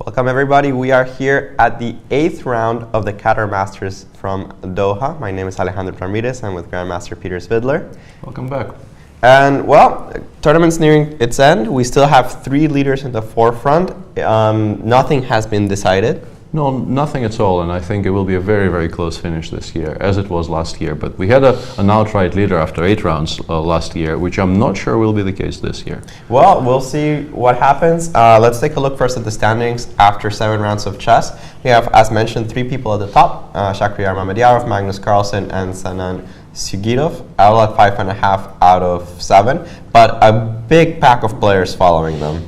Welcome everybody. We are here at the 8th round of the Qatar Masters from Doha. My name is Alejandro Ramirez. I'm with Grandmaster Peter Svidler. Welcome back. And well, tournament's nearing its end. We still have 3 leaders in the forefront. Nothing has been decided. No, nothing at all, and I think it will be a very, very close finish this year, as it was last year. But we had an outright leader after 8 rounds last year, which I'm not sure will be the case this year. Well, we'll see what happens. Let's take a look first at the standings after 7 rounds of chess. We have, as mentioned, 3 people at the top, Shakriyar Mamedyarov, Magnus Carlsen, and Sanan Sugirov, all at 5.5 out of 7, but a big pack of players following them.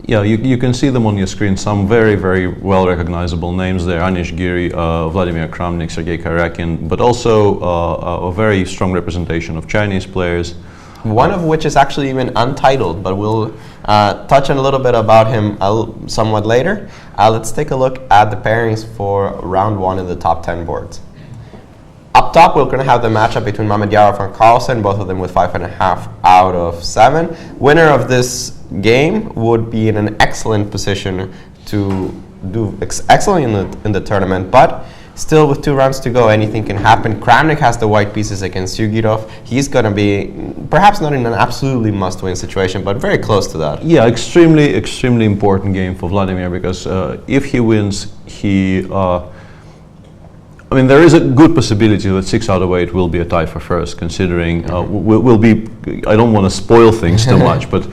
Yeah, you can see them on your screen, some very, very well recognizable names there. Giri, Vladimir Kramnik, Sergei Karjakin, but also a very strong representation of Chinese players. One of which is actually even untitled, but we'll touch on a little bit about him somewhat later. Let's take a look at the pairings for round 1 in the top 10 boards. Up top, we're going to have the matchup between Mamedyarov and Carlsen, both of them with 5.5 out of 7. Winner of this game would be in an excellent position to do excellently in the tournament, but still with 2 rounds to go, anything can happen. Kramnik has the white pieces against Sugirov. He's going to be perhaps not in an absolutely must-win situation, but very close to that. Yeah, extremely, extremely important game for Vladimir, because if he wins, I mean, there is a good possibility that 6 out of 8 will be a tie for first, considering will be. I don't want to spoil things too much, but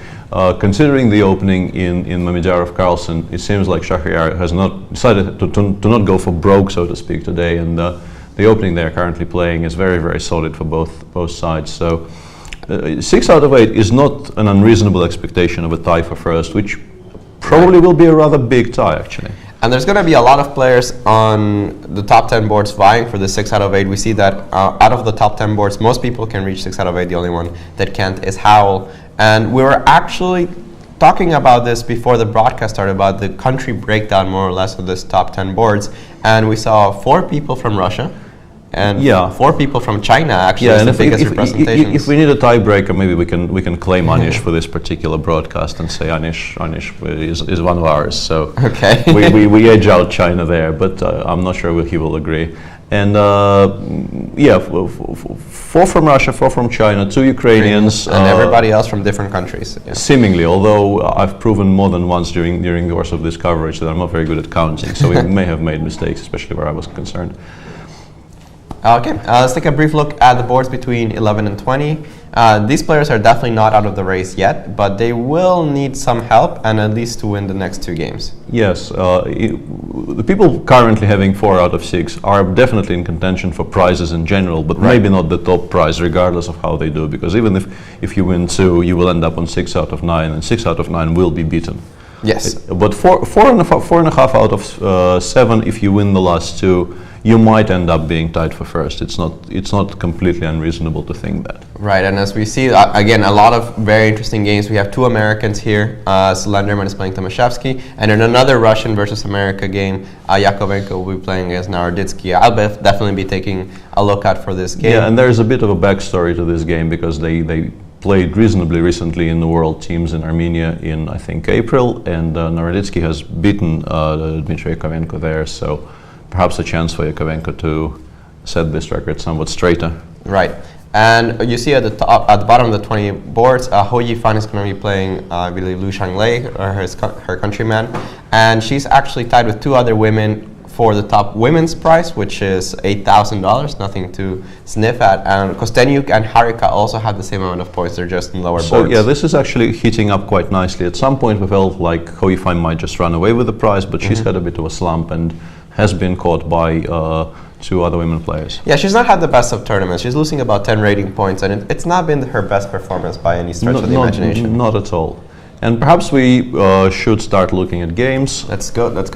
considering the opening in Mamedyarov Carlsen, it seems like Shakriyar has not decided to not go for broke, so to speak, today, and the opening they are currently playing is very, very solid for both sides. So 6 out of 8 is not an unreasonable expectation of a tie for first, which probably will be a rather big tie, actually. And there's going to be a lot of players on the top 10 boards vying for the 6 out of 8. We see that out of the top 10 boards, most people can reach 6 out of 8. The only one that can't is Howell. And we were actually talking about this before the broadcast started, about the country breakdown more or less of this top 10 boards. And we saw 4 people from Russia and 4 people from China, actually, as the biggest representations. If we need a tiebreaker, maybe we can claim Anish for this particular broadcast and say Anish is one of ours. So okay. we edge out China there, but I'm not sure he will agree. And 4 from Russia, 4 from China, 2 Ukrainians, and everybody else from different countries. Yeah. Seemingly, although I've proven more than once during the course of this coverage that I'm not very good at counting, so we may have made mistakes, especially where I was concerned. Okay, let's take a brief look at the boards between 11 and 20. These players are definitely not out of the race yet, but they will need some help, and at least to win the next 2 games. Yes, the people currently having 4 out of 6 are definitely in contention for prizes in general, but maybe not the top prize, regardless of how they do, because even if you win 2, you will end up on 6 out of 9, and 6 out of 9 will be beaten. Yes. But 4.5 out of 7, if you win the last 2, you might end up being tied for first. It's not completely unreasonable to think that. Right, and as we see, again, a lot of very interesting games. We have 2 Americans here. Slenderman is playing Tomaszewski, and in another Russian versus America game, Yakovenko will be playing against Naroditsky. I'll definitely be taking a look out for this game. Yeah, and there is a bit of a backstory to this game, because they played reasonably recently in the world teams in Armenia in, I think, April, and Naroditsky has beaten Dmitry Yakovenko there, so perhaps a chance for Yakovenko to set this record somewhat straighter. Right, and you see at the bottom of the 20 boards, Ho Yifan is going to be playing, I believe, Lu Shanglei, or her countryman, and she's actually tied with 2 other women for the top women's prize, which is $8,000, nothing to sniff at. And Kostenyuk and Harika also have the same amount of points, they're just in lower boards. So yeah, this is actually heating up quite nicely. At some point we felt like Ho Yifan might just run away with the prize, but she's had a bit of a slump and has been caught by 2 other women players. Yeah, she's not had the best of tournaments. She's losing about 10 rating points, and it's not been her best performance by any stretch of the imagination. Not at all. And perhaps we should start looking at games. Let's go. It's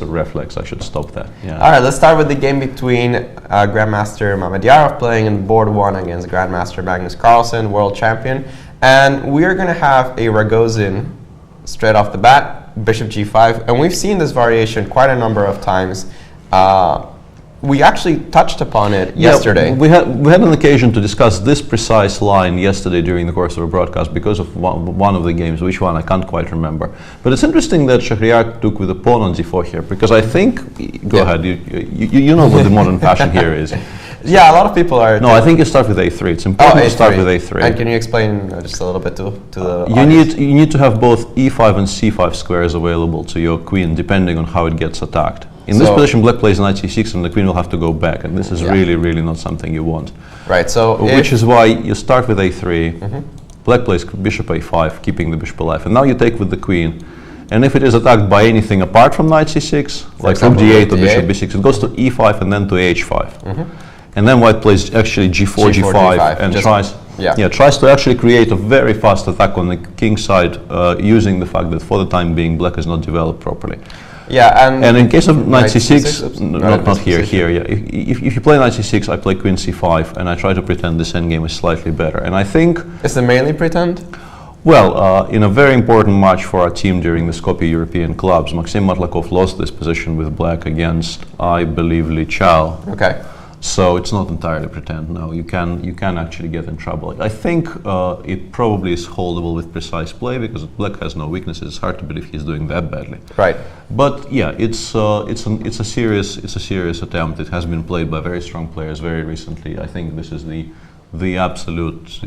a reflex. I should stop that. Yeah. All right, let's start with the game between Grandmaster Mamedyarov playing in board 1 against Grandmaster Magnus Carlsen, world champion. And we're going to have a Ragozin straight off the bat, bishop g5. And we've seen this variation quite a number of times. we actually touched upon it yesterday. We had an occasion to discuss this precise line yesterday during the course of a broadcast because of one of the games. Which one I can't quite remember. But it's interesting that Shahryar took with a pawn on d4 here, because I think. Go ahead. You know what the modern fashion here is. Yeah, a lot of people are. No, I think you start with a3. It's important to start with a3. And can you explain just a little bit to the you need to have both e5 and c5 squares available to your queen, depending on how it gets attacked. In this position, black plays knight c6, and the queen will have to go back, and this is really not something you want. Right. So which is why you start with a3. Black plays bishop a5, keeping the bishop alive, and now you take with the queen. And if it is attacked by anything apart from knight c6, like rook d8 or bishop b6, it goes to e5 and then to h5. And then white plays actually g4, g5 and tries to actually create a very fast attack on the king side, using the fact that for the time being black is not developed properly. Yeah, and in case of knight c6, not here. Yeah. If you play knight c6, I play queen c5, and I try to pretend this endgame is slightly better. And I think is it mainly pretend? Well, in a very important match for our team during the Skopje European clubs, Maxim Matlakov lost this position with black against, I believe, Li Chao. Okay. So it's not entirely pretend. No, you can actually get in trouble. I think it probably is holdable with precise play because black has no weaknesses. It's hard to believe he's doing that badly. Right. But yeah, it's a serious attempt. It has been played by very strong players very recently. I think this is the absolute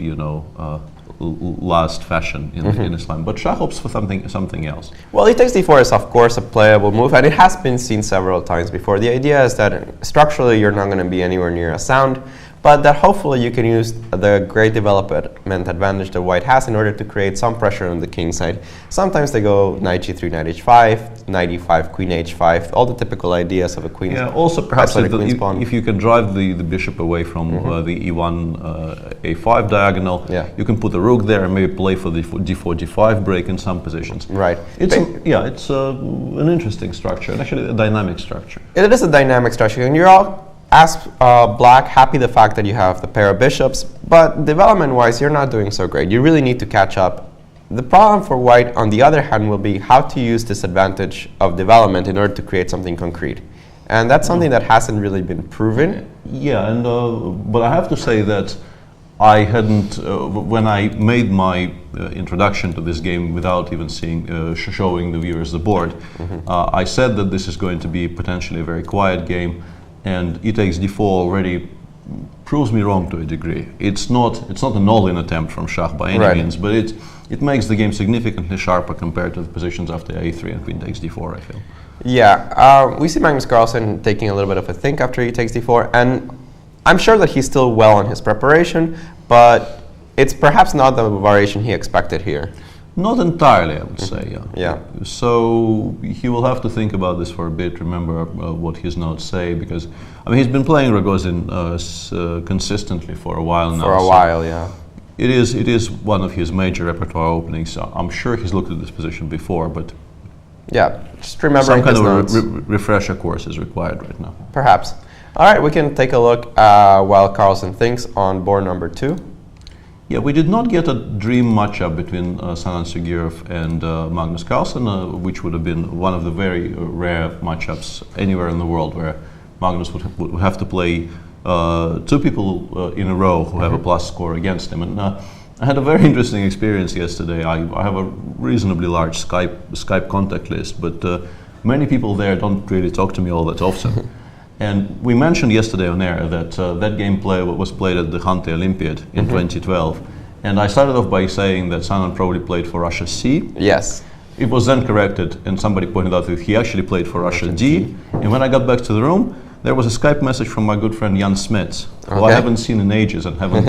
last fashion in Islam. But Shah hopes for something else. Well, e takes d4 is of course a playable move, and it has been seen several times before. The idea is that structurally you're not going to be anywhere near a sound, but that hopefully you can use the great development advantage that white has in order to create some pressure on the king side. Sometimes they go knight g3, knight h5, knight e5, queen h5, all the typical ideas of a queen. Yeah, also perhaps if you can drive the bishop away from the e1, a5 diagonal, you can put a rook there and maybe play for the d4, d5 break in some positions. Right. It's an interesting structure, and actually a dynamic structure. It is a dynamic structure, and you're all, as black, happy the fact that you have the pair of bishops, but development-wise, you're not doing so great. You really need to catch up. The problem for white, on the other hand, will be how to use this advantage of development in order to create something concrete. And that's something that hasn't really been proven. Yeah, and but I have to say that I hadn't, when I made my introduction to this game without even showing the viewers the board, I said that this is going to be potentially a very quiet game. And e takes d4 already proves me wrong to a degree. It's not an all-in attempt from Shah by any means, but it makes the game significantly sharper compared to the positions after a3 and queen takes d4, I feel. Yeah, we see Magnus Carlsen taking a little bit of a think after e takes d4, and I'm sure that he's still well on his preparation, but it's perhaps not the variation he expected here. Not entirely, I would say, Yeah. So he will have to think about this for a bit, remember what his notes say, because I mean he's been playing Rogozin consistently for a while now. For a while, yeah. It is one of his major repertoire openings. So I'm sure he's looked at this position before, but yeah, just remembering some kind of a refresher course is required right now. Perhaps. All right, we can take a look while Carlsen thinks on board number 2. Yeah, we did not get a dream matchup between Sanan Sugirov and Magnus Carlsen, which would have been one of the very rare matchups anywhere in the world where Magnus would have to play two people in a row who have a plus score against him. And I had a very interesting experience yesterday. I have a reasonably large Skype contact list, but many people there don't really talk to me all that often. And we mentioned yesterday on air that that game was played at the Hante Olympiad in 2012. And I started off by saying that Sanan probably played for Russia C. Yes. It was then corrected, and somebody pointed out that he actually played for Russia D. And when I got back to the room, there was a Skype message from my good friend Jan Smets, who I haven't seen in ages and haven't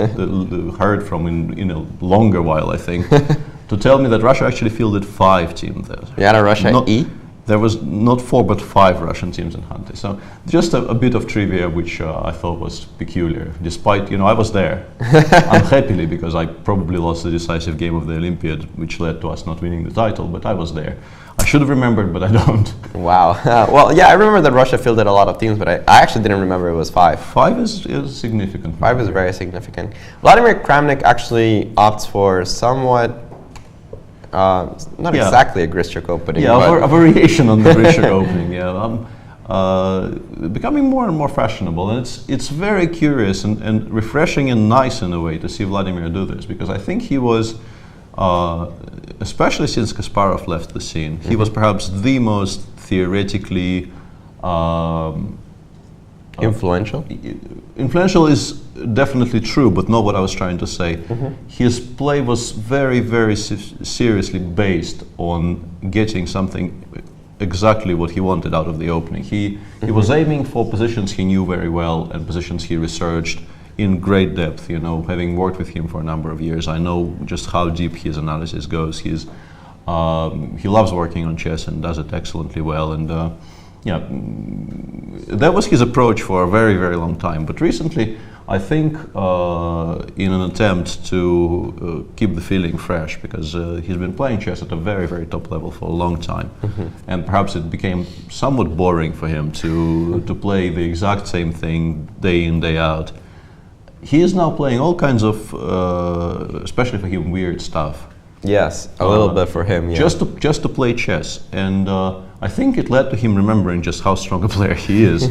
heard from in a longer while, I think, to tell me that Russia actually fielded 5 teams there. You had a Russia E? There was not 4 but 5 Russian teams in Hante. So just a bit of trivia which I thought was peculiar, despite, I was there, unhappily, because I probably lost the decisive game of the Olympiad, which led to us not winning the title, but I was there. I should have remembered, but I don't. Wow. Well, yeah, I remember that Russia fielded a lot of teams, but I actually didn't remember it was 5. 5 is significant. 5 is very significant. Vladimir Kramnik actually opts for somewhat not exactly a Grischuk opening. Yeah, a variation on the Grischuk opening. Yeah, becoming more and more fashionable, and it's very curious and refreshing and nice in a way to see Vladimir do this, because I think he was, especially since Kasparov left the scene, he was perhaps the most theoretically influential. Influential is definitely true, but not what I was trying to say. His play was very, very seriously based on getting something exactly what he wanted out of the opening. He was aiming for positions he knew very well and positions he researched in great depth. You know, having worked with him for a number of years, I know just how deep his analysis goes. He loves working on chess and does it excellently well. And yeah, that was his approach for a very, very long time. But recently, I think in an attempt to keep the feeling fresh, because he's been playing chess at a very, very top level for a long time, and perhaps it became somewhat boring for him to play the exact same thing day in, day out. He is now playing all kinds of, especially for him, weird stuff. Yes, a little bit for him, yeah. Just to play chess, and I think it led to him remembering just how strong a player he is.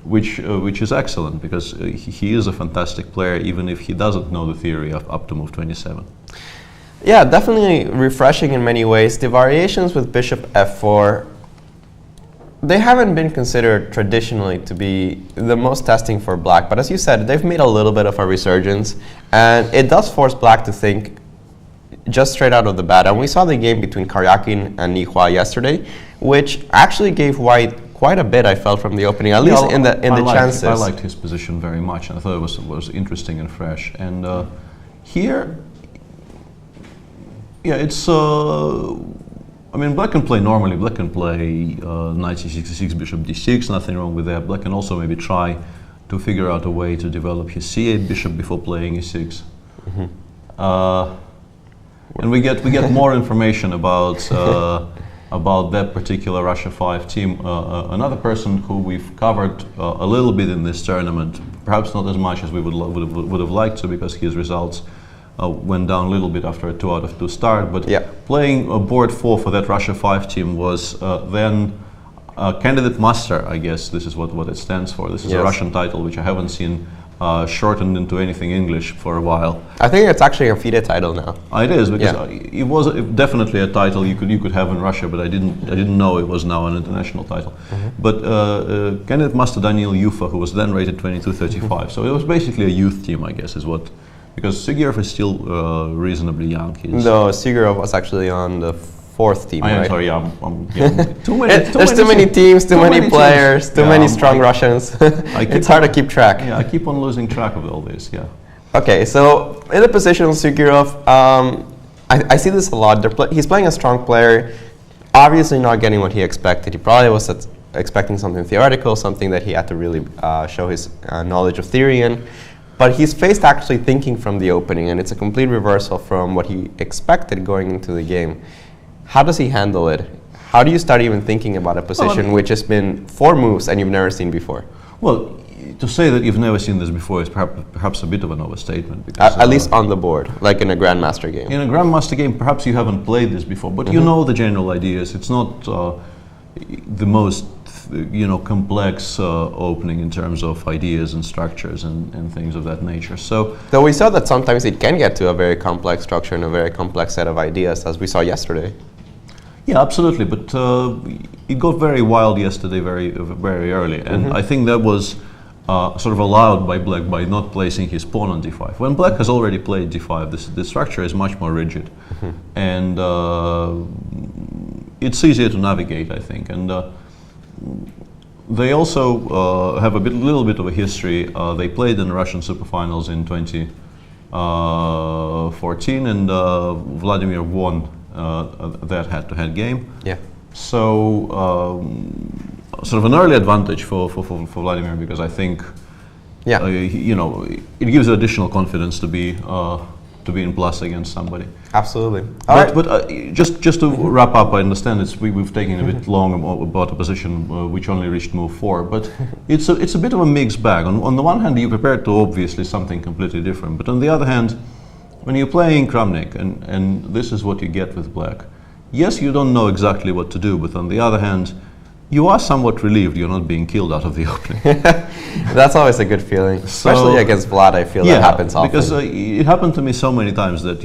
Which is excellent, because he is a fantastic player, even if he doesn't know the theory of up to move 27. Yeah, definitely refreshing in many ways. The variations with bishop f4, they haven't been considered traditionally to be the most testing for black, but as you said, they've made a little bit of a resurgence, and it does force black to think just straight out of the bat. And we saw the game between Karjakin and Nihua yesterday, which actually gave white quite a bit, I felt, from the opening, at least in the chances. I liked his position very much, and I thought it was interesting and fresh. And here, yeah, it's. I mean, black can play normally. Black can play knight c6, c6, bishop d6. Nothing wrong with that. Black can also maybe try to figure out a way to develop his c8 bishop before playing e6. And we get more information about that particular Russia 5 team. Another person who we've covered a little bit in this tournament, perhaps not as much as we would have liked to, because his results went down a little bit after a 2 out of 2 start. But playing board 4 for that Russia 5 team was then candidate master, I guess this is what it stands for. This is a Russian title, which I haven't seen shortened into anything English for a while. I think it's actually a FIDE title now. It is, because it was definitely a title you could have in Russia, but I didn't know it was now an international title. But candidate master Daniil Yufa, who was then rated 22-35, so it was basically a youth team, I guess, is what, because Sigurov is still reasonably young. No, Sigurov was actually on the 4th team, right? I'm sorry, there's too many teams, too many players, too many strong Russians. It's hard to keep track. Yeah, I keep on losing track of all this, Okay, so in the position of Sigurov, I see this a lot. He's playing a strong player, obviously not getting what he expected. He probably was expecting something theoretical, something that he had to really show his knowledge of theory in. But he's faced actually thinking from the opening, and it's a complete reversal from what he expected going into the game. How does he handle it? How do you start even thinking about a position which has been 4 moves and you've never seen before? Well, to say that you've never seen this before is perhaps a bit of an overstatement. Because, at least on the board, like in a Grandmaster game. In a Grandmaster game, perhaps you haven't played this before, but you know the general ideas. It's not the most complex opening in terms of ideas and structures and things of that nature. So, though we saw that sometimes it can get to a very complex structure and a very complex set of ideas, as we saw yesterday. Yeah, absolutely, but it got very wild yesterday very early, and I think that was sort of allowed by black by not placing his pawn on d5. When black has already played d5, the structure is much more rigid, and it's easier to navigate, I think. And they also have a little bit of a history. They played in the Russian Superfinals in 2014, and Vladimir won that head-to-head game. Yeah. So sort of an early advantage for Vladimir, because I think it gives additional confidence to be in plus against somebody. Absolutely. But just to wrap up, I understand we've taken a bit long about a position which only reached move 4, but it's a bit of a mixed bag. On the one hand, you're prepared to obviously something completely different, but on the other hand, when you're playing Kramnik, and this is what you get with black, yes, you don't know exactly what to do, but on the other hand, you are somewhat relieved you're not being killed out of the opening. That's always a good feeling, especially against Vlad. I feel that happens often. Because it happened to me so many times that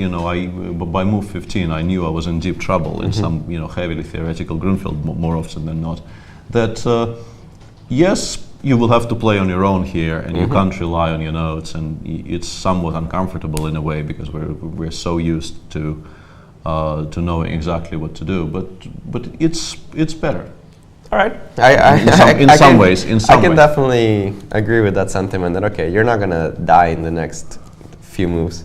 by move 15 I knew I was in deep trouble in some heavily theoretical Grunfeld more often than not. That yes, you will have to play on your own here, and you can't rely on your notes, and it's somewhat uncomfortable in a way because we're so used to knowing exactly what to do. But it's better. All right. In some ways. I can definitely agree with that sentiment that, okay, you're not going to die in the next few moves.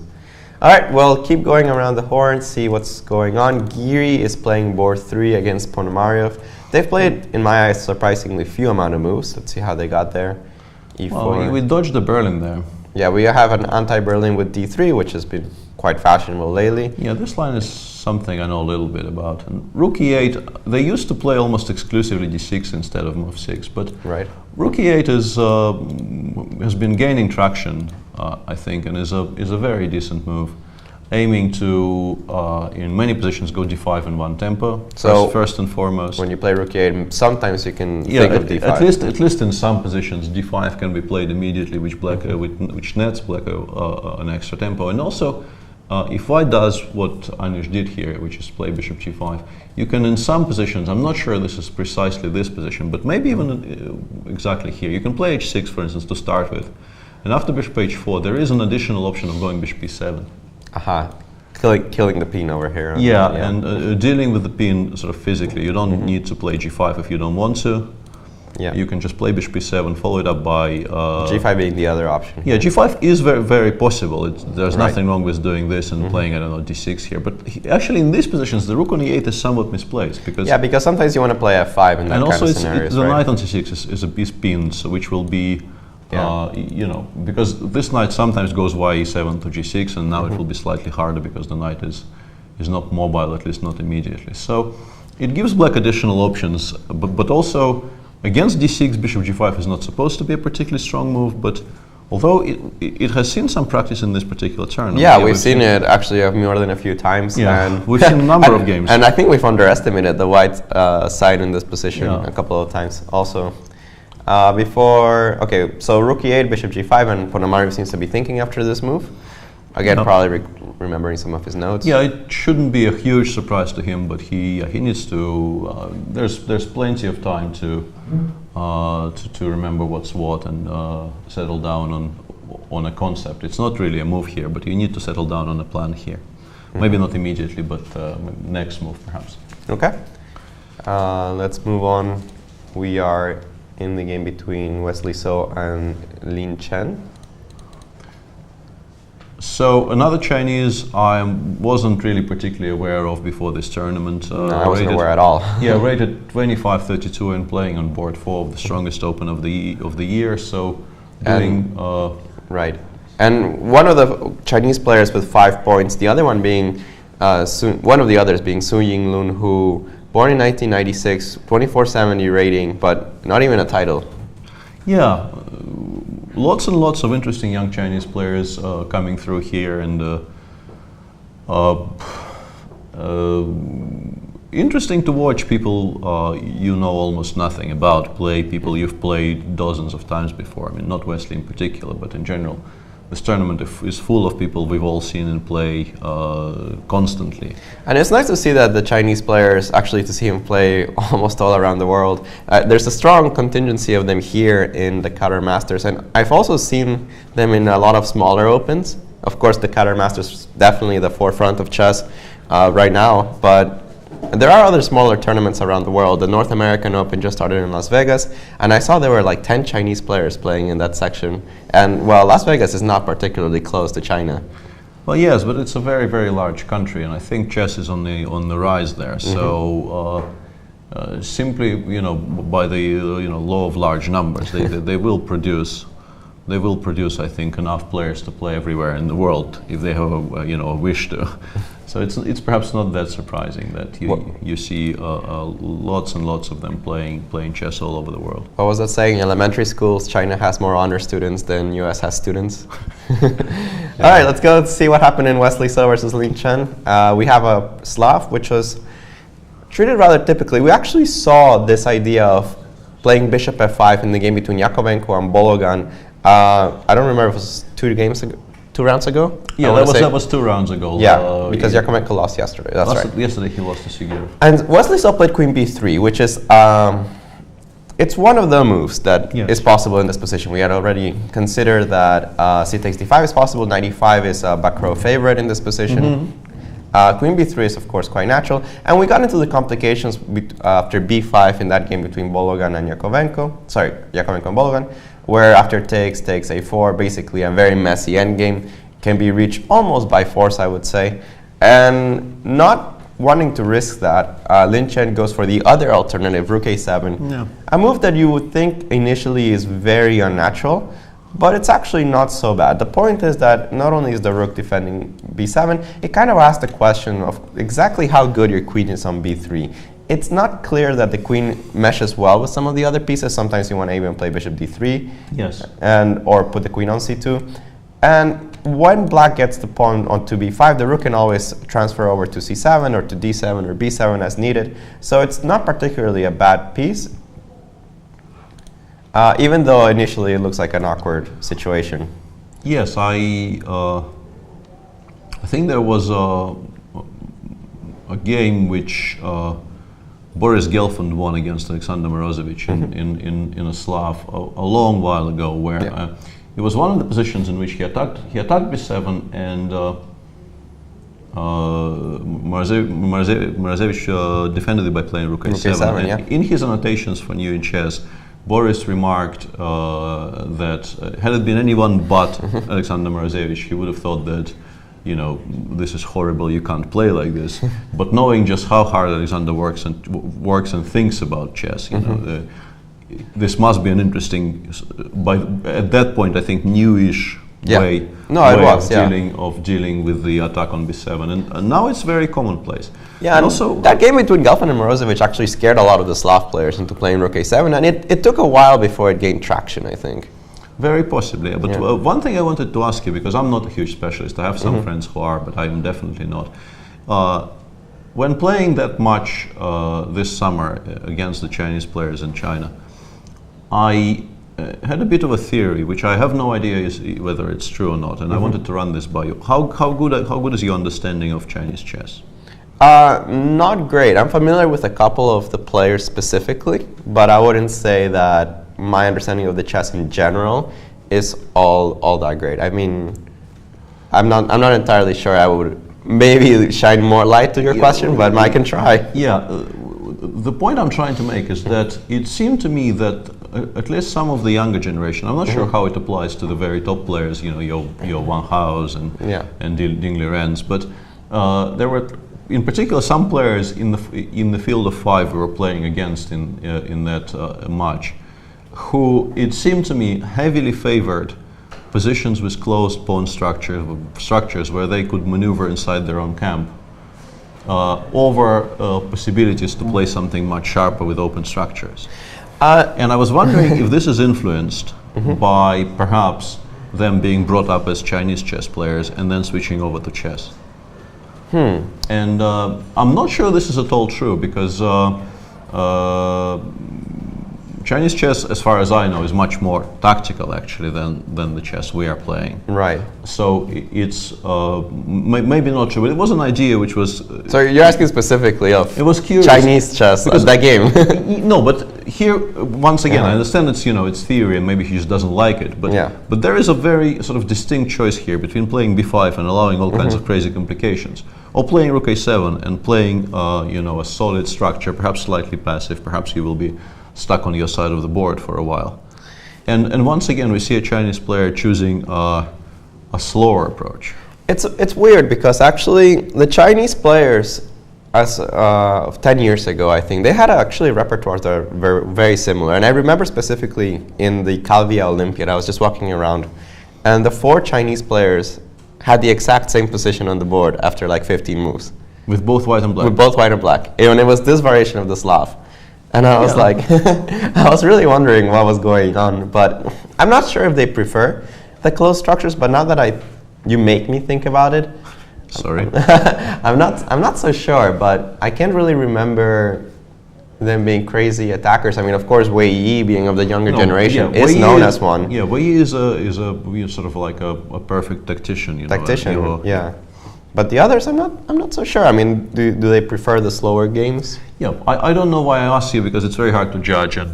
All right, well, keep going around the horn, see what's going on. Giri is playing board 3 against Ponomariov. They've played, in my eyes, surprisingly few amount of moves. Let's see how they got there. E4. Well, we dodged the Berlin there. Yeah, we have an anti-Berlin with D3, which has been quite fashionable lately. Yeah, this line is something I know a little bit about. And Rook E8, they used to play almost exclusively D6 instead of move 6, but Rook E8 has been gaining traction, I think, and is a very decent move, aiming to, in many positions, go D5 in one tempo. So first and foremost, when you play Rook E8, sometimes you can think of D5. At least in some positions, D5 can be played immediately, which nets black an extra tempo, and also. If White does what Anish did here, which is play bishop g5, you can in some positions, I'm not sure this is precisely this position, but maybe even exactly here, you can play h6, for instance, to start with. And after bishop h4, there is an additional option of going bishop b7. Aha. Killing the pin over here. Yeah, and dealing with the pin sort of physically. You don't need to play g5 if you don't want to. Yeah. You can just play bishop b7, follow it up by... g5 being the other option. Yeah, g5 is very, very possible. There's nothing wrong with doing this and playing, I don't know, d6 here. But actually in these positions, the rook on e8 is somewhat misplaced. Because because sometimes you want to play f5 in that kind of scenarios, the knight on c6 is pinned, so which will be, because this knight sometimes goes y7 to g6, and now it will be slightly harder because the knight is not mobile, at least not immediately. So it gives black additional options, but also... Against d6, bishop g5 is not supposed to be a particularly strong move, but although it has seen some practice in this particular turn. Yeah, we've seen it actually more than a few times. Yeah, and we've seen a number of games. And I think we've underestimated the white side in this position a couple of times also. So rook e8, bishop g5, and Ponomariov seems to be thinking after this move. Again, probably remembering some of his notes. Yeah, it shouldn't be a huge surprise to him, but he needs to. There's plenty of time to remember what's what and settle down on a concept. It's not really a move here, but you need to settle down on a plan here. Maybe not immediately, but next move perhaps. Okay. Let's move on. We are in the game between Wesley So and Lin Chen. So another Chinese I wasn't really particularly aware of before this tournament. No, I wasn't aware at all. Yeah, rated 25-32 and playing on board 4 of the strongest open of the year. So doing right. And one of the Chinese players with 5 points, the other one being one of the others being Su Yinglun, who born in 1996, 2470 rating, but not even a title. Yeah. Lots and lots of interesting young Chinese players coming through here, and interesting to watch people you know almost nothing about play, people you've played dozens of times before. I mean, not Wesley in particular, but in general. This tournament is full of people we've all seen in play constantly. And it's nice to see that the Chinese players, actually to see him play almost all around the world. There's a strong contingency of them here in the Qatar Masters, and I've also seen them in a lot of smaller opens. Of course, the Qatar Masters is definitely the forefront of chess right now, but there are other smaller tournaments around the world. The North American Open just started in Las Vegas, and I saw there were like 10 Chinese players playing in that section. And well, Las Vegas is not particularly close to China. Well, yes, but it's a very, very large country, and I think chess is on the rise there. So simply, by the law of large numbers, they will produce. They will produce, I think, enough players to play everywhere in the world if they have a wish to. So it's perhaps not that surprising that you see lots and lots of them playing chess all over the world. What was that saying? In elementary schools, China has more honor students than US has students. All right, let's go see what happened in Wesley So versus Lin Chen. We have a Slav, which was treated rather typically. We actually saw this idea of playing bishop f5 in the game between Yakovenko and Bologan. I don't remember if it was 2 rounds ago. Yeah, that was 2 rounds ago. Yeah, because Yakovenko lost yesterday. That's right. Yesterday he lost to Svidler. And Wesley So played queen b3, which is it's one of the moves that is possible in this position. We had already considered that c takes d5 is possible. Knight e5 is a back row favorite in this position. Queen b3 is of course quite natural, and we got into the complications after b5 in that game between Bologan and Yakovenko. Sorry, Yakovenko and Bologan, where after takes a4, basically a very messy endgame can be reached almost by force, I would say. And not wanting to risk that, Lin Chen goes for the other alternative, rook a7, a move that you would think initially is very unnatural, but it's actually not so bad. The point is that not only is the rook defending b7, it kind of asks the question of exactly how good your queen is on b3. It's not clear that the queen meshes well with some of the other pieces. Sometimes you want to even play bishop d3, or put the queen on c2. And when black gets the pawn onto b5, the rook can always transfer over to c7 or to d7 or b7 as needed. So it's not particularly a bad piece. Even though initially it looks like an awkward situation. Yes, I think there was a game which Boris Gelfand won against Alexander Morozevich in a Slav a long while ago, where it was one of the positions in which he attacked b7, and Morozevich defended it by playing rook a7. And in his annotations for Nguyen chess, Boris remarked that had it been anyone but Alexander Morozevich, he would have thought that, you know, this is horrible, you can't play like this. But knowing just how hard Alexander works and thinks about chess, you know, this must be an interesting, at that point, I think, newish way of dealing with the attack on b7, and now it's very commonplace. Yeah, and also that game between Gelfand and Morozevich actually scared a lot of the Slav players into playing rook a7, and it took a while before it gained traction, I think. Very possibly, but one thing I wanted to ask you, because I'm not a huge specialist, I have some friends who are, but I'm definitely not. When playing that match this summer against the Chinese players in China, I had a bit of a theory, which I have no idea whether it's true or not, and I wanted to run this by you. How good is your understanding of Chinese chess? Not great. I'm familiar with a couple of the players specifically, but I wouldn't say that my understanding of the chess in general is all that great. I mean, I'm not entirely sure. I would maybe shine more light to your question, but I can try. Yeah, the point I'm trying to make is that it seemed to me that at least some of the younger generation, I'm not sure how it applies to the very top players, you know, Yo Wang Hao's and Ding Liren's, but there were, in particular, some players in the field of 5 we were playing against in that match, who it seemed to me heavily favored positions with closed pawn structures where they could maneuver inside their own camp over possibilities to play something much sharper with open structures. And I was wondering if this is influenced by perhaps them being brought up as Chinese chess players and then switching over to chess. And I'm not sure this is at all true, because Chinese chess, as far as I know, is much more tactical actually than the chess we are playing. Right. So it's maybe not true, but it was an idea which was. So you're asking specifically of it was curious Chinese chess, that game. No, but here once again, I understand it's theory and maybe he just doesn't like it, but there is a very sort of distinct choice here between playing b5 and allowing all kinds of crazy complications, or playing rook a7 and playing a solid structure, perhaps slightly passive, perhaps you will be stuck on your side of the board for a while. And once again, we see a Chinese player choosing a slower approach. It's weird, because actually the Chinese players, as of 10 years ago, I think, they had actually repertoires that are very, very similar. And I remember specifically in the Calvia Olympiad, I was just walking around, and the 4 Chinese players had the exact same position on the board after like 15 moves. With both white and black? With both white and black. And it was this variation of the Slav. And I was like, I was really wondering what was going on. But I'm not sure if they prefer the closed structures, but now that you make me think about it, Sorry. I'm not so sure, but I can't really remember them being crazy attackers. I mean, of course, Wei Yi, being of the younger generation, is known as one. Yeah, Wei Yi is a sort of like a perfect tactician. Tactician, yeah. But the others, I'm not so sure. I mean, do they prefer the slower games? Yeah, I don't know why I asked you, because it's very hard to judge, and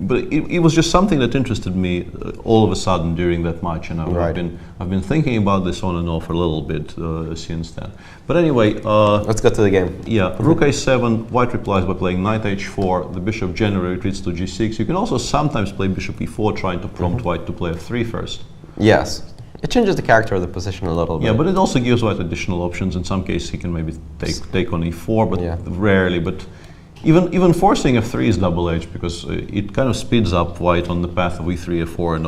but it was just something that interested me all of a sudden during that match, and I've been thinking about this on and off a little bit since then. But anyway, let's go to the game. Yeah, Rook A7, White replies by playing Knight H4. The Bishop generally retreats to G6. You can also sometimes play Bishop E4, trying to prompt White to play F3 first. Yes. It changes the character of the position a little bit. Yeah, but it also gives White additional options. In some cases, he can maybe take on E4, but rarely. But even forcing F3 is double-edged, because it kind of speeds up White on the path of E3, F4, and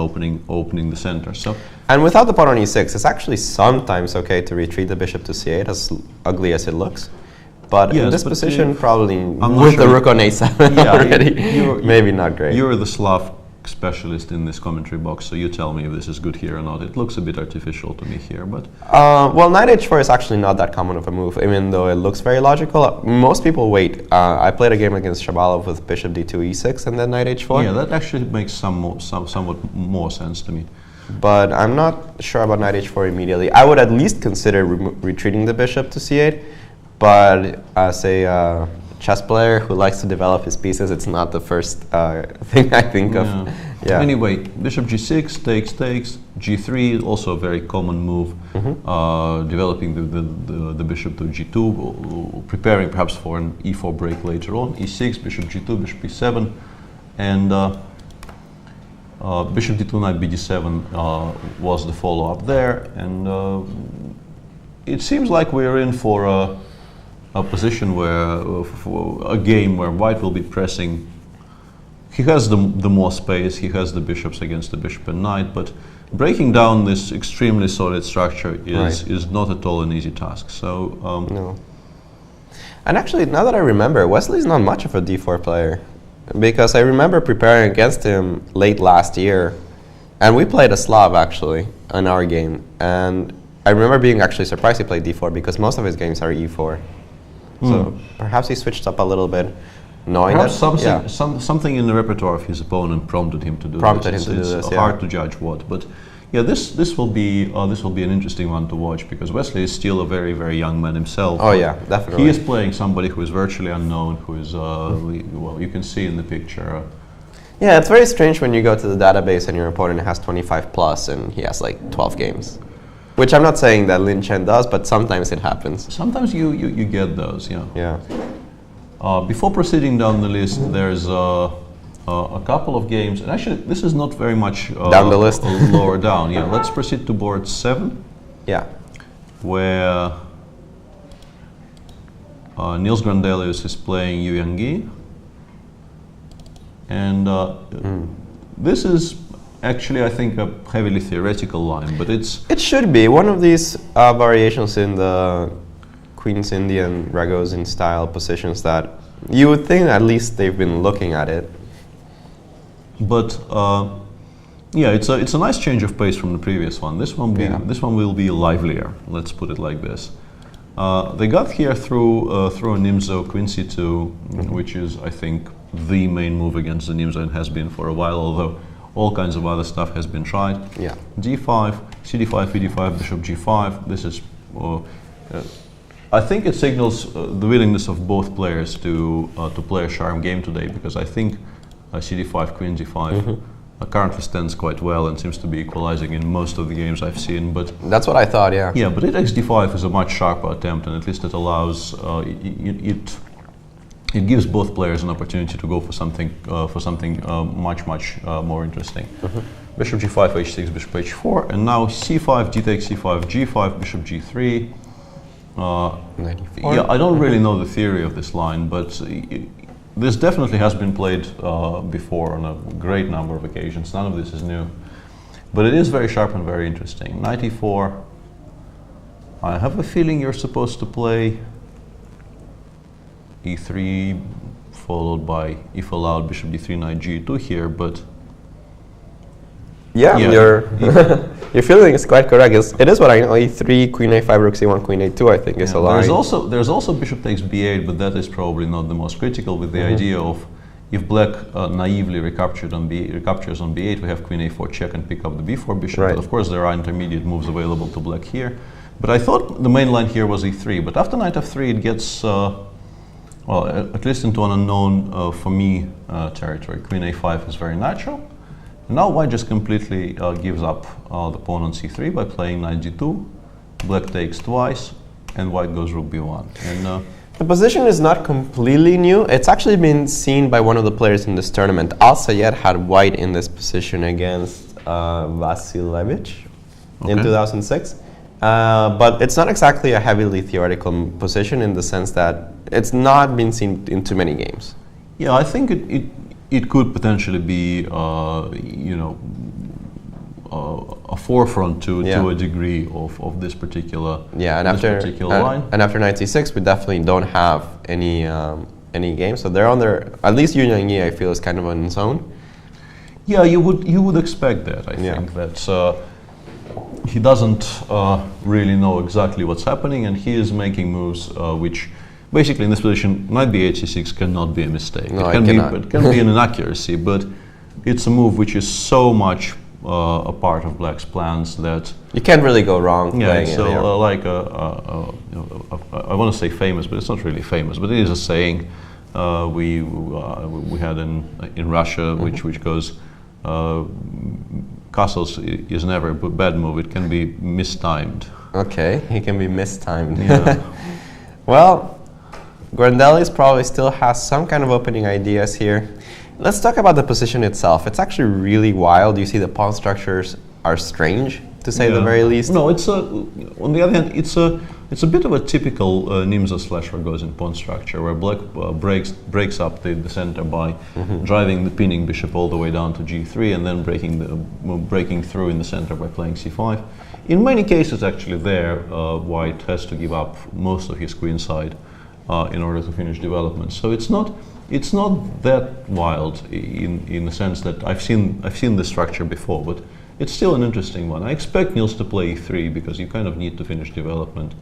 opening the center. So, and without the pawn on E6, it's actually sometimes okay to retreat the bishop to C8, as ugly as it looks. But in this position, probably with the rook on A7 already, maybe not great. You're the Slav specialist in this commentary box, so you tell me if this is good here or not. It looks a bit artificial to me here, but well, Knight H4 is actually not that common of a move, even though it looks very logical. Most people wait. I played a game against Shabalov with Bishop D2 E6 and then Knight H4. Yeah, that actually makes somewhat more sense to me. But I'm not sure about Knight H4 immediately. I would at least consider retreating the bishop to C8, but as a chess player who likes to develop his pieces, it's not the first thing I think of. Yeah. Anyway, Bishop G6, takes, G3, also a very common move, developing the bishop to G2, preparing perhaps for an E4 break later on, E6, Bishop G2, Bishop E7, and Bishop D2, Knight BD7 was the follow-up there, and it seems like we're in for a position where, for a game where White will be pressing. He has the more space, he has the bishops against the bishop and knight, but breaking down this extremely solid structure is not at all an easy task. So no. And actually, now that I remember, Wesley's not much of a d4 player, because I remember preparing against him late last year, and we played a Slav actually in our game, and I remember being actually surprised he played d4, because most of his games are e4. So perhaps he switched up a little bit, knowing perhaps that something in the repertoire of his opponent prompted him to do this. It's hard to judge what, but yeah, this will be an interesting one to watch, because Wesley is still a very, very young man himself. Oh yeah, definitely. He is playing somebody who is virtually unknown, who is well, you can see in the picture. Yeah, it's very strange when you go to the database and your opponent has 25 plus and he has like 12 games. Which I'm not saying that Lin Chen does, but sometimes it happens. Sometimes you get those, yeah. Yeah. Before proceeding down the list, there's a couple of games, and actually this is not very much down the list. Lower down. Yeah, let's proceed to board 7. Yeah. Where Niels Grandelius is playing Yangyi, and this is actually, I think, a heavily theoretical line, but it should be one of these variations in the Queen's Indian Ragozin style positions that you would think at least they've been looking at it. But yeah, it's a nice change of pace from the previous one. This one will be livelier. Let's put it like this. They got here through a Nimzo Queen C2, which is, I think, the main move against the Nimzo and has been for a while, although all kinds of other stuff has been tried. Yeah. D5, CD5, ED5, Bishop G5. This is, I think it signals the willingness of both players to play a sharp game today, because I think CD5, Queen G5 currently stands quite well and seems to be equalizing in most of the games I've seen. But that's what I thought, yeah. Yeah, but it takes D5 is a much sharper attempt, and at least it allows it gives both players an opportunity to go for something much more interesting. Bishop G5, H6, Bishop H4, and now C5, D takes C5, G5, Bishop G3. Yeah, I don't really know the theory of this line, but this definitely has been played before on a great number of occasions. None of this is new, but it is very sharp and very interesting. Knight E4. I have a feeling you're supposed to play E3 followed by, if allowed, Bishop D3, Knight G2 here, but Yeah, your feeling is quite correct. It is what I know. E3, Queen A5, Rook C1, Queen A2. I think is a line. There's also Bishop takes B8, but that is probably not the most critical. With the idea of if Black naively recaptures on B8, we have Queen A4 check and pick up the B4 bishop. Right. But of course, there are intermediate moves available to Black here. But I thought the main line here was E3. But after Knight F3, it gets well, at least into an unknown for me territory. Queen A5 is very natural. Now White just completely gives up the pawn on C3 by playing Knight G2. Black takes twice, and White goes Rook B1. And the position is not completely new. It's actually been seen by one of the players in this tournament. Al Sayed had White in this position against Vasilevich in 2006. But it's not exactly a heavily theoretical position in the sense that it's not been seen in too many games. Yeah, I think it could potentially be, a forefront to a degree of this particular line. And after 96, we definitely don't have any games. So they're on their, at least Yangyi, I feel, is kind of on its own. Yeah, you would expect that. I think that he doesn't really know exactly what's happening, and he is making moves which. Basically, in this position, Knight B8, C6 cannot be a mistake. No, it can be an inaccuracy, but it's a move which is so much a part of Black's plans that you can't really go wrong. Yeah, so like I want to say famous, but it's not really famous. But it is a saying we had in Russia, which goes, "Castles is never a bad move. It can be mistimed." Okay, it can be mistimed. Yeah. Well. Grandelius probably still has some kind of opening ideas here. Let's talk about the position itself. It's actually really wild. You see the pawn structures are strange, to say the very least. No, it's on the other hand, it's a bit of a typical Nimzo/Rogozin pawn structure, where Black breaks up the center by driving the pinning bishop all the way down to G3, and then breaking through in the center by playing C5. In many cases, actually, White has to give up most of his queen side in order to finish development. So it's not that wild in the sense that I've seen this structure before, but it's still an interesting one. I expect Niels to play E3 because you kind of need to finish development.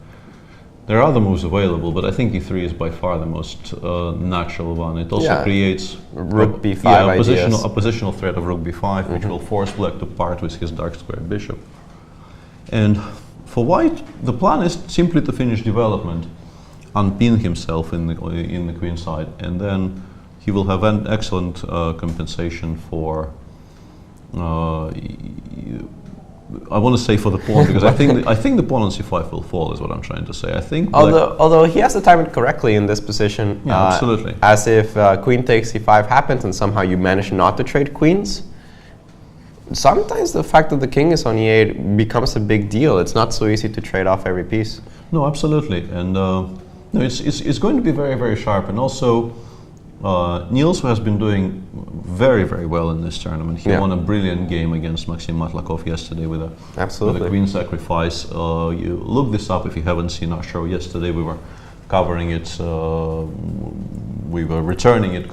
There are other moves available, but I think E3 is by far the most natural one. It also creates Rook B5 a positional threat of Rook B5, which will force Black to part with his dark squared bishop. And for White, the plan is simply to finish development, unpin himself in the queen side, and then he will have an excellent compensation for. I want to say for the pawn because I think the pawn on C5 will fall is what I'm trying to say. I think. Although he has to time it correctly in this position. Absolutely. As if queen takes C5 happens and somehow you manage not to trade queens. Sometimes the fact that the king is on E8 becomes a big deal. It's not so easy to trade off every piece. No, absolutely, and. No, it's going to be very, very sharp, and also Niels, who has been doing very, very well in this tournament. He won a brilliant game against Maxim Matlakov yesterday with a queen sacrifice. You look this up if you haven't seen our show yesterday. We were covering it. We were returning it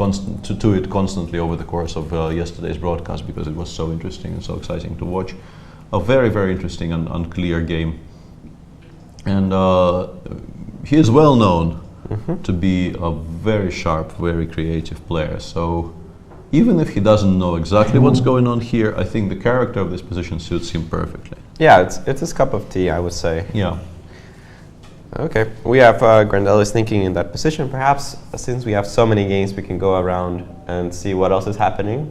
to it constantly over the course of yesterday's broadcast because it was so interesting and so exciting to watch. A very, very interesting and unclear game, and. He is well known to be a very sharp, very creative player. So even if he doesn't know exactly what's going on here, I think the character of this position suits him perfectly. Yeah, it's his cup of tea, I would say. Yeah. Okay, we have Grandelius thinking in that position. Perhaps since we have so many games, we can go around and see what else is happening.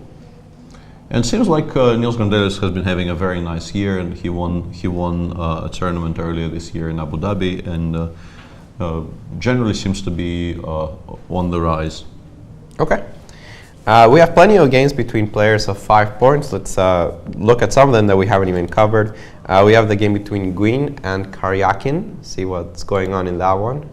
And it seems like Niels Grandelius has been having a very nice year, and he won a tournament earlier this year in Abu Dhabi, and generally seems to be on the rise. Okay. We have plenty of games between players of 5 points. Let's look at some of them that we haven't even covered. We have the game between Nguyen and Karjakin. See what's going on in that one.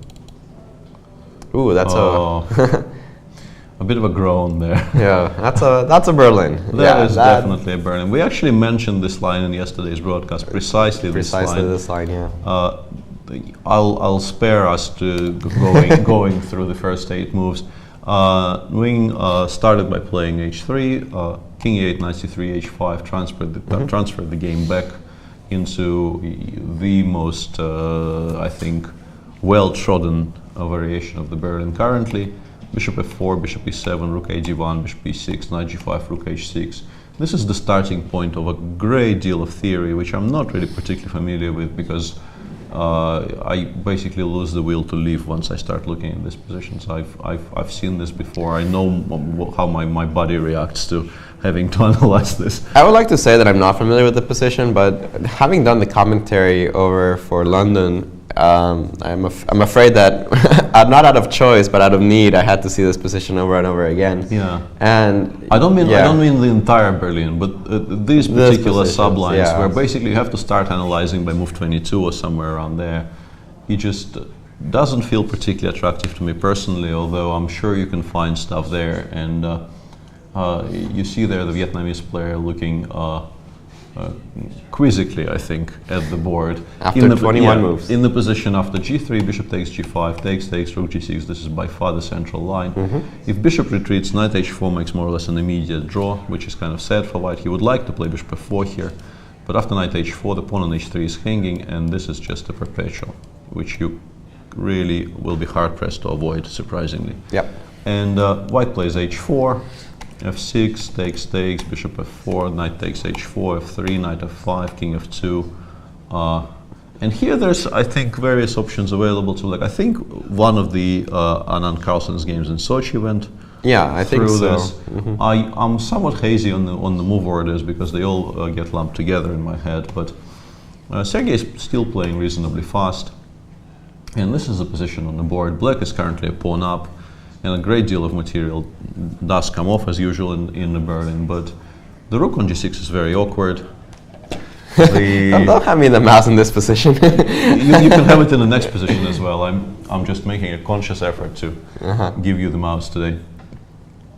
Ooh, that's a bit of a groan there. Yeah, that's a Berlin. That is definitely a Berlin. We actually mentioned this line in yesterday's broadcast. Precisely this line. Yeah. I'll spare us to going through the first 8 moves. Nguyen started by playing H3, King E8, Knight C3, H5, transferred the game back into the most, I think, well-trodden variation of the Berlin currently. Bishop F4, Bishop E7, Rook A1, Bishop E6, Knight G5, Rook H6. This is the starting point of a great deal of theory, which I'm not really particularly familiar with, because I basically lose the will to live once I start looking at these positions. I've seen this before. I know how my body reacts to having to analyze this. I would like to say that I'm not familiar with the position, but having done the commentary over for London, I'm afraid that not out of choice, but out of need, I had to see this position over and over again. Yeah. And I don't mean the entire Berlin, but these particular sublines, yeah, where basically you have to start analyzing by move 22 or somewhere around there. He just doesn't feel particularly attractive to me personally, although I'm sure you can find stuff there. And you see there the Vietnamese player looking quizzically, I think, at the board. After 21 moves. In the position after G3, Bishop takes G5, takes, Rook G6. This is by far the central line. If Bishop retreats, Knight H4 makes more or less an immediate draw, which is kind of sad for White. He would like to play Bishop F4 here, but after Knight H4, the pawn on H3 is hanging, and this is just a perpetual, which you really will be hard-pressed to avoid, surprisingly. Yep. And White plays H4, F6, takes, Bishop F4, Knight takes H4, F3, Knight F5, King F2. And here there's, I think, various options available to, like, I think one of the Anand Carlsen's games in Sochi went I think through so. this. I'm somewhat hazy on the move orders because they all get lumped together in my head, but Sergei is still playing reasonably fast. And this is the position on the board. Black is currently a pawn up, and a great deal of material does come off as usual in the Berlin, but the rook on G6 is very awkward. Don't have me in the mouse in this position. you can have it in the next position as well. I'm just making a conscious effort to give you the mouse today.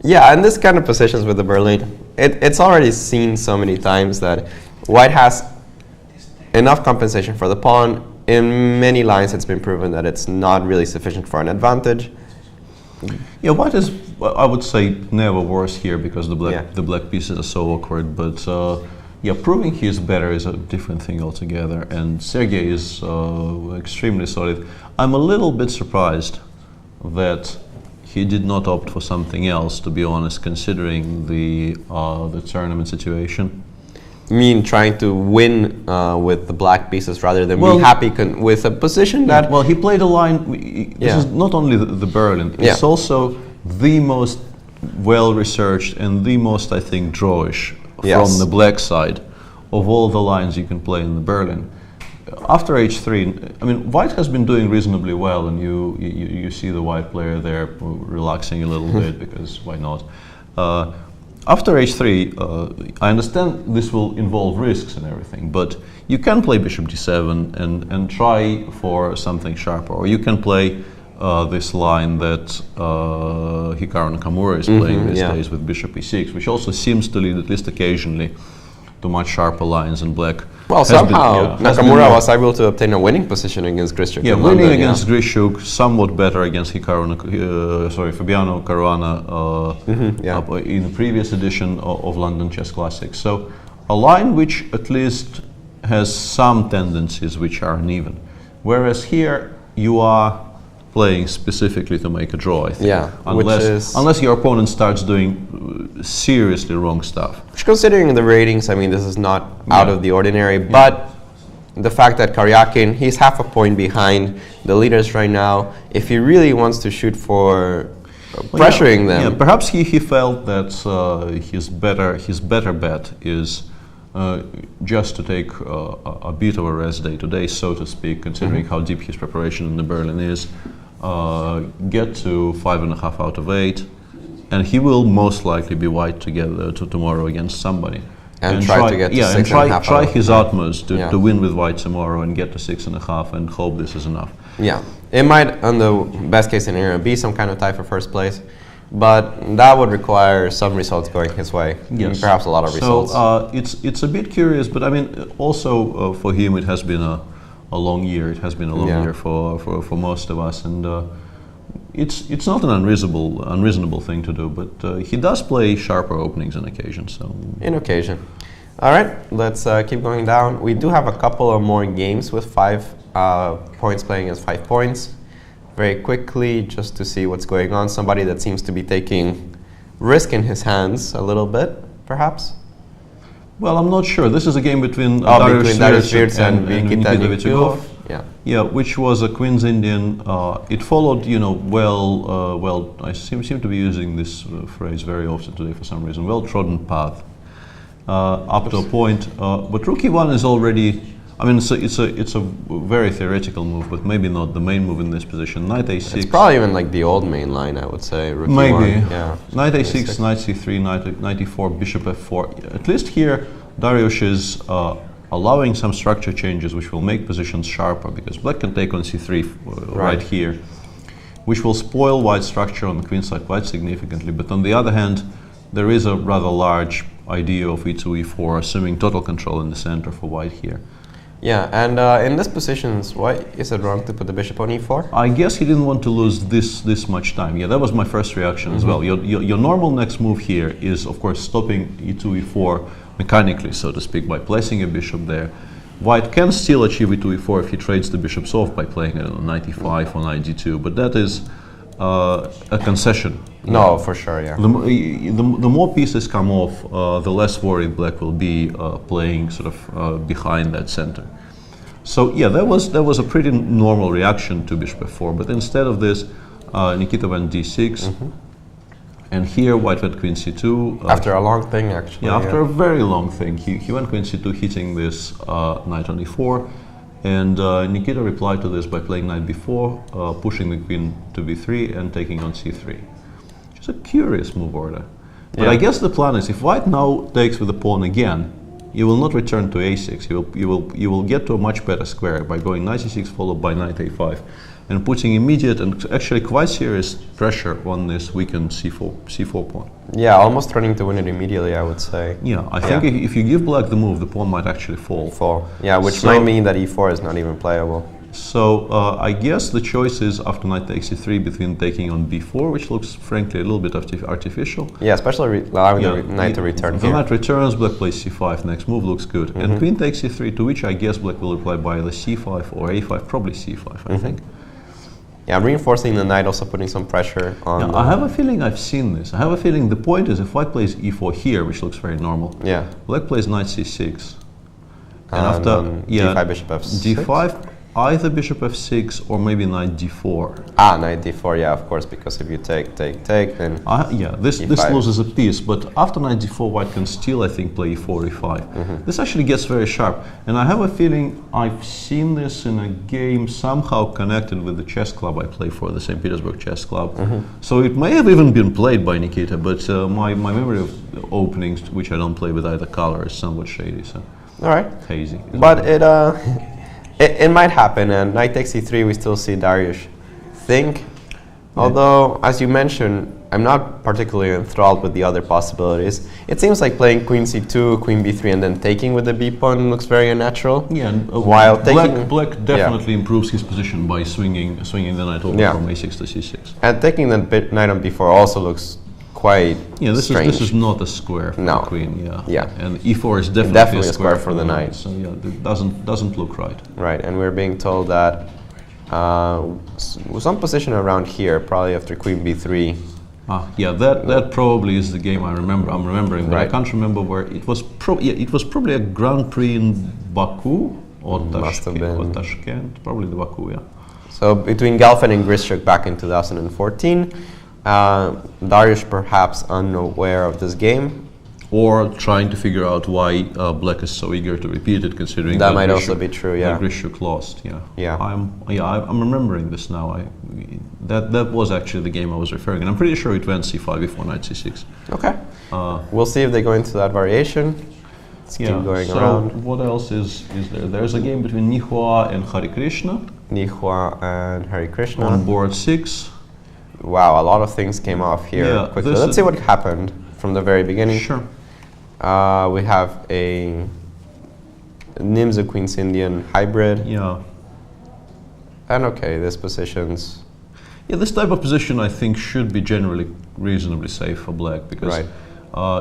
Yeah, and this kind of positions with the Berlin, it's already seen so many times that White has enough compensation for the pawn. In many lines it's been proven that it's not really sufficient for an advantage. Yeah, White is, I would say, never worse here because the black pieces are so awkward. But yeah, proving he is better is a different thing altogether. And Sergei is extremely solid. I'm a little bit surprised that he did not opt for something else, to be honest, considering the tournament situation. You mean trying to win with the black pieces rather than be happy with a position that... Well, he played a line, this is not only the Berlin, it's also the most well-researched and the most, I think, drawish from the black side of all the lines you can play in the Berlin. After H3, I mean, White has been doing reasonably well, and you see the White player there relaxing a little bit, because why not? After H3, I understand this will involve risks and everything, but you can play Bishop D7 and try for something sharper, or you can play this line that Hikaru Nakamura is playing these days with Bishop E6, which also seems to lead, at least occasionally, to much sharper lines, and black. Well, somehow Nakamura was able to obtain a winning position against Grishuk. Yeah, winning against Grishuk, somewhat better against Fabiano Caruana in the previous edition of London Chess Classics. So a line which at least has some tendencies which are uneven. Whereas here you are playing specifically to make a draw, I think. Yeah, unless your opponent starts doing seriously wrong stuff. Which, considering the ratings, I mean, this is not out of the ordinary, but the fact that Karjakin, he's half a point behind the leaders right now. If he really wants to shoot for pressuring them. Yeah, perhaps he felt that his better bet is just to take a bit of a rest day today, so to speak, considering how deep his preparation in the Berlin is. Get to 5.5 out of 8, and he will most likely be White together to tomorrow against somebody. And try to get to 6.5. And try his utmost to win with White tomorrow and get to 6.5 and hope this is enough. Yeah, it might, on the best case scenario, be some kind of tie for first place, but that would require some results going his way. Yes. Perhaps a lot of results. So it's a bit curious, but I mean, also for him it has been a long year. It has been a long year for most of us, and it's not an unreasonable thing to do, but he does play sharper openings on occasion. So in occasion. All right, let's keep going down. We do have a couple of more games with 5 points playing as 5 points. Very quickly, just to see what's going on. Somebody that seems to be taking risk in his hands a little bit, perhaps. Well, I'm not sure. This is a game between Dariusz Svirts and Nikita Nikyukov. Yeah, which was a Queen's Indian. It followed, well, I seem to be using this phrase very often today for some reason, well-trodden path up to a point. But Rook E1 is already, I mean, it's a very theoretical move, but maybe not the main move in this position. Knight A6. It's probably even like the old main line, I would say. Rook maybe. E1. Yeah. Knight A6, Knight C3, Knight E4, Bishop F4. At least here, Dariusz is allowing some structure changes which will make positions sharper, because black can take on C3 right here, which will spoil white's structure on the queen side quite significantly. But on the other hand, there is a rather large idea of E2, E4, assuming total control in the center for white here. Yeah, and in this position, why is it wrong to put the bishop on E4? I guess he didn't want to lose this much time. Yeah, that was my first reaction as well. Your normal next move here is, of course, stopping E2, E4 mechanically, so to speak, by placing a bishop there. White can still achieve E2, E4 if he trades the bishops off by playing it on Knight E5 or Knight G2, but that is a concession. No, for sure, yeah. The more pieces come off, the less worried black will be playing sort of behind that center. So yeah, that was a pretty normal reaction to bishop f4, but instead of this, Nikita went d6, and here white went queen c2. After a long thing, actually. Yeah, after a very long thing, he went queen c2, hitting this knight on e4. And Nikita replied to this by playing knight b4, pushing the queen to b3 and taking on c3. It's a curious move order. But I guess the plan is, if white now takes with the pawn again, you will not return to a6. You will get to a much better square by going knight c6 followed by knight a5, and putting immediate and actually quite serious pressure on this weakened c4 pawn. Yeah, almost turning to win it immediately, I would say. Yeah, I think if you give black the move, the pawn might actually fall. Yeah, which might mean that e4 is not even playable. So I guess the choice is after knight takes e3 between taking on b4, which looks frankly a little bit artificial. Yeah, especially allowing the knight to return the here. knight returns, black plays c5, next move looks good. And queen takes e3, to which I guess black will reply by either c5 or a5, probably c5, I think. Yeah, reinforcing the knight, also putting some pressure on. Yeah, I have a feeling I've seen this. I have a feeling the point is if white plays e4 here, which looks very normal, black plays knight c6. And after d5, bishop f6. d5, either bishop f6 or maybe knight d4. Ah, knight d4, yeah, of course, because if you take, then yeah, this loses a piece, but after knight d4, white can still, I think, play e4, e5. This actually gets very sharp, and I have a feeling I've seen this in a game somehow connected with the chess club I play for, the St. Petersburg Chess Club. So it may have even been played by Nikita, but my memory of openings, which I don't play with either color, is somewhat shady, so hazy. But it might happen, and knight takes e3, we still see Dariusz think. Although, as you mentioned, I'm not particularly enthralled with the other possibilities. It seems like playing queen c2, queen b3, and then taking with the b pawn looks very unnatural. Yeah, while black definitely improves his position by swinging the knight over from a6 to c6. And taking the knight on b4 also looks quite strange. This is not a square for the queen. And e4 is definitely a square for the knight. So yeah, it doesn't look right. Right, and we're being told that some position around here, probably after queen b3. Yeah, that probably is the game I'm remembering, but I can't remember where it was. It was probably a Grand Prix in Baku or Tashkent, probably the Baku. Yeah. So between Gelfand and Grischuk back in 2014. Dariusz perhaps unaware of this game, or trying to figure out why black is so eager to repeat it, considering that might also be true. Yeah, Grischuk lost. I'm remembering this now. That was actually the game I was referring, and I'm pretty sure it went c5 before knight c6. Okay, we'll see if they go into that variation. Let's keep going around. What else is there? There's a game between Nihua and Harikrishna. On board 6. Wow, a lot of things came off here quickly. Let's see what happened from the very beginning. Sure. We have a Nimzo Queen's Indian hybrid. Yeah. And this position's... Yeah, this type of position I think should be generally reasonably safe for black because,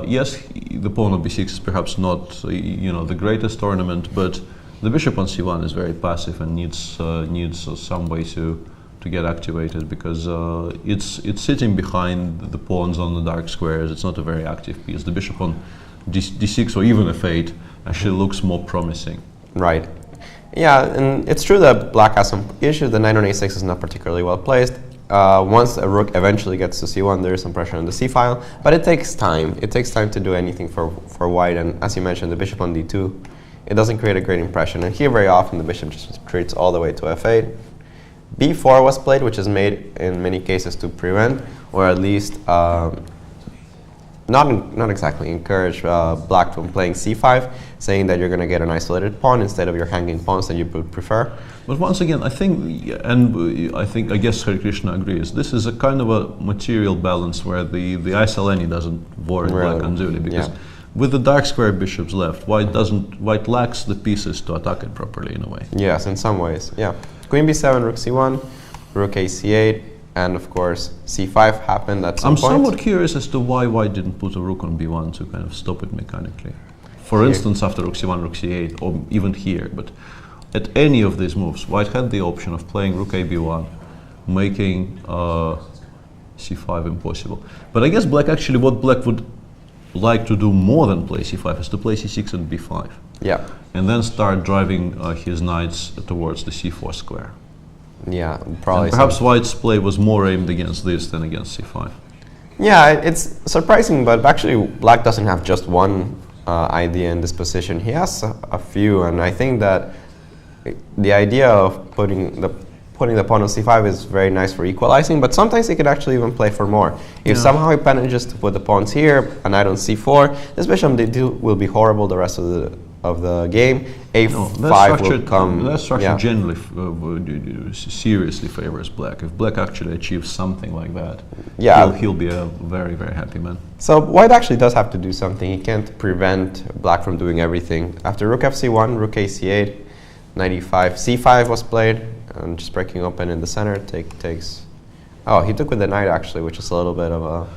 yes, the pawn on b6 is perhaps not the greatest ornament, but the bishop on c1 is very passive and needs some way to get activated because it's sitting behind the pawns on the dark squares. It's not a very active piece. The bishop on d6 or even f8 actually looks more promising. Right. Yeah, and it's true that black has some issues. The knight on a6 is not particularly well placed. Once a rook eventually gets to c1, there is some pressure on the c file, but it takes time. It takes time to do anything for white, and as you mentioned, the bishop on d2, it doesn't create a great impression. And here, very often, the bishop just retreats all the way to f8. b4 was played, which is made in many cases to prevent, or at least not exactly encourage black from playing c5, saying that you're going to get an isolated pawn instead of your hanging pawns that you would prefer. But once again, I guess Harikrishna agrees, this is a kind of a material balance where the isolani doesn't worry black unduly, because with the dark square bishops left, white lacks the pieces to attack it properly in a way. Yes, in some ways, yeah. Queen b7, rook c1, rook a c8, and of course c5 happened at some point. I'm somewhat curious as to why white didn't put a rook on b1 to kind of stop it mechanically. For instance, after rook c1, rook c8, or even here, but at any of these moves, white had the option of playing rook a b1, making c5 impossible. But I guess what black would like to do more than play c5 is to play c6 and b5. Yeah. And then start driving his knights towards the c4 square. Yeah, probably. And perhaps white's play was more aimed against this than against c5. Yeah, it's surprising, but actually black doesn't have just one idea in this position. He has a few, and I think that the idea of putting the pawn on c5 is very nice for equalizing, but sometimes he could actually even play for more. If somehow he manages to put the pawns here, a knight on c4, this bishop on d2 will be horrible the rest of the game. a5 will come. That structure generally seriously favors black. If black actually achieves something like that, he'll be a very, very happy man. So white actually does have to do something. He can't prevent black from doing everything. After rook fc1, rook a c8, knight e5, c5 was played, and just breaking open in the center takes. Oh, he took with the knight actually, which is a little bit of a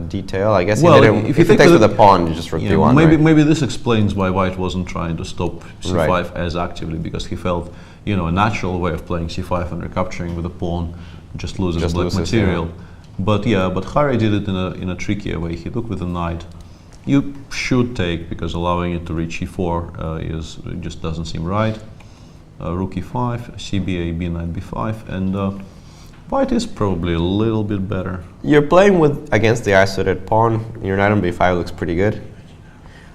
detail. I guess if he takes with the pawn, you just rook d1. Maybe this explains why white wasn't trying to stop c5 as actively, because he felt a natural way of playing c5 and recapturing with a pawn just loses black material. But Hari did it in a trickier way. He took with the knight. You should take, because allowing it to reach e4 just doesn't seem right. Rook e5, cba, b knight b5, and white is probably a little bit better. You're playing against the isolated pawn. Your knight on b5 looks pretty good.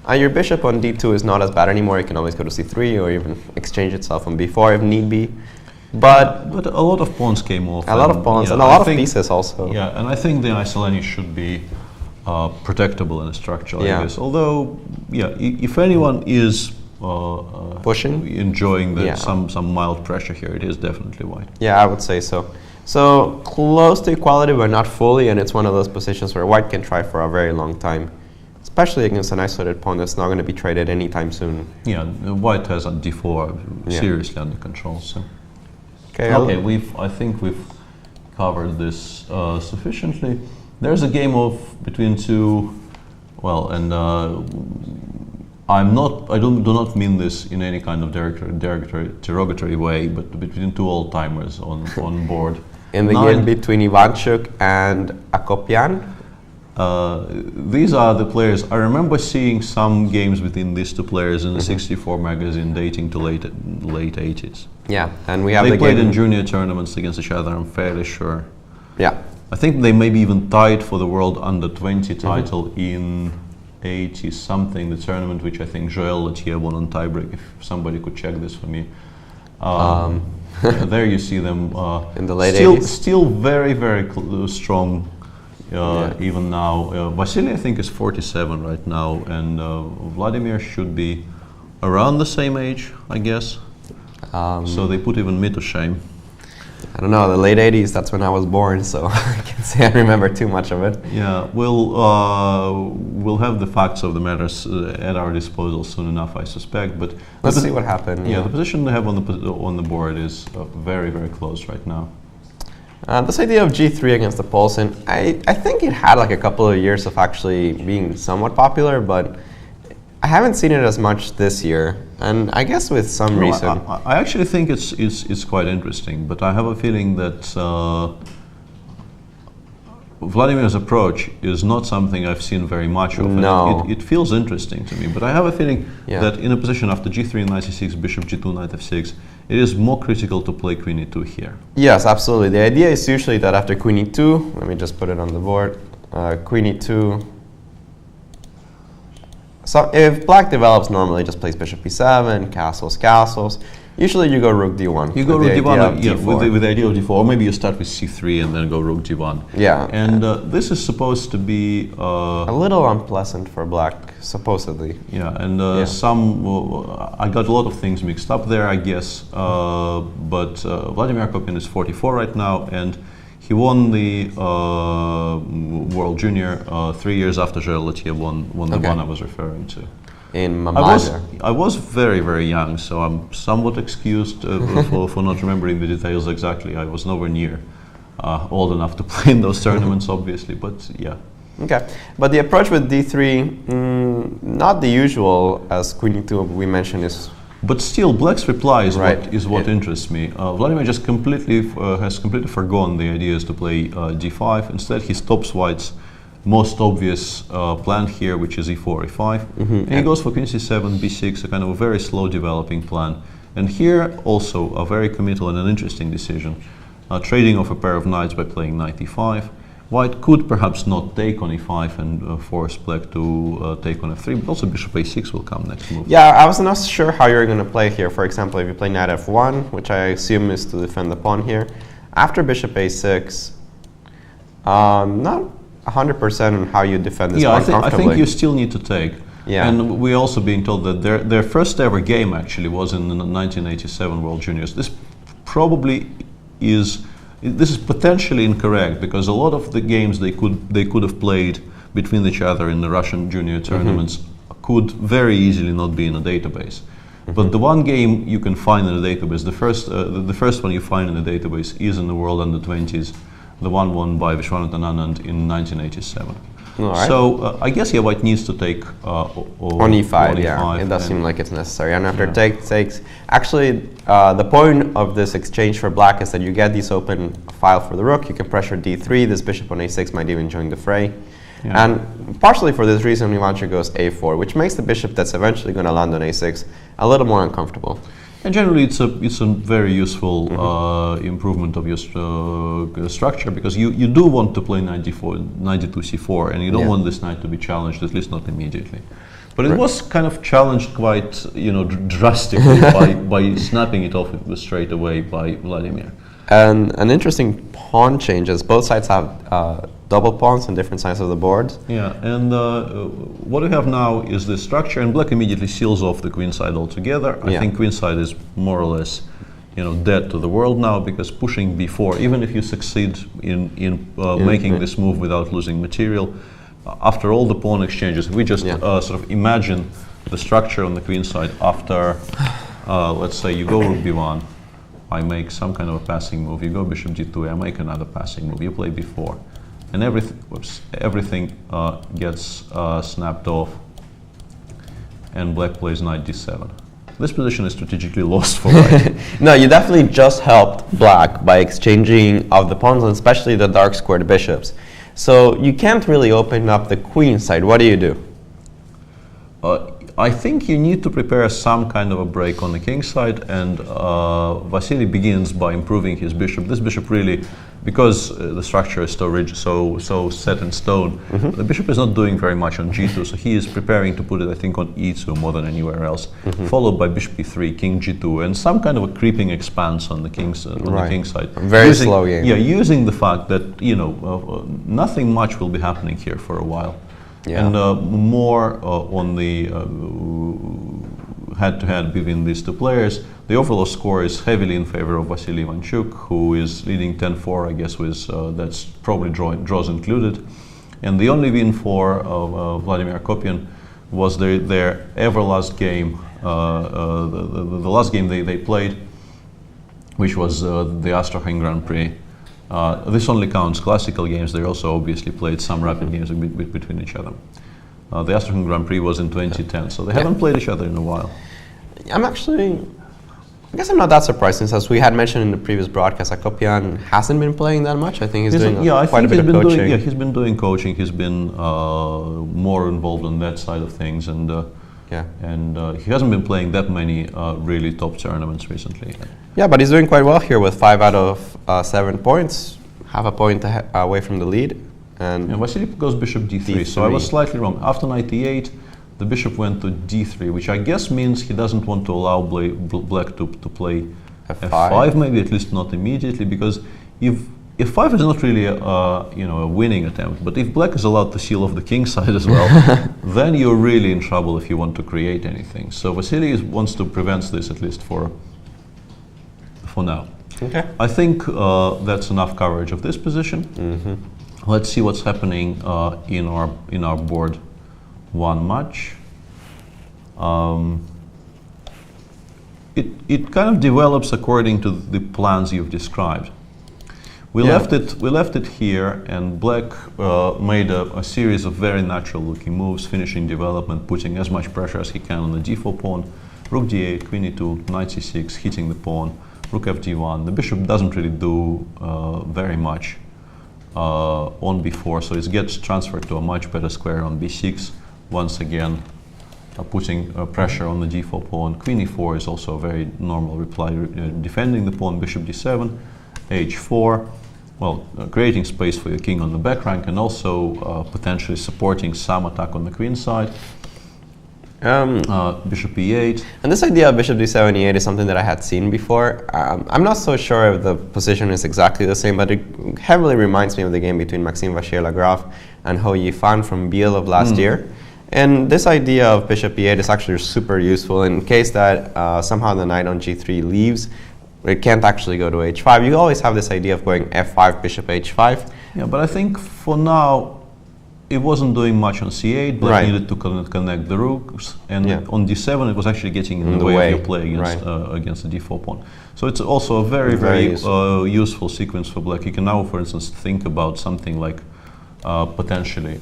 And your bishop on d2 is not as bad anymore. You can always go to c3 or even exchange itself on b4 if need be. But a lot of pawns came off. A lot of pawns and a lot of pieces also. Yeah, and I think the isolani should be protectable in a structure like this. Although, if anyone is pushing, enjoying some mild pressure here, it is definitely white. Yeah, I would say so. So close to equality, but not fully, and it's one of those positions where white can try for a very long time, especially against an isolated pawn that's not going to be traded anytime soon. Yeah, white has on d4 seriously under control. So okay, I think we've covered this sufficiently. There's a game between two, and I do not mean this in any kind of derogatory way, but between two old-timers on board. In the game between Ivanchuk and Akopyan? These are the players. I remember seeing some games between these two players in the 64 magazine dating to late 80s. Yeah, and we have they played in junior tournaments against each other, I'm fairly sure. Yeah. I think they maybe even tied for the World Under-20 title in 80-something, the tournament which I think Joël Latier won on tiebreak, if somebody could check this for me. There you see them in the late 80s. Still very, very strong even now. Vasily, I think, is 47 right now, and Vladimir should be around the same age, I guess. So they put even me to shame. I don't know, the late 80s, that's when I was born, so I can't say I remember too much of it. Yeah, we'll have the facts of the matters at our disposal soon enough, I suspect. But let's see what happened. Yeah, the position they have on the board is very, very close right now. This idea of G3 against the Poulsen, I think it had like a couple of years of actually being somewhat popular, but I haven't seen it as much this year, and I guess with some reason. I actually think it's quite interesting, but I have a feeling that Vladimir's approach is not something I've seen very much of. No. It feels interesting to me, but I have a feeling Yeah. that in a position after G3 knight c6, bishop G2, knight f6, it is more critical to play queen e2 here. Yes, absolutely. The idea is usually that after queen e2, let me just put it on the board, queen e2. So if black develops normally, just plays bishop e7, castles, castles. Usually you go rook d1. You go rook d1, yeah, d4. with the idea of d4, or maybe you start with c3 and then go rook d1. Yeah. And this is supposed to be a little unpleasant for black, supposedly. yeah, and I got a lot of things mixed up there, I guess. But Vladimir Kopin is 44 right now, and he won the World Junior 3 years after Gerald won the one I was referring to. In Mamedyarov. I was very, very young, so I'm somewhat excused for not remembering the details exactly. I was nowhere near old enough to play in those tournaments, obviously, but yeah. Okay, but the approach with d3, not the usual, as queen e2 we mentioned is. But still, black's reply is Right. what interests me. Vladimir just has completely forgone the ideas to play d5. Instead, he stops white's most obvious plan here, which is e4, e5. And he goes for queen c7, b6, a kind of a very slow developing plan. And here also a very committal and an interesting decision. Trading off a pair of knights by playing knight e5. White could perhaps not take on e5 and force black to take on f3, but also bishop a6 will come next move. Yeah, I was not sure how you're going to play here. For example, if you play knight f1, which I assume is to defend the pawn here, after bishop a6, not 100% on how you defend this pawn comfortably. I think you still need to take. Yeah. And we're also being told that their first ever game actually was in the 1987 World Juniors. This probably is. This is potentially incorrect because a lot of the games they could have played between each other in the Russian junior tournaments could very easily not be in a database. But the one game you can find in the database, the first one you find in the database is in the World Under-20s, the one won by Vishwanathan Anand in 1987. Right. So I guess white needs to take on e5, yeah. It does seem like it's necessary. And after takes, actually, the point of this exchange for black is that you get this open file for the rook. You can pressure d3. This bishop on a6 might even join the fray. Yeah. And partially for this reason, Ivanchuk goes a4, which makes the bishop that's eventually going to land on a6 a little more uncomfortable. And generally, it's a very useful improvement of your structure because you do want to play knight d2 c4, and you don't want this knight to be challenged, at least not immediately. But it was kind of challenged quite drastically by snapping it off straight away by Vladimir. And an interesting pawn change is both sides have double pawns on different sides of the board. Yeah, and what we have now is this structure, and black immediately seals off the queen side altogether. I think queen side is more or less, dead to the world now because pushing b4, even if you succeed in making this move without losing material, after all the pawn exchanges, we just sort of imagine the structure on the queen side after, let's say you go rook b1, I make some kind of a passing move, you go bishop g2, I make another passing move, you play b4. And everything gets snapped off, and black plays knight d7. This position is strategically lost for white. No, you definitely just helped black by exchanging of the pawns, and especially the dark squared bishops. So you can't really open up the queen side. What do you do? I think you need to prepare some kind of a break on the king side, and Vasily begins by improving his bishop. This bishop really, because the structure is so rigid, so set in stone, the bishop is not doing very much on g2, so he is preparing to put it, I think, on e2 more than anywhere else, followed by bishop e3, king g2, and some kind of a creeping expanse on the king side. Very slow game. Yeah, using the fact that nothing much will be happening here for a while. Yeah. And more on the head-to-head between these two players. The overall score is heavily in favor of Vasily Ivanchuk, who is leading 10-4, I guess, with that's probably draws included. And the only win for Vladimir Kopin was their ever last game, the last game they played, which was the Astrakhan Grand Prix This only counts classical games. They also obviously played some rapid games between each other. The Astrakhan Grand Prix was in 2010, so they haven't played each other in a while. I guess I'm not that surprised, since, as we had mentioned in the previous broadcast, Akopian hasn't been playing that much. I think he's doing quite a bit of coaching. He's been doing coaching. He's been more involved on that side of things, and he hasn't been playing that many really top tournaments recently. Yeah, but he's doing quite well here with 5 out of 7 points, half a point away from the lead. And Vasily goes bishop d3, so I was slightly wrong. After knight e8, the bishop went to d3, which I guess means he doesn't want to allow black to play f5, maybe at least not immediately, because if f5 is not really a winning attempt, but if black is allowed to seal off the king side as well, then you're really in trouble if you want to create anything. So Vasily wants to prevent this, at least for now. Okay. I think that's enough coverage of this position. Let's see what's happening in our board. One match. It kind of develops according to the plans you've described. We left it here, and black made a series of very natural-looking moves, finishing development, putting as much pressure as he can on the d4 pawn. Rook d8, queen e2, knight c6, hitting the pawn. Rook f d1. The bishop doesn't really do very much on b4, so it gets transferred to a much better square on b6. Once again, putting pressure on the d4 pawn. Queen e4 is also a very normal reply, defending the pawn. Bishop d7, h4, well, creating space for your king on the back rank, and also potentially supporting some attack on the queen side. Bishop e8. And this idea of bishop d7, e8 is something that I had seen before. I'm not so sure if the position is exactly the same, but it heavily reminds me of the game between Maxime Vachier-Lagrave and Ho Yifan from Biel of last year. And this idea of bishop e8 is actually super useful in case that somehow the knight on g3 leaves. It can't actually go to h5. You always have this idea of going f5, bishop h5. Yeah, but I think for now, it wasn't doing much on c8. Black needed to connect the rooks, and on d7 it was actually getting in the way of your play against the d4 pawn. So it's also a very useful sequence for black. You can now, for instance, think about something like potentially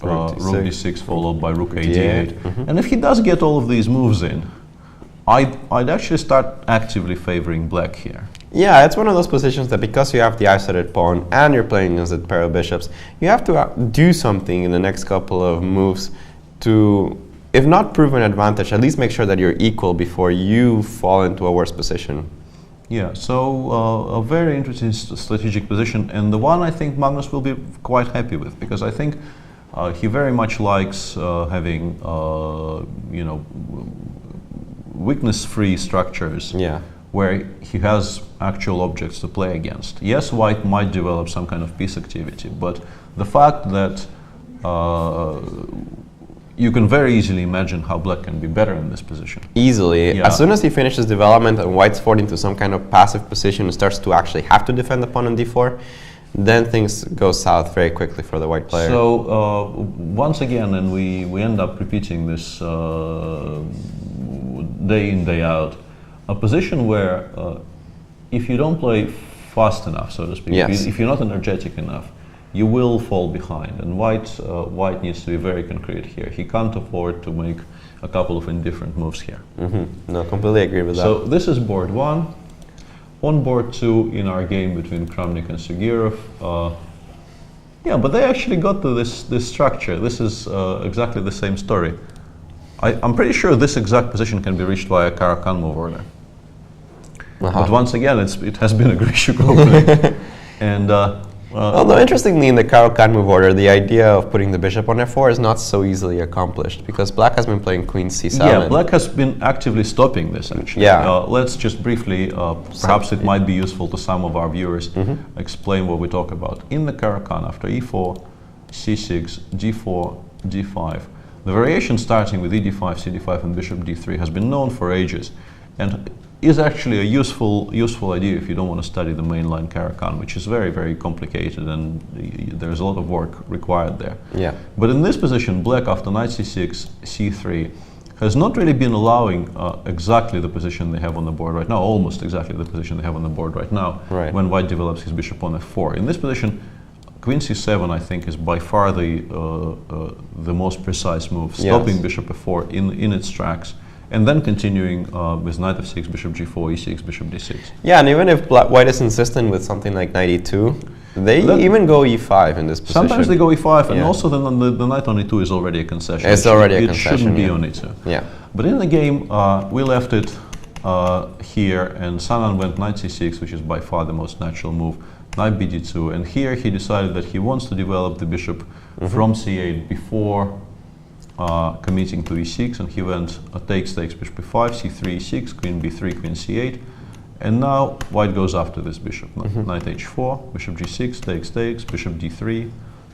rook d6 followed by rook a d8. And if he does get all of these moves in, I'd actually start actively favoring black here. Yeah, it's one of those positions that because you have the isolated pawn and you're playing against a pair of bishops, you have to do something in the next couple of moves to, if not prove an advantage, at least make sure that you're equal before you fall into a worse position. Yeah, so a very interesting strategic position, and the one I think Magnus will be quite happy with, because I think he very much likes having weakness-free structures where he has actual objects to play against. Yes, white might develop some kind of piece activity, but the fact that you can very easily imagine how black can be better in this position. Easily. Yeah. As soon as he finishes development and white's falling into some kind of passive position and starts to actually have to defend the pawn on d4, then things go south very quickly for the white player. So once again, and we end up repeating this day in, day out, a position where if you don't play fast enough, so to speak, if you're not energetic enough, you will fall behind. And white needs to be very concrete here. He can't afford to make a couple of indifferent moves here. No, completely agree with that. So this is board 1. On board 2 in our game between Kramnik and Sugirov. Yeah, but they actually got to this structure. This is exactly the same story. I'm pretty sure this exact position can be reached via Karjakin move order. But once again, it has been a Grishuk opening. And although interestingly, in the Karjakin move order, the idea of putting the bishop on f4 is not so easily accomplished because black has been playing queen c7. Yeah, black has been actively stopping this actually. Yeah. Let's just briefly, perhaps it might be useful to some of our viewers, explain what we talk about. In the Karjakin, after e4, c6, g4, g5, the variation starting with ed5, cd5, and bishop d3 has been known for ages, and is actually a useful idea if you don't want to study the mainline Karjakin, which is very, very complicated, and there's a lot of work required there. Yeah. But in this position, black after knight c6, c3, has not really been allowing exactly the position they have on the board right now, almost exactly the position they have on the board right now, Right. when white develops his bishop on f4. In this position, queen c7, I think, is by far the most precise move, stopping Yes. bishop f4 in its tracks, and then continuing with knight f6, bishop g4, e6, bishop d6. Yeah, and even if white is insistent with something like knight e2, they even go e5 in this position. Sometimes they go e5, and Yeah. also the knight on e2 is already a concession. It's already a it concession, shouldn't be yeah. on e2. Yeah. But in the game, we left it here, and Sanan went knight c6, which is by far the most natural move, knight bd2, and here he decided that he wants to develop the bishop from c8 before committing to e6, and he went takes, bishop b5, c3, e6, queen b3, queen c8, and now white goes after this bishop. Knight h4, bishop g6, takes, bishop d3,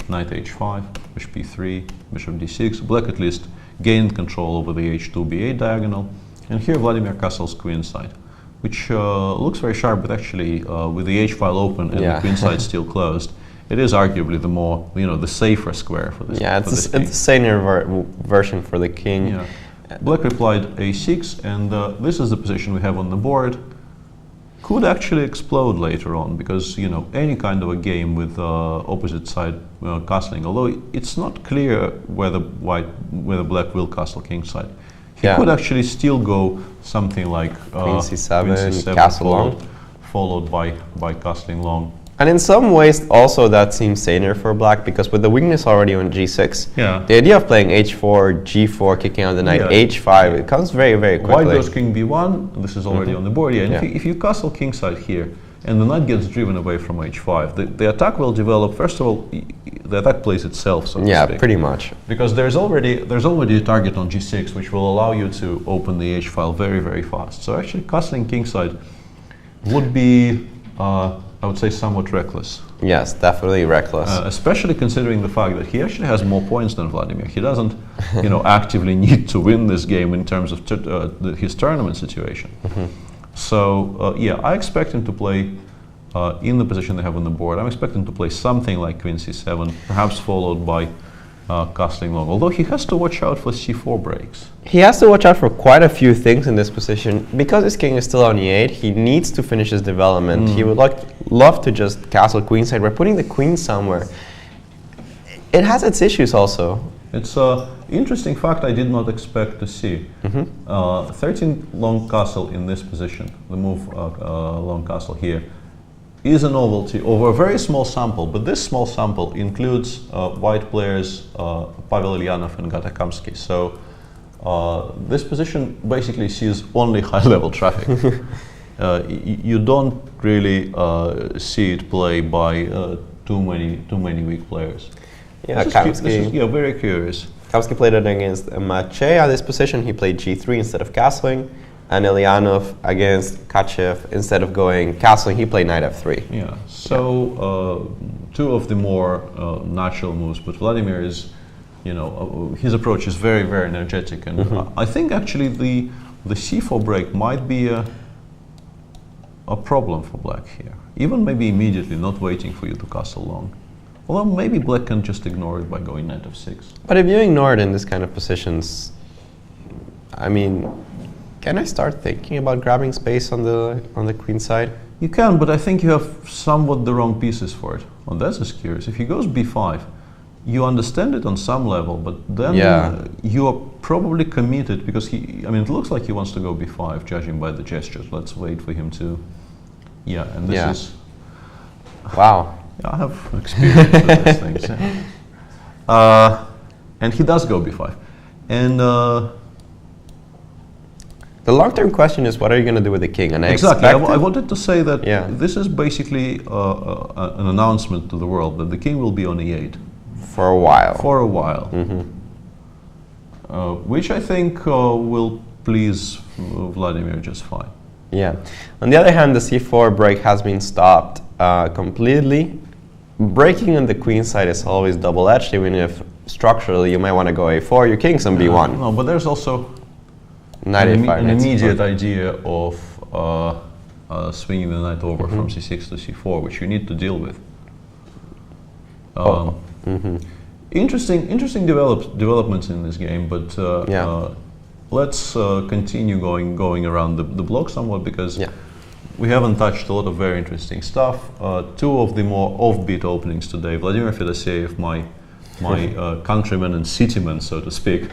knight h5, bishop e3, bishop d6. Black at least gained control over the h2, b8 diagonal, and here Vladimir castles queenside, which looks very sharp, but actually with the h-file open and the queenside still closed, it is arguably the more, the safer square for this. Yeah, it's a saner version for the king. Yeah. Black replied a6, and this is the position we have on the board. Could actually explode later on, because any kind of a game with opposite side castling, although it's not clear whether black will castle kingside. He could actually still go something like queen c7, castle long, followed by castling long. And in some ways, also that seems saner for black, because with the weakness already on g6, the idea of playing h4, g4, kicking out the knight, h5, it comes very, very quickly. White goes king b1, this is already on the board, and if you castle kingside here, and the knight gets driven away from h5, the attack will develop. First of all, the attack plays itself, so to speak. Pretty much. Because there's already a target on g6, which will allow you to open the h-file very, very fast. So actually, castling kingside would be, I would say, somewhat reckless. Yes, definitely reckless. Especially considering the fact that he actually has more points than Vladimir. He doesn't, actively need to win this game in terms of his tournament situation. So, I expect him to play in the position they have on the board. I'm expecting to play something like queen c7, perhaps followed by castling long. Although he has to watch out for c4 breaks. He has to watch out for quite a few things in this position. Because his king is still on e8, he needs to finish his development. He would love to just castle queenside. We're putting the queen somewhere. It has its issues also. It's an interesting fact I did not expect to see. 13 long castle in this position, the move long castle here, is a novelty over a very small sample, but this small sample includes white players Pavel Ilyanov and Gata Kamsky. So this position basically sees only high-level traffic. You don't really see it play by too many weak players. Yeah, this is very curious. Kamsky played it against Mache. At this position, he played g3 instead of castling. And Ilyanov against Kachev, instead of going castling, he played knight f3. Yeah, so two of the more natural moves, but Vladimir is, his approach is very, very energetic, and I think actually the c4 break might be a problem for black here. Even maybe immediately, not waiting for you to castle long. Although maybe black can just ignore it by going knight f6. But if you ignore it in this kind of positions, I mean, can I start thinking about grabbing space on the queen side? You can, but I think you have somewhat the wrong pieces for it. Well, that's just curious. If he goes b5, you understand it on some level, but then you are probably committed, because it looks like he wants to go b5, judging by the gestures. Let's wait for him to, and this is... Wow. I have experience with these things. And he does go b5. And the long-term question is, what are you going to do with the king? And exactly. I wanted to say that this is basically an announcement to the world that the king will be on e8. For a while. For a while. Which I think will please Vladimir just fine. Yeah. On the other hand, the c4 break has been stopped completely. Breaking on the queen side is always double-edged, even if structurally you might want to go a4, your king's on b1. No, but there's also an immediate idea of swinging the knight over from c6 to c4, which you need to deal with. Interesting developments in this game, but let's continue going around the block somewhat, because we haven't touched a lot of very interesting stuff. Two of the more offbeat openings today. Vladimir Fedoseev, my countryman and cityman, so to speak,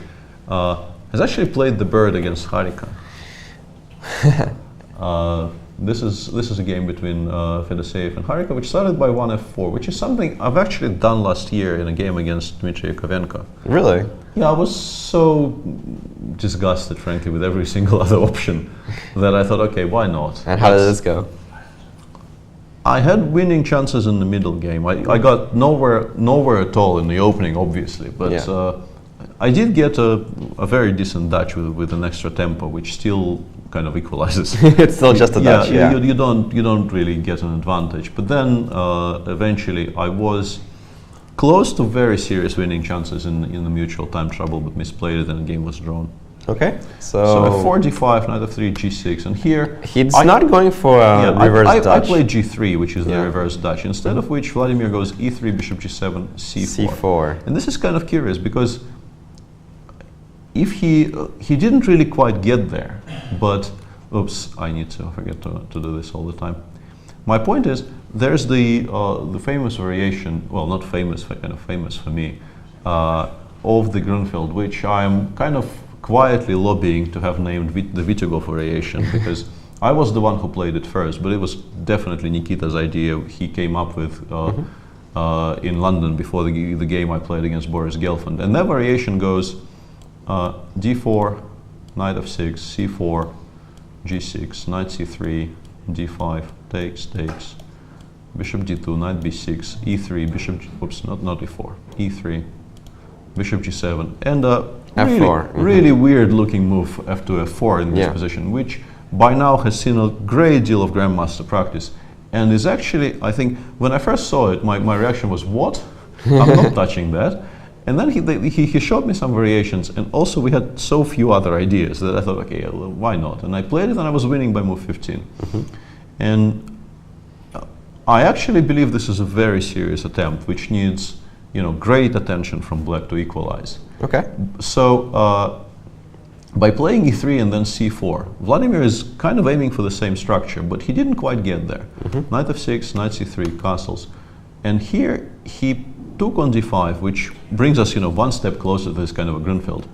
has actually played the bird against Harika. This is a game between Fedoseev and Harika, which started by 1f4, which is something I've actually done last year in a game against Dmitry Yakovenko. Really? Yeah, I was so disgusted, frankly, with every single other option that I thought, okay, why not? And how did this go? I had winning chances in the middle game. I got nowhere at all in the opening, obviously, but I did get a very decent Dutch with an extra tempo, which still kind of equalizes. It's still just a Dutch. Yeah, you don't really get an advantage. But then eventually I was close to very serious winning chances in the mutual time trouble, but misplayed it and the game was drawn. Okay, so f4 d5, knight f3 g6, and here he's not going for a reverse Dutch. I played g3, which is the reverse Dutch, instead of which Vladimir goes e3, bishop g7, c4. And this is kind of curious, because if he didn't really quite get there, but oops, I need to forget to do this all the time. My point is, there's the famous variation, well, not famous, kind of famous for me, of the Grunfeld, which I'm kind of quietly lobbying to have named the Vitugov variation, because I was the one who played it first, but it was definitely Nikita's idea. He came up with in London before the game I played against Boris Gelfand. And that variation goes d4, knight f6, c4, g6, knight c3, d5, takes, bishop d2, knight b6, e3, bishop, oops, not e4, e3, bishop g7, and f4. Really weird looking move f2, f4 in this position, which by now has seen a great deal of Grandmaster practice, and is actually, I think, when I first saw it, my reaction was, what? I'm not touching that. And then he showed me some variations, and also we had so few other ideas that I thought, okay, well, why not? And I played it, and I was winning by move 15. And I actually believe this is a very serious attempt, which needs, great attention from black to equalize. Okay. So by playing e3 and then c4, Vladimir is kind of aiming for the same structure, but he didn't quite get there. Knight f6, knight c3, castles, and here he took on d5, which brings us, one step closer to this kind of a Grunfeld.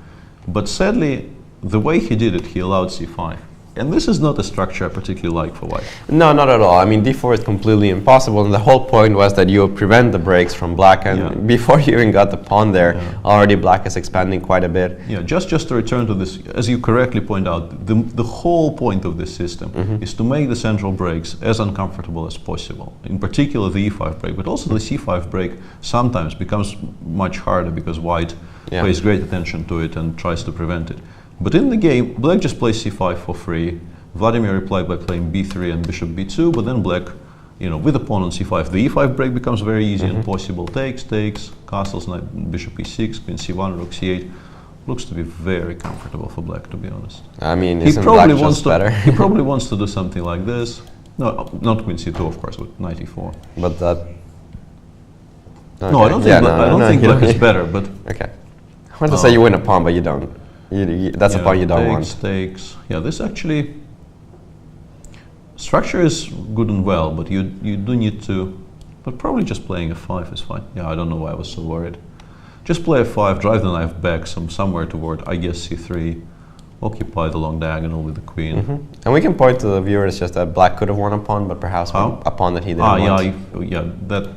But sadly, the way he did it, he allowed c5. And this is not a structure I particularly like for white. No, not at all. I mean, d4 is completely impossible, and the whole point was that you prevent the breaks from black, and before you even got the pawn there, already black is expanding quite a bit. Yeah, just to return to this, as you correctly point out, the whole point of this system is to make the central breaks as uncomfortable as possible. In particular, the e5 break, but also the c5 break sometimes becomes much harder because white pays great attention to it and tries to prevent it. But in the game, black just plays c5 for free. Vladimir replied by playing b3 and bishop b2, but then black, with a pawn on c5, the e5 break becomes very easy and possible. Takes, castles, knight, bishop e6, queen c1, rook c8. Looks to be very comfortable for black, to be honest. I mean, isn't black just better? He probably wants to do something like this. No, not queen c2, of course, but knight e4. But that... Okay. No, I don't think black is better, but... Okay. I want to say you win a pawn, but you don't. That's a pawn you don't want. Takes. Yeah, this actually structure is good and well, but you do need to. But probably just playing f5 is fine. Yeah, I don't know why I was so worried. Just play f5, drive the knife back somewhere toward, I guess, c3, occupy the long diagonal with the queen. And we can point to the viewers just that black could have won a pawn, but perhaps a pawn that he didn't want. Yeah, that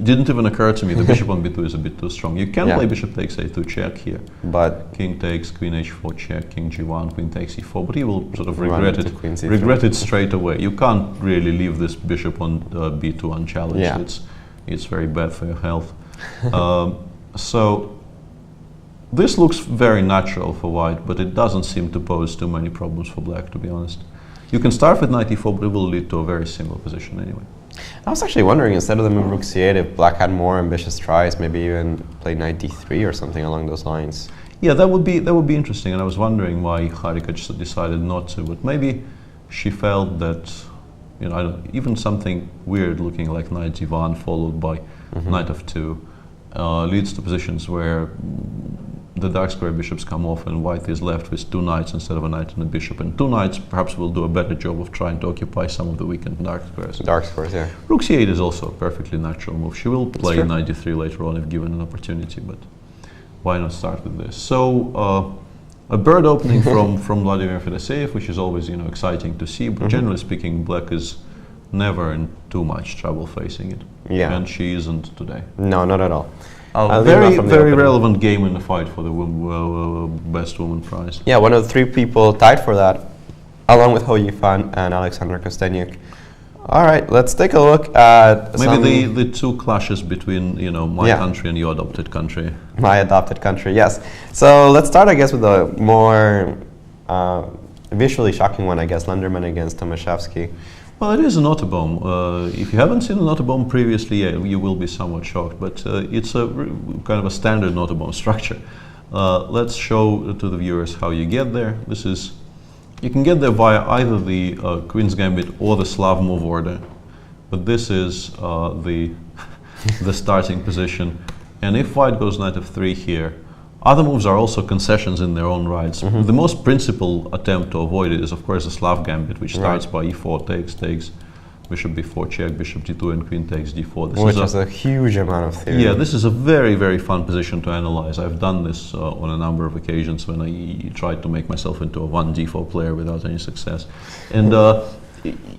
didn't even occur to me. The bishop on b2 is a bit too strong. You can play bishop takes a2 check here, but king takes, queen h4 check, king g1, queen takes e4, but he will sort of regret it straight away. You can't really leave this bishop on b2 unchallenged. It's very bad for your health. So this looks very natural for white, but it doesn't seem to pose too many problems for black, to be honest. You can start with knight e4, but it will lead to a very similar position anyway. I was actually wondering, instead of the move rook c8, if black had more ambitious tries, maybe even play knight d3 or something along those lines. Yeah, that would be interesting, and I was wondering why Harika just decided not to, but maybe she felt that, even something weird looking like knight d1 followed by knight f2 leads to positions where the dark square bishops come off and white is left with 2 knights instead of a knight and a bishop. And 2 knights perhaps will do a better job of trying to occupy some of the weakened dark squares. Dark squares, yeah. Rook c8 is also a perfectly natural move. She will play knight d3 later on if given an opportunity, but why not start with this? So a bird opening from Vladimir Fedoseev, which is always exciting to see, but generally speaking, black is never in too much trouble facing it. Yeah. And she isn't today. No, not at all. Very relevant game in the fight for the best woman prize. Yeah, one of the 3 people tied for that, along with Ho Yifan and Alexander Kostenyuk. All right, let's take a look at maybe the 2 clashes between my country and your adopted country. My adopted country, yes. So let's start, I guess, with a more visually shocking one, I guess, Lenderman against Tomaszewski. Well, it is an autobomb. If you haven't seen an autobomb previously, you will be somewhat shocked, but it's a kind of a standard autobomb structure. Let's show to the viewers how you get there. You can get there via either the Queen's Gambit or the Slav move order, but this is the starting position. And if white goes knight f3 here, other moves are also concessions in their own rights. The most principal attempt to avoid it is, of course, the Slav Gambit, which starts by e4 takes, bishop b4 check, bishop d2, and queen takes d4. Which is a huge amount of theory. Yeah, this is a very, very fun position to analyze. I've done this on a number of occasions when I tried to make myself into a 1d4 player without any success. And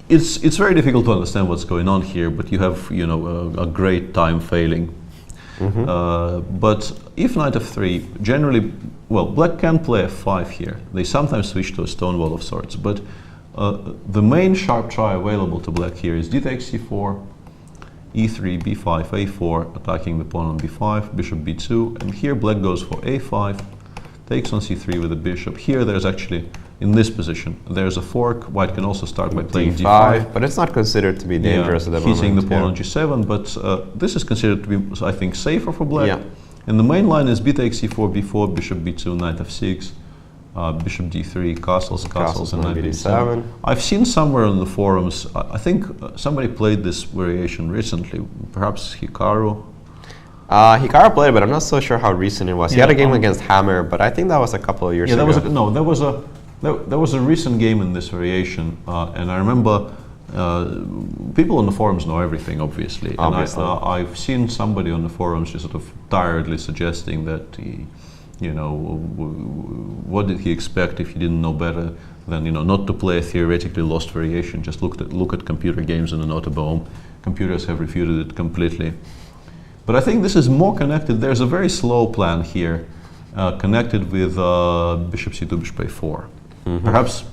it's very difficult to understand what's going on here, but you have a great time failing. But if knight f3, generally, well, black can play f5 here. They sometimes switch to a stone wall of sorts, but the main sharp try available to black here is d takes c4, e3, b5, a4, attacking the pawn on b5, bishop b2, and here black goes for a5, takes on c3 with the bishop. Here there's actually, in this position, there's a fork. White can also start by playing d5. But it's not considered to be dangerous at the moment. Hitting the pawn on g7, but this is considered to be, I think, safer for black. Yeah. And the main line is b takes c4, b4, bishop b2, knight f6, bishop d3, castles, and knight b7. I've seen somewhere on the forums, I think somebody played this variation recently, perhaps Hikaru. Hikaru played it, but I'm not so sure how recent it was. He had a game against Hammer, but I think that was a couple of years ago. There was a recent game in this variation, and I remember people on the forums know everything, obviously. And I've seen somebody on the forums just sort of tiredly suggesting that he, what did he expect if he didn't know better than not to play a theoretically lost variation? Just look at computer games in an autobomb. Computers have refuted it completely. But I think this is more connected. There's a very slow plan here, connected with bishop c2, bishop a4. Perhaps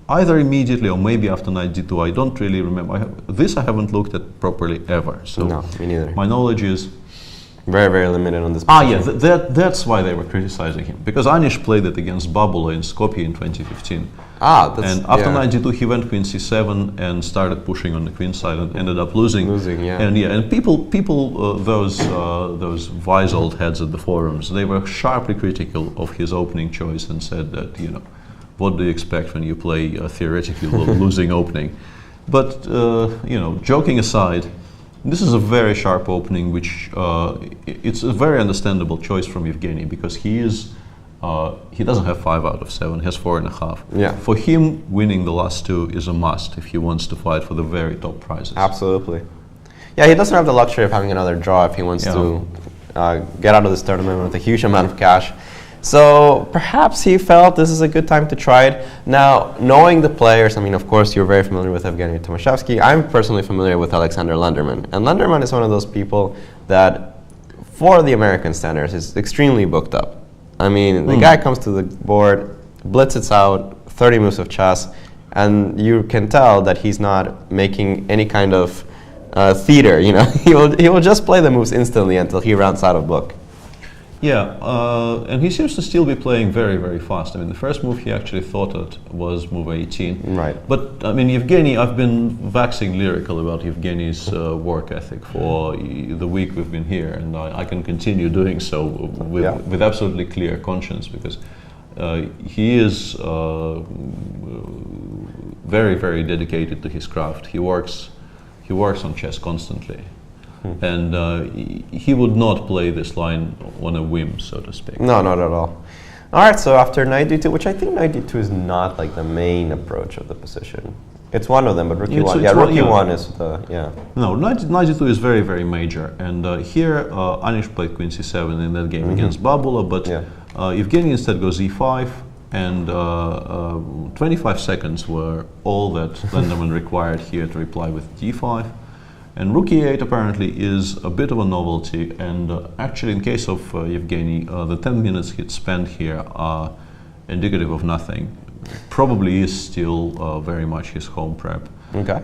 either immediately or maybe after knight d2. I don't really remember. This I haven't looked at properly ever. So no, me neither. My knowledge is very, very limited on this position. That's why they were criticizing him. Because Anish played it against Babula in Skopje in 2015. And after knight d2, he went queen c7 and started pushing on the queen side and ended up losing. And people, those wise old heads at the forums, they were sharply critical of his opening choice and said that, what do you expect when you play a theoretically losing opening? But, joking aside, this is a very sharp opening, which it's a very understandable choice from Evgeny, because he doesn't have 5 out of 7, he has 4.5. Yeah. For him, winning the last 2 is a must if he wants to fight for the very top prizes. Absolutely. Yeah, he doesn't have the luxury of having another draw if he wants to get out of this tournament with a huge amount of cash. So perhaps he felt this is a good time to try it. Now, knowing the players, I mean, of course, you're very familiar with Evgeny Tomaszewski. I'm personally familiar with Alexander Lenderman. And Lenderman is one of those people that, for the American standards, is extremely booked up. I mean, the guy comes to the board, blitzes out 30 moves of chess, and you can tell that he's not making any kind of theater. He will just play the moves instantly until he runs out of book. Yeah, and he seems to still be playing very, very fast. I mean, the first move he actually thought of was move 18. Right. But, I mean, Evgeny, I've been waxing lyrical about Evgeny's work ethic for the week we've been here, and I can continue doing so with absolutely clear conscience, because he is very, very dedicated to his craft. He works on chess constantly. and he would not play this line on a whim, so to speak. No, not at all. All right, so after knight d2, which I think knight d2 is not like the main approach of the position. It's one of them, but rook e1. Yeah, rook e1 is the, yeah. No, knight d2 is very, very major. And here, Anish played queen c7 in that game against Babula, but Evgeny instead goes e5, and 25 seconds were all that Lenderman required here to reply with d5. And rook e8 apparently is a bit of a novelty, and actually in case of Evgeny, the 10 minutes he'd spent here are indicative of nothing. Probably is still very much his home prep. Okay.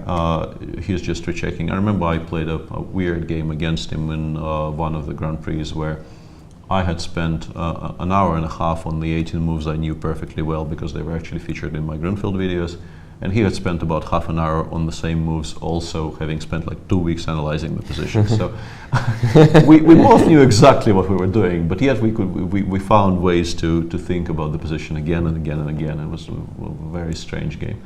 He's just rechecking. I remember I played a weird game against him in one of the Grand Prix where I had spent an hour and a half on the 18 moves I knew perfectly well because they were actually featured in my Grunfeld videos. And he had spent about half an hour on the same moves, also having spent like 2 weeks analyzing the position. So we both knew exactly what we were doing, but yet we found ways to think about the position again and again and again. It was a very strange game.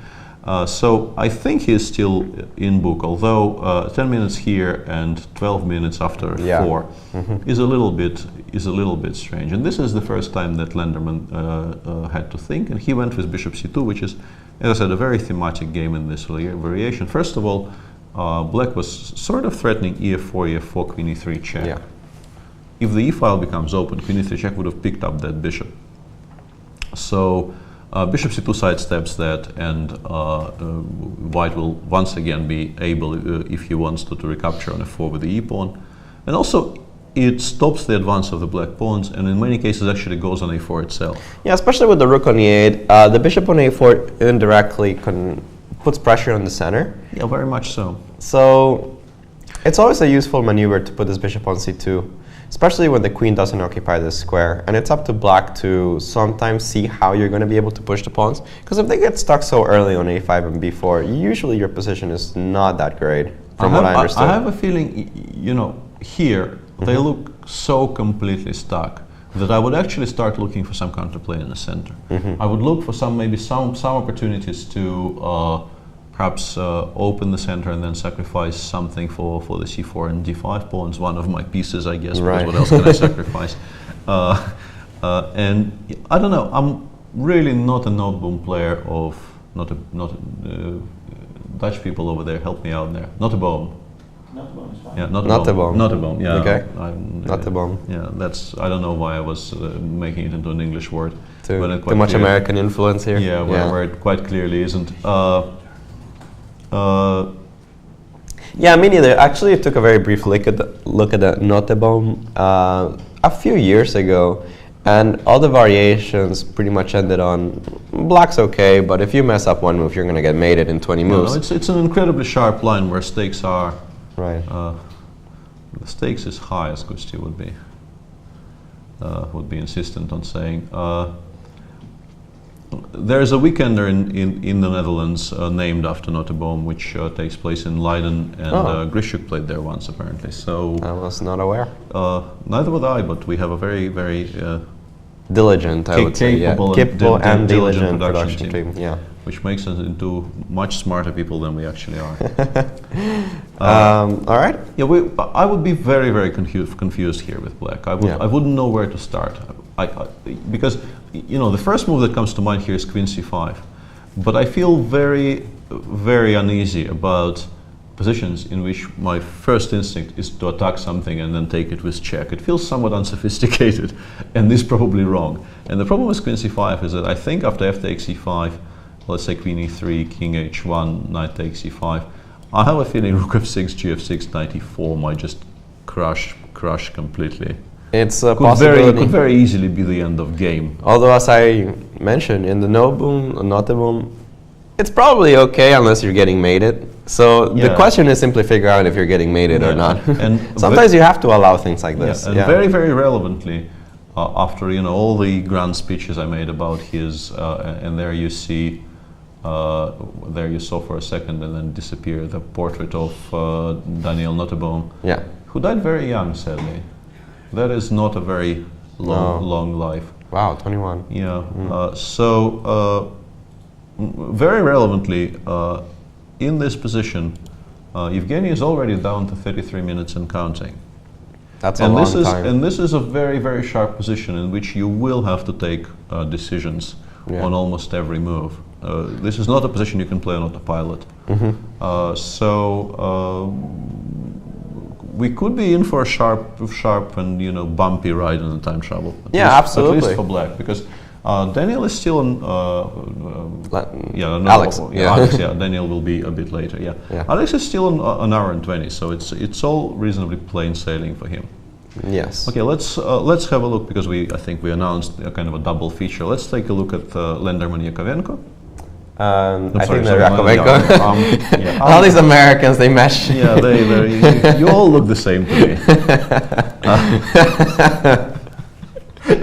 So I think he's still in book, although 10 minutes here and 12 minutes after 4 is a little bit strange. And this is the first time that Lenderman had to think, and he went with bishop c2, which is, as I said, a very thematic game in this variation. First of all, black was sort of threatening e4, e4, queen e3 check. Yeah. If the e-file becomes open, queen e3 check would have picked up that bishop. So bishop c2 sidesteps that, and white will once again be able, if he wants to recapture on f4 with the e-pawn. And also, it stops the advance of the black pawns, and in many cases actually goes on a4 itself. Yeah, especially with the rook on e8, the bishop on a4 indirectly puts pressure on the center. Yeah, very much so. So it's always a useful maneuver to put this bishop on c2, especially when the queen doesn't occupy this square. And it's up to black to sometimes see how you're going to be able to push the pawns, because if they get stuck so early on a5 and b4, usually your position is not that great, from what I understood. I have a feeling, you know, here, they look so completely stuck that I would actually start looking for some counterplay in the center. I would look for maybe some opportunities to perhaps open the center and then sacrifice something for the c4 and d5 pawns. One of my pieces, I guess, because what else can I sacrifice? And I don't know. I'm really not a Noteboom player of Dutch people over there. Help me out there. Not a bomb. Yeah, not a bomb. Yeah. Okay. Not a bomb. Yeah, that's. I don't know why I was making it into an English word. Too much American influence here. Yeah, where it quite clearly isn't. Yeah, me neither. Actually, I took a very brief look at the Not a bomb a few years ago, and all the variations pretty much ended on black's okay, but if you mess up one move, you're going to get mated in 20 moves. No, it's an incredibly sharp line where stakes are. Right. The stakes is high, as Gusti would be insistent on saying. There's a weekender in the Netherlands named after Notteboom, which takes place in Leiden, and Grishuk played there once apparently. So I was not aware. Neither would I, but we have a very, very diligent, I would say, capable and diligent production team. Yeah. Which makes us into much smarter people than we actually are. All right. Yeah, I would be very, very confused here with black. I wouldn't know where to start. Because, you know, the first move that comes to mind here is queen c5. But I feel very, very uneasy about positions in which my first instinct is to attack something and then take it with check. It feels somewhat unsophisticated, and is probably wrong. And the problem with queen c5 is that I think after f takes e5, let's say queen e3, king h1, knight takes e5, I have a feeling rook f6, gf6, knight e4 might just crush completely. It's a possibility. Could very easily be the end of game. Although, as I mentioned, in the no boom or not a boom, it's probably okay unless you're getting mated. So the question is simply figure out if you're getting mated or not. And sometimes you have to allow things like this. And very, very relevantly, after all the grand speeches I made about his, and there you see, there you saw for a second and then disappear the portrait of Daniel Notteboom, who died very young, sadly. That is not a very long life. Wow, 21. Yeah. So very relevantly, in this position, Yevgeny is already down to 33 minutes and counting. That's a long time. And this is a very, very sharp position in which you will have to take decisions on almost every move. This is not a position you can play on autopilot. We could be in for a sharp and bumpy ride in the time travel. Absolutely. At least for black, because Daniel is still on. Alex. Alex. Daniel will be a bit later. Alex is still on an hour and 20, so it's all reasonably plain sailing for him. Yes. Okay, let's have a look, because I think we announced a kind of a double feature. Let's take a look at Lenderman Yakovenko. I think they're Yakovenko. All these Americans, they mesh. Yeah, you all look the same to me.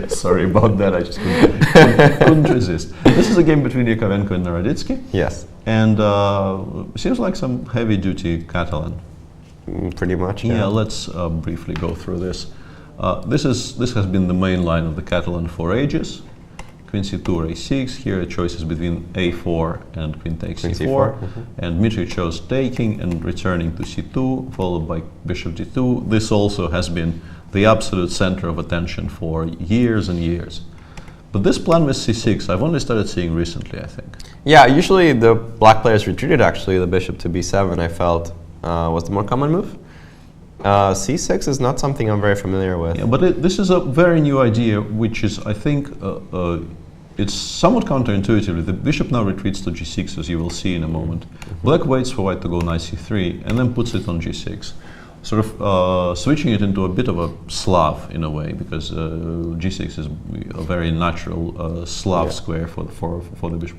Sorry about that, I just couldn't resist. This is a game between Yakovenko and Naroditsky. Yes. And seems like some heavy-duty Catalan. Pretty much, yeah. Let's briefly go through this. This has been the main line of the Catalan for ages. Queen c2, a6. Here a choice is between a4 and queen takes c4. And Dmitry chose taking and returning to c2, followed by bishop d2. This also has been the absolute center of attention for years and years. But this plan with c6, I've only started seeing recently, I think. Yeah, usually the black players retreated actually the bishop to b7, I felt was the more common move. C6 is not something I'm very familiar with. Yeah, but this is a very new idea, which is, I think, it's somewhat counterintuitive. The bishop now retreats to g6, as you will see in a moment. Black waits for white to go knight c3, and then puts it on g6. Sort of switching it into a bit of a Slav, in a way, because g6 is a very natural Slav square for the bishop.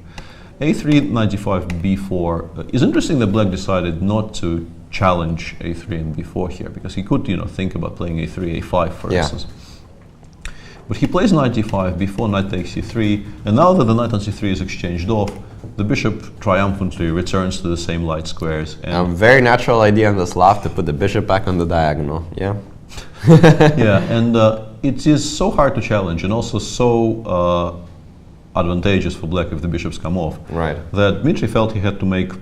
a3, knight d5, b4. It's interesting that black decided not to challenge a3 and b4 here, because he could, think about playing a3, a5, for instance. But he plays knight d5, b4, knight takes c3, and now that the knight on c3 is exchanged off, the bishop triumphantly returns to the same light squares. And a very natural idea in the Slav to put the bishop back on the diagonal. Yeah. And it is so hard to challenge, and also so advantageous for black if the bishops come off. Right. That Dmitry felt he had to make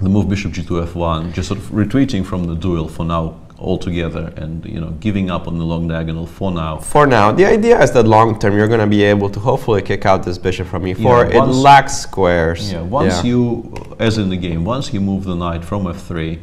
the move bishop g2 f1, just sort of retreating from the duel for now altogether, and giving up on the long diagonal for now. For now, the idea is that long term you're going to be able to hopefully kick out this bishop from e4. It lacks squares. Yeah. Once you, as in the game, once you move the knight from f3,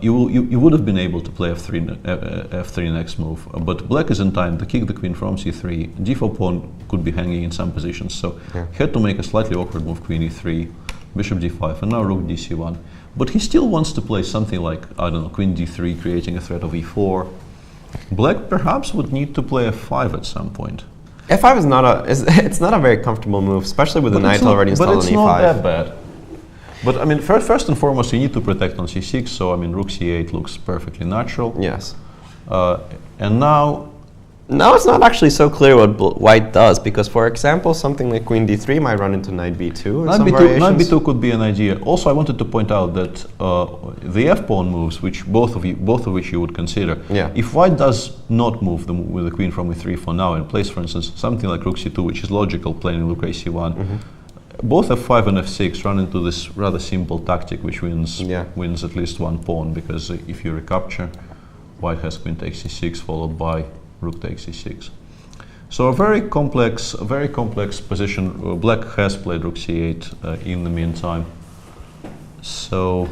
you would have been able to play f3 next move, but black is in time to kick the queen from c3. d4 pawn could be hanging in some positions, so he had to make a slightly awkward move, queen e3, bishop d5, and now rook dc1. But he still wants to play something like, I don't know, queen d3, creating a threat of e4. Black perhaps would need to play f5 at some point. f5 is it's not a very comfortable move, especially with the knight already installed on e5. But it's not that bad. But I mean, first and foremost, you need to protect on c6, so I mean, rook c8 looks perfectly natural. Yes. And now it's not actually so clear what white does, because, for example, something like queen d3 might run into knight b2. Knight b2 could be an idea. Also, I wanted to point out that the f-pawn moves, which both of which you would consider, if white does not move with the queen from e3 for now and plays, for instance, something like rook c2, which is logical, playing rook ac1, both f5 and f6 run into this rather simple tactic, which wins at least one pawn, because if you recapture, white has queen takes c6 followed by rook takes c6. So a very complex position. Black has played rook c8 in the meantime. So,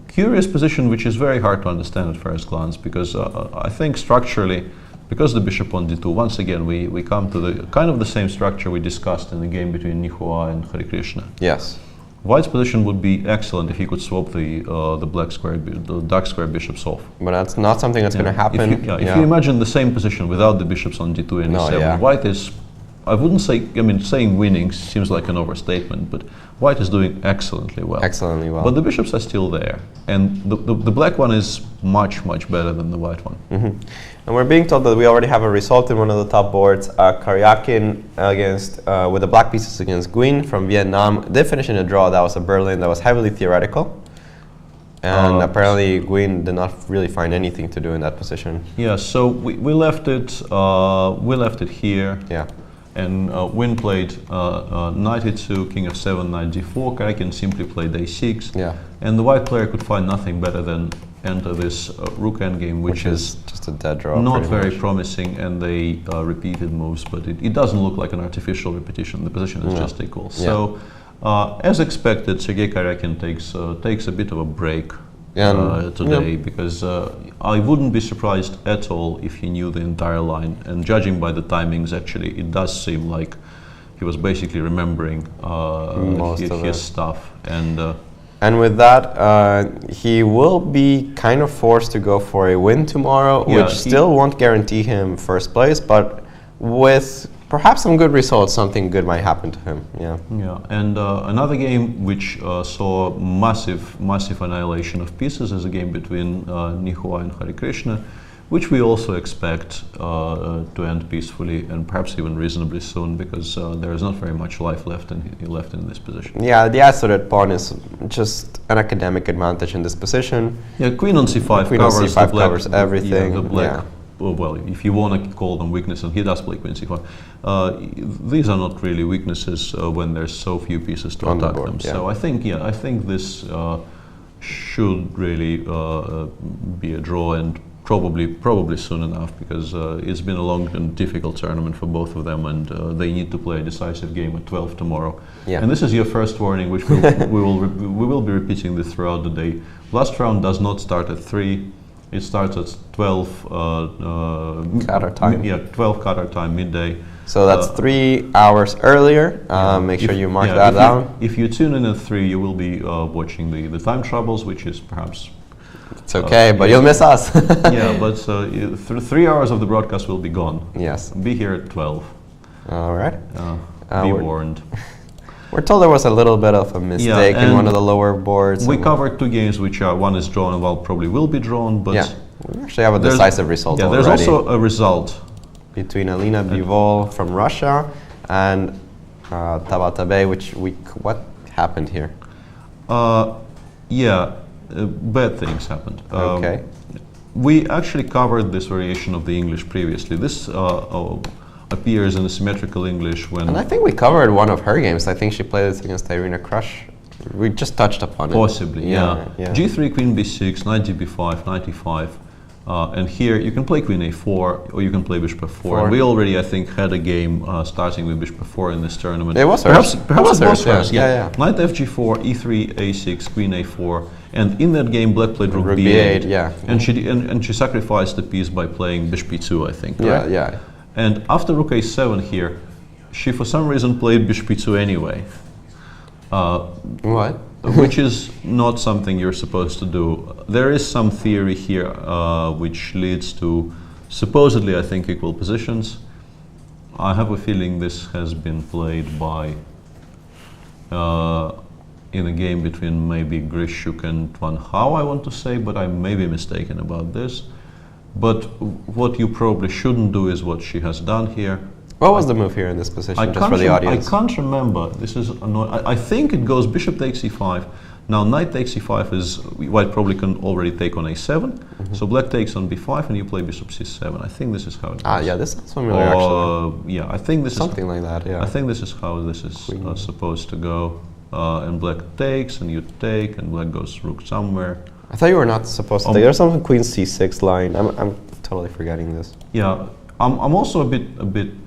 curious position, which is very hard to understand at first glance, because I think structurally, because the bishop on d2, once again we come to the kind of the same structure we discussed in the game between Nihua and Harikrishna. Yes. White's position would be excellent if he could swap the dark square bishops off. But that's not something that's going to happen. If you imagine the same position without the bishops on d2 and e7, white is, I wouldn't say, I mean, saying winning seems like an overstatement, but white is doing excellently well. Excellently well. But the bishops are still there, and the black one is much better than the white one. And we're being told that we already have a result in one of the top boards. Karjakin against with the black pieces against Nguyen from Vietnam did finish in a draw. That was a Berlin that was heavily theoretical, and apparently Nguyen did not really find anything to do in that position. Yeah, so we left it here. Yeah. And Nguyen played knight e2, king f7, knight d4. Karjakin simply played a6. Yeah. And the white player could find nothing better than enter this rook endgame, which is just a dead draw. Not very promising, and they repeated moves, but it doesn't look like an artificial repetition. The position is just equal. Yeah. So, as expected, Sergei Karjakin takes a bit of a break today, because I wouldn't be surprised at all if he knew the entire line. And judging by the timings, actually, it does seem like he was basically remembering his stuff. And with that, he will be kind of forced to go for a win tomorrow, which still won't guarantee him first place, but with perhaps some good results, something good might happen to him. Yeah. Yeah. And another game which saw massive annihilation of pieces is a game between Nguyen and Harikrishna, which we also expect to end peacefully and perhaps even reasonably soon, because there is not very much life left in this position. Yeah, the isolated pawn is just an academic advantage in this position. Yeah, queen on c5 queen covers, on c5 covers everything. Yeah, the black. Well, if you want to call them weaknesses, and he does play queen c5. These are not really weaknesses when there's so few pieces to attack them. Yeah. So I think this should really be a draw, and probably soon enough, because it's been a long and difficult tournament for both of them, and they need to play a decisive game at 12 tomorrow. Yeah. And this is your first warning, which we will be repeating this throughout the day. Last round does not start at 3. It starts at 12 Qatar time. 12 Qatar time, midday. So that's 3 hours earlier. Make sure you mark that down. If you tune in at 3, you will be watching the time troubles, which is perhaps... It's okay, but you'll miss us. Yeah, but 3 hours of the broadcast will be gone. Yes. Be here at 12. All right. Be warned. We're told there was a little bit of a mistake in one of the lower boards. We covered 2 games which are, one is drawn and one probably will be drawn, but we actually have a decisive result already. There's also a result between Alina Bivol from Russia and Tabatabai, what happened here? Bad things happened. Okay. We actually covered this variation of the English previously. This appears in the symmetrical English when... And I think we covered one of her games. I think she played this against Irina Krush. We just touched upon it. Possibly, yeah. G3, queen b6, knight db5, knight e5. And here you can play queen a4, or you can play bishop f4. And we already, I think, had a game starting with bishop f4 in this tournament. It was hers. Perhaps it was hers, yeah. Knight fg4, e3, a6, queen a4. And in that game, black played rook b8. Yeah. And she sacrificed the piece by playing bishop e2, I think, right? Yeah. And after rook a7 here, she for some reason played bishop e2 anyway. What? Which is not something you're supposed to do. There is some theory here which leads to supposedly, I think, equal positions. I have a feeling this has been played by in a game between maybe Grishuk and Van Hao, I want to say, but I may be mistaken about this. But what you probably shouldn't do is what she has done here. What was the move here in this position, just for the audience? I can't remember. This is I think it goes bishop takes e5. Now knight takes e5 is, white probably can already take on a7. So black takes on b5 and you play bishop c7. I think this is how it goes. Yeah, this sounds familiar actually. Yeah, I think this something like that, yeah. I think this is how this is supposed to go. And black takes and you take and black goes rook somewhere. I thought you were not supposed to take. There's some queen c6 line. I'm totally forgetting this. Yeah. I'm also a bit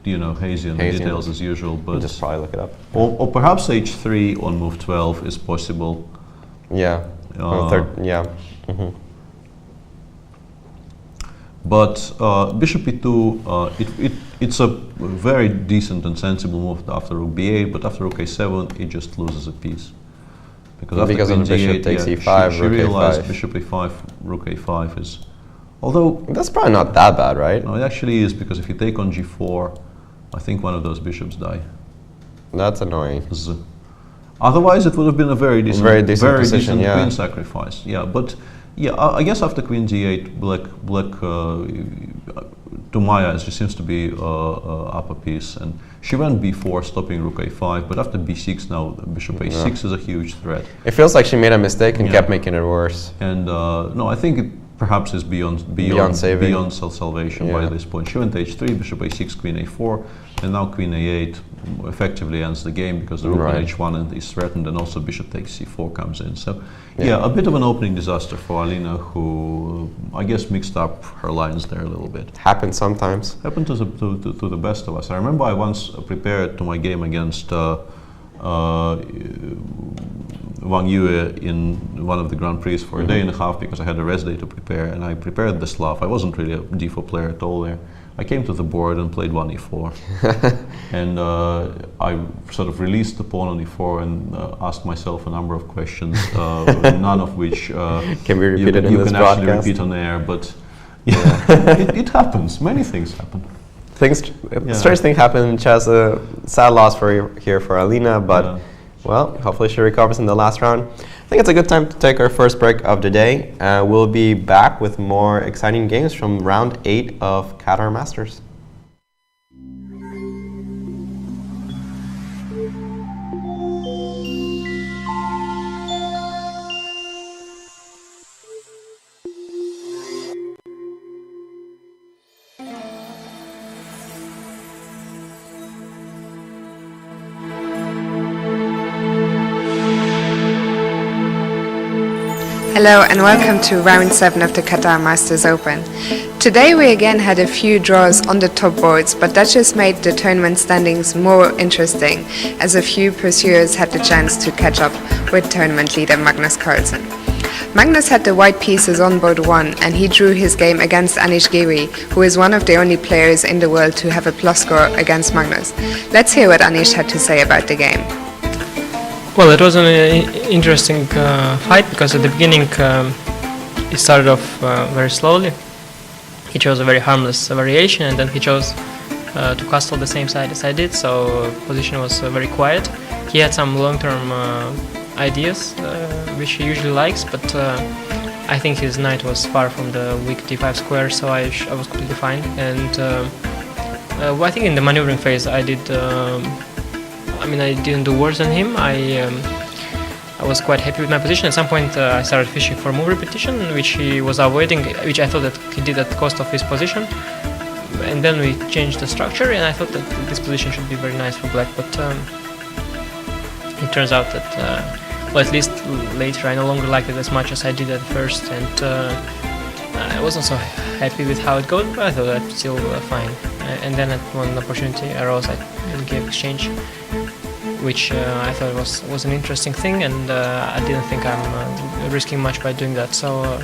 hazy on the details as usual, but just probably look it up. Or perhaps h3 on move 12 is possible. Yeah. But bishop e2, it's a very decent and sensible move after rook b8, but after rook a7 it just loses a piece. Because of the bishop takes e5, she realized bishop a5, rook a5 is... Although... That's probably not that bad, right? No, it actually is, because if you take on g4, I think one of those bishops die. That's annoying. Otherwise, it would have been a very decent position, queen sacrifice. Yeah, but I guess after queen d8, black to my eyes, she seems to be up a piece, and she went b4, stopping rook a5. But after b6, now bishop a6 is a huge threat. It feels like she made a mistake and kept making it worse. And no, I think perhaps is beyond salvation by this point. She went h3, bishop a6, queen a4, and now queen a8 effectively ends the game because the rook on h1 is threatened, and also bishop takes c4 comes in. So a bit of an opening disaster for Alina, who I guess mixed up her lines there a little bit. Happens sometimes. Happened to the best of us. I remember I once prepared to my game against Yangyi in one of the Grand Prix for a day and a half because I had a rest day to prepare, and I prepared the Slav. I wasn't really a d4 player at all there. I came to the board and played one e4 and I sort of released the pawn on e4 and asked myself a number of questions, none of which can be repeated in you this can broadcast. actually repeat on air, but it happens. Many things happen. Strange thing happened in chess. Sad loss here for Alina, but well, hopefully she recovers in the last round. I think it's a good time to take our first break of the day. We'll be back with more exciting games from round 8 of Qatar Masters. Hello and welcome to round 7 of the Qatar Masters Open. Today we again had a few draws on the top boards, but that just made the tournament standings more interesting, as a few pursuers had the chance to catch up with tournament leader Magnus Carlsen. Magnus had the white pieces on board 1 and he drew his game against Giri, who is one of the only players in the world to have a plus score against Magnus. Let's hear what Anish had to say about the game. Well, it was an interesting fight because at the beginning it started off very slowly. He chose a very harmless variation, and then he chose to castle the same side as I did, so position was very quiet. He had some long-term ideas, which he usually likes, but I think his knight was far from the weak d5 square, so I was completely fine. And I think in the maneuvering phase I didn't do worse than him. I was quite happy with my position. At some point I started fishing for move repetition, which he was avoiding, which I thought that he did at the cost of his position. And then we changed the structure, and I thought that this position should be very nice for black, but it turns out that, well, at least later I no longer liked it as much as I did at first, and I wasn't so happy with how it goes, but I thought that's still fine. And then at one opportunity arose, I gave exchange, which I thought was an interesting thing, and I didn't think I'm risking much by doing that. So,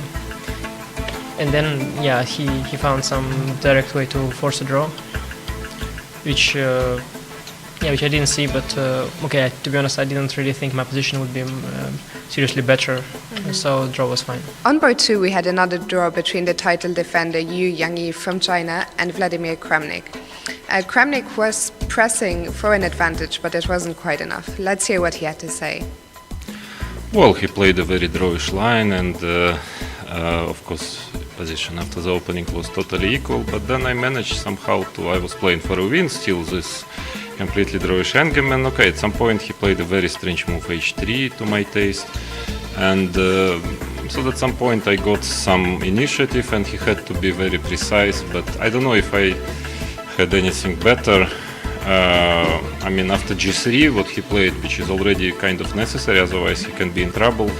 and then he found some direct way to force a draw, which I didn't see. But to be honest, I didn't really think my position would be seriously better, so draw was fine. On board 2 we had another draw between the title defender Yangyi from China and Vladimir Kramnik. Kramnik was pressing for an advantage, but it wasn't quite enough. Let's hear what he had to say. Well, he played a very drawish line, and of course position after the opening was totally equal, but then I managed somehow I was playing for a win, still this completely drawish endgame, and at some point he played a very strange move h3 to my taste, and so at some point I got some initiative and he had to be very precise, but I don't know if I had anything better. After g3 what he played, which is already kind of necessary, otherwise he can be in trouble.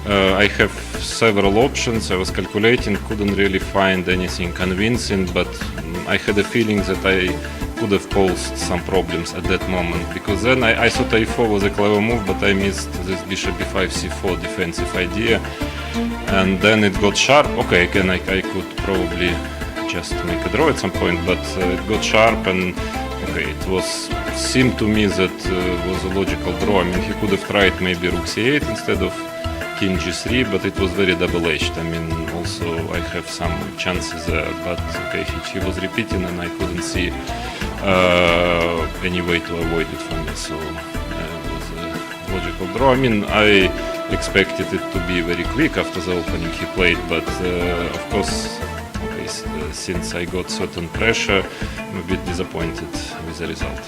I have several options. I was calculating, couldn't really find anything convincing, but I had a feeling that I could have posed some problems at that moment, because then I thought a4 was a clever move, but I missed this bishop b5 c4 defensive idea, and then it got sharp. Again I could probably just make a draw at some point, but it got sharp, and it seemed to me that was a logical draw. He could have tried maybe rook c8 instead of king g3, but it was very double-edged. Also I have some chances there, but he was repeating and I couldn't see any way to avoid it for me, so it was a logical draw. I expected it to be very quick after the opening he played, but of course, since I got certain pressure, I'm a bit disappointed with the result.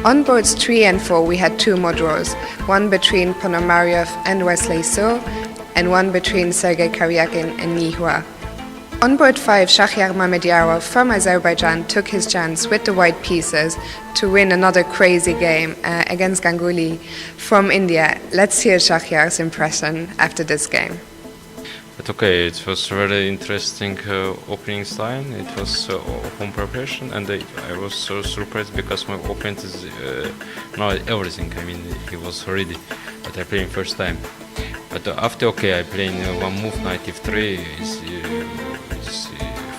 On boards 3 and 4 we had 2 more draws, one between Ponomariov and Wesley So, and one between Sergei Karjakin and Ni Hua. On board 5, Shakhyar Mamedyarov from Azerbaijan took his chance with the white pieces to win another crazy game against Ganguly from India. Let's hear Shakhyar's impression after this game. But okay, it was very interesting opening line. It was home preparation, and I was so surprised because my opponent is know everything. I mean, he was ready, but I played first time. But after I played one move 93.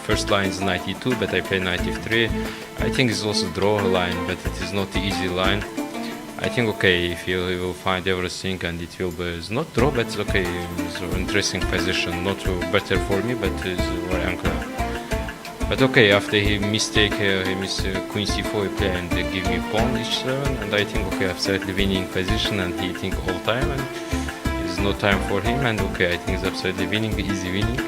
First line is 92, but I play 93. I think it's also draw line, but it is not the easy line. I think if he will find everything and it will be it's not draw, but it's okay. It's an interesting position, not better for me, but it's very unclear. But after he missed Queen C4 play and they give me pawn H7, and I think after the winning position and he think all time and it's no time for him, and I think it's absolutely winning, easy winning.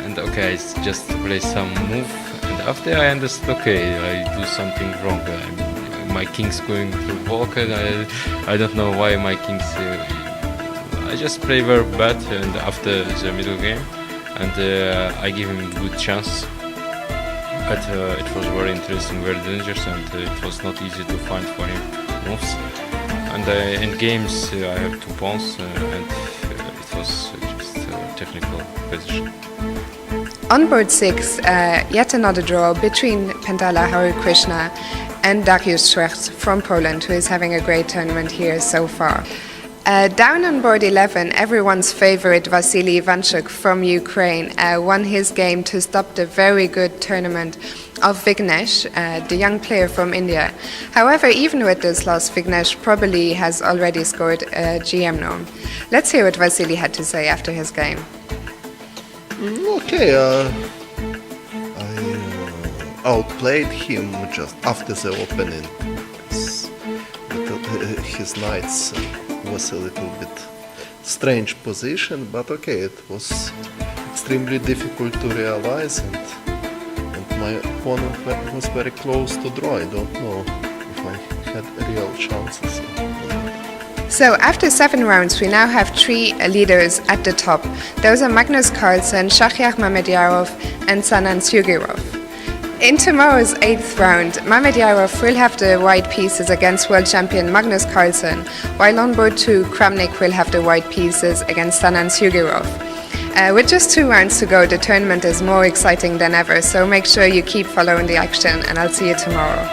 And I just play some move, and after I understood, I do something wrong. My king's going to walk, and I don't know why my king's. I just play very bad, and after the middle game, and I give him good chance. But it was very interesting, very dangerous, and it was not easy to find for him moves. And in games, I have 2 pawns, and it was just a technical position. On board 6, yet another draw between Pentala Harikrishna and Dariusz Schwartz from Poland, who is having a great tournament here so far. Down on board 11, everyone's favorite Vasily Ivanchuk from Ukraine won his game to stop the very good tournament of Vignesh, the young player from India. However, even with this loss, Vignesh probably has already scored a GM norm. Let's hear what Vasily had to say after his game. I outplayed him just after the opening. His knights was a little bit strange position, but it was extremely difficult to realize, and my opponent was very close to draw. I don't know if I had real chances. So after 7 rounds, we now have 3 leaders at the top. Those are Magnus Carlsen, Shakhyar Mamedyarov, and Sanan Sugirov. In tomorrow's 8th round, Mamedyarov will have the white pieces against world champion Magnus Carlsen, while on board 2, Kramnik will have the white pieces against Sanan Sugirov. With just 2 rounds to go, the tournament is more exciting than ever, so make sure you keep following the action, and I'll see you tomorrow.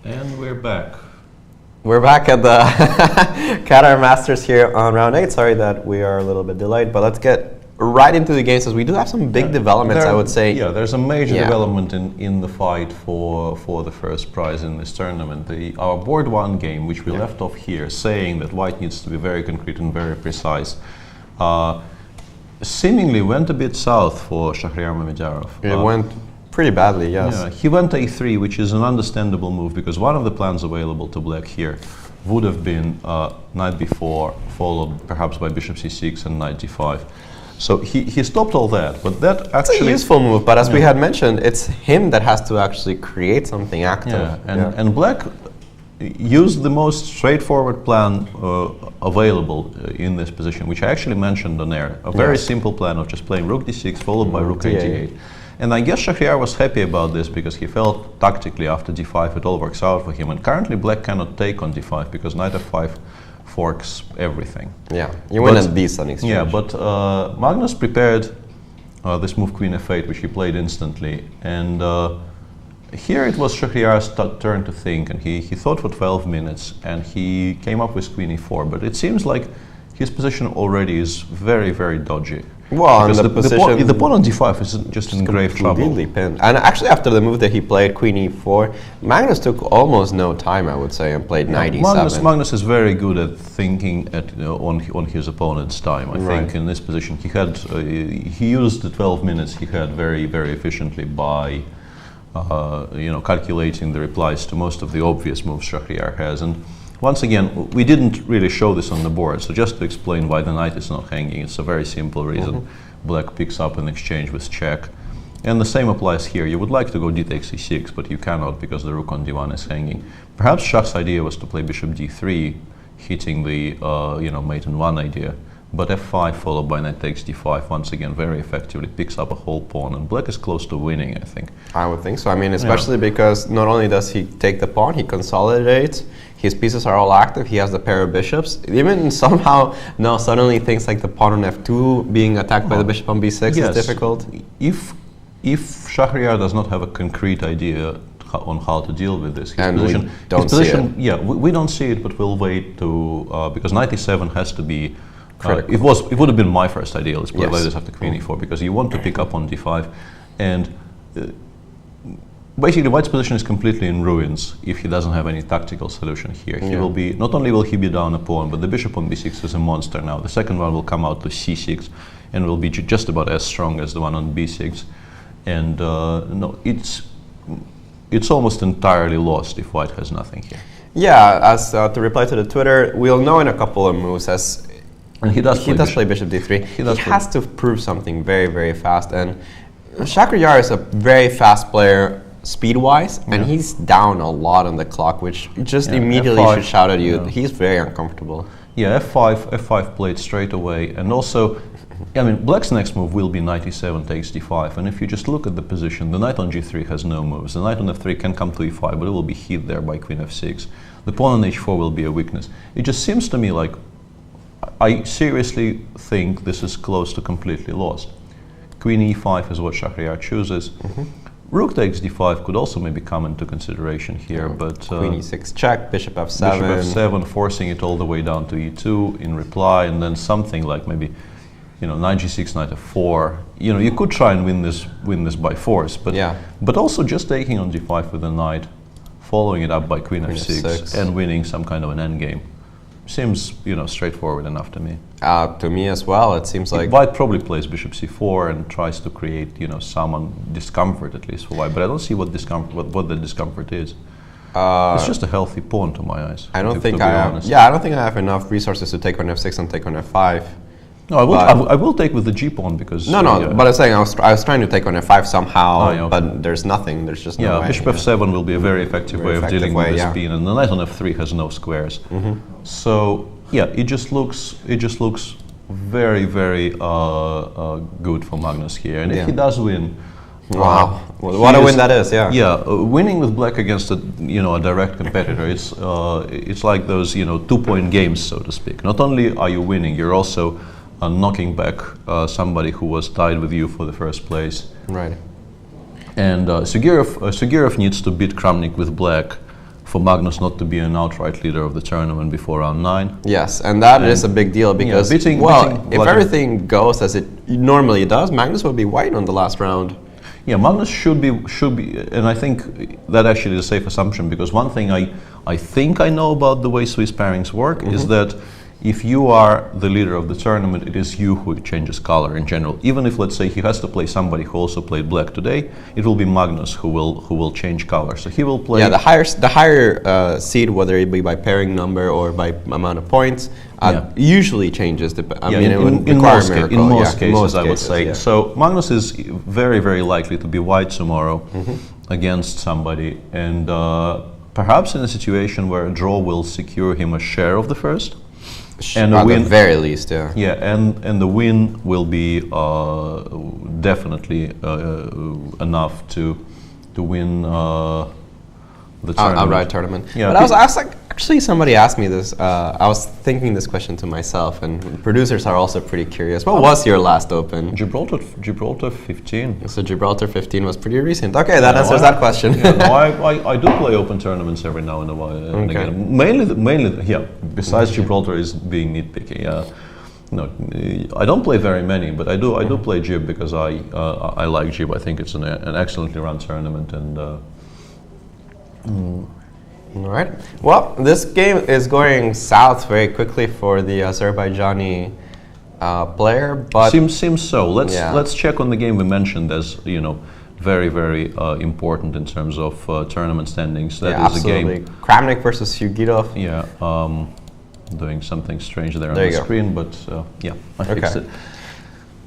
And we're back. We're back at the Qatar Masters here on round 8. Sorry that we are a little bit delayed, but let's get right into the games, as we do have some big developments, I would say. Yeah, there's a major development in the fight for the first prize in this tournament. Our board 1 game, which we left off here, saying that white needs to be very concrete and very precise, seemingly went a bit south for Shahryar Mamedyarov. It went pretty badly, yes. Yeah, he went a3, which is an understandable move, because one of the plans available to black here would have been knight b4, followed perhaps by bishop c6 and knight d5. So he stopped all that, but that actually... It's a useful move, but as we had mentioned, it's him that has to actually create something active. Yeah, and black used the most straightforward plan available in this position, which I actually mentioned on air. A very simple plan of just playing rook d6 followed by rook d8. And I guess Shahryar was happy about this because he felt tactically after d5 it all works out for him. And currently black cannot take on d5 because knight f5 forks everything. Yeah, you win a decent exchange. Yeah, but Magnus prepared this move queen f8, which he played instantly. And here it was Shahryar's turn to think, and he thought for 12 minutes, and he came up with queen e4. But it seems like his position already is very, very dodgy. Well, and the pawn on d5 is just in grave trouble. Completely pinned. And actually, after the move that he played, queen e4, Magnus took almost no time, I would say, and played knight e7. Magnus is very good at thinking on his opponent's time. I think in this position he had he used the 12 minutes he had very, very efficiently by calculating the replies to most of the obvious moves Shahryar has. And once again, we didn't really show this on the board, so just to explain why the knight is not hanging, it's a very simple reason. Black picks up an exchange with check. And the same applies here. You would like to go d takes e6, but you cannot because the rook on d1 is hanging. Perhaps Shah's idea was to play bishop d3, hitting the mate in 1 idea. But f5 followed by knight takes d5 once again very effectively picks up a whole pawn, and black is close to winning, I think. I would think so. I mean, especially because not only does he take the pawn, he consolidates. His pieces are all active. He has the pair of bishops. Even somehow now suddenly things like the pawn on f2 being attacked by the bishop on b6 is difficult. If Shahryar does not have a concrete idea on how to deal with this, we don't see it, but we'll wait to because knight e7 has to be. It would have been my first idea. Let's play this after queen e4 because you want to pick up on d5, and basically white's position is completely in ruins if he doesn't have any tactical solution here. He will be not only will he be down a pawn, but the bishop on b6 is a monster now. The second one will come out to c6 and will be just about as strong as the one on b6. And no, it's almost entirely lost if white has nothing here. Yeah, as to reply to the Twitter, we'll know in a couple of moves as. And he does play bishop d3. He has to prove something very, very fast. And Shahryar is a very fast player speed-wise, and he's down a lot on the clock, which just immediately should shout at you. He's very uncomfortable. Yeah, f5 played straight away. And also, I mean, black's next move will be knight e7 takes d5. And if you just look at the position, the knight on g3 has no moves. The knight on f3 can come to e5, but it will be hit there by queen f6. The pawn on h4 will be a weakness. It just seems to me like I seriously think this is close to completely lost. Queen e5 is what Shahryar chooses. Rook takes d5 could also maybe come into consideration here, but queen e6 check, bishop f7. Bishop f7, forcing it all the way down to e2 in reply, and then something like maybe, knight g6, knight f4. You could try and win this by force, but also just taking on d5 with a knight, following it up by queen f6, and winning some kind of an endgame. Seems, straightforward enough to me. To me as well, it seems like... White probably plays bishop c4 and tries to create, some discomfort at least for white, but I don't see what the discomfort is. It's just a healthy pawn to my eyes. I don't think I have enough resources to take on f6 and take on f5. No, I will take with the g pawn because... but I'm saying I was trying to take on f5 somehow, but there's nothing, there's just no way. Bishop f7 will be a very effective way of dealing with this queen, and the knight on f3 has no squares. So, it just looks very, very good for Magnus here. And if he does win... Wow, what a win that is, winning with black against a direct competitor, it's like those 2-point games, so to speak. Not only are you winning, you're also knocking back somebody who was tied with you for the first place. Right. And Sugirov needs to beat Kramnik with black for Magnus not to be an outright leader of the tournament before round 9. Yes, and that is a big deal because, beating if Vladimir- everything goes as it normally does, Magnus will be white on the last round. Yeah, Magnus should be, and I think that actually is a safe assumption, because one thing I think I know about the way Swiss pairings work is that if you are the leader of the tournament, it is you who changes color in general. Even if, let's say, he has to play somebody who also played black today, it will be Magnus who will change color. So he will play. Yeah, the higher seed, whether it be by pairing number or by amount of points, usually changes. In most cases, I would say. Yeah. So Magnus is very, very likely to be white tomorrow against somebody, and perhaps in a situation where a draw will secure him a share of the first. And at the very least, yeah. Yeah, and the win will be definitely enough to win the tournament. Outright tournament. Yeah, but I was like, actually, somebody asked me this. I was thinking this question to myself, and producers are also pretty curious. What was your last Open? Gibraltar 15. So Gibraltar 15 was pretty recent. Okay, that answers that question. Yeah, no, I do play Open tournaments every now and a while. And again. Mainly, yeah. Besides Gibraltar is being nitpicky. Yeah. No, I don't play very many, but I do play Gib because I like Gib. I think it's an excellently run tournament, and. All right. Well, this game is going south very quickly for the Azerbaijani player, but seems so. Let's check on the game we mentioned as very, very important in terms of tournament standings. That is absolutely. A game. Kramnik versus Hugitov. Yeah. Doing something strange there on the screen, but yeah, I fixed it.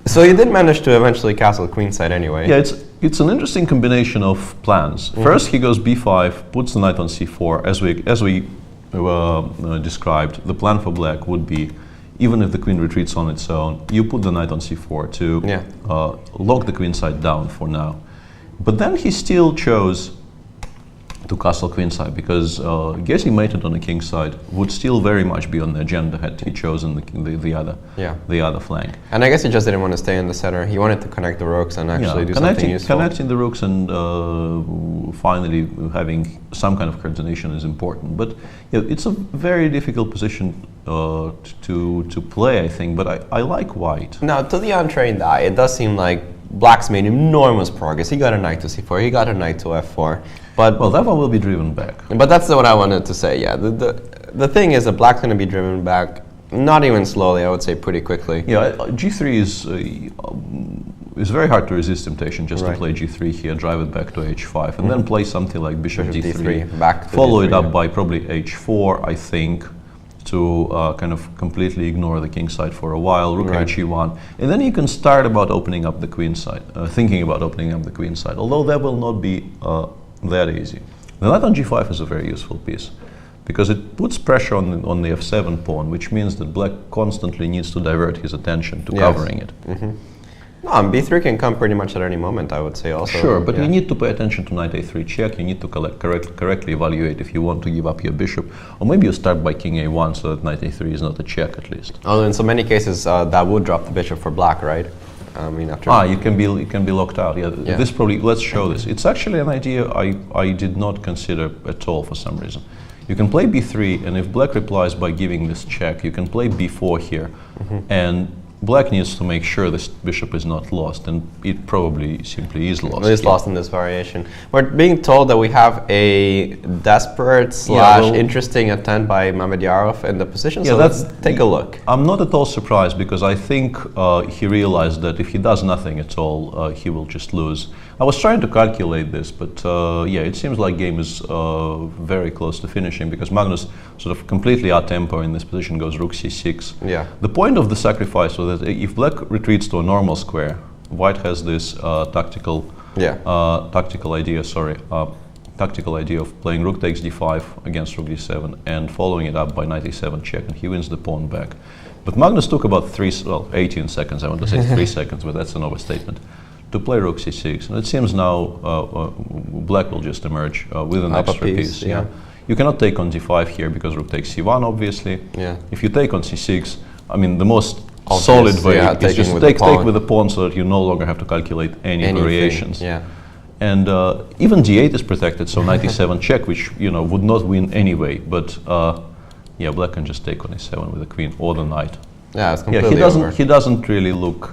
So you did manage to eventually castle queenside anyway. Yeah, it's an interesting combination of plans. First, he goes b5, puts the knight on c4. As we described, the plan for black would be, even if the queen retreats on its own, you put the knight on c4 to lock the queenside down for now. But then he still chose to castle queenside because getting mated on the king side would still very much be on the agenda had he chosen the other flank. And I guess he just didn't want to stay in the center. He wanted to connect the rooks and actually do something useful. Connecting the rooks and finally having some kind of coordination is important. But it's a very difficult position to play, I think. But I like white. Now, to the untrained eye, it does seem like black's made enormous progress. He got a knight to c4. He got a knight to f4. But well, that one will be driven back. But that's what I wanted to say. Yeah, the thing is that black's going to be driven back, not even slowly. I would say pretty quickly. Yeah, g3 is very hard to resist temptation just to play g3 here, drive it back to h5, and then play something like bishop d3 back to follow d3, it up by probably h4, I think, to kind of completely ignore the king side for a while, rook h1, and then you can start about opening up the queen side, thinking about opening up the queen side, although that will not be that easy. The knight on g5 is a very useful piece because it puts pressure on the f7 pawn, which means that black constantly needs to divert his attention to covering it. No, and b3 can come pretty much at any moment, I would say also. Sure, but you need to pay attention to knight a3 check. You need to correctly evaluate if you want to give up your bishop, or maybe you start by king a1 so that knight a3 is not a check at least. Oh, in so many cases that would drop the bishop for black, right? I mean, after you can be locked out. Yeah, this probably. Let's show this. It's actually an idea I did not consider at all for some reason. You can play b3, and if black replies by giving this check, you can play b4 here, and black needs to make sure this bishop is not lost, and it probably simply is lost. It is lost in this variation. We're being told that we have a desperate / interesting attempt by Mamedyarov in the position, so let's take a look. I'm not at all surprised because I think he realized that if he does nothing at all, he will just lose. I was trying to calculate this, but it seems like game is very close to finishing because Magnus sort of completely out tempo in this position goes rook c6. Yeah. The point of the sacrifice was that if black retreats to a normal square, white has this tactical idea of playing rook takes d5 against rook d7 and following it up by knight a7 check, and he wins the pawn back. But Magnus took about 18 seconds, I want to say 3 seconds, but that's an overstatement, to play rook c6, and it seems now black will just emerge with an extra piece. Yeah. You cannot take on d5 here because rook takes c1, obviously. Yeah. If you take on c6, I mean, the most solid way is just take with the pawn so that you no longer have to calculate any variations. Yeah. And even d8 is protected, so 97 check, which would not win anyway. But yeah, black can just take on a7 with the queen or the knight. Yeah, it's completely he doesn't really look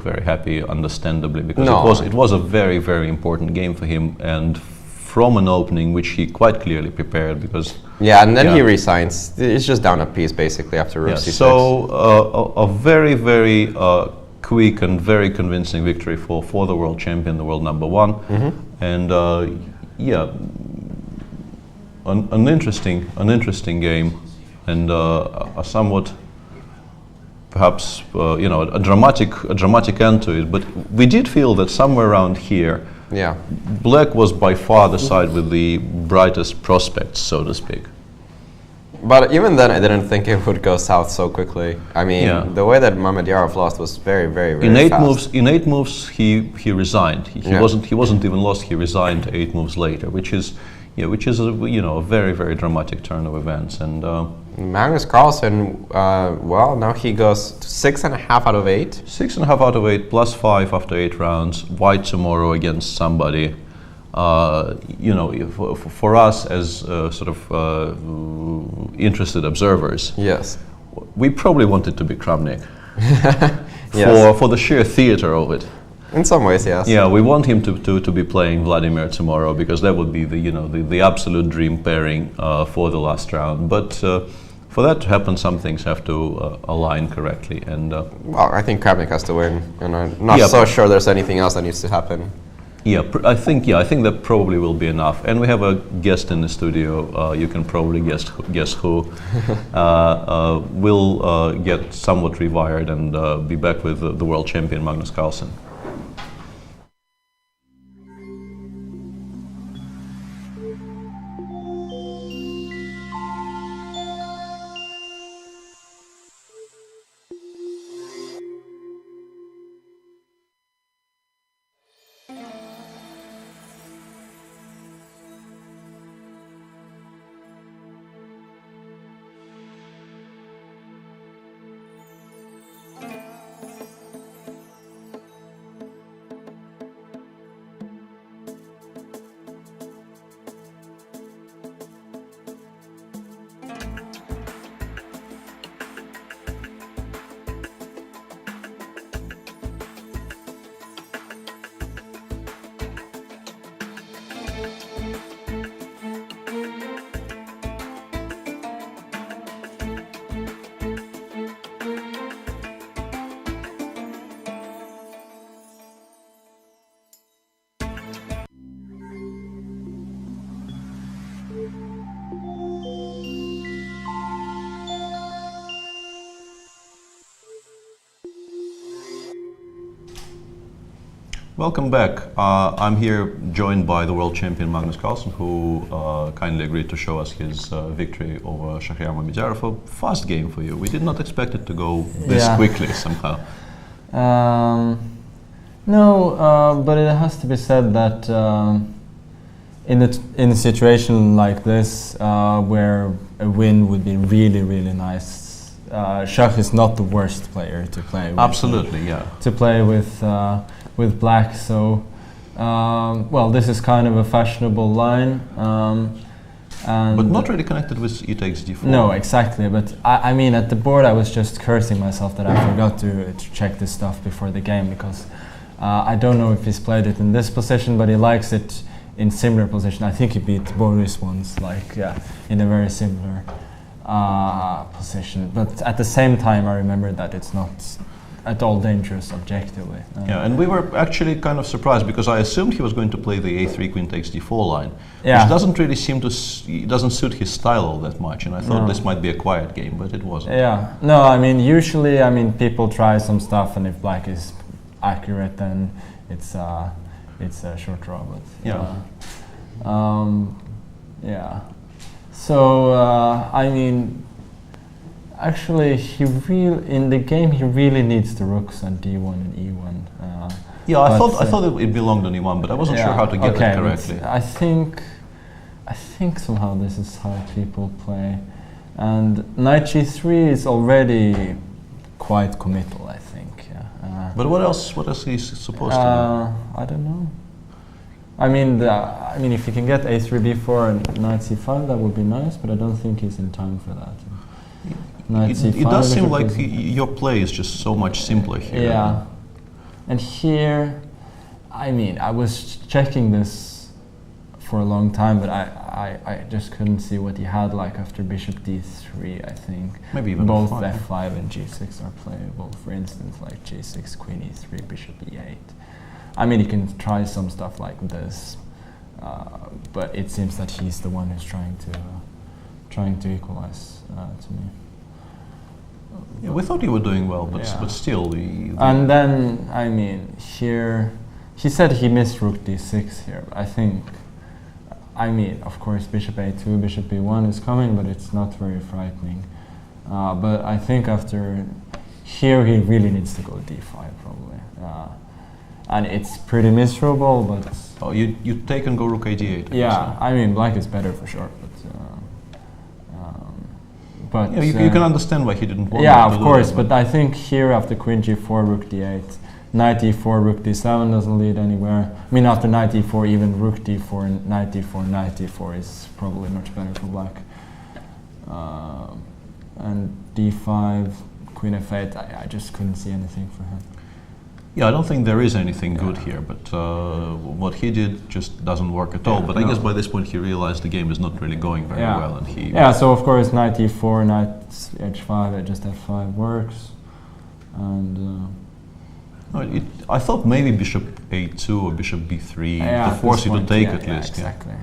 very happy, understandably, because it was a very, very important game for him, and from an opening which he quite clearly prepared, because and then he resigns. It's just down a piece basically after rook c6. So a very, very quick and very convincing victory for the world champion, the world number one, and an interesting game, and a somewhat perhaps a dramatic end to it. But we did feel that somewhere around here, black was by far the side with the brightest prospects, so to speak. But even then, I didn't think it would go south so quickly. I mean, the way that Mamedyarov lost was very, very, very fast. In 8 moves, he resigned. He wasn't even lost. He resigned 8 moves later, which is a very, very dramatic turn of events. And Magnus Carlsen, well, now he goes to 6.5 out of 8. 6.5 out of 8 plus 5 after 8 rounds. White tomorrow against somebody. For us as sort of interested observers, we probably want it to be Kramnik for the sheer theater of it. In some ways, yes. Yeah, we want him to be playing Vladimir tomorrow, because that would be the absolute dream pairing for the last round. But for that to happen, some things have to align correctly. And well, I think Kramnik has to win, and I'm not so sure there's anything else that needs to happen. Yeah, I think that probably will be enough. And we have a guest in the studio. You can probably guess who. Will get somewhat rewired and be back with the world champion Magnus Carlsen. Welcome back. I'm here joined by the world champion Magnus Carlsen, who kindly agreed to show us his victory over Mamedyarov. A fast game for you. We did not expect it to go this quickly somehow. No, but it has to be said that in a situation like this, where a win would be really, really nice, Shach is not the worst player to play with. Absolutely, yeah. To play with black, so well, this is kind of a fashionable line, and but not really connected with e takes d4. No, exactly. But I mean, at the board, I was just cursing myself that I forgot to check this stuff before the game, because I don't know if he's played it in this position, but he likes it in similar position. I think he beat Boris once, like in a very similar position. But at the same time, I remember that it's not at all dangerous objectively. Yeah, and we were actually kind of surprised, because I assumed he was going to play the a3 queen takes d4 line, which doesn't really seem to doesn't suit his style all that much, and I thought this might be a quiet game, but it wasn't. Yeah, no, I mean, usually, I mean, people try some stuff, and if black is accurate, then it's a short draw. But yeah, so I mean, actually, in the game he really needs the rooks on d1 and e1. Yeah, I thought it belonged on e1, but I wasn't sure how to get it correctly. I think somehow this is how people play, and knight g3 is already quite committal, I think. Yeah. But what else? What else he's supposed to do? I don't know. I mean, if he can get a3, b4 and knight c5, that would be nice. But I don't think he's in time for that. Knight c5. It does seem like your play is just so much simpler here. Yeah. And here, I mean, I was checking this for a long time, but I just couldn't see what he had like after bishop d3, I think. Maybe even both f5. f5 and g6 are playable. For instance, like g6, queen e3, bishop e8. I mean, he can try some stuff like this, but it seems that he's the one who's trying to equalize to me. Yeah, we thought you were doing well, but Yeah. but still, And then, I mean, here, he said he missed rook d6 here, but I think, I mean, of course, bishop a2, bishop b1 is coming, but it's not very frightening. But I think after here, he really needs to go d5, probably. And it's pretty miserable, but... Oh, you take and go rook a8. Yeah, I mean, black is better for sure, but Yeah, you can understand why he didn't want yeah, to of do course, that, but I think here after queen g4, rook d8, knight e4, rook d7 doesn't lead anywhere. I mean, after knight e4, even rook d4 and knight d4 is probably much better for black. And d5, queen f8, I just couldn't see anything for him. Yeah, I don't think there is anything good here, but what he did just doesn't work at all. But I guess by this point he realized the game is not really going very well, and he... Yeah, so of course knight e4, knight h5, just f5 works, and... I thought maybe bishop a2 or bishop b3 to force you to take at least. Exactly.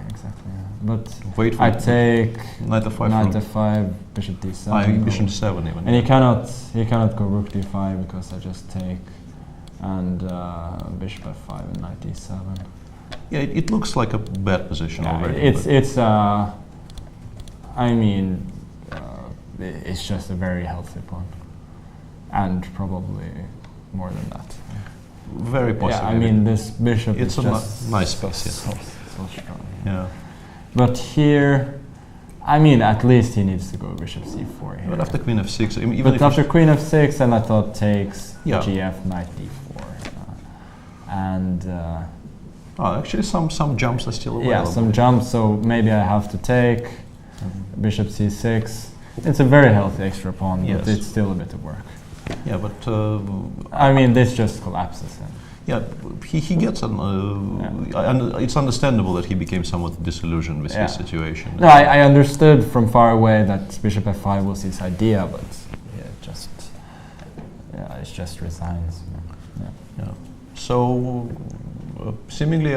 But Wait for I take knight f5, knight f5, bishop d7. bishop d7 even. And he cannot go rook d5 because I just take, and bishop f5 and knight d7. Yeah, it looks like a bad position already. It's I mean, it's just a very healthy pawn, and probably more than that. Very possible. Yeah, I mean, this bishop it's is a just nice so piece. strong. Yeah. But here, I mean, at least he needs to go bishop c4 here. But after queen f6, even but if after queen f6, and I thought takes Yeah. gf, knight d4, and actually some jumps are still available. yeah, some jumps. So maybe I have to take bishop c6. It's a very healthy extra pawn, Yes. but it's still a bit of work. Yeah, but I mean, this just collapses him. yeah, he gets an. It's understandable that he became somewhat disillusioned with his situation. No, I understood from far away that bishop f5 was his idea, but it just resigns. Yeah. So, seemingly,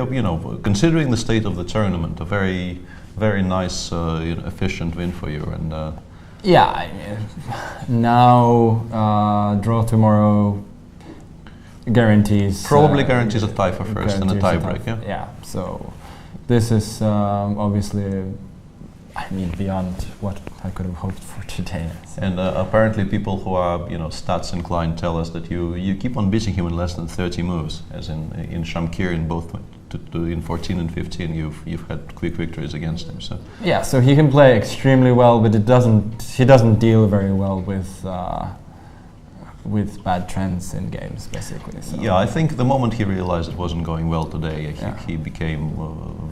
considering the state of the tournament, a very, very nice, efficient win for you. And yeah, I mean, now draw tomorrow guarantees. Probably guarantees a tie for first and a tie break. Yeah. Yeah. So this is obviously, I mean, beyond what I could have hoped for today. So. And apparently, people who are stats inclined tell us that you keep on beating him in less than 30 moves, as in Shamkir in both in 14 and 15 you've had quick victories against him. So yeah, so he can play extremely well, but he doesn't deal very well with bad trends in games, basically. So. Yeah, I think the moment he realized it wasn't going well today, he became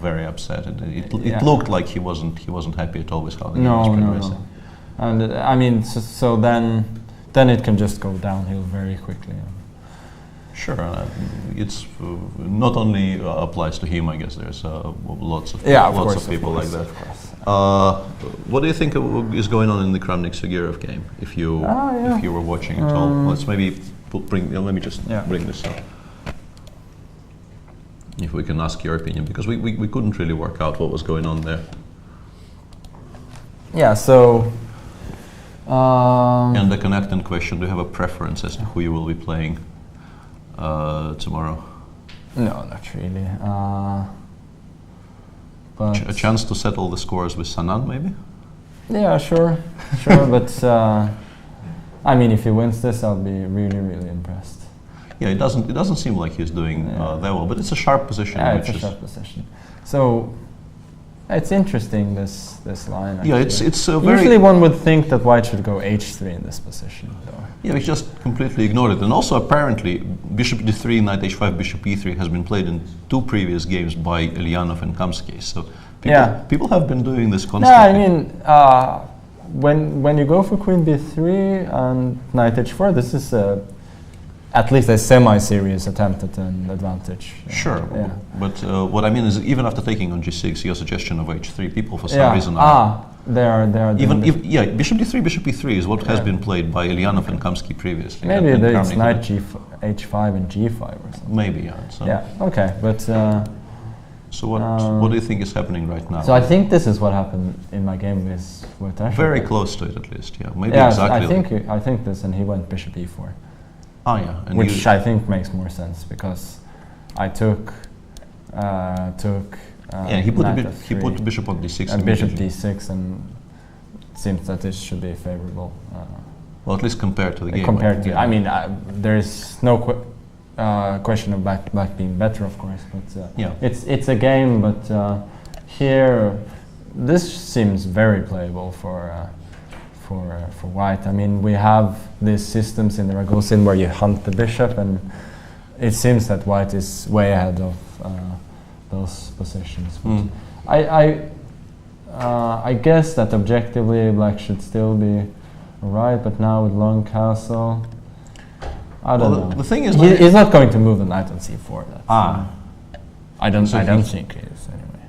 very upset. It looked like he wasn't happy at all with how the game was progressing. No. And I mean, so then it can just go downhill very quickly. Sure, it's not only applies to him. I guess there's lots of people like that. What do you think is going on in the Kramnik Sugirov game? If you were watching it all, let's maybe let me just bring this up. If we can ask your opinion, because we couldn't really work out what was going on there. Yeah. So. And the connecting question: do you have a preference as to who you will be playing tomorrow? No, not really. But A chance to settle the scores with Sanan, maybe? Yeah, sure. But I mean, if he wins this, I'll be really, really impressed. Yeah, it doesn't seem like he's doing that well, but it's a sharp position. Yeah, it's a sharp position. So, It's interesting, this line. Yeah, actually. it's a very... Usually one would think that white should go h3 in this position, though. Yeah, we just completely ignored it. And also apparently bishop d3, knight h5, bishop e3 has been played in 2 previous games by Ulyanov and Kamsky. So people have been doing this constantly. Yeah, I mean, when you go for queen b3 and knight h4, this is at least a semi-serious attempt at an advantage. Sure, yeah. But what I mean is, even after taking on g6, your suggestion of h3, people for some reason are... they are even bishop d3, bishop e3 is what has been played by Ulyanov and Kamsky previously. Maybe there's knight h5 and g5 or something. Maybe, yeah. So okay, but... so what do you think is happening right now? So I think this is what happened in my game with Asher. Very close to it, at least, yeah. Maybe exactly. I think this, and he went bishop e4. Oh yeah, and which I think makes more sense because I took. He put the bishop on d6 and bishop d6, and it seems that this should be favorable. Well, at least compared to the game. Compared to, I mean, there is no question of black being better, of course, but it's a game. But here, this seems very playable for white. I mean, we have these systems in the Ragozin where you hunt the bishop, and it seems that white is way ahead of those positions. I guess that objectively black should still be right, but now with long castle, I don't know. The thing is, he's not going to move the knight on c4. I don't think he is anyway.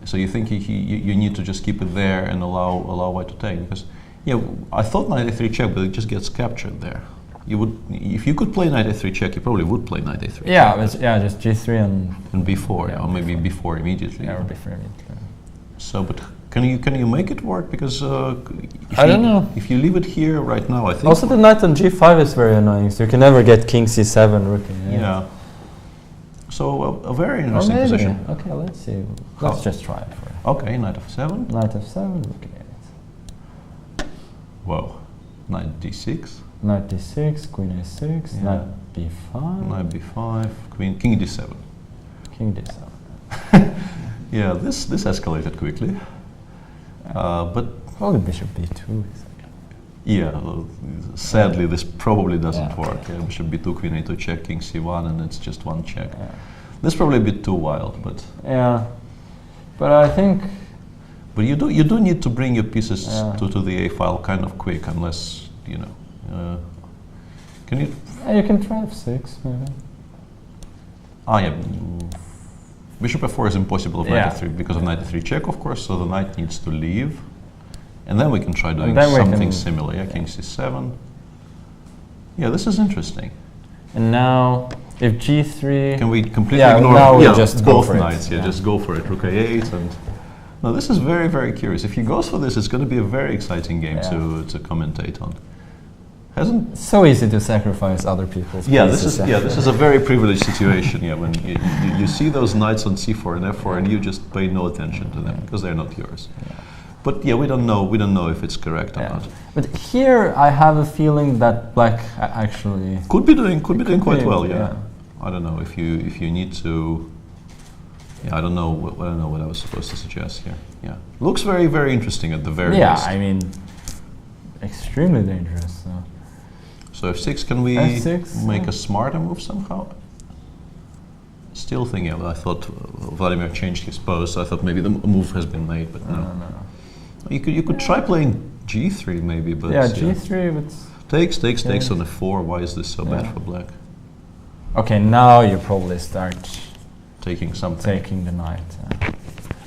So you think you need to just keep it there and allow white to take, because I thought knight a3 check, but it just gets captured there. You would, if you could play knight a3 check, you probably would play knight a3. Just g3 and b4, or maybe b4 immediately. Yeah, or b4 immediately. So, but can you make it work? Because I don't know. If you leave it here right now, I think. Also, the knight on g5 is very annoying, so you can never get king c7 rook. Yeah. So a very interesting position. Okay, let's see. Let's just try it for it. Okay, knight f7. Knight f7. Rook a8. Whoa. Knight d6. Knight d6, queen a6, knight b5. Knight b5, king d7. King d7. Yeah, this escalated quickly. But probably bishop b2. Sadly, this probably doesn't work. Bishop b2, queen a2 check, king c1, and it's just one check. This is probably a bit too wild, but but I think. But you do need to bring your pieces to the a file kind of quick, unless you know. Can you? You can try f6 maybe. Bishop f4 is impossible of knight f3 because of knight f3 check, of course. So the knight needs to leave, and then we can try doing something similar. King c7. Yeah, this is interesting. And now, if g3, can we completely ignore? Now we just both knights. Just go for it. Rook a8 and. No, this is very, very curious. If he goes for this, it's going to be a very exciting game to commentate on. It's so easy to sacrifice other people's pieces. This is a very privileged situation. When you see those knights on c4 and f4, and you just pay no attention to them because they're not yours. But we don't know if it's correct or not. But here I have a feeling that black actually could be doing quite well. I don't know if you need to. I don't know what I was supposed to suggest here. Looks very, very interesting at the very least. I mean, extremely dangerous. So f6, can we make a smarter move somehow? Still thinking, I thought Vladimir changed his pose, so I thought maybe the move has been made, but no. You could try playing g3 maybe, but g3, but takes on f4. Why is this so bad for black? Okay, now you probably start taking something. Taking the knight.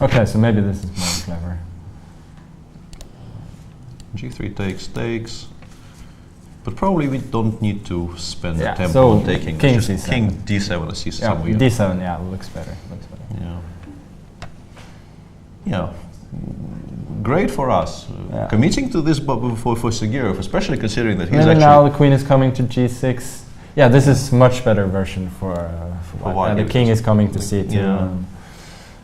Okay, so maybe this is more clever. g3 takes. But probably we don't need to spend the tempo on taking. King c7. King d7 or c7. D7, looks better. Great for us. Committing to this for Sigurov, especially considering that he's actually. Now the queen is coming to g6. Yeah, this is much better version for white. The king is coming to c2.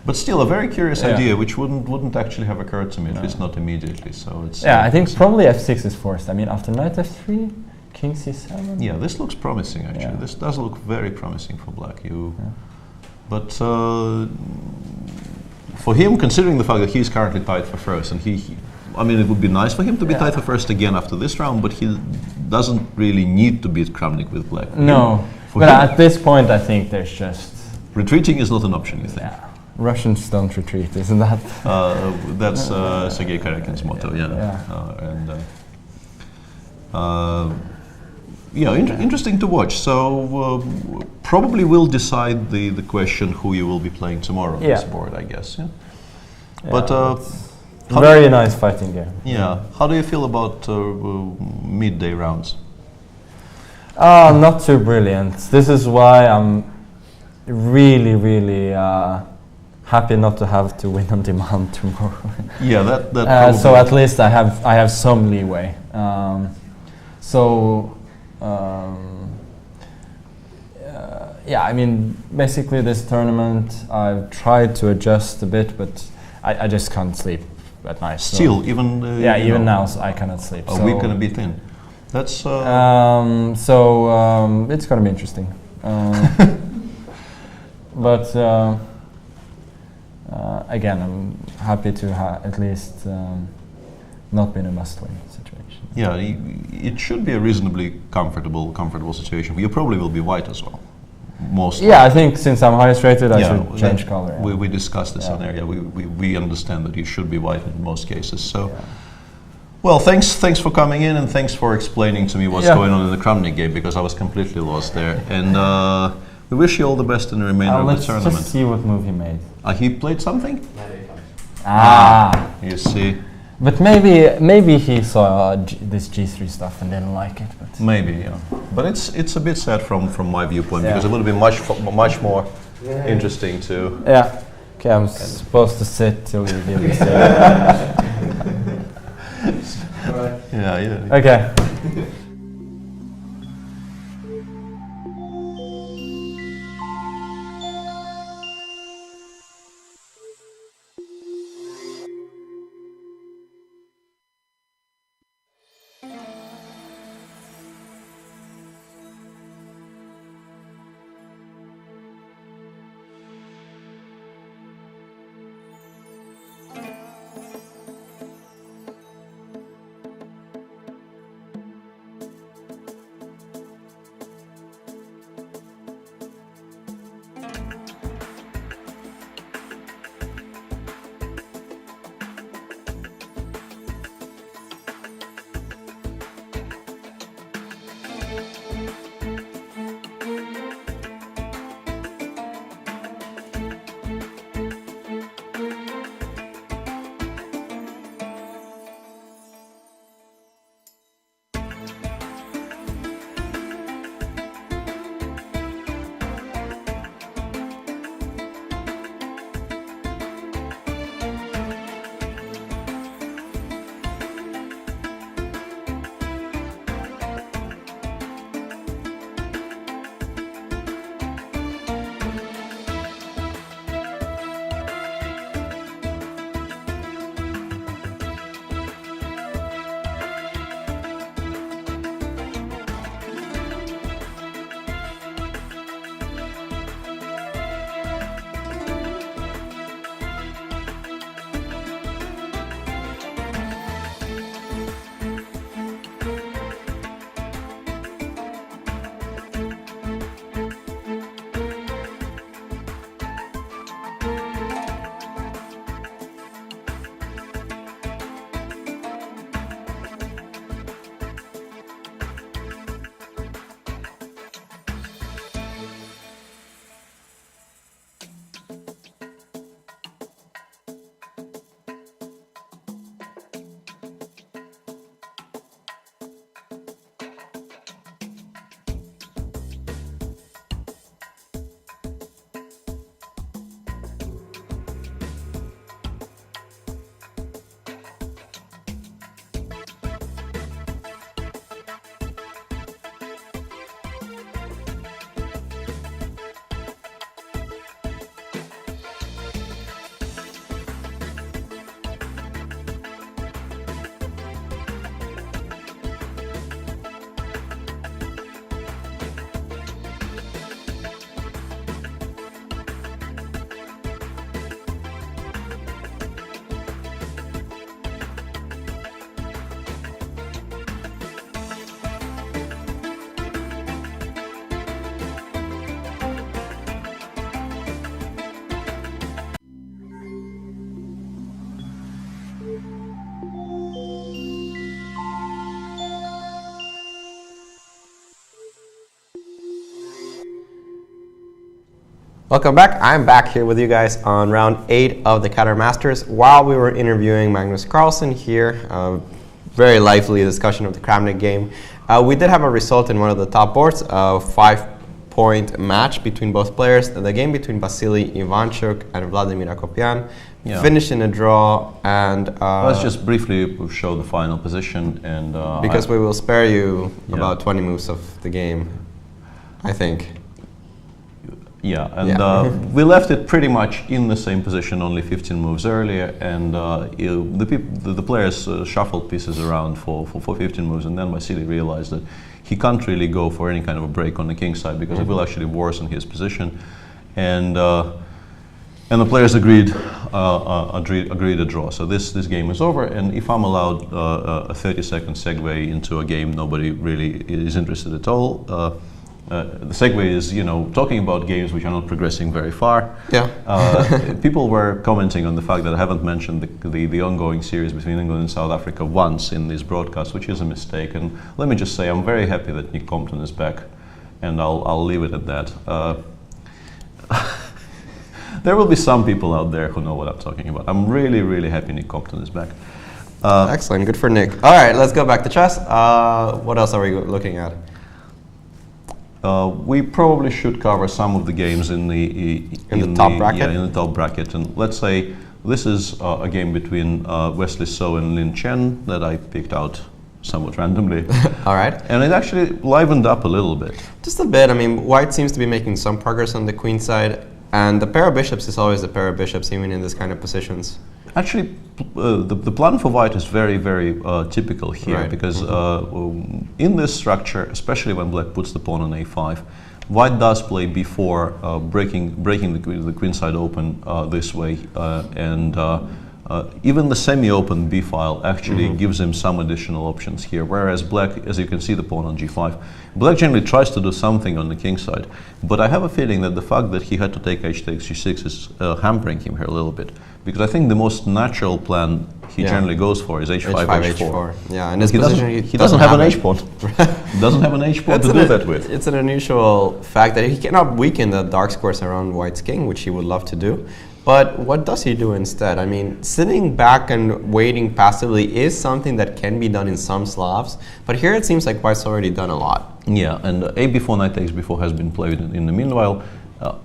But still, a very curious idea, which wouldn't actually have occurred to me, at least not immediately. So it's I think probably f6 is forced. I mean, after knight f3, king c7. Yeah, this looks promising actually. This does look very promising for black. But for him, considering the fact that he's currently tied for first, and I mean, it would be nice for him to be tied for first again after this round, but he doesn't really need to beat Kramnik with black. No, but at this point, I think there's just retreating is not an option. You think? Yeah, Russians don't retreat, isn't that? That's Sergei Karjakin's motto. Yeah. Interesting to watch. So probably will decide the question who you will be playing tomorrow on this board, I guess. Yeah. But very nice fighting game. Yeah. How do you feel about midday rounds? Not too brilliant. This is why I'm really, really happy not to have to win on demand tomorrow. Yeah, that. So at least I have some leeway. Yeah, I mean, basically this tournament I've tried to adjust a bit, but I just can't sleep at night. Still, even even now I cannot sleep. A week and a bit in. That's. It's gonna be interesting. But again, I'm happy to at least not be in a must-win situation. Yeah, it should be a reasonably comfortable situation. You probably will be white as well. Mostly. Yeah, I think since I'm highest rated, I should change color. Yeah. We discussed this on area. We understand that you should be white in most cases. So, well, thanks for coming in, and thanks for explaining to me what's going on in the Kramnik game, because I was completely lost there. And we wish you all the best in the remainder of the tournament. Let's just see what move he made. He played something? You see. But maybe he saw this G3 stuff and didn't like it. But maybe, yeah. But it's a bit sad from my viewpoint, because it would have been much more interesting to. Yeah. Okay, I'm supposed to sit till you give me. Yeah. Okay. Welcome back. I'm back here with you guys on round 8 of the Qatar Masters. While we were interviewing Magnus Carlsen here, very lively discussion of the Kramnik game. We did have a result in one of the top boards, a 5-point match between both players. The game between Vasily Ivanchuk and Vladimir Akopyan finished in a draw. And let's just briefly show the final position, and because we will spare you about 20 moves of the game, I think. Yeah, and we left it pretty much in the same position, only 15 moves earlier, and the players shuffled pieces around for 15 moves, and then Vasily realized that he can't really go for any kind of a break on the king side because it will actually worsen his position, and the players agreed a draw. So this game is over, and if I'm allowed a 30-second segue into a game nobody really is interested at all. The segue is, talking about games which are not progressing very far. Yeah. People were commenting on the fact that I haven't mentioned the ongoing series between England and South Africa once in this broadcast, which is a mistake. And let me just say, I'm very happy that Nick Compton is back, and I'll leave it at that. There will be some people out there who know what I'm talking about. I'm really, really happy Nick Compton is back. Excellent, good for Nick. All right, let's go back to chess. What else are we looking at? We probably should cover some of the games in the top bracket. Yeah, in the top bracket. And let's say this is a game between Wesley So and Lin Chen that I picked out somewhat randomly. All right. And it actually livened up a little bit. Just a bit. I mean, White seems to be making some progress on the queen side, and the pair of bishops is always the pair of bishops, even in this kind of positions. Actually, the plan for White is very, very typical here, right. Because in this structure, especially when Black puts the pawn on a5, White does play b4, breaking the queen side open this way, and even the semi-open b file actually gives him some additional options here, whereas Black, as you can see, the pawn on g5, Black generally tries to do something on the king side, but I have a feeling that the fact that he had to take h takes g6 is hampering him here a little bit, because I think the most natural plan he generally goes for is h5, h4. Yeah, and he doesn't have an h-pawn. He doesn't have an h-pawn to do that with. It's an unusual fact that he cannot weaken the dark squares around White's king, which he would love to do. But what does he do instead? I mean, sitting back and waiting passively is something that can be done in some Slavs, but here it seems like White's already done a lot. Yeah, and a before knight takes before has been played in the meanwhile.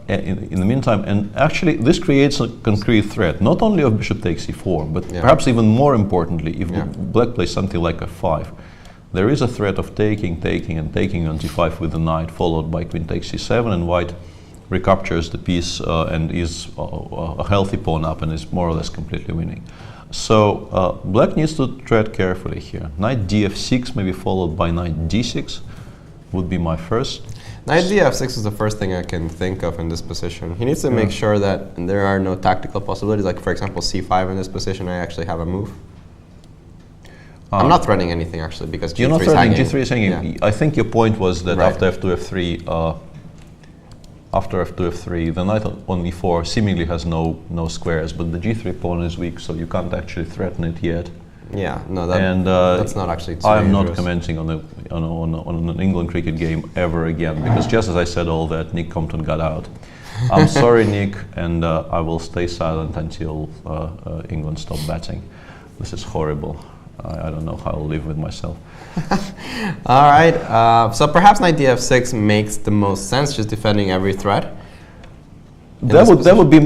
In the meantime, and actually this creates a concrete threat, not only of bishop takes e4, but perhaps even more importantly, if Black plays something like f5, there is a threat of taking on g5 with the knight, followed by queen takes c7, and White recaptures the piece and is a healthy pawn up and is more or less completely winning. So Black needs to tread carefully here. Knight df6, maybe followed by knight d6, would be my first. Knight df6 is the first thing I can think of in this position. He needs to make sure that there are no tactical possibilities, like for example c5 in this position, I actually have a move. I'm not threatening anything actually, because g3 is hanging. G3 is hanging. Yeah. I think your point was that after f2, f3, the knight on e4 seemingly has no squares, but the g3 pawn is weak, so you can't actually threaten it yet. Yeah, no, that's not actually too I'm dangerous. not commenting on an England cricket game ever again, because just as I said all that, Nick Compton got out. I'm sorry, Nick, and I will stay silent until England stop batting. This is horrible. I don't know how I'll live with myself. All right, so perhaps knight df6 makes the most sense, just defending every threat. That would be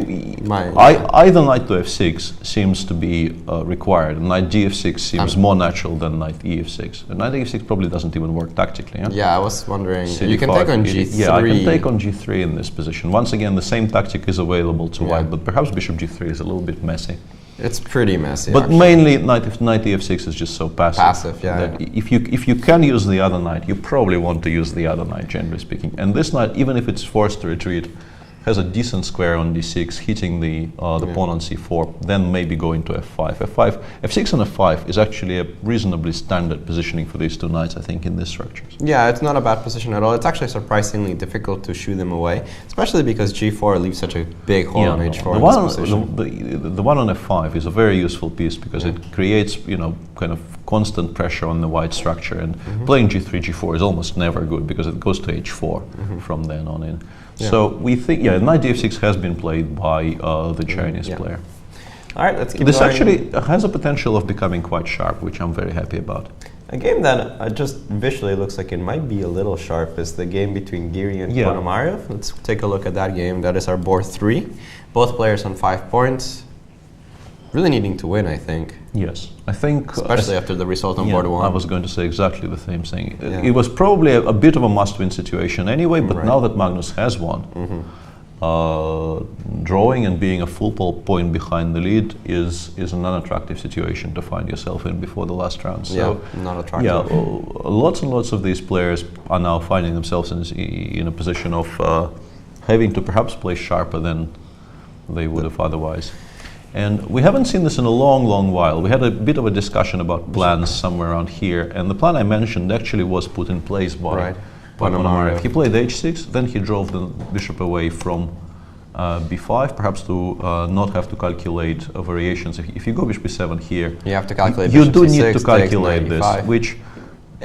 either knight to f6 seems to be required. Knight df6 seems more natural than knight ef6. And knight ef6 probably doesn't even work tactically. Yeah, yeah, I was wondering. You can take on g3. Yeah, I can take on g3 in this position. Once again, the same tactic is available to White, but perhaps bishop g3 is a little bit messy. It's pretty messy. But actually, mainly knight ef6 is just so passive. Passive, yeah. That if you can use the other knight, you probably want to use the other knight, generally speaking. And this knight, even if it's forced to retreat, has a decent square on d6, hitting the pawn on c4, then maybe going to f5. f6 and f5 is actually a reasonably standard positioning for these two knights, I think, in this structure. Yeah, it's not a bad position at all. It's actually surprisingly difficult to shoo them away, especially because g4 leaves such a big hole on h4 in this position. The one on f5 is a very useful piece because it creates, kind of constant pressure on the white structure, and playing g3, g4 is almost never good because it goes to h4 from then on in. Yeah. So we think, knight d6 has been played by the Chinese player. All right, let's keep This going. actually has a potential of becoming quite sharp, which I'm very happy about. A game that just visually looks like it might be a little sharp is the game between Giri and Ponomariov. Let's take a look at that game. That is our board 3. Both players on 5 points. Really needing to win, I think. Yes, I think... Especially after the result on board 1. I was going to say exactly the same thing. It was probably a bit of a must-win situation anyway, but now that Magnus has won, drawing and being a full point behind the lead is an unattractive situation to find yourself in before the last round. So, not attractive. Lots and lots of these players are now finding themselves in a position of having to perhaps play sharper than they would have otherwise. And we haven't seen this in a long, long while. We had a bit of a discussion about plans somewhere around here, and the plan I mentioned actually was put in place by Ponomariov. He played h6, then he drove the bishop away from b5, perhaps to not have to calculate variations. If you go bishop b7 here, you have to calculate. You do need to calculate this, which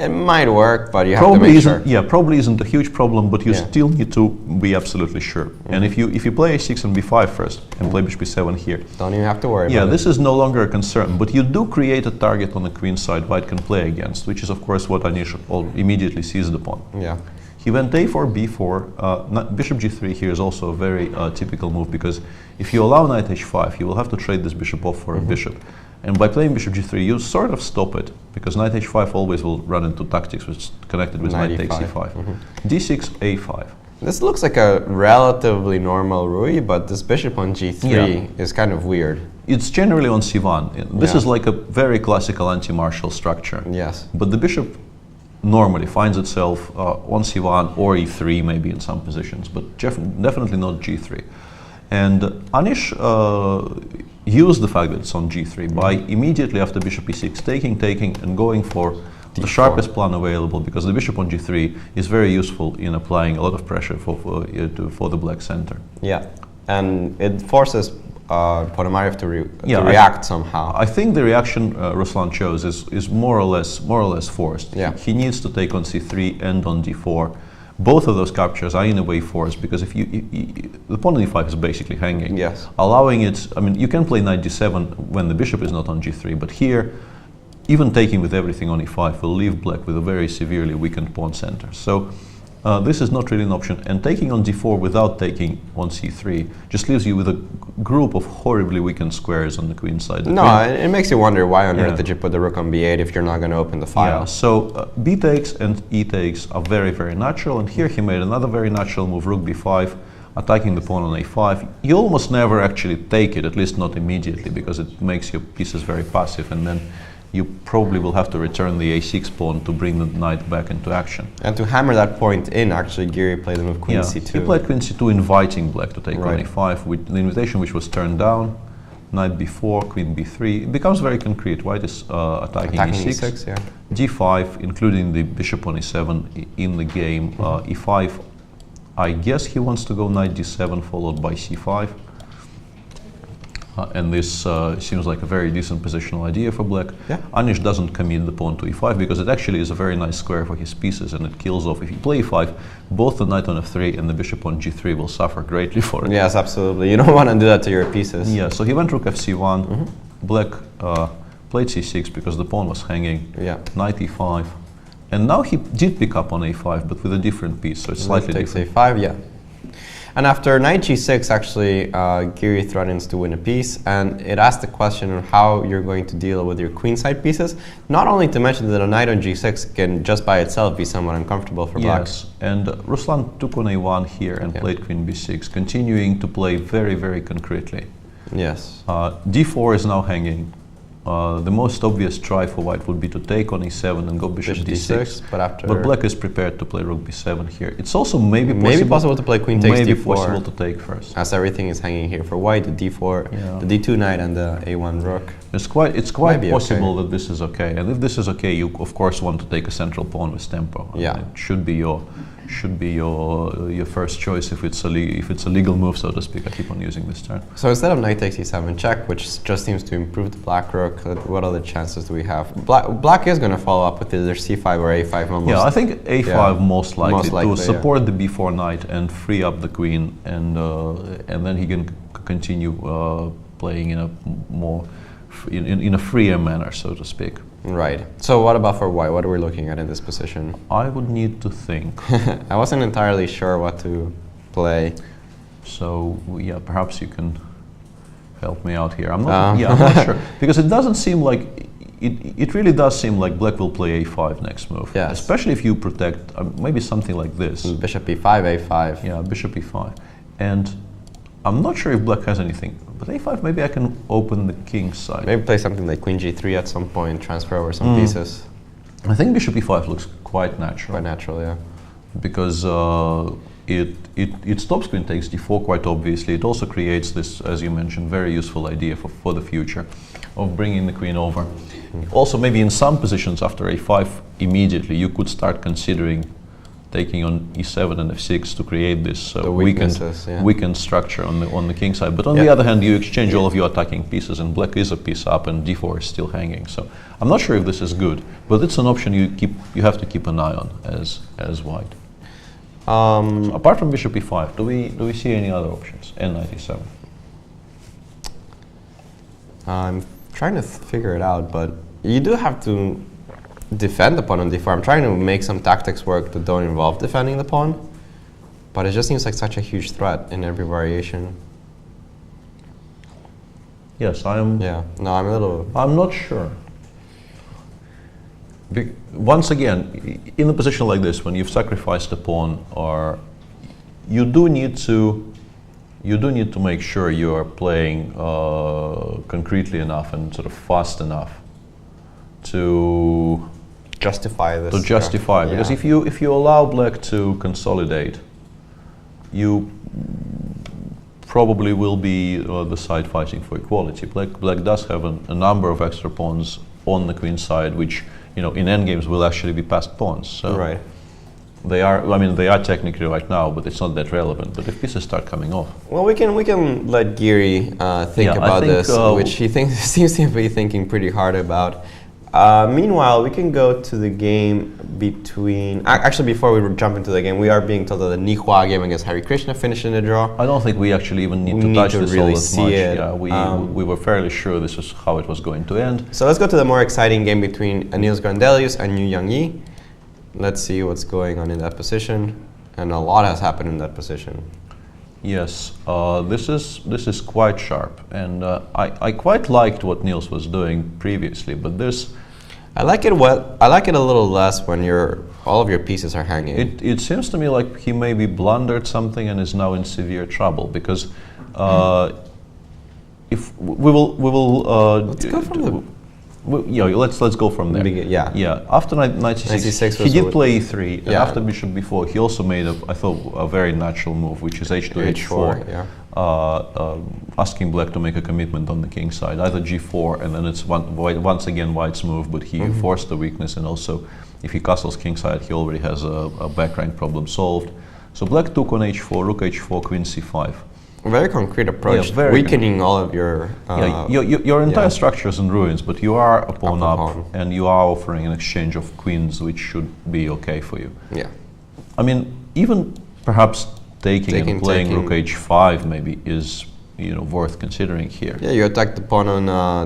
it might work, but you have to make sure. Yeah, probably isn't a huge problem, but you still need to be absolutely sure. And if you play a6 and b5 first and play bishop b7 here, don't even have to worry about it. This is no longer a concern, but you do create a target on the queen side white can play against, which is of course what Anish immediately seized upon. Yeah. He went a4, b4, bishop g3 here is also a very typical move, because if you allow knight h5, you will have to trade this bishop off for a bishop. And by playing bishop g3, you sort of stop it, because knight h5 always will run into tactics which is connected with knight takes e5. d6, a5. This looks like a relatively normal Rui, but this bishop on g3 is kind of weird. It's generally on c1. This is like a very classical anti-martial structure. Yes. But the bishop normally finds itself on c1 or e3 maybe in some positions, but definitely not g3. And Anish used the fact that it's on g3 by immediately after bishop e6 taking and going for the sharpest plan available, because the bishop on g3 is very useful in applying a lot of pressure for the black center. Yeah, and it forces Ponomariov to react somehow. I think the reaction Ruslan chose is more or less forced. Yeah. He needs to take on c3 and on d4. Both of those captures are in a way forced, because if the pawn on e5 is basically hanging. Yes. Allowing it, I mean, you can play knight d7 when the bishop is not on g3, but here, even taking with everything on e5 will leave black with a very severely weakened pawn center. So this is not really an option, and taking on d4 without taking on c3 just leaves you with a group of horribly weakened squares on the queen side. It makes you wonder why on earth did you put the rook on b8 if you're not going to open the file. Yeah, so b takes and e takes are very, very natural, and here he made another very natural move, rook b5, attacking the pawn on a5. You almost never actually take it, at least not immediately, because it makes your pieces very passive, and then you probably will have to return the a6 pawn to bring the knight back into action. And to hammer that point in, actually, Giri played the move queen c2. He played queen c2, inviting black to take on a5, with the invitation which was turned down. Knight b4, queen b3. It becomes very concrete. White is attacking e6, d5, including the bishop on e7 in the game. e5, I guess he wants to go knight d7 followed by c5. And this seems like a very decent positional idea for black. Anish doesn't commit the pawn to e5 because it actually is a very nice square for his pieces, and it kills off. If you play e5, both the knight on f3 and the bishop on g3 will suffer greatly for it. Yes, absolutely. You don't want to do that to your pieces. Yeah, so he went rook fc1. Black played c6 because the pawn was hanging. Knight e5. And now he did pick up on a5, but with a different piece, so it's slightly different. a5, And after knight g6, actually, Giri threatens to win a piece, and it asks the question of how you're going to deal with your queenside pieces. Not only to mention that a knight on g6 can just by itself be somewhat uncomfortable for black. Yes, and Ruslan took on a1 here and played queen b6, continuing to play very, very concretely. Yes. d4 is now hanging. The most obvious try for white would be to take on e7 and go bishop d6, but black is prepared to play rook b7 here. It's also maybe possible to play queen takes d4. Possible to take first, as everything is hanging here for white. The d4, the d2 knight, and the a1 rook. It's quite possible that this is okay. And if this is okay, you of course want to take a central pawn with tempo. It should be your first choice if it's a legal move, so to speak. I keep on using this term. So instead of knight takes e7 check, which just seems to improve the black rook, rook. What other chances do we have? Black is going to follow up with either c5 or a5 almost. Yeah, I think a5 most likely to support yeah. the b4 knight and free up the queen, and then he can continue playing in a more in a freer manner, so to speak. Right. So what about for white? What are we looking at in this position? I would need to think. I wasn't entirely sure what to play. So yeah, perhaps you can help me out here. I'm not. I'm not sure, because it doesn't seem like it really does seem like black will play a5 next move. Yes. Especially if you protect maybe something like this. Bishop e5, a5. Yeah, bishop e5, and I'm not sure if black has anything. But a5, maybe I can open the king's side. Maybe play something like queen g3 at some point, transfer over some pieces. I think bishop e5 looks quite natural. Quite natural, yeah. Because it stops queen takes d4 quite obviously. It also creates this, as you mentioned, very useful idea for the future of bringing the queen over. Also, maybe in some positions after a5, immediately you could start considering taking on e7 and f6 to create this weakened structure on the king side. But on the other hand, you exchange all of your attacking pieces, and black is a piece up, and d4 is still hanging. So I'm not sure if this is good, but it's an option you have to keep an eye on as white. So apart from bishop e5, do we see any other options? n97. I'm trying to figure it out, but you do have to defend the pawn on d4. I'm trying to make some tactics work that don't involve defending the pawn, but it just seems like such a huge threat in every variation. Yes, I am. Yeah, no, I'm a little. I'm not sure. Once again, in a position like this, when you've sacrificed a pawn, or you do need to make sure you are playing concretely enough and sort of fast enough to justify this. Because if you allow black to consolidate, you probably will be the side fighting for equality. Black does have a number of extra pawns on the queen side, which in endgames will actually be passed pawns. So right. They are technically right now, but it's not that relevant. But if pieces start coming off, well, we can let Giri think about this, which he seems to be thinking pretty hard about. Meanwhile, we can go to the game between. Actually, before we jump into the game, we are being told that the Nihua game against Harikrishna finished in a draw. I don't think we actually even need to touch this really all that much. It. Yeah, we were fairly sure this is how it was going to end. So let's go to the more exciting game between Niels Grandelius and Yangyi. Let's see what's going on in that position, and a lot has happened in that position. Yes, this is quite sharp, and I quite liked what Niels was doing previously, but this. I like it a little less when all of your pieces are hanging. It seems to me like he maybe blundered something and is now in severe trouble, because if we will let's go from the. Let's go from there. Yeah. After knight c6, he did play e3, and after bishop b4, he also made I thought a very natural move, which is h to h4. Asking black to make a commitment on the king side, either g4, and then it's once again white's move, but he forced the weakness, and also if he castles king side, he already has a back rank problem solved. So black took on h4, rook h4, queen c5. Very concrete approach, weakening all of your. Your entire structure is in ruins, but you are a pawn up, and you are offering an exchange of queens, which should be okay for you. Yeah. I mean, even perhaps taking and playing rook h5 maybe is worth considering here. Yeah, you attack the pawn on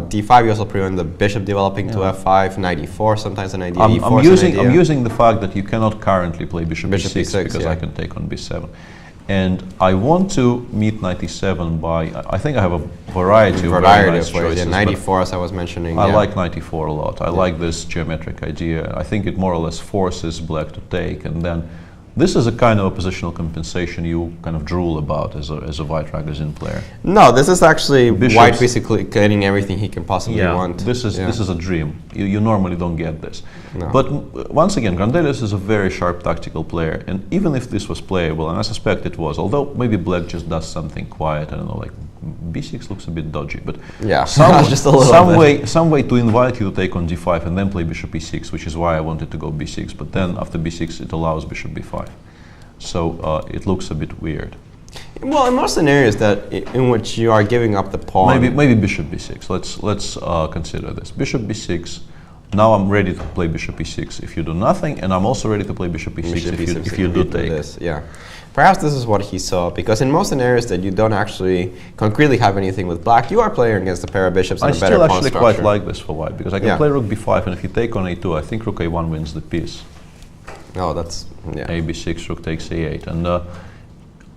d5. You also prevent the bishop developing to f5, knight e4. Sometimes an idea e4. I'm using the fact that you cannot currently play bishop e6 because I can take on b7. And I want to meet knight e7 by, I think I have a variety of very nice choices. Yeah, knight e4, as I was mentioning. I like knight e4 a lot. I like this geometric idea. I think it more or less forces black to take, and then this is a kind of a positional compensation you kind of drool about as a white Ragozin player. No, this is actually white basically getting everything he can possibly want. This is a dream. You normally don't get this. No. But once again, Grandelius is a very sharp tactical player, and even if this was playable, and I suspect it was, although maybe black just does something quiet, I don't know, like b6 looks a bit dodgy, but just a little some way to invite you to take on d5 and then play bishop e6, which is why I wanted to go b6, but then after b6 it allows bishop b5. So it looks a bit weird. Well, in most scenarios in which you are giving up the pawn. Maybe bishop b6. Let's consider this. Bishop b6. Now I'm ready to play bishop e6 if you do nothing, and I'm also ready to play bishop e6 if you do take. This, yeah. Perhaps this is what he saw, because in most scenarios that you don't actually concretely have anything with black, you are playing against a pair of bishops and a better pawn structure. I still actually quite like this for white, because I can play rook b5, and if you take on a2, I think rook a1 wins the piece. Oh, that's, yeah. A b6, rook takes a8, and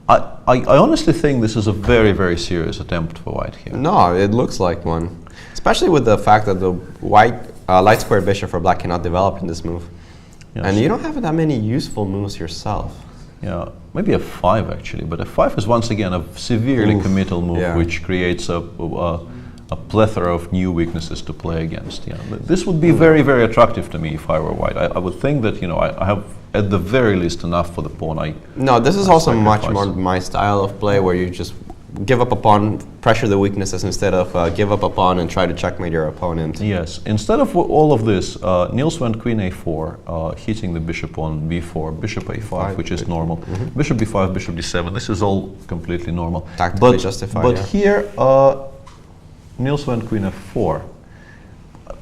I honestly think this is a very, very serious attempt for white here. No, it looks like one, especially with the fact that the white light square bishop for black cannot develop in this move. Yes. And you don't have that many useful moves yourself. Yeah, maybe f5 actually, but f5 is once again a severely committal move, which creates a plethora of new weaknesses to play against. Yeah, this would be very, very attractive to me if I were white. I would think that, you know, I have at the very least enough for the pawn. No, this is also much more my style of play, where you just give up a pawn, pressure the weaknesses, instead of give up a pawn and try to checkmate your opponent. Yes, instead of all of this, Niels went queen a4, hitting the bishop on b4, bishop a5, which is normal, bishop b5, bishop d7. This is all completely normal. Tactically justified. But here, Niels went queen f4.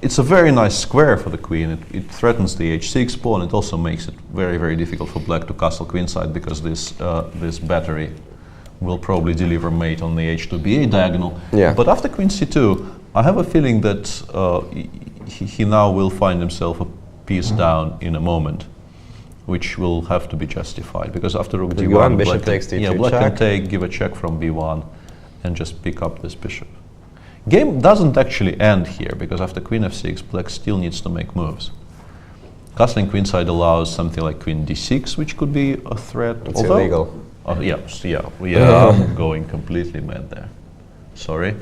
It's a very nice square for the queen. It threatens the h6 pawn. It also makes it very, very difficult for black to castle queenside, because this battery will probably deliver mate on the h2 b8 diagonal. Yeah. But after queen c2, I have a feeling that he now will find himself a piece down in a moment, which will have to be justified, because after rook d1, bishop takes d2 black can take, give a check from b1, and just pick up this bishop. Game doesn't actually end here, because after queen f6, black still needs to make moves. Castling queenside allows something like queen d6, which could be a threat. It's illegal. I'm going completely mad there. Sorry.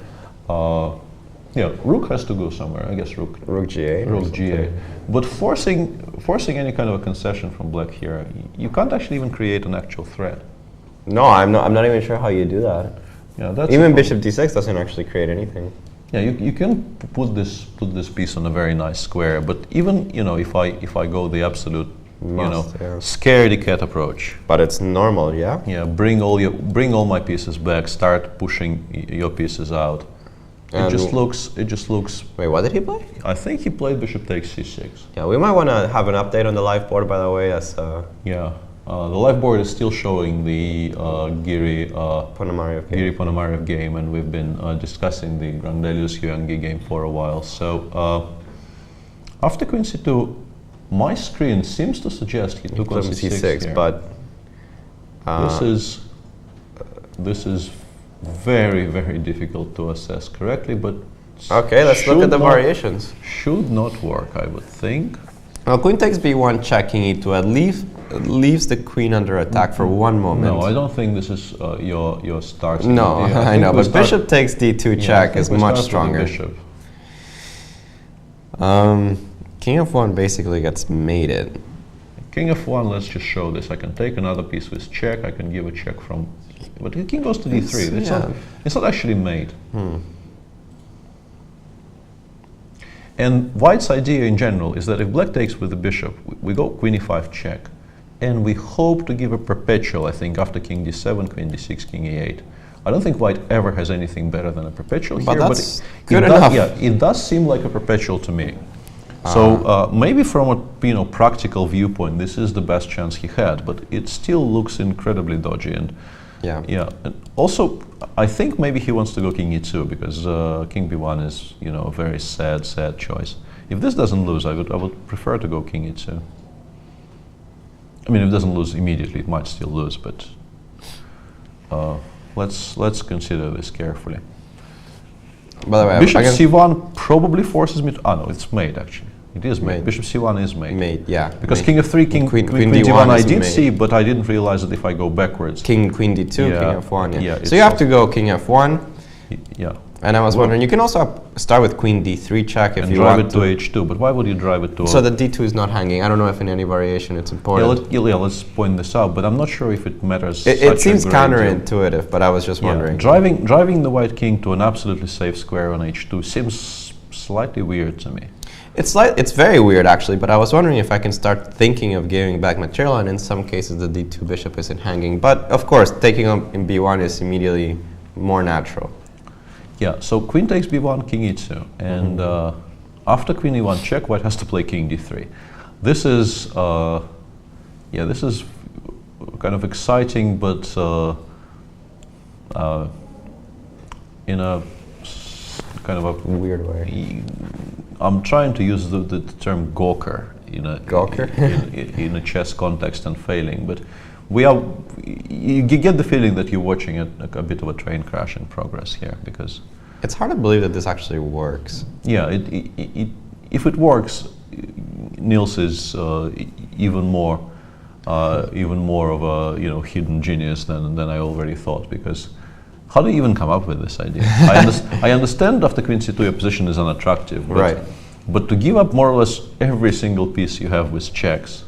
Rook has to go somewhere. I guess rook g8. Rook g8. But forcing any kind of a concession from black here, you can't actually even create an actual threat. No, I'm not even sure how you do that. Yeah, that's even bishop d6 doesn't actually create anything. Yeah, you can put this piece on a very nice square, but even, you know, if I go the absolute scaredy cat approach. But it's normal, yeah? Yeah, bring all my pieces back, start pushing your pieces out. It just looks. Wait, what did he play? I think he played bishop takes c6. Yeah, we might want to have an update on the live board, by the way, as the live board is still showing the Giri Ponomariov game, and we've been discussing the Grandelius Yangyi game for a while. So after queen c2, my screen seems to suggest he took on c6 here. But this is very, very difficult to assess correctly, but okay, let's look at the variations. Should not work, I would think. Well, queen takes b1, checking e2, at least leaves the queen under attack for one moment. No, I don't think this is your start. No, I know, but bishop takes d2 check is much stronger. Bishop. King f1 basically gets mated. King f1, let's just show this. I can take another piece with check. I can give a check from, but the king goes to d3. It's not actually mate. And white's idea in general is that if black takes with the bishop, we go queen e5 check, and we hope to give a perpetual, I think, after king d7, queen d6, king e8. I don't think white ever has anything better than a perpetual here, but that's good enough. Yeah, it does seem like a perpetual to me. So maybe from a practical viewpoint, this is the best chance he had, but it still looks incredibly dodgy. And and also, I think maybe he wants to go king e2, because king b1 is a very sad choice. If this doesn't lose, I would prefer to go king e2. I mean, if it doesn't lose immediately, it might still lose, but let's consider this carefully. By the way, bishop c1 probably forces me to. No, it's mate actually. It is mate. Bishop c1 is mate. Mate, yeah. Because mate. king f3, king d1 I did see, but I didn't realize that if I go backwards. Queen d2, king f1. Yeah. So you have to go king f1. Yeah. And I was wondering, you can also start with queen d3 check if you want to. And drive it to h2, but why would you drive it to? So the d2 is not hanging. I don't know if in any variation it's important. Let's point this out, but I'm not sure if it matters. It seems counterintuitive, but I was just wondering. Driving the white king to an absolutely safe square on h2 seems slightly weird to me. It's very weird actually, but I was wondering if I can start thinking of giving back material, and in some cases the d2 bishop isn't hanging. But of course, taking up in b1 is immediately more natural. Yeah, so queen takes b1, king e2, and after queen e1 check, white has to play king d3. This is, this is kind of exciting, but in a kind of a Weird way. I'm trying to use the term gawker in a Gawker? in a chess context and failing, but you get the feeling that you're watching a bit of a train crash in progress here, because It's hard to believe that this actually works. yeah, if it works, Niels is even more of a hidden genius than I already thought, because how do you even come up with this idea? I understand after queen c2 your position is unattractive, but, Right. but to give up more or less every single piece you have with checks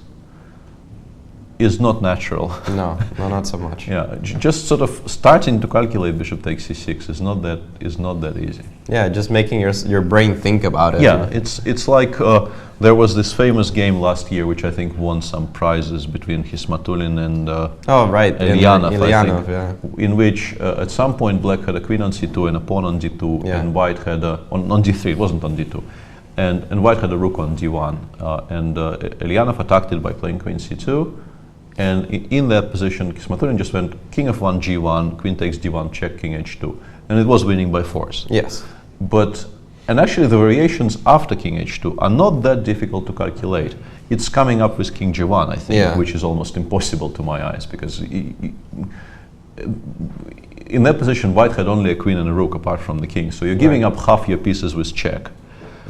is not natural. No, not so much. Yeah, just sort of starting to calculate bishop takes c6 is not that easy. Yeah, just making your brain think about it. Yeah, it's like there was this famous game last year, which I think won some prizes between Hismatulin and Oh, right. Ilyanov, I Ilyanov, think, yeah. in which at some point black had a queen on c2 and a pawn on d2, Yeah. and white had on d3. It wasn't on d2, and white had a rook on d1, and Ilyanov attacked it by playing queen c2. And in that position, Hismatulin just went king f1, g1, queen takes d1, check, king h2, and it was winning by force. Yes. And actually the variations after king h2 are not that difficult to calculate. It's coming up with king g1, I think, Yeah. which is almost impossible to my eyes, because in that position white had only a queen and a rook apart from the king, so you're giving up half your pieces with check.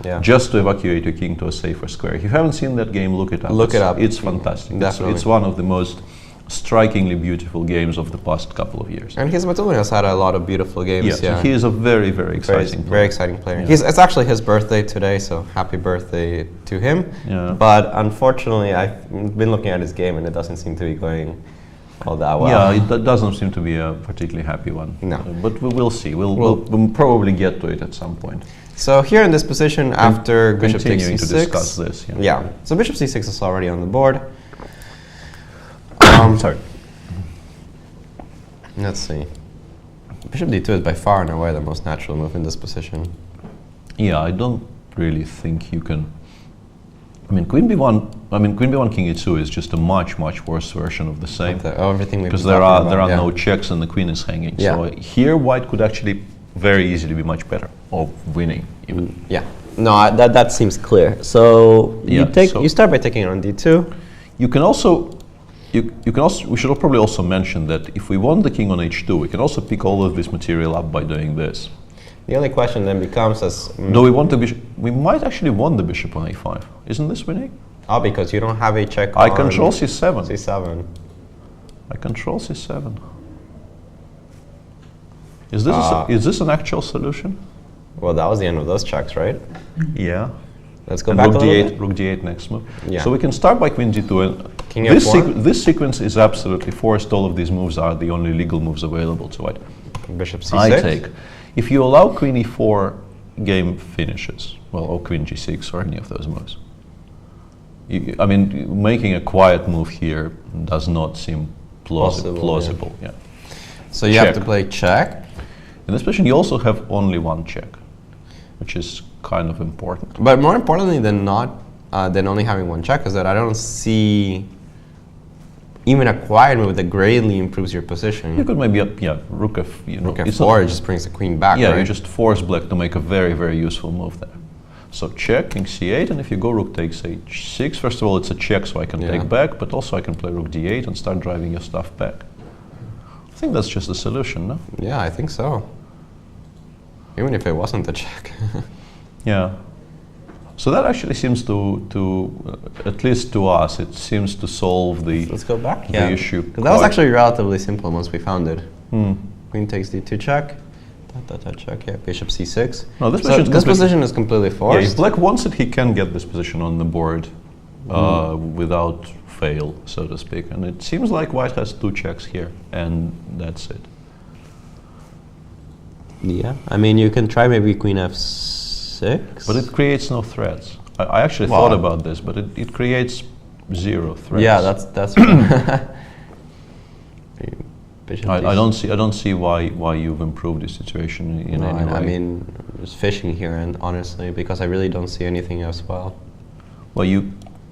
Yeah. Just to evacuate your king to a safer square. If you haven't seen that game, look it up. Look it up. It's fantastic. Definitely. It's one of the most strikingly beautiful games of the past couple of years. And Hismatulin has had a lot of beautiful games. Yes, Yeah, he is a very, very exciting player. very exciting player. Yeah. It's actually his birthday today, so happy birthday to him. Yeah. But unfortunately, I've been looking at his game, and it doesn't seem to be going all that well. Yeah, it doesn't seem to be a particularly happy one. No. But we'll see. We'll probably get to it at some point. So here in this position, after bishop takes Continuing c6, to discuss this. yeah. So bishop c6 is already on the board. Sorry. Let's see. Bishop d2 is by far and away the most natural move in this position. Yeah, I don't really think you can. Queen b1, king e2 is just a much worse version of the same. Everything we've Because been there talking are about, no checks and the queen is hanging. Yeah. So here white could actually very easily be much better, or winning even. Yeah. No, that seems clear. So Yeah, you start by taking on d2. You can also, we should probably also mention that if we want the king on h2, we can also pick all of this material up by doing this. The only question then becomes Do we want the bishop? We might actually want the bishop on a5. Isn't this winning? Oh, because you don't have a check I on control c7. c7. I control c7. Is this an actual solution? Well, that was the end of those checks, right? Yeah. Let's go And back rook a little d8, bit. rook d8 next move. Yeah. So we can start by queen g2, and King f1. this sequence is absolutely forced. All of these moves are the only legal moves available to white. Bishop c6. I take. If you allow queen e4, game finishes. Well, or queen g6 or any of those moves. Making a quiet move here does not seem plausible. Yeah. So you have to play check. In this position, you also have only one check, which is kind of important. But more importantly than only having one check is that I don't see even a quiet move that greatly improves your position. You could maybe rook f. Rook f4 it just brings the queen back. Yeah, right? you just force black to make a very useful move there. So check, king c8, and if you go rook takes h6, first of all it's a check, so I can take back, but also I can play rook d8 and start driving your stuff back. I think that's just the solution, no? Yeah, I think so. Even if it wasn't a check. Yeah. So that actually seems to at least to us, it seems to solve the Let's go back. the issue. That was actually relatively simple once we found it. Hmm. Queen takes d2 check. Check. Yeah, bishop c6. No, this So position is completely Yeah, forced. if black wants it, he can get this position on the board without fail, so to speak. And it seems like white has two checks here, and that's it. Yeah, you can try maybe queen f6. But it creates no threats. I actually Well, thought about this, but it creates zero threats. Yeah, that's. Bishop I D6. don't see why you've improved the situation in No, any way. I mean, just fishing here, and honestly, because I really don't see anything else well. Well,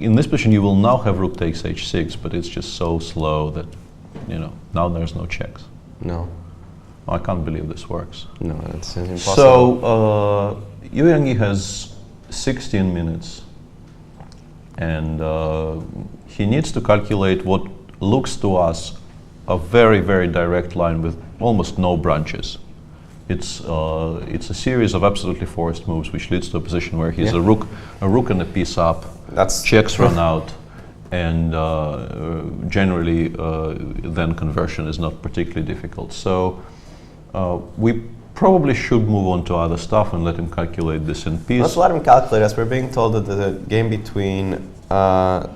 in this position you will now have rook takes h6, but it's just so slow that now there's no checks. No, I can't believe this works. no, it's impossible. So Yangyi has 16 minutes, and he needs to calculate what looks to us a very, very direct line with almost no branches. It's a series of absolutely forced moves, which leads to a position where he's a rook and a piece up. That's Checks run out, and generally then conversion is not particularly difficult. So we probably should move on to other stuff and let him calculate this in peace. Let's let him calculate, as we're being told that the game between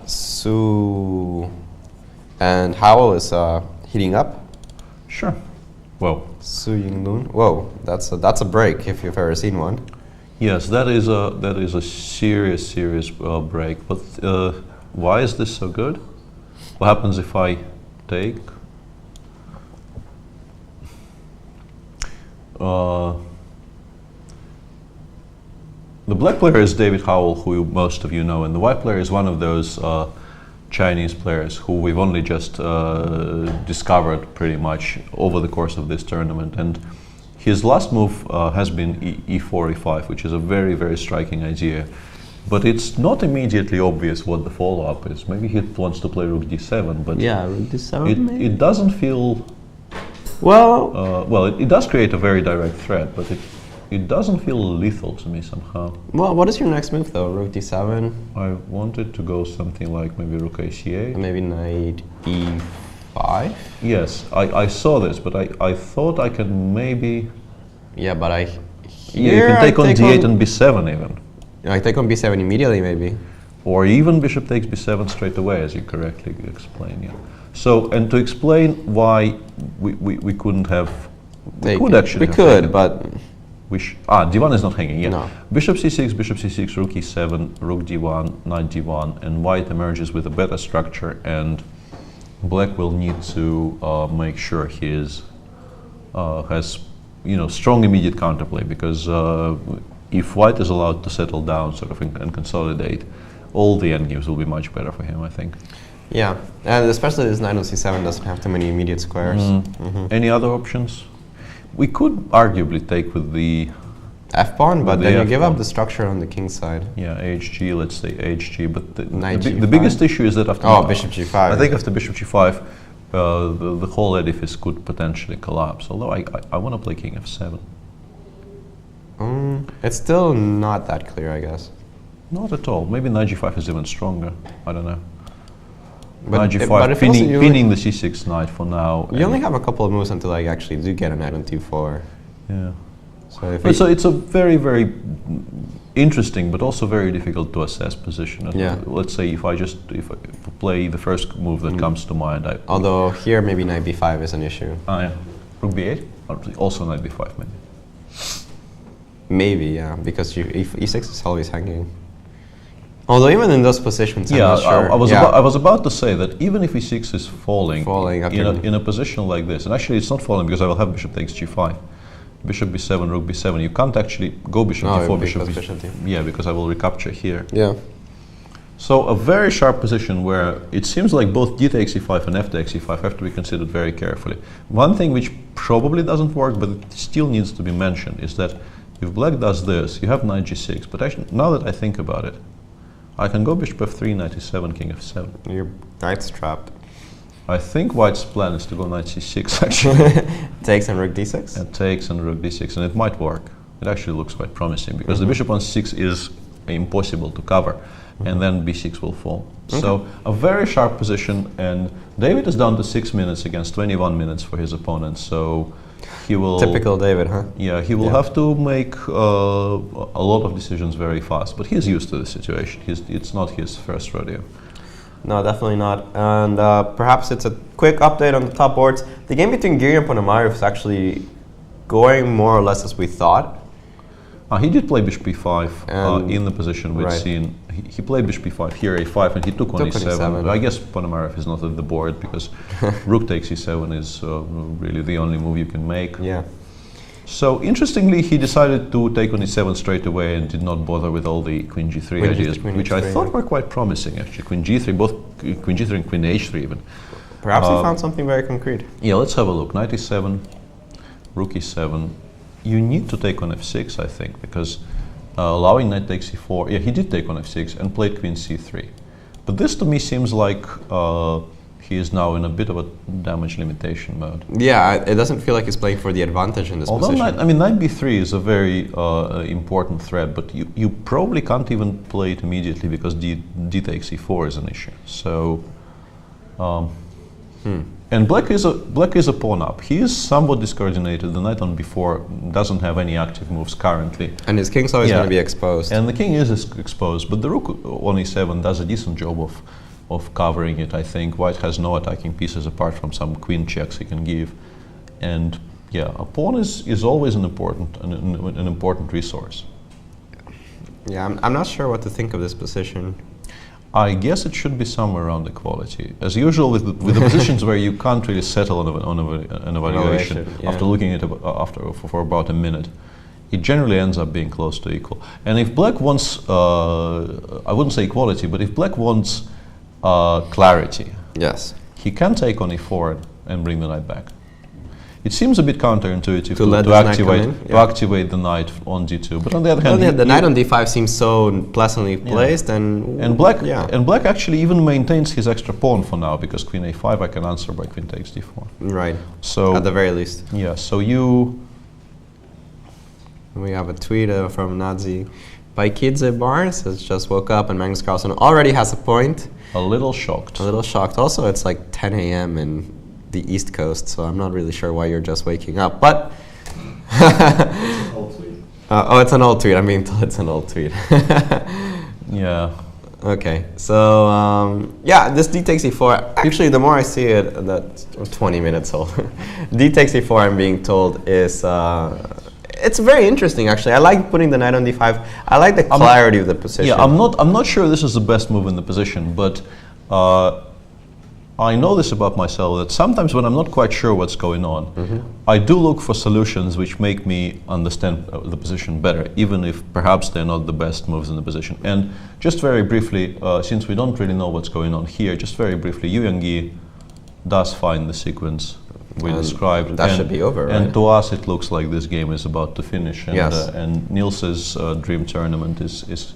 Su and Howell is heating up. Sure. Well, Su Yinglun. Whoa, that's a break if you've ever seen one. yes, that is a serious break. But why is this so good? What happens if I take? The black player is David Howell, who most of you know, and the white player is one of those Chinese players who we've only just discovered pretty much over the course of this tournament. And his last move has been e4, e5, which is a very, very striking idea. But it's not immediately obvious what the follow-up is. Maybe he wants to play rook d7, but Yeah, rook d7 it doesn't feel... Well, it does create a very direct threat, but it doesn't feel lethal to me somehow. well, what is your next move though? Rook d7, I wanted to go something like maybe rook a8. and maybe knight e5. Yes, I saw this, but I thought I can maybe... Yeah, but you can take on d8 and b7 even. I take on b7 immediately, maybe. Or even bishop takes b7 straight away, as you correctly explained. Yeah. So, and to explain why we couldn't have... We could actually We have could, taken- but d1 is not hanging, yeah. No. Bishop c6, rook e7, rook d1, knight d1, and white emerges with a better structure, and black will need to make sure he has strong immediate counterplay, because if white is allowed to settle down sort of and consolidate, all the endgames will be much better for him, I think. yeah, and especially this knight on c7 doesn't have too many immediate squares. Any other options? We could arguably take with the F-pawn, but With then the you give up F-pawn. the structure on the king side. hg, let's say hg, but Knight the g5. biggest issue is that after Bishop g5. I think after bishop g5, the whole edifice could potentially collapse. Although I want to play king f7. It's still not that clear, I guess. Not at all. Maybe knight g5 is even stronger. I don't know. But Knight if g5, also pinning, you pinning the c6 knight for now. You only have a couple of moves until I actually do get a knight on d4. Yeah. So if But so it's a very, very interesting, but also very difficult to assess position. And Yeah. Let's say if I play the first move that comes to mind, although here maybe knight b5 is an issue. yeah. Rook b8, or also knight b5 maybe. Maybe, yeah, because e6 is always hanging. Although even in those positions, I'm not sure. I was about to say that even if e6 is falling, after in a position like this, and actually it's not falling because I will have bishop takes g5, bishop b7, rook b7. You can't actually go bishop d4, bishop because b7. bishop d4. Yeah, because I will recapture here. Yeah. So a very sharp position where it seems like both d takes e5 and f takes e5 have to be considered very carefully. One thing which probably doesn't work, but it still needs to be mentioned, is that if black does this, you have knight g6. But actually, now that I think about it, I can go bishop f3, knight e7, king f7. Your knight's trapped. I think white's plan is to go knight c6 actually. Takes and rook d6? And takes and rook d6, and it might work. It actually looks quite promising because the bishop on c6 is impossible to cover, and then b6 will fall. So a very sharp position, and David is down to 6 minutes against 21 minutes for his opponent. So he will... Typical David, huh? Yeah, he will have to make a lot of decisions very fast, but he's used to the situation. It's not his first rodeo. No, definitely not. And perhaps it's a quick update on the top boards. The game between Giri and Ponomariov is actually going more or less as we thought. He did play bishop b5 And- in the position we'd right. seen. He played bishop b5, here a5, and he took on Took e7. on e7. I guess Ponomariov is not at the board because rook takes e7 is really the only move you can make. Yeah. So interestingly, he decided to take on e7 straight away and did not bother with all the queen g3 Queen ideas, G3, queen which I H3, thought yeah. were quite promising actually. Queen g3, both queen g3 and queen h3 even. Perhaps he found something very concrete. Yeah, let's have a look. Knight e7, rook e7. You need to take on f6, I think, because allowing knight takes e4. Yeah, he did take on f6 and played queen c3. But this to me seems like he is now in a bit of a damage limitation mode. Yeah, it doesn't feel like he's playing for the advantage in this Although position. knight b3 is a very important threat, but you probably can't even play it immediately because d takes e4 is an issue. So, and black is a pawn up. He is somewhat discoordinated. The knight on b4 doesn't have any active moves currently, And his king's always Yeah. going to be exposed. and the king is exposed. But the rook on e7 does a decent job of covering it. I think White has no attacking pieces apart from some queen checks he can give, and yeah, a pawn is always an important resource. Yeah, I'm not sure what to think of this position. I guess it should be somewhere around equality. As usual with the positions where you can't really settle on an evaluation Yeah. after looking at it for about a minute, it generally ends up being close to equal. And if black wants, I wouldn't say equality, but if black wants clarity, Yes. he can take on e4 and bring the knight back. It seems a bit counterintuitive To let this knight come in, to yeah. activate the knight on d2, but on the other Well, hand, the knight on d5 seems so pleasantly placed, and black yeah, black actually even maintains his extra pawn for now because queen a5 I can answer by queen takes d4. right. So At the very least, yeah, so you we have a tweet from Nazi. Baikidze Barnes has just woke up, and Magnus Carlsen already has a point. a little shocked. A little shocked. Also, it's like 10 a.m. in the East Coast, so I'm not really sure why you're just waking up. But oh, it's an old tweet. I mean, it's an old tweet. Yeah. Okay, so yeah, this d takes e4. Actually, the more I see it, that's 20 minutes old. D takes e4, I'm being told, is it's very interesting. Actually, I like putting the knight on d5. I like the clarity of the position. Yeah, I'm not sure this is the best move in the position, but I know this about myself, that sometimes when I'm not quite sure what's going on, I do look for solutions which make me understand the position better, even if perhaps they're not the best moves in the position. And just very briefly, since we don't really know what's going on here, just very briefly, Yangyi does find the sequence we And described. that should be over, And right? to us, it looks like this game is about to finish. And, Yes. and Niels's dream tournament is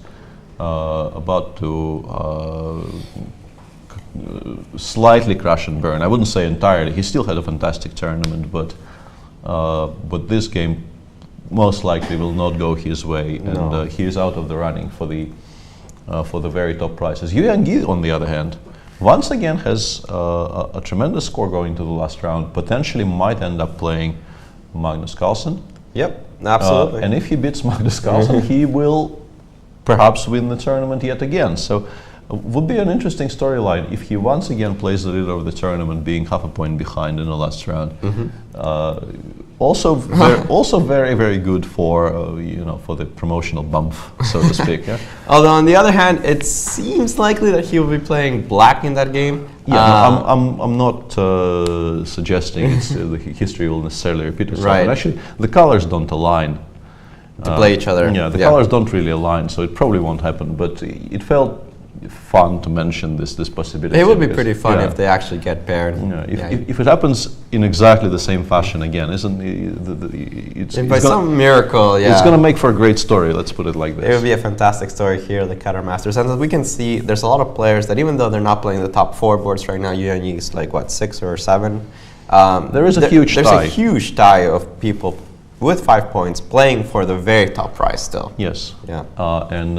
about to slightly crash and burn. I wouldn't say entirely. He still had a fantastic tournament, but this game most likely will not go his way, and he is out of the running for the very top prizes. Yangyi, on the other hand, once again has a tremendous score going to the last round. Potentially might end up playing Magnus Carlsen. Yep, absolutely. And if he beats Magnus Carlsen, he will perhaps win the tournament yet again. So would be an interesting storyline if he once again plays the leader of the tournament, being half a point behind in the last round. Also very, very good for for the promotional bump, so to speak. Yeah. Although on the other hand, it seems likely that he will be playing black in that game. Yeah, I'm not suggesting the history will necessarily repeat itself. Right. And actually, the colors don't align. To play each other. Yeah, the colors don't really align, so it probably won't happen. But it felt fun to mention this possibility. It would be because, pretty fun yeah, if they actually get paired. if it happens in exactly the same fashion again, isn't it's By some miracle, yeah. It's going to make for a great story. Let's put it like this. It would be a fantastic story here at the Qatar Masters. And as we can see, there's a lot of players that even though they're not playing the top 4 boards right now, Yangyi is like, what, 6 or 7? There is a huge tie. There's a huge tie of people with 5 points playing for the very top prize still. Yes. Yeah. And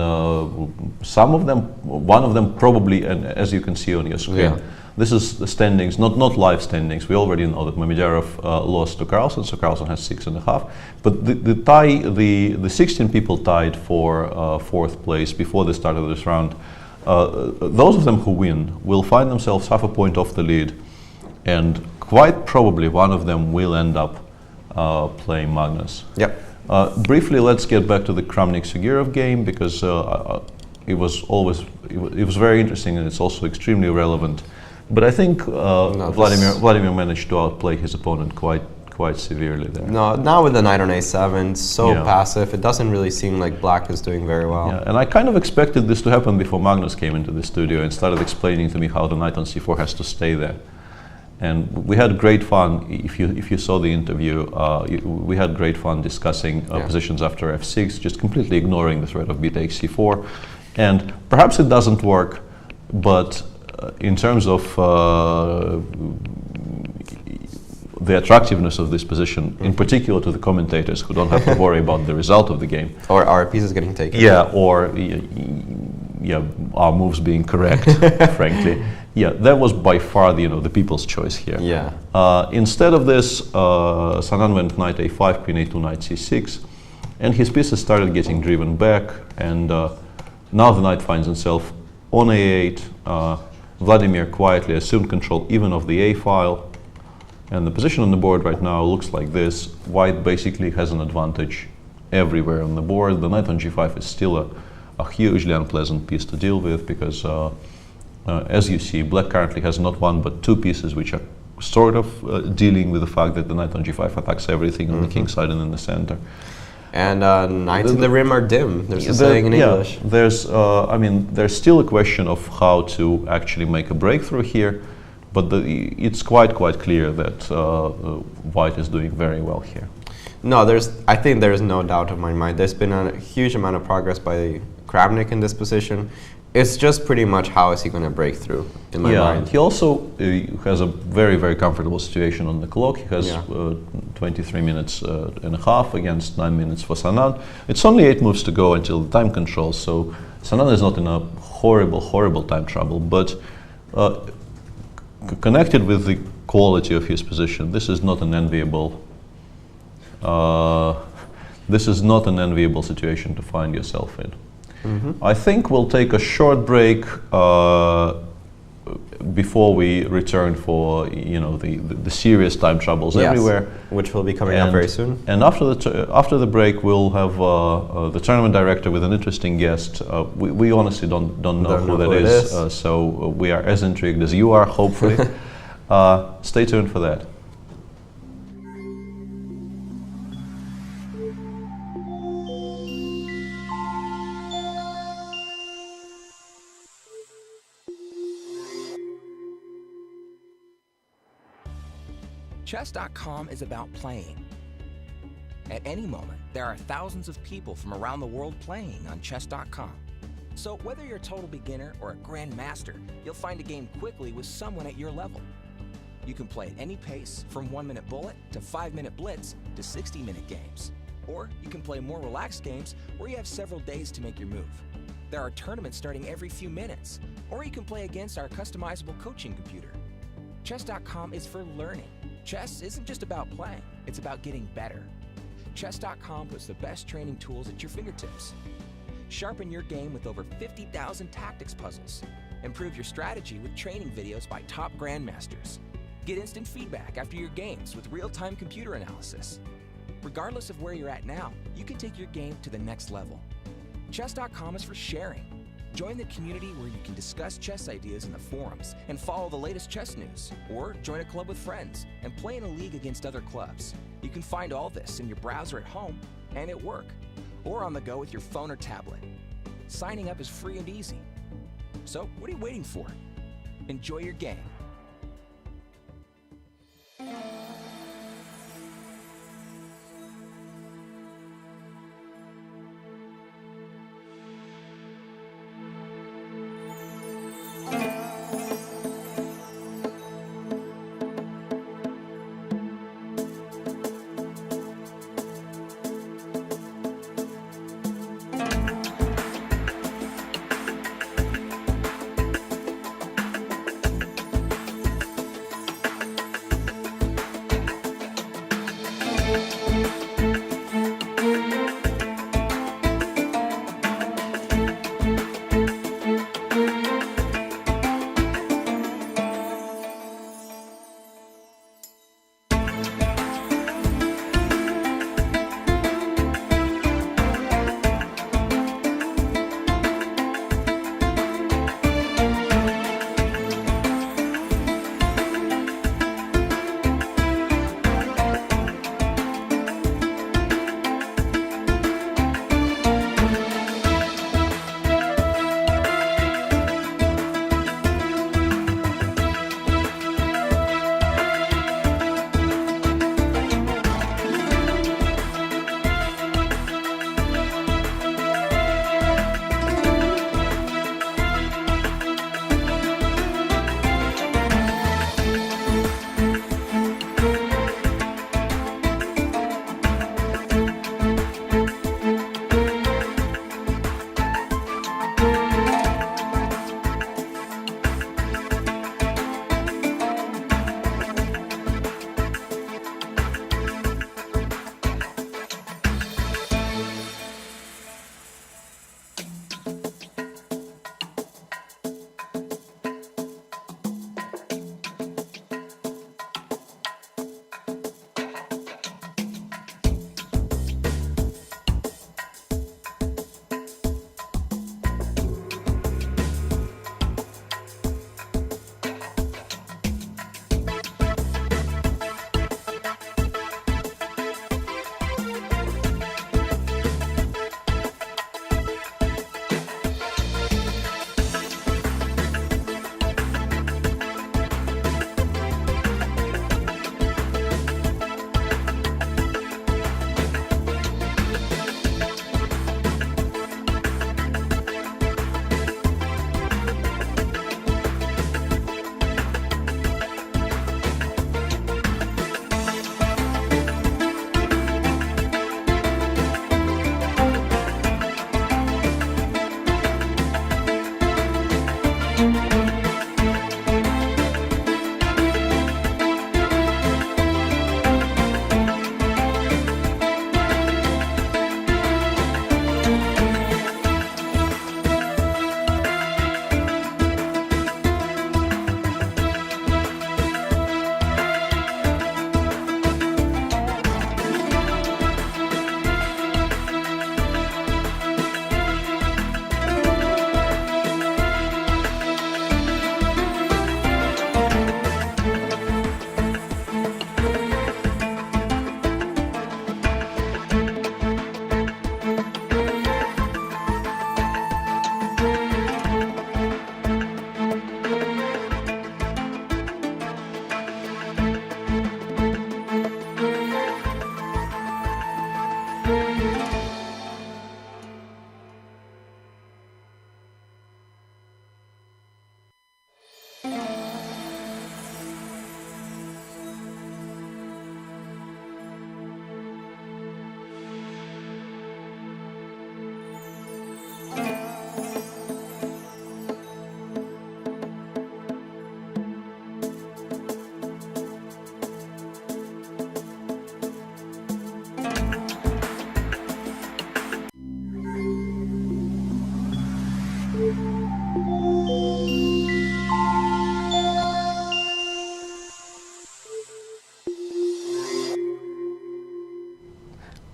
some of them, one of them probably, and as you can see on your screen, this is the standings, not live standings. We already know that Mamedyarov lost to Carlsen, so Carlsen has 6.5. But the tie, the 16 people tied for 4th place before the start of this round. Those of them who win will find themselves half a point off the lead, and quite probably one of them will end up playing Magnus. Yep. Briefly, let's get back to the Kramnik-Sugirov game because it was very interesting and it's also extremely relevant. But I think Vladimir managed to outplay his opponent quite severely there. No, now with the knight on a7, so Yeah. passive. It doesn't really seem like black is doing very well. Yeah, and I kind of expected this to happen before Magnus came into the studio and started explaining to me how the knight on c4 has to stay there. And we had great fun. If you saw the interview, we had great fun discussing positions after f6, just completely ignoring the threat of b takes c4. And perhaps it doesn't work, but in terms of the attractiveness of this position, in particular to the commentators who don't have to worry about the result of the game. Or our pieces getting taken. Yeah, or our moves being correct, frankly. Yeah, that was by far the people's choice here. Yeah. Instead of this, Sanan went knight a5, queen a2, knight c6, and his pieces started getting driven back, and now the knight finds himself on a8. Vladimir quietly assumed control even of the a file, and the position on the board right now looks like this. White basically has an advantage everywhere on the board. The knight on g5 is still a hugely unpleasant piece to deal with because as you see, black currently has not one but two pieces which are sort of dealing with the fact that the knight on g5 attacks everything on the king side and in the center. And knights in the rim are dim. There's a saying in English. There's still a question of how to actually make a breakthrough here, but it's quite clear that white is doing very well here. No, I think there's no doubt in my mind. There's been a huge amount of progress by Kramnik in this position. It's just pretty much how is he going to break through in my mind. He also has a very comfortable situation on the clock. He has 23 minutes and a half against 9 minutes for Sanan. It's only 8 moves to go until the time control, so Sanan is not in a horrible time trouble, but connected with the quality of his position, this is not an enviable situation to find yourself in. I think we'll take a short break before we return for the serious time troubles everywhere, which will be coming up very soon. And after the break, we'll have the tournament director with an interesting guest. We honestly don't know who that is, so we are as intrigued as you are, hopefully. Stay tuned for that. Chess.com is about playing. At any moment, there are thousands of people from around the world playing on Chess.com. So whether you're a total beginner or a Grandmaster, you'll find a game quickly with someone at your level. You can play at any pace, from 1-minute bullet to 5-minute blitz to 60-minute games. Or you can play more relaxed games where you have several days to make your move. There are tournaments starting every few minutes, or you can play against our customizable coaching computer. Chess.com is for learning. Chess isn't just about playing, it's about getting better. Chess.com puts the best training tools at your fingertips. Sharpen your game with over 50,000 tactics puzzles. Improve your strategy with training videos by top grandmasters. Get instant feedback after your games with real-time computer analysis. Regardless of where you're at now, you can take your game to the next level. Chess.com is for sharing. Join the community where you can discuss chess ideas in the forums and follow the latest chess news. Or join a club with friends and play in a league against other clubs. You can find all this in your browser at home and at work, or on the go with your phone or tablet. Signing up is free and easy. So what are you waiting for? Enjoy your game.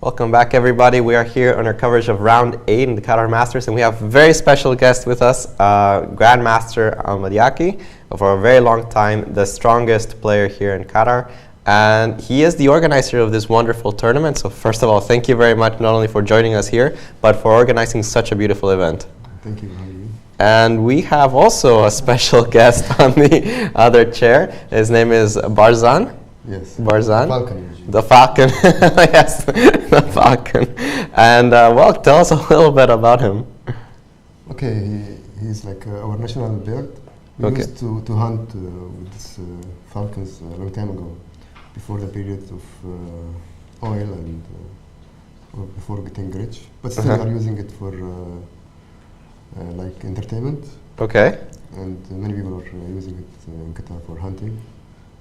Welcome back, everybody. We are here on our coverage of Round 8 in the Qatar Masters, and we have a very special guest with us, Grandmaster Mamedyarov, for a very long time, the strongest player here in Qatar. And he is the organizer of this wonderful tournament. So first of all, thank you very much, not only for joining us here, but for organizing such a beautiful event. Thank you. How are you? And we have also a special guest on the other chair. His name is Barzan. Yes. Barzan. Falcon. The Falcon. Yes, the Falcon. And well, tell us a little bit about him. Okay, he's like our national bird. We used to hunt with these falcons a long time ago, before the period of oil and or before getting rich. But still, we are using it for like entertainment. Okay. And many people are using it in Qatar for hunting.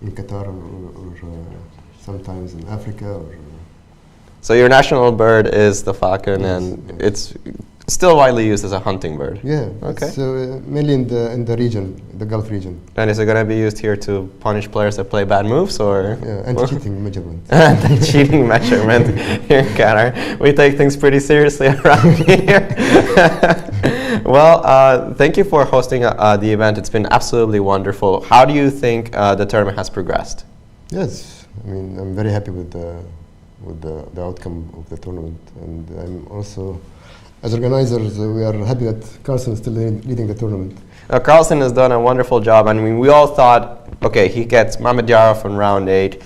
In Qatar or sometimes in Africa. Or, so your national bird is the falcon, yes, and it's still widely used as a hunting bird. Yeah. Okay. So mainly in the region, the Gulf region. And is it going to be used here to punish players that play bad moves, or? Yeah, anti-cheating measurement. Anti-cheating measurement here in Qatar. We take things pretty seriously around here. Well, thank you for hosting the event. It's been absolutely wonderful. How do you think the tournament has progressed? Yes, I mean, I'm very happy with the outcome of the tournament, and I'm also, as organizers, we are happy that Carlsen is still leading the tournament. Carlsen has done a wonderful job. I mean, we all thought, okay, he gets Mamedyarov in round 8.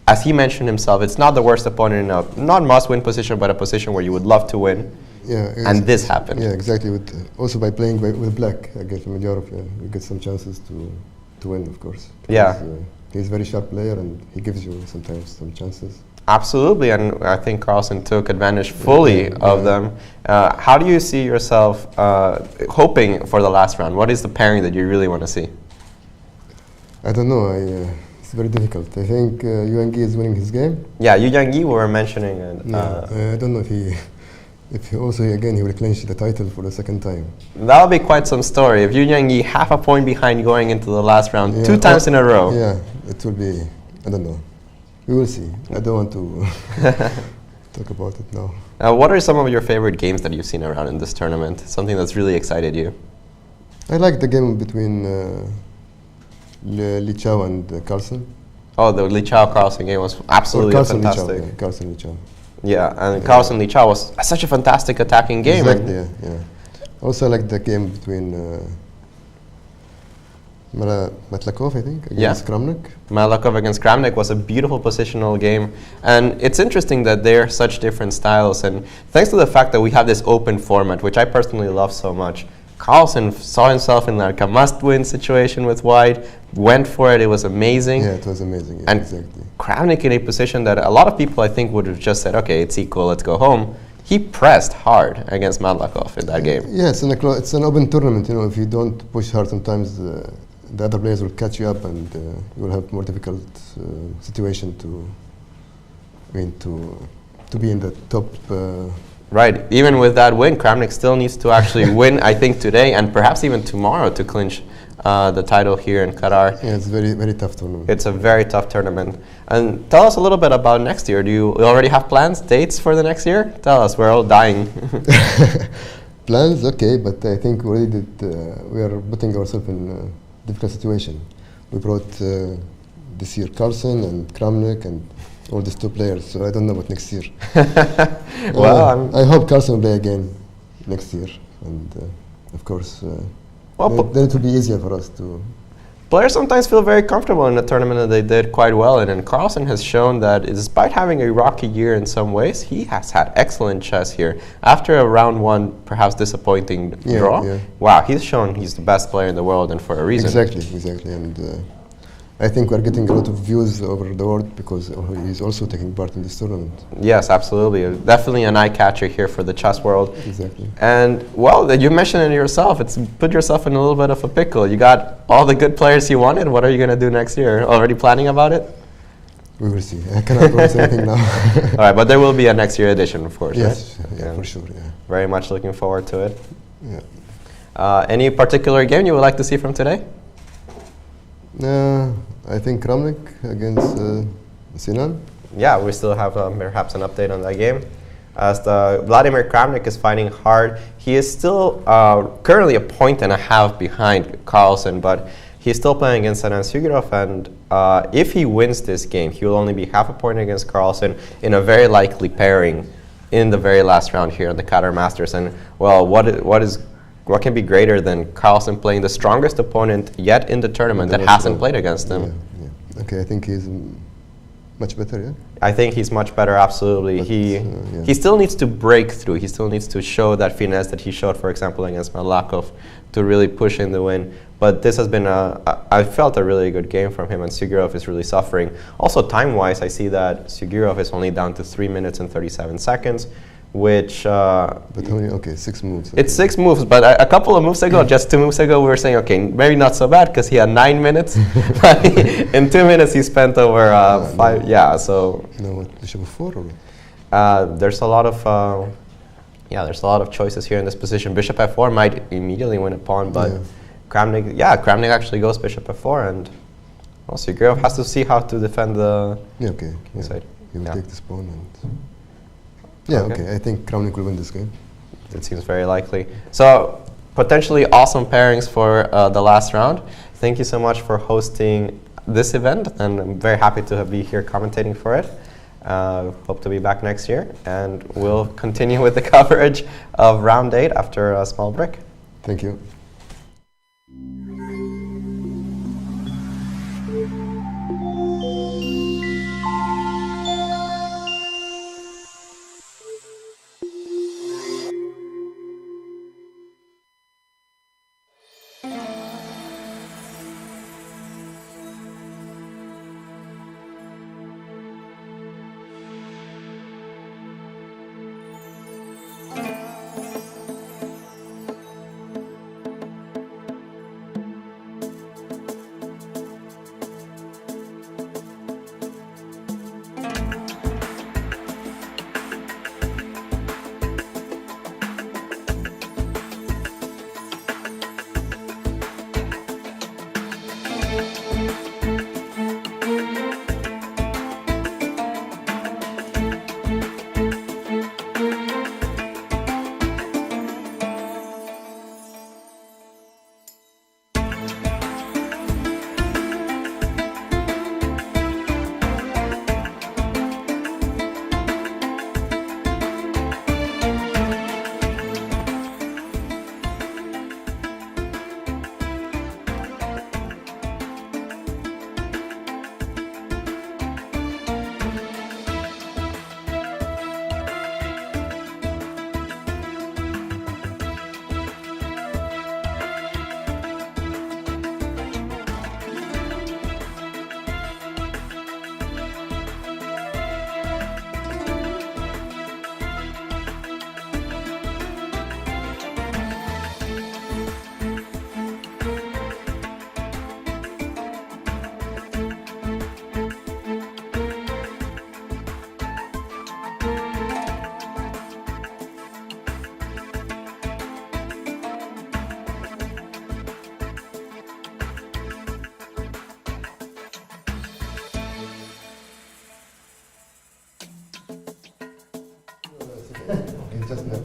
As he mentioned himself, it's not the worst opponent in a not must-win position, but a position where you would love to win. Yeah, and this happened. Yeah, exactly. Also by playing with black against Mamedyarov, we get some chances to win, of course. Yeah. He's a very sharp player, and he gives you sometimes some chances. Absolutely, and I think Carlsen took advantage fully of them. How do you see yourself hoping for the last round? What is the pairing that you really want to see? I don't know. It's very difficult. I think Yangyi is winning his game. Yeah, Yangyi we were mentioning. I don't know if he also again he will clinch the title for the second time. That would be quite some story. If Yangyi half a point behind going into the last round 2 times in a row. Yeah, it will be. I don't know. We will see. I don't want to talk about it now. What are some of your favorite games that you've seen around in this tournament? Something that's really excited you? I like the game between Li Chao and Carlsen. Oh, the Li Chao Carlsen game was absolutely fantastic. Li Chao, Carlsen Li Chao. Yeah, and Carlsen Li Chao was such a fantastic attacking game. Exactly. Yeah. Also, I like the game between Mamedyarov, I think, against Kramnik. Mamedyarov against Kramnik was a beautiful positional game, and it's interesting that they're such different styles, and thanks to the fact that we have this open format, which I personally love so much, Carlsen saw himself in like a must-win situation with white, went for it, it was amazing. Yeah, it was amazing, and exactly. Kramnik in a position that a lot of people I think would have just said, okay, it's equal, let's go home. He pressed hard against Mamedyarov in that game. Yeah, it's an open tournament, if you don't push hard sometimes the other players will catch you up, and you will have more difficult situation to be in the top. Right. Even with that win, Kramnik still needs to actually win, I think, today and perhaps even tomorrow to clinch the title here in Qatar. Yeah, it's a very, very tough tournament. It's a very tough tournament. And tell us a little bit about next year. Do you already have plans, dates for the next year? Tell us. We're all dying. Plans, okay, but I think we are putting ourselves in a difficult situation. We brought this year Carlsen and Kramnik and all these 2 players, so I don't know about next year. Well, I hope Carlsen will play again next year, and of course, then it will be easier for us to. Players sometimes feel very comfortable in a tournament that they did quite well in, and Carlsen has shown that despite having a rocky year in some ways, he has had excellent chess here. After a round 1, perhaps disappointing draw, wow, he's shown he's the best player in the world, and for a reason. Exactly, and I think we're getting a lot of views over the world because he's also taking part in this tournament. Yes, absolutely. Definitely an eye-catcher here for the chess world. Exactly. And, well, you mentioned it yourself. It's put yourself in a little bit of a pickle. You got all the good players you wanted. What are you going to do next year? Already planning about it? We will see. I cannot promise anything now. All right, but there will be a next year edition, of course, yes, right? Yeah, for sure, yeah. Very much looking forward to it. Yeah. Any particular game you would like to see from today? I think Kramnik against Sinan. Yeah, we still have perhaps an update on that game. as the Vladimir Kramnik is fighting hard. He is still currently a point and a half behind Carlsen, but he's still playing against Sanan Sugirov, and if he wins this game, he will only be half a point against Carlsen in a very likely pairing in the very last round here in the Qatar Masters. And well, what can be greater than Carlsen playing the strongest opponent yet in the tournament that hasn't played against him? Yeah. Okay, I think he's much better, yeah? I think he's much better, absolutely. But, he still needs to break through. He still needs to show that finesse that he showed, for example, against Malakov to really push in the win. But this has been, I felt a really good game from him, and Sugirov is really suffering. Also, time-wise, I see that Sugirov is only down to 3 minutes and 37 seconds, which... but only, okay, 6 moves. Okay. It's 6 moves, but a couple of moves ago, just 2 moves ago, we were saying, okay, maybe not so bad, because he had 9 minutes. But in 2 minutes, he spent over 5, no. Yeah, so... No, what, Bishop of 4 or? There's a lot of... there's a lot of choices here in this position. Bishop f4 might immediately win a pawn, but Kramnik actually goes Bishop f4, and well, Sugirov has to see how to defend the side. He will take this pawn and... Yeah, okay. I think Kramnik will win this game. It seems very likely. So, potentially awesome pairings for the last round. Thank you so much for hosting this event, and I'm very happy to be here commentating for it. Hope to be back next year, and we'll continue with the coverage of round 8 after a small break. Thank you. Just now.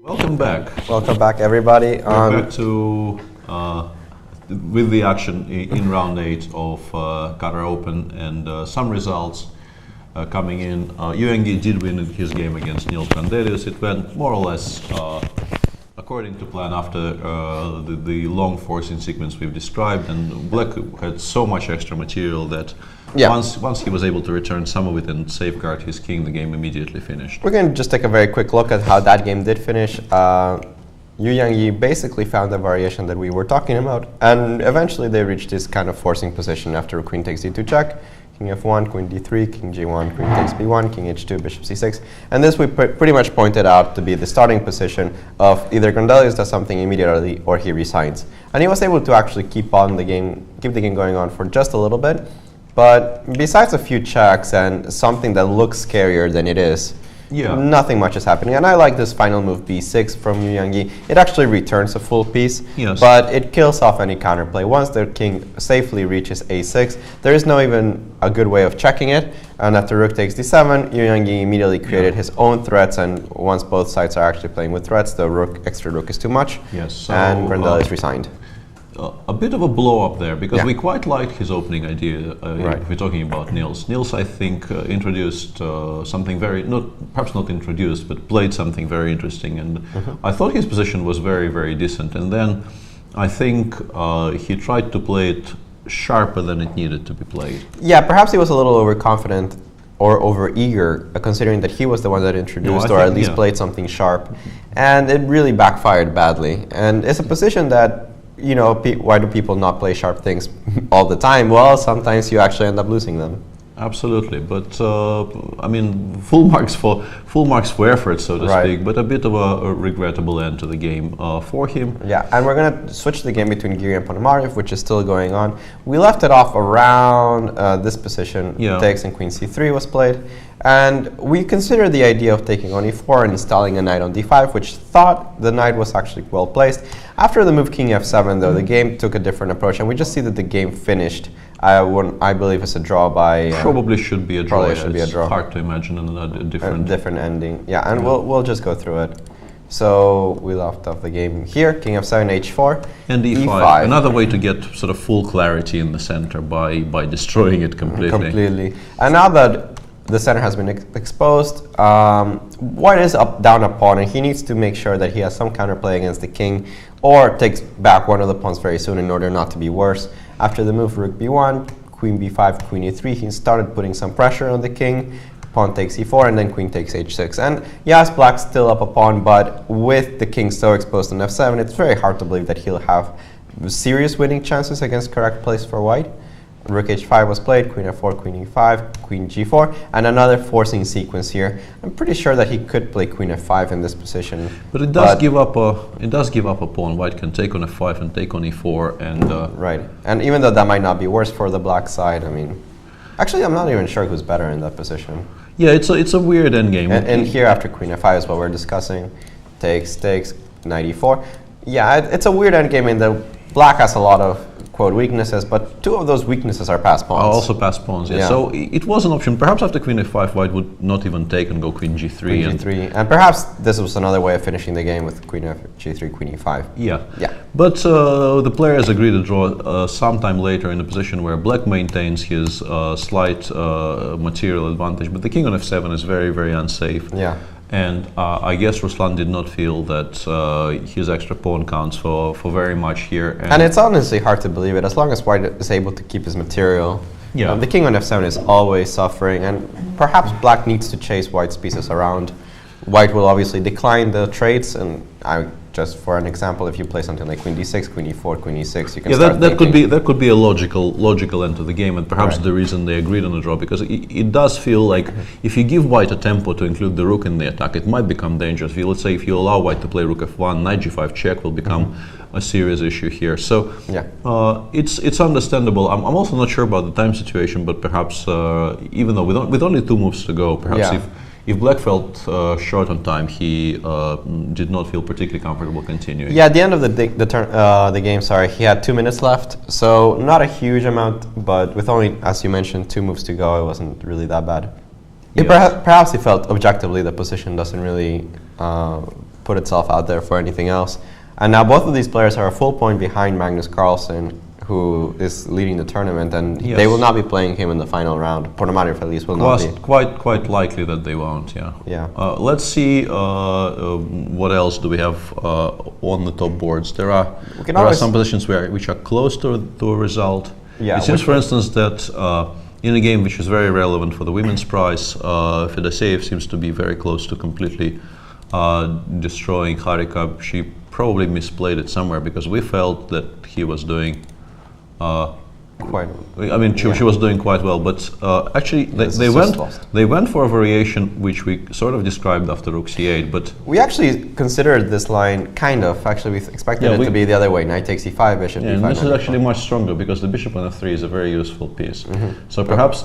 Welcome back. Welcome back, everybody. We're back to with the action in round 8 of Qatar Open, and some results coming in. Yangyi did win his game against Grandelius. It went more or less according to plan after the long forcing sequence we've described, and Black had so much extra material that once he was able to return some of it and safeguard his king, the game immediately finished. We're going to just take a very quick look at how that game did finish. Yangyi basically found the variation that we were talking about, and eventually they reached this kind of forcing position after queen takes d2 check, king f1, queen d3, king g1, queen takes b1, king h2, bishop c6. And this we pretty much pointed out to be the starting position of either Grandelius does something immediately or he resigns. And he was able to actually keep the game going on for just a little bit. But besides a few checks and something that looks scarier than it is, nothing much is happening. And I like this final move b6 from Yangyi. It actually returns a full piece, but it kills off any counterplay. Once the king safely reaches a6, there is no even a good way of checking it. And after rook takes d7, Yangyi immediately created his own threats, and once both sides are actually playing with threats, the extra rook is too much, and Grandelius resigned. A bit of a blow up there, because we quite liked his opening idea. If we're talking about Nils. Nils, I think, introduced something perhaps not introduced, but played something very interesting, and I thought his position was very, very decent. And then I think he tried to play it sharper than it needed to be played. Yeah, perhaps he was a little overconfident or over-eager, considering that he was the one that introduced or at least played something sharp. And it really backfired badly. And it's a position that, you know, why do people not play sharp things all the time? Well, sometimes you actually end up losing them. Absolutely, but I mean, full marks for effort, so to speak. But a bit of a regrettable end to the game for him. Yeah, and we're gonna switch the game between Giri and Ponomariov, which is still going on. We left it off around this position. Takes and queen c3 was played, and we considered the idea of taking on e4 and installing a knight on d5, which thought the knight was actually well placed. After the move king f7, though, the game took a different approach, and we just see that the game finished. I believe it's a draw by. Probably should be a draw. Probably should be a draw. Hard to imagine a different ending. Yeah, and we'll just go through it. So we left off the game here. King f7, h4, and e5. Another way to get sort of full clarity in the center by destroying it completely. And now that the center has been exposed, White is down a pawn, and he needs to make sure that he has some counterplay against the king, or takes back one of the pawns very soon in order not to be worse. After the move rook b1, queen b5, queen e3, he started putting some pressure on the king. Pawn takes e4, and then queen takes h6. And yes, black's still up a pawn, but with the king so exposed on f7, it's very hard to believe that he'll have serious winning chances against correct plays for white. Rook h5 was played, queen f4, queen e5, queen g4, and another forcing sequence here. I'm pretty sure that he could play queen f5 in this position. But it does give up a pawn. White can take on f5 and take on e4, and right. And even though that might not be worse for the black side, I mean, actually I'm not even sure who's better in that position. Yeah, it's a weird endgame. And here after queen f5 is what we're discussing. Takes, knight e4. Yeah, it's a weird endgame in that black has a lot of quote weaknesses, but two of those weaknesses are passed pawns. Also passed pawns, yeah. So it was an option. Perhaps after queen f5, white would not even take and go queen g3. And perhaps this was another way of finishing the game with queen g3, queen e5. Yeah. But the players agreed to draw sometime later in a position where black maintains his slight material advantage, but the king on f7 is very, very unsafe. Yeah. And I guess Ruslan did not feel that his extra pawn counts for very much here. And it's honestly hard to believe it, as long as white is able to keep his material. Yeah. The king on f7 is always suffering, and perhaps black needs to chase white's pieces around. White will obviously decline the traits, and just for an example, if you play something like queen d6, queen e4, queen e6, you can start that could be a logical end to the game, and perhaps the reason they agreed on a draw, because it does feel like if you give white a tempo to include the rook in the attack, it might become dangerous. Let's say if you allow white to play rook f1, knight g5 check will become a serious issue here. So it's understandable. I'm also not sure about the time situation, but perhaps even though with only 2 moves to go, perhaps if black felt short on time, he did not feel particularly comfortable continuing. Yeah, at the end of the game, he had 2 minutes left, so not a huge amount, but with only, as you mentioned, 2 moves to go, it wasn't really that bad. Perhaps he felt objectively the position doesn't really put itself out there for anything else. And now both of these players are a full point behind Magnus Carlsen, who is leading the tournament, and they will not be playing him in the final round. Ponomariov at least will not be. Quite likely that they won't, yeah. Let's see what else do we have on the top boards. There are some positions which are close to a result. It seems, for instance, that in a game which is very relevant for the women's prize, Fedoseev seems to be very close to completely destroying Harika. She probably misplayed it somewhere, because we felt that he was doing she was doing quite well, but actually they went for a variation which we sort of described after rook c8. But we actually considered this line we expected it to be the other way: knight takes e5, bishop d5. And this is actually much stronger, because the bishop on f3 is a very useful piece. So perhaps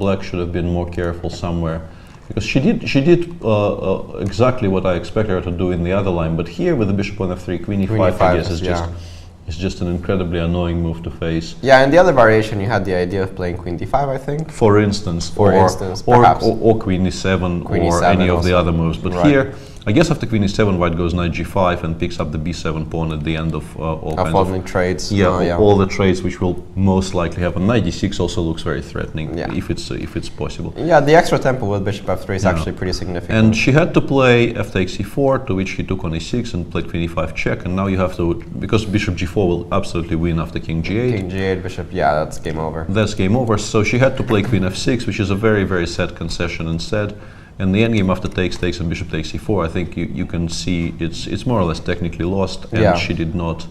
black should have been more careful somewhere, because she did exactly what I expected her to do in the other line. But here with the bishop on f3, queen e5, I guess is just an incredibly annoying move to face. Yeah, and the other variation, you had the idea of playing queen d5, I think. For instance, or queen e7, or any of the other moves. But here, I guess after queen e7, white goes knight g5 and picks up the b7 pawn at the end of all trades. All the trades which will most likely happen. Knight d6 also looks very threatening, if it's possible. Yeah, the extra tempo with bishop f3 is actually pretty significant. And she had to play f takes e4, to which he took on e6 and played queen e5 check. And now you have to, because bishop g4 will absolutely win after king g8. King g8, bishop, that's game over. That's game over. So she had to play queen f6, which is a very, very sad concession instead. And the endgame after takes and bishop takes e4, I think you can see it's more or less technically lost, and she did not.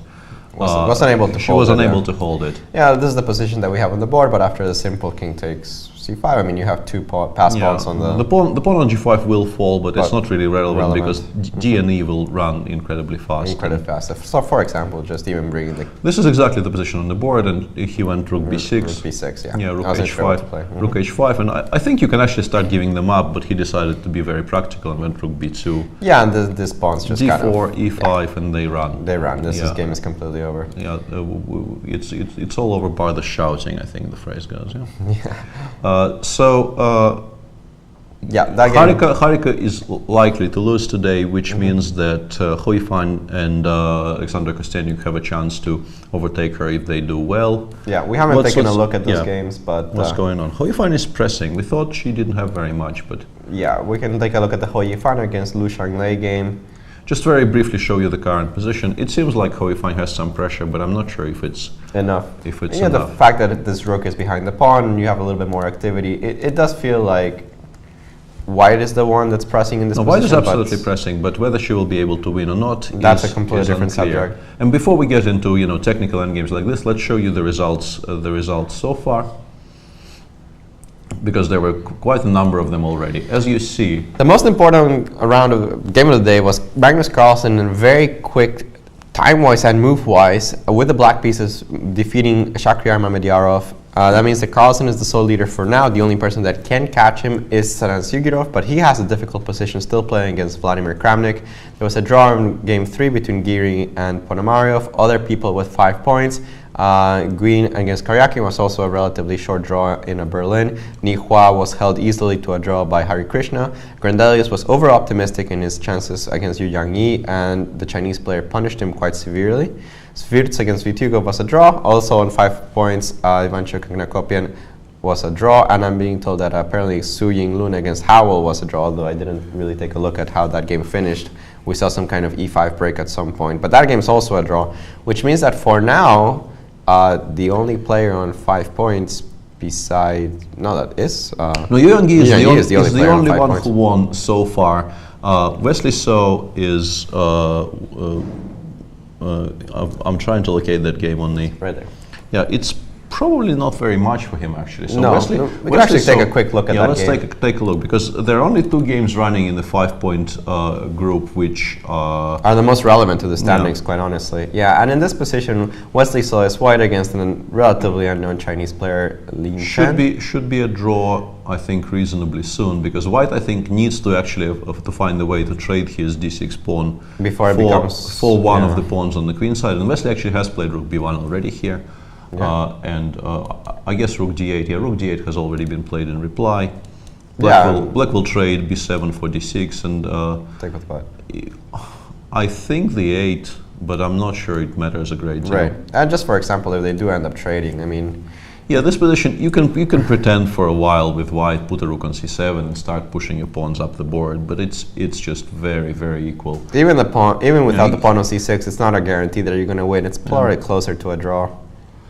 Was unable to hold it. She was unable to hold it. Yeah, this is the position that we have on the board, but after the simple king takes c5, I mean, you have two pass pawns on the... The pawn on g5 will fall, but it's not really relevant because d and e will run incredibly fast. So, for example, just even bringing the... This is exactly the position on the board, and he went rook b6. Rook b6, yeah. Yeah, rook h5. Rook h5, and I think you can actually start giving them up, but he decided to be very practical and went rook b2. Yeah, and this pawn's just d4, e5, and they run. This game is completely over. Yeah, it's all over bar the shouting, I think the phrase goes, Harika is likely to lose today, which means that Huifan and Alexander Kostyanyuk have a chance to overtake her if they do well. Yeah, we haven't taken a look at those games, but... What's going on? Huifan is pressing. We thought she didn't have very much, but... Yeah, we can take a look at the Huifan against Lu Shanglei game. Just very briefly show you the current position. It seems like Huifan has some pressure, but I'm not sure if it's enough. Enough. The fact that this rook is behind the pawn and you have a little bit more activity, it does feel like white is the one that's pressing in this position. White is absolutely pressing, but whether she will be able to win or not that's a completely different subject. And before we get into technical endgames like this, let's show you the results so far, because there were quite a number of them already. As you see, the most important game of the day was Magnus Carlsen, in very quick time-wise and move-wise, with the black pieces defeating Shakhriyar Mamedyarov. That means that Carlsen is the sole leader for now. The only person that can catch him is Saran Sigurov, but he has a difficult position still playing against Vladimir Kramnik. There was a draw in game 3 between Giri and Ponomariov. Other people with 5 points. Nguyen against Karjakin was also a relatively short draw in Berlin. Nihua was held easily to a draw by Harikrishna. Grandelius was over-optimistic in his chances against Yangyi, and the Chinese player punished him quite severely. Svirts against Vitugov was a draw. Also on 5 points, Ivanchuk Gnakopian was a draw, and I'm being told that apparently Su Yinglun against Howell was a draw, although I didn't really take a look at how that game finished. We saw some kind of e5 break at some point, but that game is also a draw, which means that for now, the only player on 5 points besides... No, that is... Yangyi is the only one who won so far. Wesley So is... I'm trying to locate that game on the... Right there. Yeah, it's probably not very much for him, actually. So we can actually take a quick look at that game. Let's take a look, because there are only 2 games running in the 5-point group, which are the most relevant to the standings, quite honestly. Yeah, and in this position, Wesley So is white against a relatively unknown Chinese player, Lin Chen. Should be a draw, I think, reasonably soon, because white, I think, needs to actually to find a way to trade his d6 pawn before it becomes for one of the pawns on the queen side. And Wesley actually has played rook b1 already here. I guess rook d8. Yeah, rook d8 has already been played in reply. Black will trade b7 for d6 and Take with what? I think the 8, but I'm not sure it matters a great deal. Right. And just for example, if they do end up trading, I mean, yeah, this position you can pretend for a while with white, put a rook on c7 and start pushing your pawns up the board, but it's just very equal. even without the pawn on c6, it's not a guarantee that you're going to win. It's probably closer to a draw.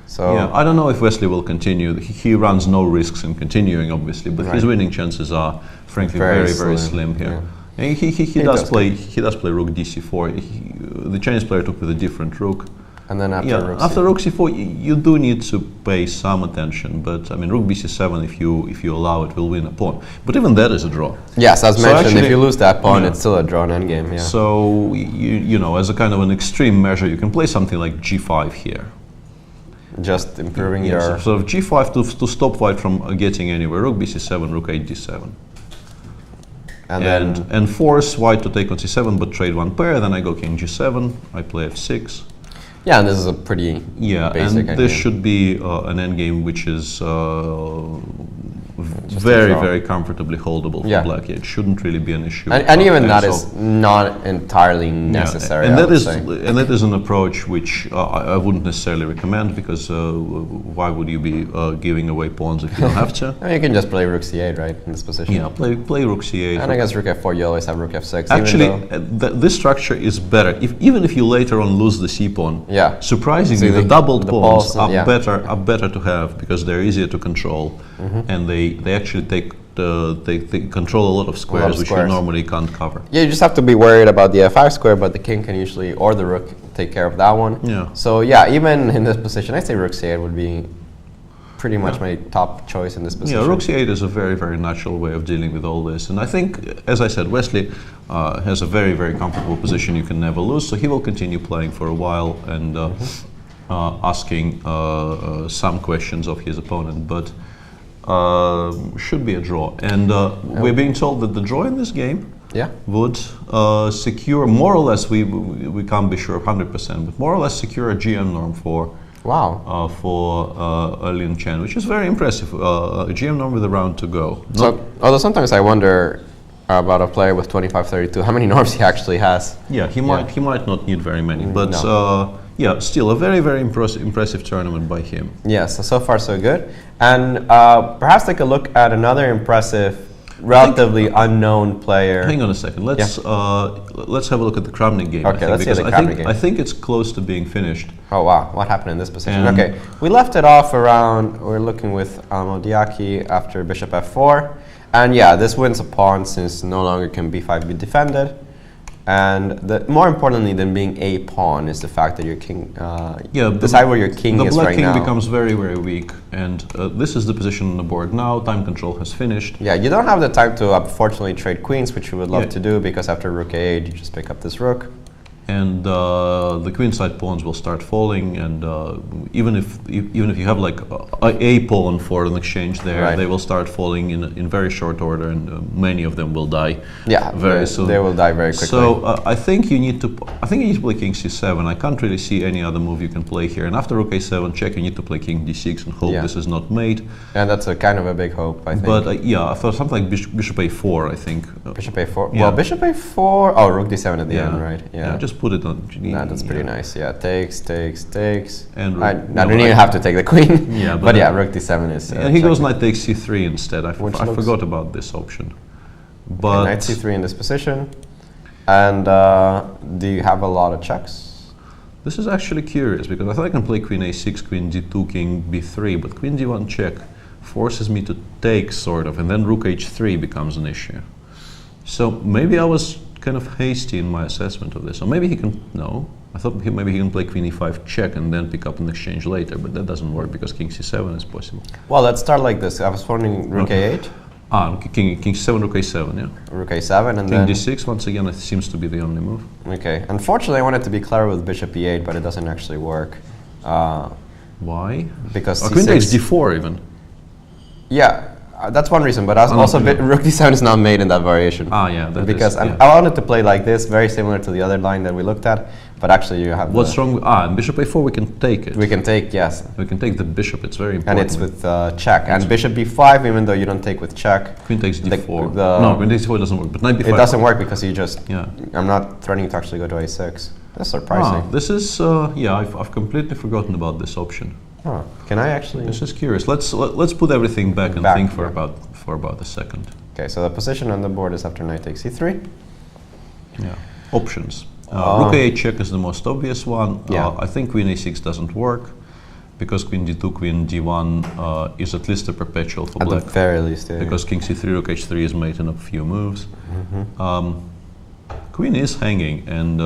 So yeah, I don't know if Wesley will continue. He runs no risks in continuing, obviously, but his winning chances are, frankly, very slim here. Yeah. And he does play rook dc4. The Chinese player took with a different rook. And then after rook c4, you do need to pay some attention. But I mean, rook bc7, if you allow it, will win a pawn. But even that is a draw. Yes, as mentioned, actually, if you lose that pawn, it's still a drawn endgame. Yeah. So you know, as a kind of an extreme measure, you can play something like g5 here. Just improving your... sort of g5 to stop white from getting anywhere. Rook bc7, rook 8 d7. And force white to take on c7, but trade one pair. Then I go king g7, I play f6. Yeah, and this is a pretty basic and this should be an endgame which is very comfortably holdable for black. Yeah, it shouldn't really be an issue. And even that is not entirely necessary. And that is an approach which I wouldn't necessarily recommend, because why would you be giving away pawns if you don't have to? I mean, you can just play rook c8, right, in this position. Yeah, play rook c8. And I guess rook f4, you always have rook f6. Actually, this structure is better. Even if you later on lose the c pawn, surprisingly, the doubled pawns are better to have, because they're easier to control, and they actually they control a lot of squares which you normally can't cover. Yeah, you just have to be worried about the f5 square, but the king can usually, or the rook, take care of that one. Yeah. So yeah, even in this position, I'd say rook c8 would be pretty much my top choice in this position. Yeah, rook c8 is a very natural way of dealing with all this, and I think, as I said, Wesley has a very comfortable position you can never lose, so he will continue playing for a while and asking some questions of his opponent, but should be a draw. And we're being told that the draw in this game would secure, more or less, we can't be sure 100%, but more or less secure a GM norm for Lin Chen, which is very impressive. A GM norm with a round to go. Although sometimes I wonder about a player with 25-32, how many norms he actually has. Yeah, he might not need very many, but yeah, still a very impressive tournament by him. Yes, so far so good. And perhaps take a look at another impressive, relatively unknown player. Hang on a second. Let's have a look at the Kramnik game. Okay, let's see the Kramnik game. I think it's close to being finished. Oh wow, what happened in this position? Okay, we left it off around, we're looking with Yangyi after bishop f4. And yeah, this wins a pawn since no longer can b5 be defended. And more importantly than being a pawn is the fact that your king, decide where your king is right now. The black king becomes very weak, and this is the position on the board now. Time control has finished. Yeah, you don't have the time to unfortunately trade queens, which you would love to do, because after rook a8 you just pick up this rook. And the queenside pawns will start falling, and even if you have like a pawn for an exchange there, they will start falling in very short order, and many of them will die. Yeah, very soon. They will die very quickly. So I think you need to play king c7. I can't really see any other move you can play here. And after rook a7 check, you need to play king d6 and hope this is not mate. And that's a kind of a big hope, I think. But yeah, after something like bishop a4, I think. Bishop a4. Well, bishop a4. Oh, rook d7 at the end, right? Yeah, just put it on. That's pretty nice. Yeah, takes. And I don't even have to take the queen. Yeah, but yeah, rook d7 is. And he goes knight takes c3 instead. I forgot about this option. But knight c3 in this position. And do you have a lot of checks? This is actually curious, because I thought I can play queen a6, queen d2, king b3, but queen d1 check forces me to take, sort of, and then rook h3 becomes an issue. So maybe I was kind of hasty in my assessment of this. Or maybe he can, I thought maybe he can play queen e5 check and then pick up an exchange later, but that doesn't work because king c7 is possible. Well, let's start like this. I was wondering rook a8. King c7, rook a7, yeah. Rook a7 and then... King d6, once again, it seems to be the only move. Okay. Unfortunately, I wanted to be clever with bishop e8, but it doesn't actually work. Why? Because queen takes d4 even. Yeah. That's one reason, but also rook d7 is not made in that variation. Ah, yeah. That because is, yeah. I wanted to play like this, very similar to the other line that we looked at, but actually you have. What's wrong? And bishop a4, we can take it. We can take, yes. We can take the bishop. It's very important. And it's with check. And bishop b5, even though you don't take with check. Queen takes d4. No, queen takes d4 doesn't work. But knight b5. It doesn't work because you just. Yeah. I'm not threatening to actually go to a6. That's surprising. This is I've completely forgotten about this option. Oh, can I actually? This is curious. Let's put everything back and think for about a second. Okay, so the position on the board is after knight takes e3. Yeah. Options. Rook a8 check is the most obvious one. Yeah. I think queen a6 doesn't work because queen d2, queen d1 is at least a perpetual for black. At the very least, yeah. Because king c3, rook h3 is made in a few moves. Queen is hanging, and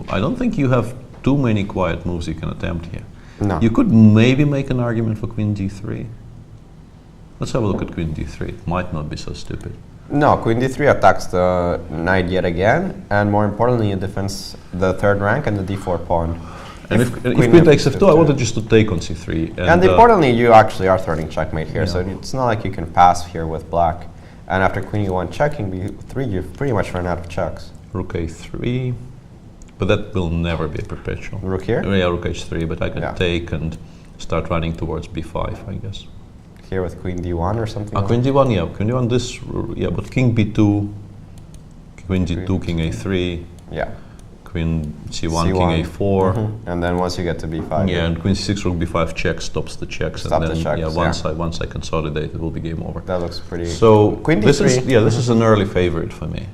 I don't think you have too many quiet moves you can attempt here. No. You could maybe make an argument for queen d3. Let's have a look at queen d3. It might not be so stupid. No, queen d3 attacks the knight yet again, and more importantly, it defends the third rank and the d4 pawn. And if queen takes f2, I wanted just to take on c3. And importantly, you actually are threatening checkmate here, so it's not like you can pass here with black. And after queen e1 checking b3, you've pretty much run out of checks. Rook a3, but that will never be a perpetual. Rook here? Yeah, rook h3, but I can take and start running towards b5, I guess. Here with queen d1 or something? Queen d1, yeah. Queen d1, this, yeah, but king b2, queen d2, king a3. Yeah. Queen c1, king a4. And then once you get to b5. Yeah, and queen c6, rook b5 check stops the checks. Stop and then, the checks, yeah, once I consolidate, it will be game over. That looks pretty. So queen this d3. this is an early favorite for me.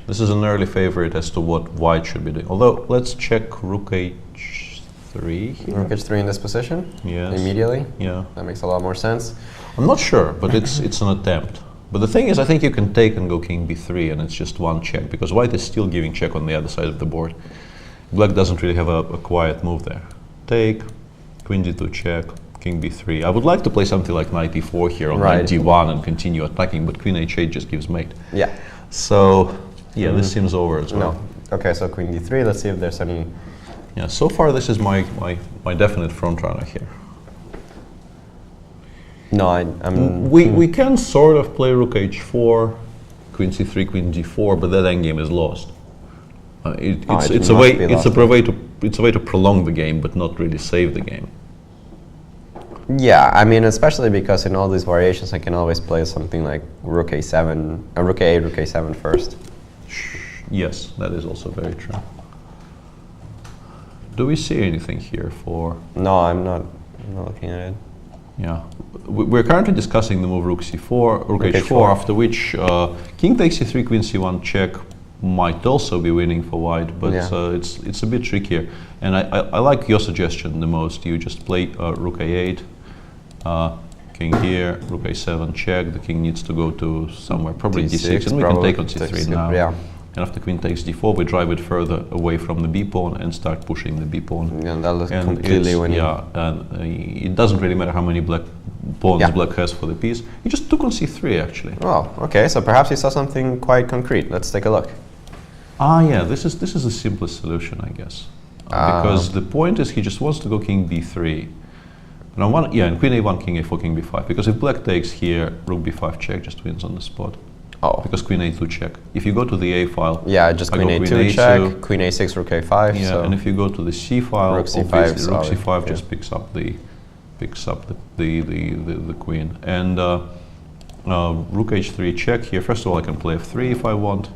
This is an early favorite as to what white should be doing. Although, let's check rook h3 here. Rook h3 in this position? Yes. Immediately? Yeah. That makes a lot more sense. I'm not sure, but it's an attempt. But the thing is, I think you can take and go king b3, and it's just one check, because white is still giving check on the other side of the board. Black doesn't really have a quiet move there. Take, queen d2 check, king b3. I would like to play something like knight e4 here on knight d1 and continue attacking, but queen h8 just gives mate. Yeah. So, yeah, this seems over as well. No. Okay, so queen d3. Let's see if there's any. Yeah, so far this is my definite front runner here. No, I'm. We can sort of play rook h4, queen c3, queen g4, but that endgame is lost. It's a way to prolong the game, but not really save the game. Yeah, I mean, especially because in all these variations, I can always play something like rook a7, rook a8, rook a7 first. Yes, that is also very true. Do we see anything here for? No, I'm not looking at it. Yeah, we're currently discussing the move rook c4, rook h4, after which king takes c3, queen c1 check might also be winning for white, but it's a bit trickier. And I like your suggestion the most. You just play rook a8, king here, rook a7 check. The king needs to go to somewhere, probably d6, and we can take on c3 now. Yeah. And after queen takes d4, we drive it further away from the b pawn and start pushing the b pawn. Yeah, that looks completely winning. Yeah, and it doesn't really matter how many black pawns black has for the piece. He just took on c3 actually. Oh, okay. So perhaps he saw something quite concrete. Let's take a look. Yeah, this is the simplest solution, I guess, because the point is he just wants to go king b3. And queen a1, king a4, king b5. Because if black takes here, rook b5 check just wins on the spot. Oh. Because queen a2 check. If you go to the a file, just queen a2 check, queen a6, rook a5. Yeah, so and if you go to the c file, rook c5, rook c5 just picks up the queen. And rook h3 check here. First of all, I can play f3 if I want.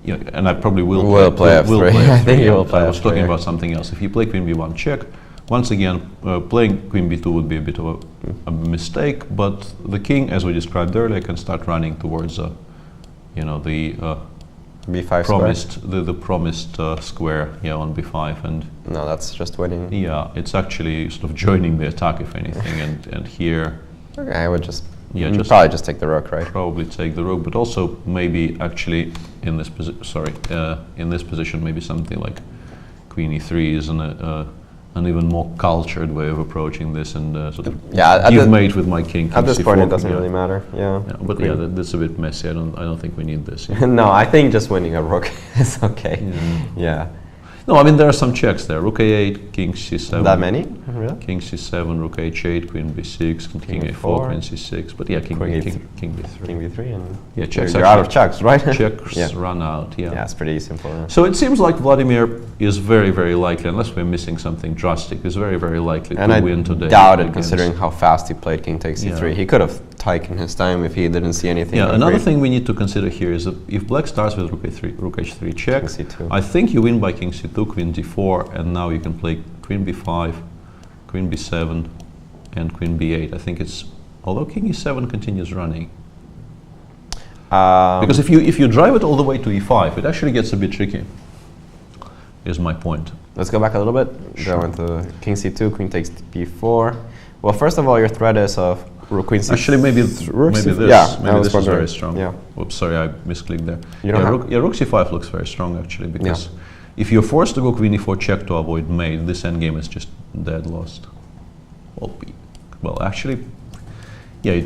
Yeah, and I probably will play f3. I think you will play f3. I was talking about something else. If you play queen b1 check, once again, playing queen b2 would be a bit of a mistake, but the king, as we described earlier, can start running towards the b5 promised square. the promised square, on b5, and no, that's just winning. Yeah, it's actually sort of joining the attack, if anything, and here. Okay, I would just probably just take the rook, right? Probably take the rook, but also maybe actually in this position, maybe something like queen e3 is an even more cultured way of approaching this, and sort of give mate with my king. At this point, it doesn't really matter. But that's a bit messy. I don't think we need this. No, I think just winning a rook is okay. Yeah. No, I mean there are some checks there. Rook a8, king c7. That many? Really? King c7, rook h8, queen b6, king a4, queen c6. But yeah, king b3. King b3 and yeah, checks. You're out of checks, right? Checks Yeah. run out. Yeah. Yeah, it's pretty simple. So it seems like Vladimir is very, very likely, unless we're missing something drastic, is very, very likely And to I win today. doubt it, against- considering how fast he played king takes c3. Yeah. He could have taken his time if he didn't see anything. Yeah, another great. thing we need to consider here is that if black starts with rook a3, rook h3 check, King c2. I think you win by king c2, queen d4, and now you can play queen b5, queen b7, and queen b8. I think it's, although king e7 continues running. Because if you drive it all the way to e5, it actually gets a bit tricky, is my point. Let's go back a little bit. Sure. Go into king c2, queen takes b4. Well, first of all, your threat is of rook queen c3. Actually, maybe this, Yeah, I maybe was this is wondering. very strong. Yeah. Oops, sorry, I misclicked there. You don't have- rook c5 looks very strong actually, because if you're forced to go queen e4 check to avoid mate, this endgame is just dead lost. Well, actually, yeah,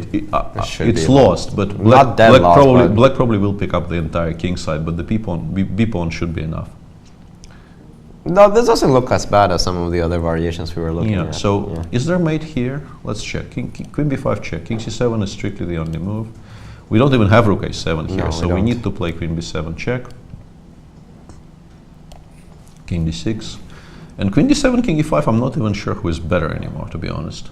should it's be lost, but Not dead lost, but- black probably will pick up the entire king side, but the b pawn should be enough. No, this doesn't look as bad as some of the other variations we were looking Yeah. at. So Yeah. is there mate here? Let's check. Queen b5 check. King c7 is strictly the only move. We don't even have rook a7 here, No, so we we don't. need to play queen b7 check. King d6, and queen d7, king e5. I'm not even sure who is better anymore, to be honest.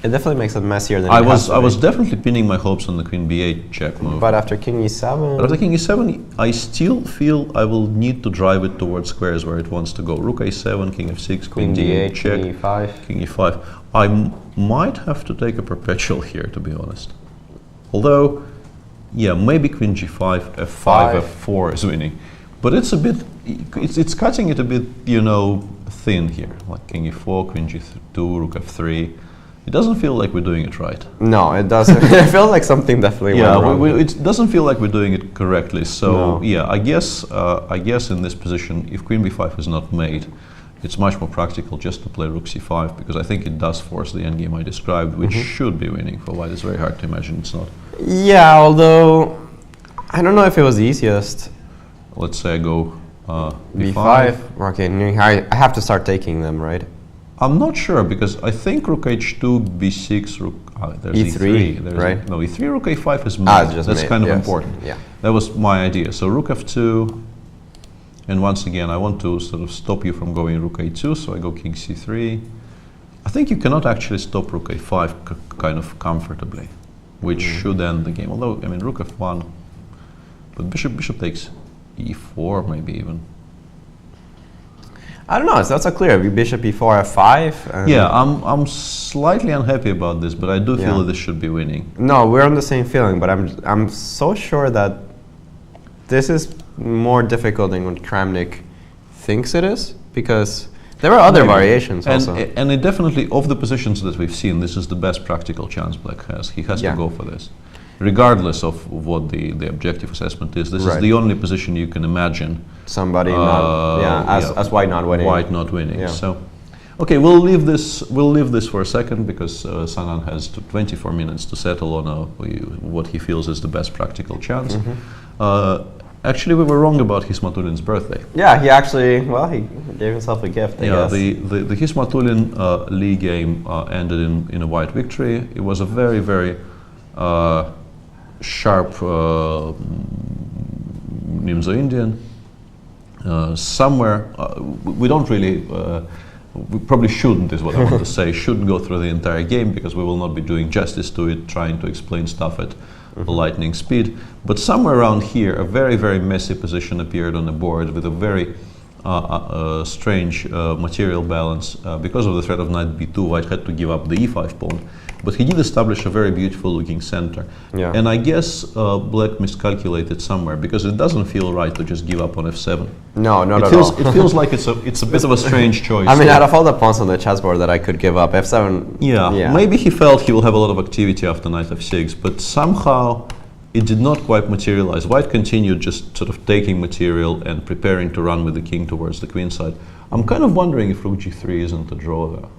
It definitely makes it messier than I it has was to be. definitely pinning my hopes on the queen b8 check move. But after king e7, But after king e7, I still feel I will need to drive it towards squares where it wants to go. Rook a7, king f6, queen d8 check, king e5. king e5. I might have to take a perpetual here, to be honest. Although, yeah, maybe queen g5, f5, Five. f4 is winning. But it's a bit, it's cutting it a bit, you know, thin here. Like king e4, queen g2, rook f3. It doesn't feel like we're doing it right. No, it doesn't. It feels like something definitely Yeah, went wrong. it doesn't feel like we're doing it correctly. So No. yeah, I guess in this position, if queen b5 is not made, it's much more practical just to play rook c5, because I think it does force the endgame I described, which should be winning for white. It's very hard to imagine it's not. Yeah, although I don't know if it was the easiest. Let's say I go b5. Okay, I have to start taking them, right? I'm not sure, because I think rook h2, b6, rook there's E3, There's right? no, e3, rook a5 is made. Ah, it's just That's made, kind of yes. important. Yeah. That was my idea. So rook f2, and once again, I want to sort of stop you from going rook a2, so I go king c3. I think you cannot actually stop rook a5 kind of comfortably, which should end the game. Although, I mean, rook f1, but bishop takes e4 maybe even. I don't know. It's not so clear. Bishop e4, f5. And Yeah, I'm slightly unhappy about this, but I do feel Yeah. that this should be winning. No, we're on the same feeling, but I'm so sure that this is more difficult than what Kramnik thinks it is, because there are other Maybe. variations also. And it definitely, of the positions that we've seen, this is the best practical chance black has. He has Yeah. to go for this. Regardless of what the objective assessment is, this is Right. the only position you can imagine Somebody not, as white not winning. White not winning. Yeah. So, okay, we'll leave this for a second, because Sanan has 24 minutes to settle on what he feels is the best practical chance. Actually, we were wrong about Hismatulin's birthday. Yeah, he actually, well, he gave himself a gift, I Yeah, guess. the Hismatulin league game ended in a white victory. It was a very, very sharp Nimzo-Indian. Somewhere, we don't really, we probably shouldn't, is what I want to say, shouldn't go through the entire game, because we will not be doing justice to it, trying to explain stuff at lightning speed. But somewhere around here, a very, very messy position appeared on the board with a very strange material balance. Because of the threat of knight b2, white had to give up the e5 pawn. But he did establish a very beautiful looking center. Yeah. And I guess black miscalculated somewhere, because it doesn't feel right to just give up on f7. No, not It at feels, all. it feels like it's a bit of a strange choice. I mean, there. out of all the pawns on the chessboard that I could give up, f7. Yeah, maybe he felt he will have a lot of activity after knight f6, but somehow it did not quite materialize. White continued just sort of taking material and preparing to run with the king towards the queen side. I'm kind of wondering if rook g3 isn't a draw there.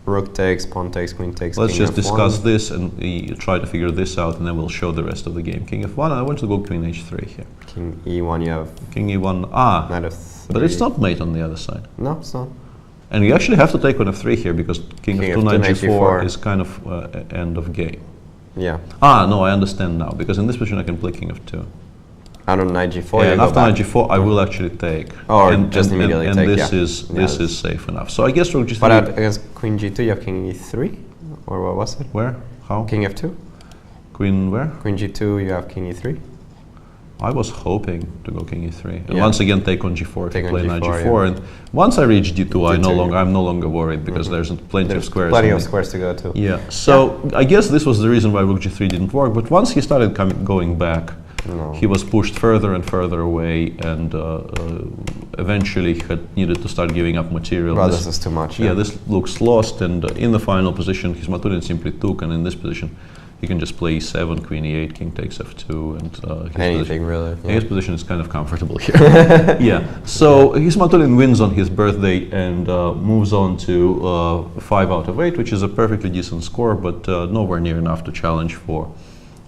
Rook takes, pawn takes, queen takes. Let's king just F1. discuss this and try to figure this out, and then we'll show the rest of the game. King F1, I want to go queen H3 here. King E1, you have King E1, knight F3. but it's not mate on the other side. No, it's not. And you actually have to take on F3 here, because King F2, F2, knight knight G4 G4 is kind of end of game. Yeah. No, I understand now, because in this position I can play King F2. And on knight G4, Yeah, you and go after back. knight G4, I will actually take. Or just immediately and take, this yeah. this Yeah, is safe enough. So I guess Rook G3. But against queen G2, you have king E3? Or what was it? Where? How? King F2? Queen where? Queen G2, you have king E3? I was hoping to go King E3. And Yeah. once again, take on G4 Take to on play knight G4, G4. yeah. And once I reach D2, D2, I'm no longer worried, because there's plenty of There's squares. plenty on of me. squares to go to. Yeah. So I guess this was the reason why Rook G3 didn't work. But once he started going back, No. he was pushed further and further away, and eventually had needed to start giving up material. Well, this is too much. Yeah, this looks lost, and in the final position, his Maturin simply took, and in this position, he can just play E7, Queen E8, King takes F2, and Anything really. Yeah. his position is kind of comfortable here. Yeah. So his Maturin wins on his birthday and moves on to 5 out of 8, which is a perfectly decent score, but nowhere near enough to challenge for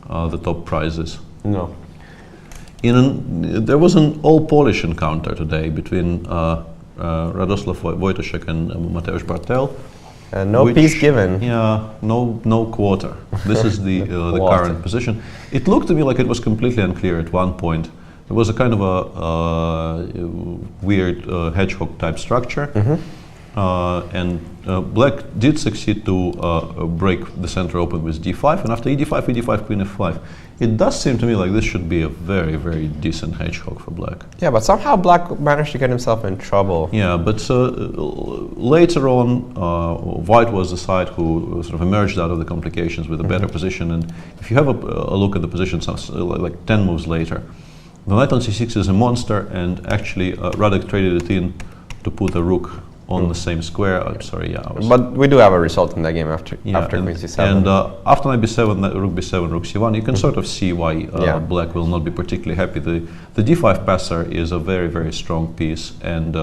the top prizes. No. There was an all-Polish encounter today between Radoslav Wojtaszek and Mateusz Bartel. No peace given. Yeah, no quarter. This is the current position. It looked to me like it was completely unclear at one point. It was a kind of a weird hedgehog type structure. And black did succeed to break the center open with d5, and after e5, e5, queen f5. It does seem to me like this should be a very, very decent hedgehog for black. Yeah, but somehow black managed to get himself in trouble. Yeah, but later on, white was the side who sort of emerged out of the complications with a better position. And if you have a look at the position, like 10 moves later, the knight on c6 is a monster, and actually Radek traded it in to put a rook on the same square. I'm sorry, yeah. But we do have a result in that game after queen c7. And after knight b7, rook b7, rook c1, you can sort of see why black will not be particularly happy. The d5 passer is a very, very strong piece, and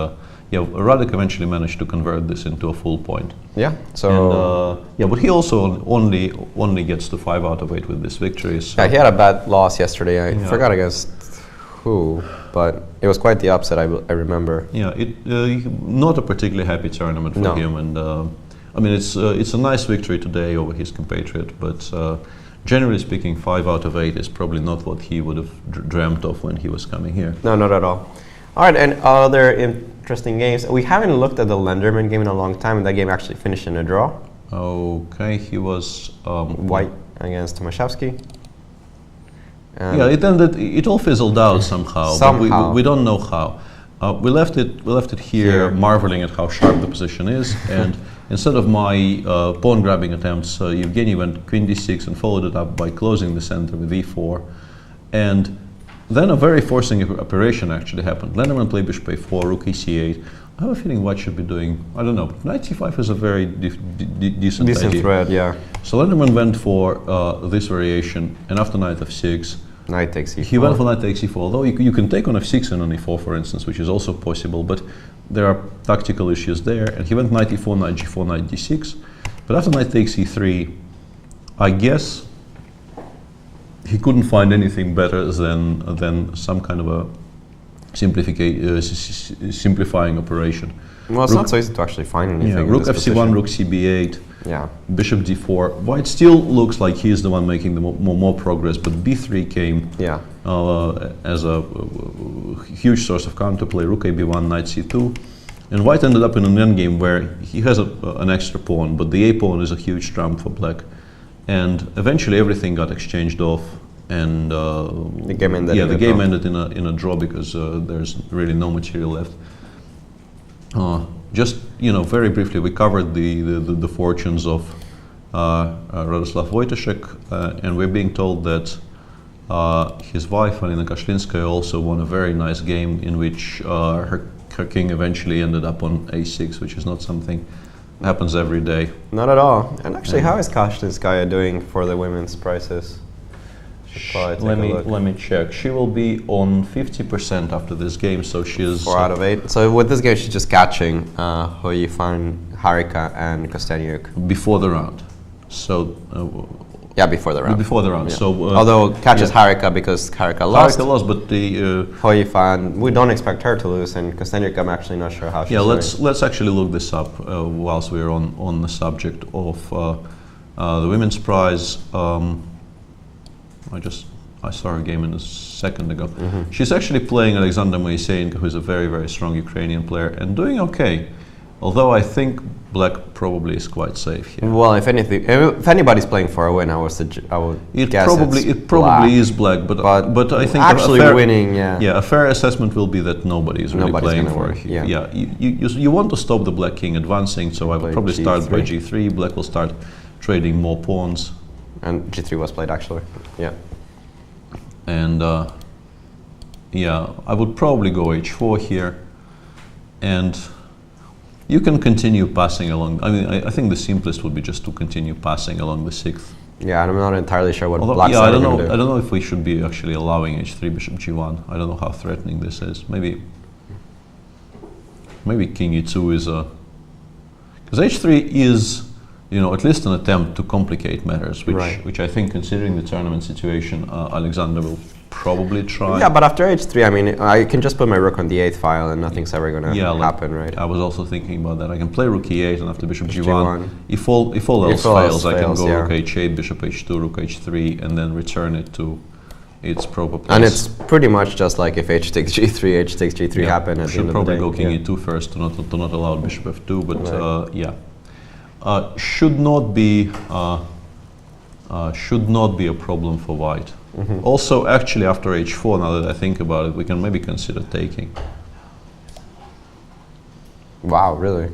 Radek eventually managed to convert this into a full point. Yeah. So but he also only gets to 5 out of 8 with this victory. So yeah, he had a bad loss yesterday. I forgot against who, but it was quite the upset. I remember. Yeah, not a particularly happy tournament for him, and I mean it's a nice victory today over his compatriot, but generally speaking, 5 out of 8 is probably not what he would have dreamt of when he was coming here. No, not at all. All right, and other interesting games. We haven't looked at the Lenderman game in a long time, and that game actually finished in a draw. Okay, he was white against Tomaszewski. Yeah, it all fizzled out somehow. But we don't know how. We left it here, marveling at how sharp the position is, and instead of my pawn grabbing attempts, Yevgeny went queen d6 and followed it up by closing the center with e4, and then a very forcing operation actually happened. Lenderman played bishop a4, rook e8. I have a feeling white should be doing, I don't know, knight c5 is a very decent idea. Thread, yeah. So Lenderman went for this variation, and after knight f6, knight takes e4. He went for knight takes e4, although you can take on f6 and on e4, for instance, which is also possible, but there are tactical issues there. And he went knight e4, knight g4, knight d6. But after knight takes e3, I guess he couldn't find anything better than some kind of a simplifying operation. Well, it's not so easy to actually find anything. Yeah, rook fc1, rook cb8. Yeah. Bishop d4. White still looks like he is the one making the more progress, but b3 came as a huge source of counterplay. Rook ab1, knight c2, and white ended up in an endgame where he has an extra pawn, but the a pawn is a huge trump for black, and eventually everything got exchanged off, and the game ended. Yeah, the game ended in a draw because there's really no material left. Just very briefly, we covered the fortunes of Radoslav Wojtaszek, and we're being told that his wife Alina Kashlinskaya also won a very nice game in which her king eventually ended up on a6, which is not something that happens every day. Not at all. And actually, how is Kashlinskaya doing for the women's prizes? Let me check. She will be on 50% after this game, so she is 4 out of 8. So with this game, she's just catching Hoyifan, Harika, and Kosteniuk before the round. So yeah, before the round. Before the round. Yeah. So although catches Harika because Harika lost. Harika lost, but the Hoyifan, we don't expect her to lose, and Kosteniuk, I'm actually not sure how she's doing. Let's actually look this up whilst we're on the subject of the women's prize. I saw her game a second ago. She's actually playing Alexander Moiseyenko, who's a very, very strong Ukrainian player, and doing okay. Although I think black probably is quite safe here. Well, if anything, if anybody's playing for a win, I would guess it probably is black, but I think actually winning, a fair assessment will be that nobody is really playing for it. Yeah, you want to stop the black king advancing, so I would probably start by g3. Black will start trading more pawns. And g3 was played actually. Yeah. And I would probably go h4 here, and you can continue passing along. I mean, I think the simplest would be just to continue passing along the 6th. Yeah, and I'm not entirely sure what black's I don't know. I don't know if we should be actually allowing h3 bishop g1. I don't know how threatening this is. Maybe king e2 is a, because h3 is, at least an attempt to complicate matters, which I think, considering the tournament situation, Alexander will probably try. Yeah, but after h3, I mean, I can just put my rook on the 8th file and nothing's ever going to happen, right? I was also thinking about that. I can play rook e8 and after bishop g1. If all else fails, I can go rook h8, bishop h2, rook h3, and then return it to its proper place. And it's pretty much just like if h takes g3, h takes g3 happen at the end of the day. Should probably go king e2 first to not allow bishop f2, but should not be a problem for white. Also, actually, after h4, now that I think about it, we can maybe consider taking. Wow, really?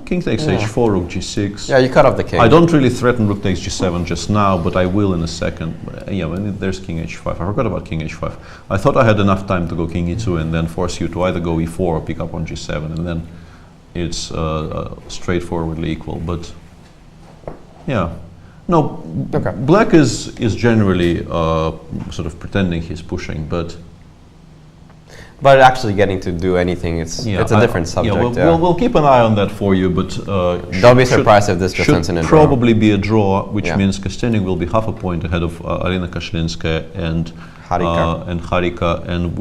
King takes h4, rook g6. Yeah, you cut off the king. I don't really threaten rook takes g7 just now, but I will in a second. When there's king h5. I forgot about king h5. I thought I had enough time to go king e2 and then force you to either go e4 or pick up on g7, and then it's straightforwardly equal. But yeah. No, black is generally sort of pretending he's pushing, but actually getting to do anything, it's a different subject. We'll keep an eye on that for you, but don't be surprised if this just ends in a draw. Probably be a draw, which means Kosteniuk will be half a point ahead of Arina Kashlinskaya and Harika, and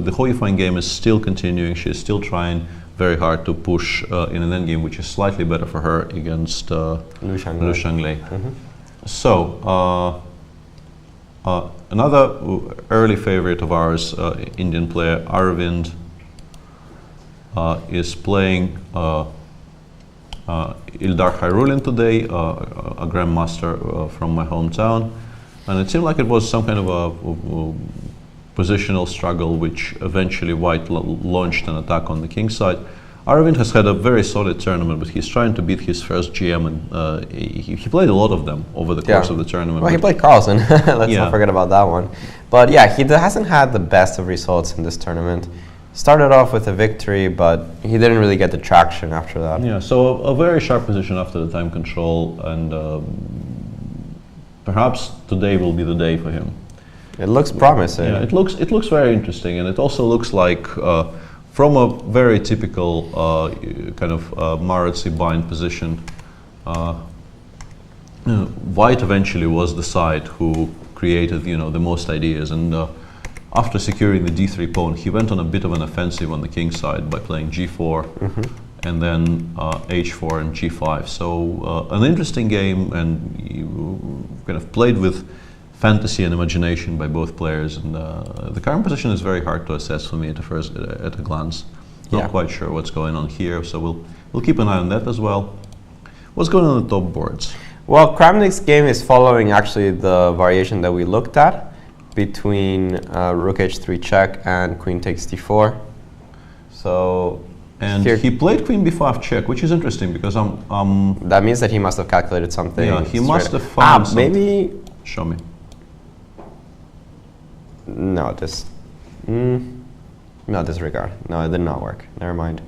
the Hoyifan game is still continuing. She's still trying very hard to push in an endgame which is slightly better for her against Lu Shanglei. So another early favorite of ours, Indian player Arvind, is playing Ildar Khairulin today, a grandmaster from my hometown, and it seemed like it was some kind of a positional struggle, which eventually white launched an attack on the king side. Arvind has had a very solid tournament, but he's trying to beat his first GM, and he played a lot of them over the course of the tournament. Well, he played Carlsen. Let's not forget about that one. But yeah, he hasn't had the best of results in this tournament. Started off with a victory, but he didn't really get the traction after that. Yeah, so a very sharp position after the time control, and perhaps today will be the day for him. It looks promising. Yeah, it looks very interesting, and it also looks like from a very typical kind of Maratsi bind position, white eventually was the side who created the most ideas, and after securing the d3 pawn, he went on a bit of an offensive on the king side by playing g4 and then h4 and g5. So an interesting game, and you kind of played with fantasy and imagination by both players, and the current position is very hard to assess for me at a glance. Not quite sure what's going on here, so we'll keep an eye on that as well. What's going on the top boards? Well, Kramnik's game is following actually the variation that we looked at between rook h3 check and queen takes d4. So he played queen b5 check, which is interesting because that means that he must have calculated something. Yeah, he must have found something. Maybe. Show me. No, no, disregard. No, it did not work. Never mind.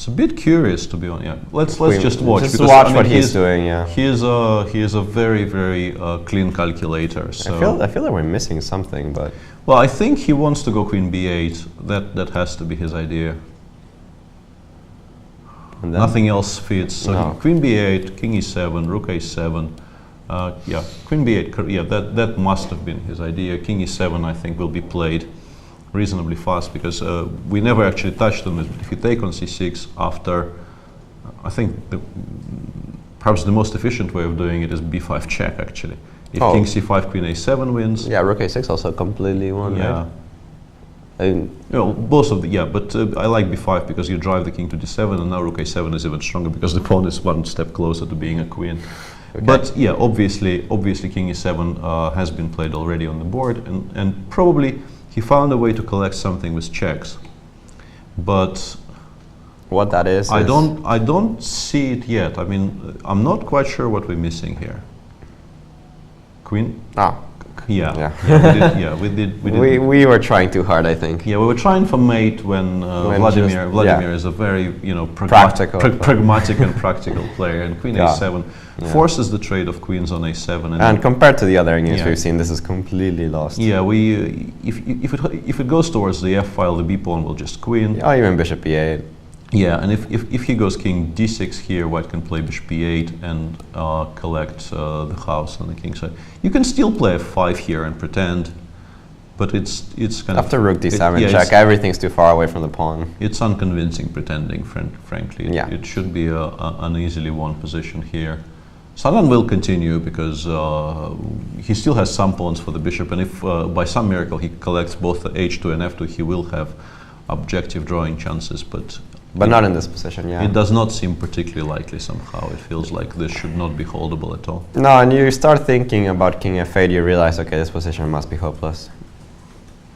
It's a bit curious, to be honest. Yeah, let's just watch. Just because, watch I mean, what he's doing. Yeah. He is a very clean calculator. So I feel that we're missing something, but well, I think he wants to go queen b8. That has to be his idea. and then Nothing else fits. So No. queen b8, king e7, rook a7. Yeah, queen b8. Yeah, that must have been his idea. King e7, I think, will be played reasonably fast because we never actually touched on this. But if you take on c6 after, I think perhaps the most efficient way of doing it is b5 check. Actually, if Oh. king c5, queen a7 wins. yeah, rook a6 also completely won. Yeah. Right? I mean, You know, both of the, yeah, but I like b5 because you drive the king to d7, and now rook a7 is even stronger because the pawn is one step closer to being a queen. Okay. But yeah, obviously king e7 has been played already on the board, and probably he found a way to collect something with checks. But what that is? I don't see it yet. I mean, I'm not quite sure what we're missing here. Queen? Ah, Yeah. Yeah. We did. we were trying too hard, I think. Yeah, we were trying for mate when Vladimir is a very pragmatic and practical player, and queen Yeah. a7 Yeah. forces the trade of queens on a7. And compared to the other games Yeah. we've seen, this is completely lost. Yeah, if it goes towards the f file, the b pawn will just queen. Oh, even bishop e8. Yeah, and if he goes king d6 here, white can play bishop b8 and collect the house on the king side. You can still play f5 here and pretend, but it's kind After of rook d7 yeah, check, everything's too far away from the pawn. it's unconvincing pretending, frankly. Yeah. It should be an easily won position here. Sagan will continue because he still has some pawns for the bishop, and if by some miracle he collects both the h2 and f2, he will have objective drawing chances, but not in this position, yeah. it does not seem particularly likely somehow. It feels like this should not be holdable at all. No, and you start thinking about king f8, you realize, okay, this position must be hopeless.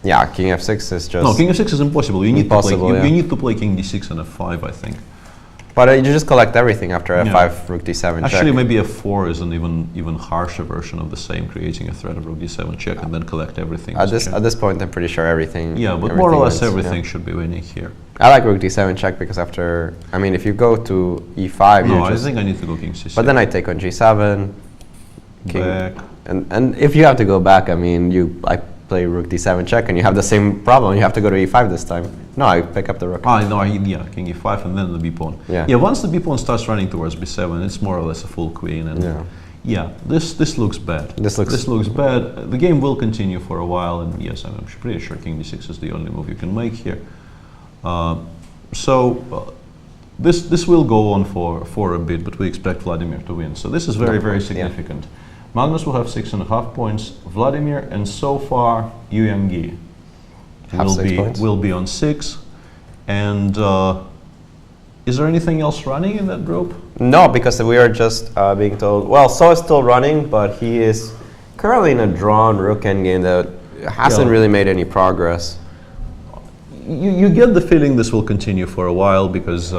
Yeah, king f6 is just... No, king f6 is impossible. You need Impossible, to play, yeah. you need to play king d6 and f5, I think. But you just collect everything after f5, Yeah. rook d7 check. Actually, maybe f4 is an even harsher version of the same, creating a threat of rook d7 check and then collect everything. At as a this check. at this point, I'm pretty sure everything... Yeah, but more or less wins, everything yeah. should be winning here. I like rook d7 check because after... I mean, if you go to e5, No, you I just... think I need to go king c6. But then I take on g7, king... Back. And if you have to go back, I mean, I play rook d7 check and you have the same problem. You have to go to e5 this time. No, I pick up the rook. Yeah, king e5 and then the b pawn. Yeah. Once the b pawn starts running towards b7, it's more or less a full queen. And Yeah. this looks bad. This looks bad. The game will continue for a while, and yes, I'm pretty sure king d6 is the only move you can make here. This will go on for a bit, but we expect Vladimir to win. So this is very significant. Magnus will have 6.5 points. Vladimir, and so far Yangyi will be on 6. And is there anything else running in that group? No, because we are just being told, well, So is still running, but he is currently in a drawn rook endgame that hasn't really made any progress. You get the feeling this will continue for a while because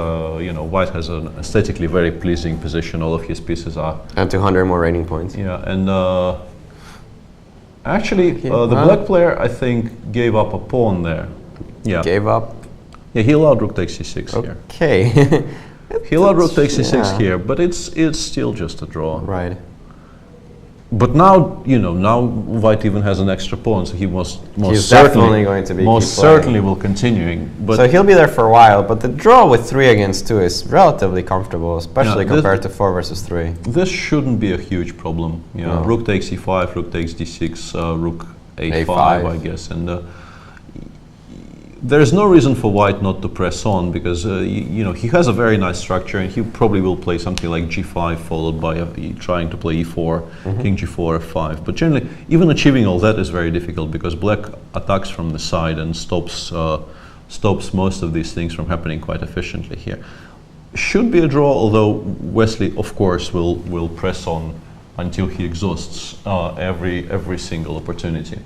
White has an aesthetically very pleasing position. All of his pieces are, And 200 more rating points. yeah. And actually, the black player I think gave up a pawn there. Yeah, Gave up. yeah. He allowed rook takes c6 here. Okay. He allowed rook takes c6 yeah. here, but it's still just a draw. Right. But now, now White even has an extra pawn, so he most He's certainly definitely going to be most keep playing. certainly will continuing. But So he'll be there for a while, but the draw with 3 against 2 is relatively comfortable, especially Yeah, compared to 4 versus 3. this shouldn't be a huge problem. Yeah, No. rook takes e5, rook takes d6, rook a5, A5. I guess, and there's no reason for White not to press on because he has a very nice structure, and he probably will play something like g5 followed by trying to play e4, king g4, f5. But generally, even achieving all that is very difficult because Black attacks from the side and stops most of these things from happening quite efficiently here. Should be a draw, although Wesley, of course, will press on until he exhausts every single opportunity.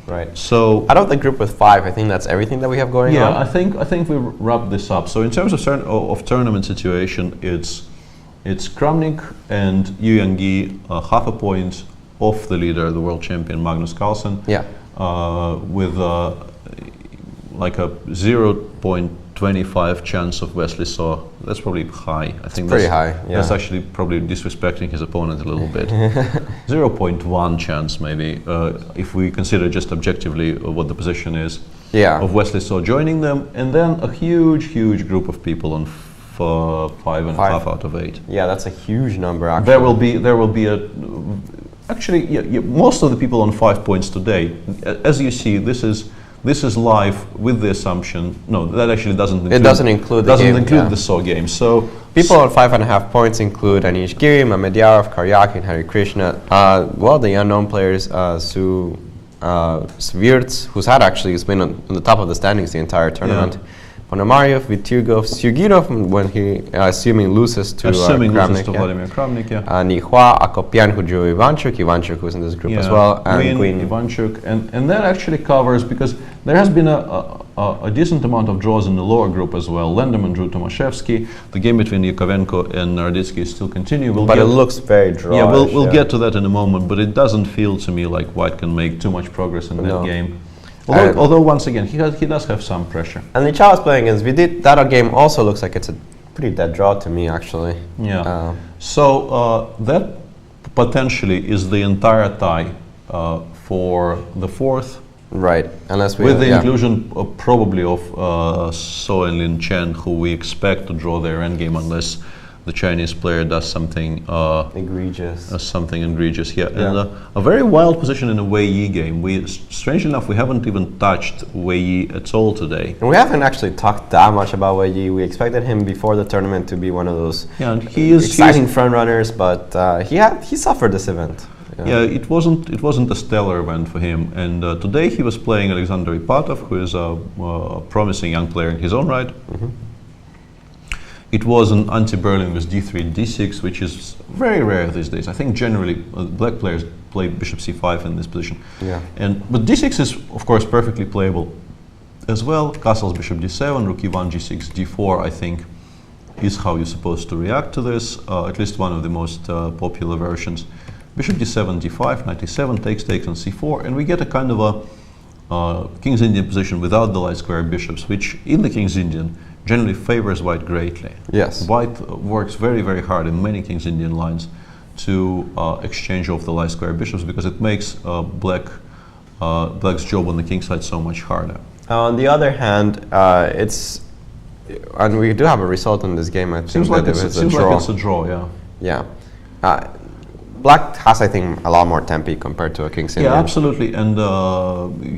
Right. So Out of the group with 5, I think that's everything that we have going on. I think we wrap this up. So in terms of tournament situation, it's Kramnik and Yangyi half a point off the leader, the world champion Magnus Carlsen. Yeah. With like a 0.25 25 chance of Wesley So. That's probably high. I think pretty that's high. Yeah. That's actually probably disrespecting his opponent a little bit. 0.1 chance maybe, if we consider just objectively what the position is. Yeah. Of Wesley So joining them, and then a huge group of people on 5.5 out of 8. Yeah, that's a huge number. Actually, There will be a. Actually, most of the people on 5 points today, as you see, this is live with the assumption. No, that actually doesn't include. It doesn't include the game, yeah. the So game. So people on 5.5 points include Anish Giri, Mamedyarov, Karjakin, Harikrishna. Well, the unknown players, Svidler, who's been on the top of the standings the entire tournament. Yeah. Ponomariov, Vitugov, Sugirov when he assuming loses to Kramnik, Vladimir Kramnik, Nihua, Akopian who drew Ivanchuk who's in this group as well, and Nguyen, Ivanchuk, and that actually covers, because there has been a decent amount of draws in the lower group as well. Lenderman drew Tomaszewski. The game between Yakovenko and Naroditsky is still continuing. But it looks very drawish. Yeah, we'll get to that in a moment, but it doesn't feel to me like White can make too much progress in that game. Although once again, he does have some pressure. And the Chao is playing against Vidit. That game also looks like it's a pretty dead draw to me, actually. Yeah. So that potentially is the entire tie for the fourth. Right. Unless we with the inclusion probably of So and Lin Chen, who we expect to draw their endgame unless the Chinese player does something egregious. Yeah. And a very wild position in a Weiyyi game. Strangely enough, we haven't even touched Weiyyi at all today. And we haven't actually talked that much about Weiyyi. We expected him before the tournament to be one of those exciting front runners, but he suffered this event. Yeah, it wasn't a stellar event for him. And today he was playing Alexander Ipatov, who is a promising young player in his own right. Mm-hmm. It was an anti-Berlin with d3, d6, which is very rare these days. I think generally black players play bishop c5 in this position. Yeah. But d6 is, of course, perfectly playable as well. Castles bishop d7, rook e1, g6, d4, I think, is how you're supposed to react to this, at least one of the most popular versions. Bishop d7, d5, knight e7, takes on c4, and we get a kind of a King's Indian position without the light square bishops, which in the King's Indian generally favors White greatly. Yes. White works very, very hard in many King's Indian lines to exchange off the light square bishops, because it makes black's job on the king side so much harder. On the other hand, and we do have a result in this game. I think seems like it's a draw. Yeah. Yeah. Black has, I think, a lot more tempi compared to a King's Indian. Yeah, absolutely, and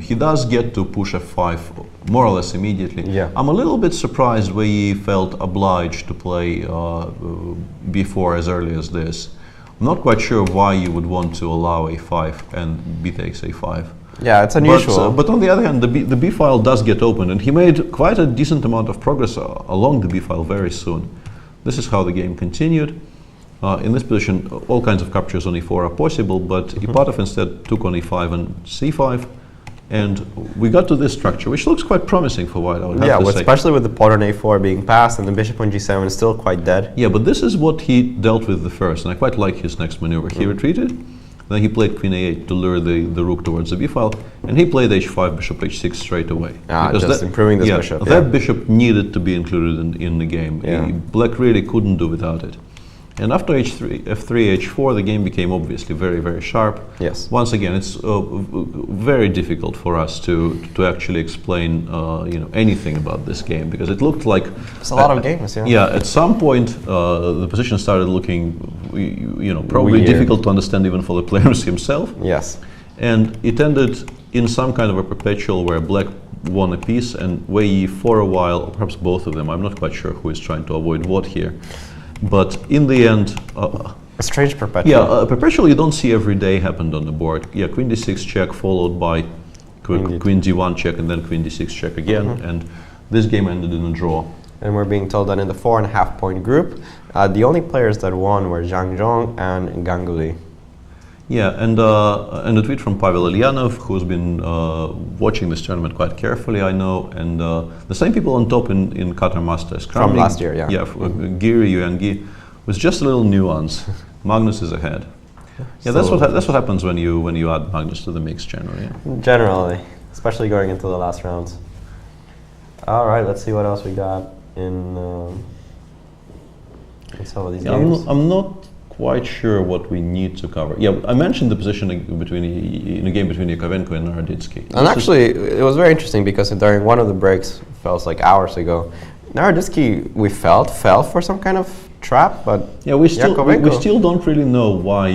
he does get to push f5 more or less immediately. Yeah. I'm a little bit surprised where he felt obliged to play b4 as early as this. I'm not quite sure why you would want to allow a5 and b takes a5. Yeah, it's unusual. But on the other hand, the b file does get opened, and he made quite a decent amount of progress along the b file very soon. This is how the game continued. In this position, all kinds of captures on e4 are possible, but Ipatov instead took on e5 and c5, and we got to this structure, which looks quite promising for White, I would have to say. Especially with the pawn on a4 being passed and the bishop on g7 is still quite dead. Yeah, but this is what he dealt with the first, and I quite like his next maneuver. He retreated, then he played queen a8 to lure the rook towards the b file, and he played h5, bishop h6 straight away. Just improving this bishop. That bishop needed to be included in the game. Black really couldn't do without it. And after h3, f3, h4, the game became obviously very, very sharp. Yes. Once again, it's very difficult for us to actually explain anything about this game, because it looked like it's a lot of games. Yeah. Yeah. At some point, the position started looking, probably weird. Difficult to understand even for the players himself. Yes. And it ended in some kind of a perpetual where Black won a piece and Weiyyi for a while, or perhaps both of them. I'm not quite sure who is trying to avoid what here. But in the end, a strange perpetual. Yeah, perpetual you don't see every day happened on the board. Yeah, queen d6 check followed by queen d1 check and then queen d6 check again, and this game ended in a draw. And we're being told that in the 4.5 point group, the only players that won were Zhang Zhong and Ganguly. Yeah, and a tweet from Pavel Ilyanov, who's been watching this tournament quite carefully, I know, and the same people on top in Qatar Masters. Kramnik, from last year, yeah. Yeah, Giri, Yangyi, with just a little nuance. Magnus is ahead. Yeah, that's what happens when you add Magnus to the mix generally. Yeah. Generally, especially going into the last rounds. All right, let's see what else we got in some of these games. I'm not quite sure what we need to cover. Yeah, I mentioned the position in a game between Yakovenko and Naroditsky. And actually, it was very interesting because during one of the breaks, feels like hours ago, Naroditsky, we fell for some kind of trap, but yeah, we still don't really know why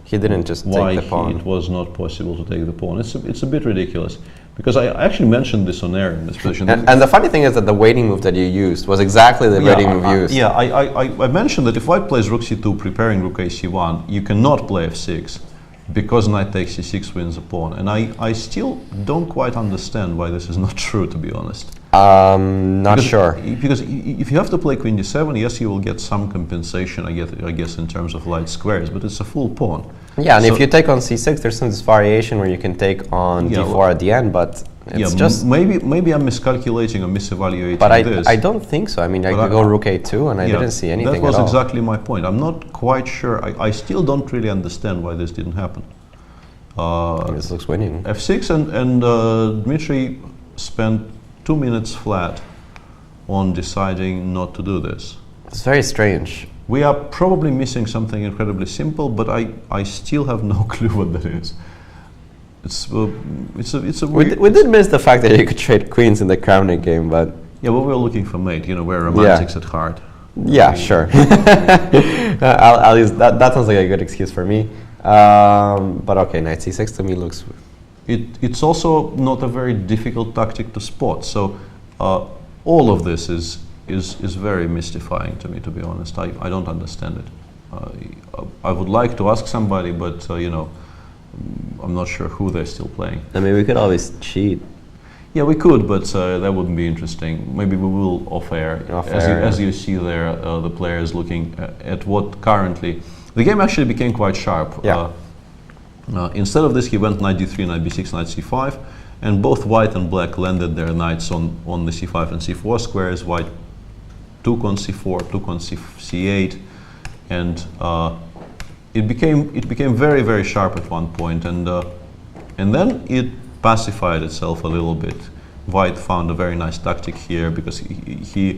he didn't just take the pawn. It was not possible to take the pawn. It's a bit ridiculous. Because I actually mentioned this on air in this position. And the funny thing is that the waiting move that you used was exactly the waiting move used. Yeah, I mentioned that if white plays rook c2 preparing rook a c1, you cannot play f6 because knight takes c6 wins a pawn. And I still don't quite understand why this is not true, to be honest. Not sure. Because if you have to play queen d7, yes, you will get some compensation, I guess, in terms of light squares, but it's a full pawn. Yeah, and so if you take on c6, there's some this variation where you can take on d4 at the end, but it's just... Maybe I'm miscalculating or misevaluating this. But I don't think so. I mean, I could go rook a2, and I didn't see anything at all. That was exactly my point. I'm not quite sure. I still don't really understand why this didn't happen. This looks winning. f6, and Dmitry spent 2 minutes flat on deciding not to do this. It's very strange. We are probably missing something incredibly simple, but I still have no clue what that is. It's a weird... We did miss the fact that you could trade queens in the Kramnik game, but... Yeah, well, we're looking for mate, we're romantics at heart. Yeah, sure. I'll use that sounds like a good excuse for me. But okay, knight c6 to me looks... It's also not a very difficult tactic to spot, so all of this is very mystifying to me, to be honest. I don't understand it. I would like to ask somebody, but I'm not sure who they're still playing. I mean, we could always cheat. Yeah, we could, but that wouldn't be interesting. Maybe we will off-air. As you see there, the players looking at what currently... The game actually became quite sharp. Yeah. Instead of this, he went knight d3, knight b6, knight c5, and both white and black landed their knights on the c5 and c4 squares. White took on c4, took on c8, and it became very, very sharp at one point, and then it pacified itself a little bit. White found a very nice tactic here because he's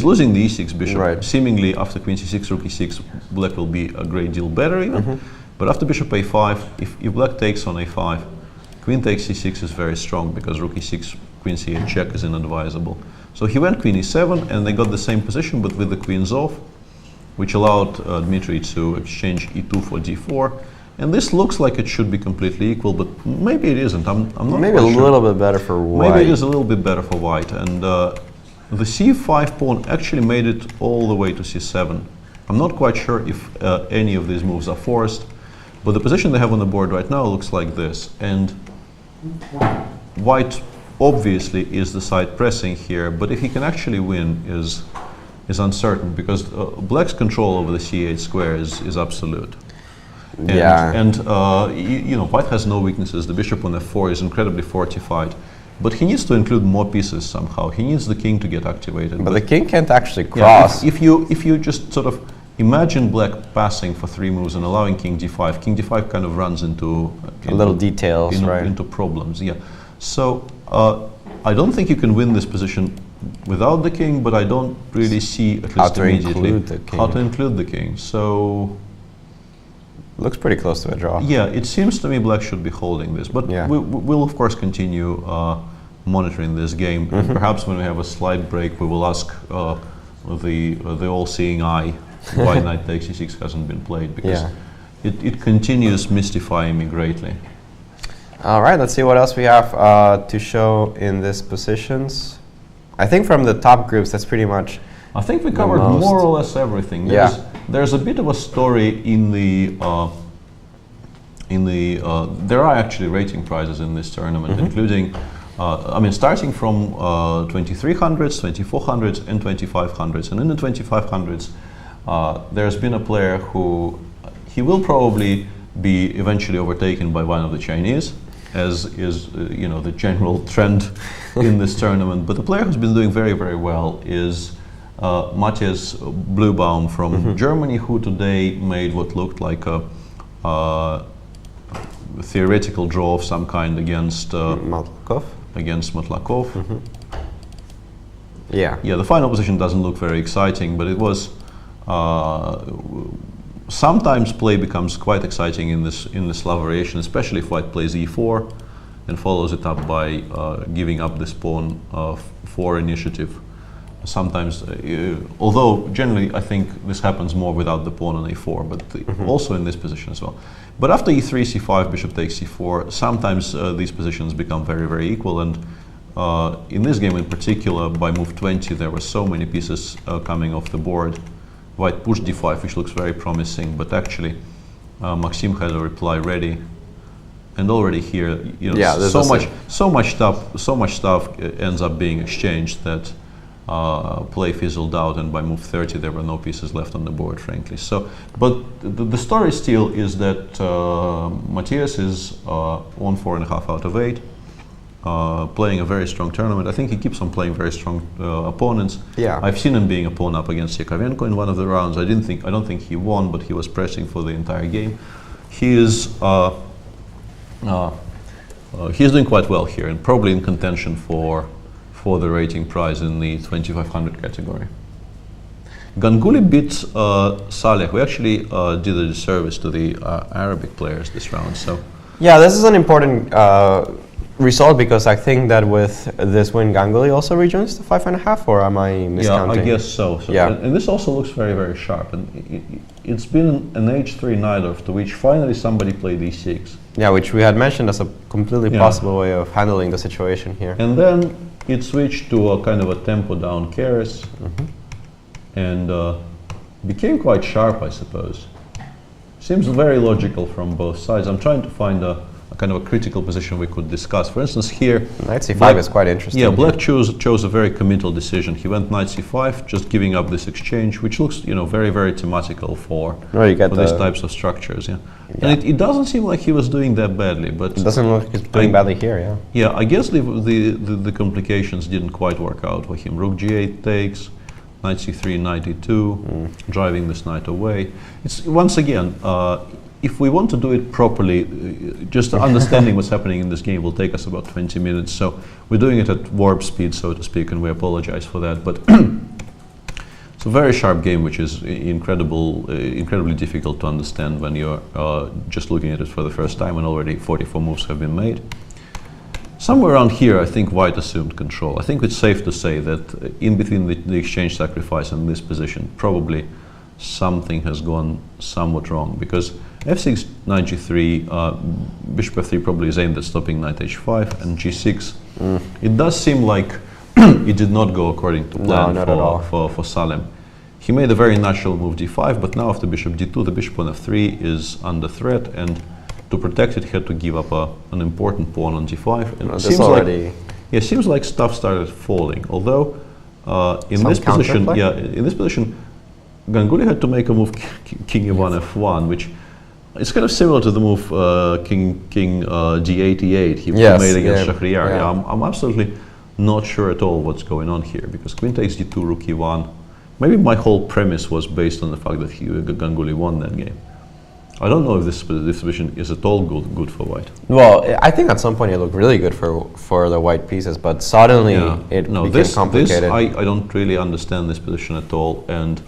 losing the e6 bishop. Right. Seemingly after queen c6, rook e6, black will be a great deal better even. But after bishop a5, if black takes on a5, queen takes c6 is very strong because rook e6, queen c8 check is inadvisable. So he went queen e7, and they got the same position but with the queens off, which allowed Dmitry to exchange e2 for d4. And this looks like it should be completely equal, but maybe it isn't. I'm not maybe a sure. little bit better for white. Maybe it is a little bit better for white. And the c5 pawn actually made it all the way to c7. I'm not quite sure if any of these moves are forced, but the position they have on the board right now looks like this. And white obviously is the side pressing here, but if he can actually win is uncertain because black's control over the c8 square is absolute. And white has no weaknesses. The bishop on f4 is incredibly fortified, but he needs to include more pieces somehow. He needs the king to get activated. But the king can't actually cross. Yeah, if you just sort of imagine black passing for 3 moves and allowing king d5 kind of runs into little details, into problems. Yeah. So I don't think you can win this position without the king, but I don't really see, at least immediately, how to include the king. So looks pretty close to a draw. Yeah, it seems to me black should be holding this, but we'll of course continue monitoring this game. And perhaps when we have a slight break, we will ask the all-seeing eye why knight takes e6 hasn't been played, because it continues mystifying me greatly. All right, let's see what else we have to show in these positions. I think from the top groups, that's pretty much. I think we covered more or less everything. There's a bit of a story in the. There are actually rating prizes in this tournament, including, starting from 2300s, 2400s, and 2500s. And in the 2500s, there's been a player who he will probably be eventually overtaken by one of the Chinese, as is the general trend in this tournament. But the player who's been doing very, very well is Matthias Bluebaum from Germany, who today made what looked like a theoretical draw of some kind against against Matlakov. Yeah. Yeah, the final position doesn't look very exciting, but it was. Sometimes play becomes quite exciting in this Slav variation, especially if white plays e4 and follows it up by giving up this pawn for initiative. Sometimes, although generally I think this happens more without the pawn on a4, but also in this position as well. But after e3, c5, bishop takes c4, sometimes these positions become very, very equal. And in this game in particular, by move 20, there were so many pieces coming off the board. White pushed d5, which looks very promising, but actually Maxim had a reply ready. And already here, you know, yeah, so much stuff ends up being exchanged that play fizzled out, and by move 30 there were no pieces left on the board, frankly. So, but the story still is that Matthias is on 4.5 out of 8, playing a very strong tournament. I think he keeps on playing very strong opponents. Yeah, I've seen him being a pawn up against Yakovenko in one of the rounds. I don't think he won, but he was pressing for the entire game. He is he's doing quite well here, and probably in contention for the rating prize in the 2500 category. Ganguly beat Saleh, who actually did a disservice to the Arabic players this round. So yeah, this is an important result, because I think that with this win, Ganguly also rejoins the 5.5, or am I miscounting? Yeah, I guess so. Yeah. And this also looks very, very sharp. And it's been an h3 knight, after which finally somebody played e6. Yeah, which we had mentioned as a completely possible way of handling the situation here. And then it switched to a kind of a tempo down Keres, and became quite sharp, I suppose. Seems very logical from both sides. I'm trying to find a kind of a critical position we could discuss. For instance, here, knight c5 is quite interesting. Yeah, Black chose a very committal decision. He went knight c5, just giving up this exchange, which looks, you know, very, very thematical for these types of structures. Yeah, and it doesn't seem like he was doing that badly, but it doesn't look like he's doing badly here. Yeah. Yeah, I guess the complications didn't quite work out for him. Rook g8 takes, knight c3, knight e2, driving this knight away. It's once again. If we want to do it properly, just understanding what's happening in this game will take us about 20 minutes. So we're doing it at warp speed, so to speak, and we apologize for that. But it's a very sharp game, which is incredibly difficult to understand when you're just looking at it for the first time, and already 44 moves have been made. Somewhere around here, I think white assumed control. I think it's safe to say that in between the exchange sacrifice and this position, probably something has gone somewhat wrong, because f6, knight g3, bishop f3 probably is aimed at stopping knight h5, and g6. It does seem like it did not go according to plan for Salem. He made a very natural move d5, but now after bishop d2, the bishop on f3 is under threat, and to protect it, he had to give up an important pawn on d5. And it seems like stuff started falling. Although in this position, Ganguly had to make a move king e1 f1, which is kind of similar to the move king d8 e8 he made against Shahryar. Yeah, I'm absolutely not sure at all what's going on here, because queen takes d2, rook e1. Maybe my whole premise was based on the fact that Ganguly won that game. I don't know if this position is at all good for white. Well, I think at some point it looked really good for the white pieces, but suddenly it became complicated. I don't really understand this position at all. And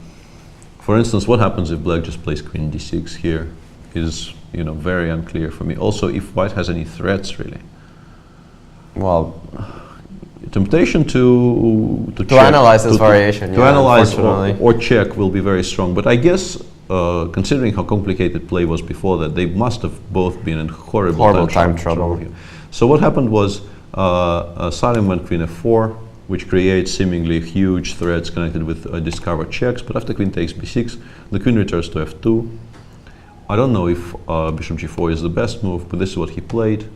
for instance, what happens if black just plays queen d6 here is, you know, very unclear for me. Also, if white has any threats, really. Well, temptation to analyze this variation, to analyze or check will be very strong. But I guess, considering how complicated play was before that, they must have both been in horrible time trouble here. So what happened was Salem went queen f4, which creates seemingly huge threats connected with discovered checks. But after queen takes b6, the queen returns to f2. I don't know if bishop g4 is the best move, but this is what he played.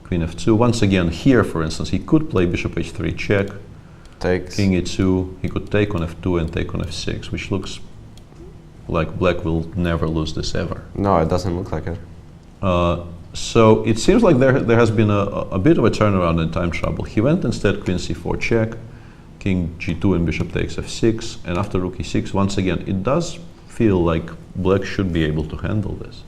Queen f2. Once again, here, for instance, he could play bishop h3 check. Takes. King e2. He could take on f2 and take on f6, which looks like black will never lose this ever. No, it doesn't look like it. So it seems like there has been a bit of a turnaround in time trouble. He went instead queen c4 check, king g2 and bishop takes f6, and after rook e6, once again, it does feel like black should be able to handle this.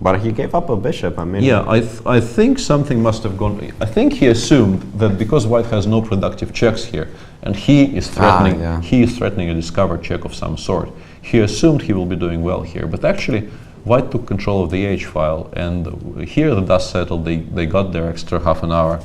But he gave up a bishop. I mean, yeah, I think something must have gone. I think he assumed that because white has no productive checks here, and he is threatening, he is threatening a discovered check of some sort. He assumed he will be doing well here, but actually, white took control of the H file, and here the dust settled. They got their extra half an hour,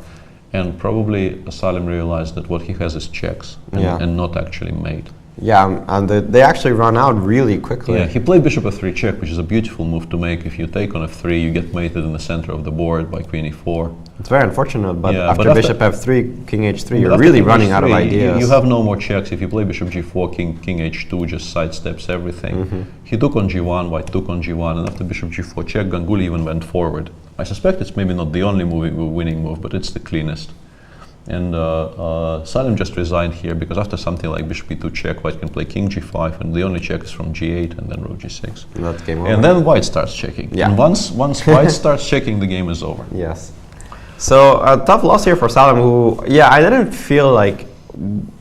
and probably Salim realized that what he has is checks and not actually mate. Yeah, and they actually run out really quickly. Yeah, he played bishop f3 check, which is a beautiful move to make. If you take on f3, you get mated in the center of the board by queen e4. It's very unfortunate, but after bishop f3, king h3, you're really running out of ideas. You have no more checks. If you play bishop g4, king h2 just sidesteps everything. He took on g1, white took on g1, and after bishop g4 check, Ganguly even went forward. I suspect it's maybe not the only winning move, but it's the cleanest. And Salim just resigned here because after something like bishop e2 check, white can play king g5, and the only check is from g8 and then rook g6. That's game over. And then white starts checking. Yeah. And once white starts checking, the game is over. Yes. So a tough loss here for Salim, who, I didn't feel like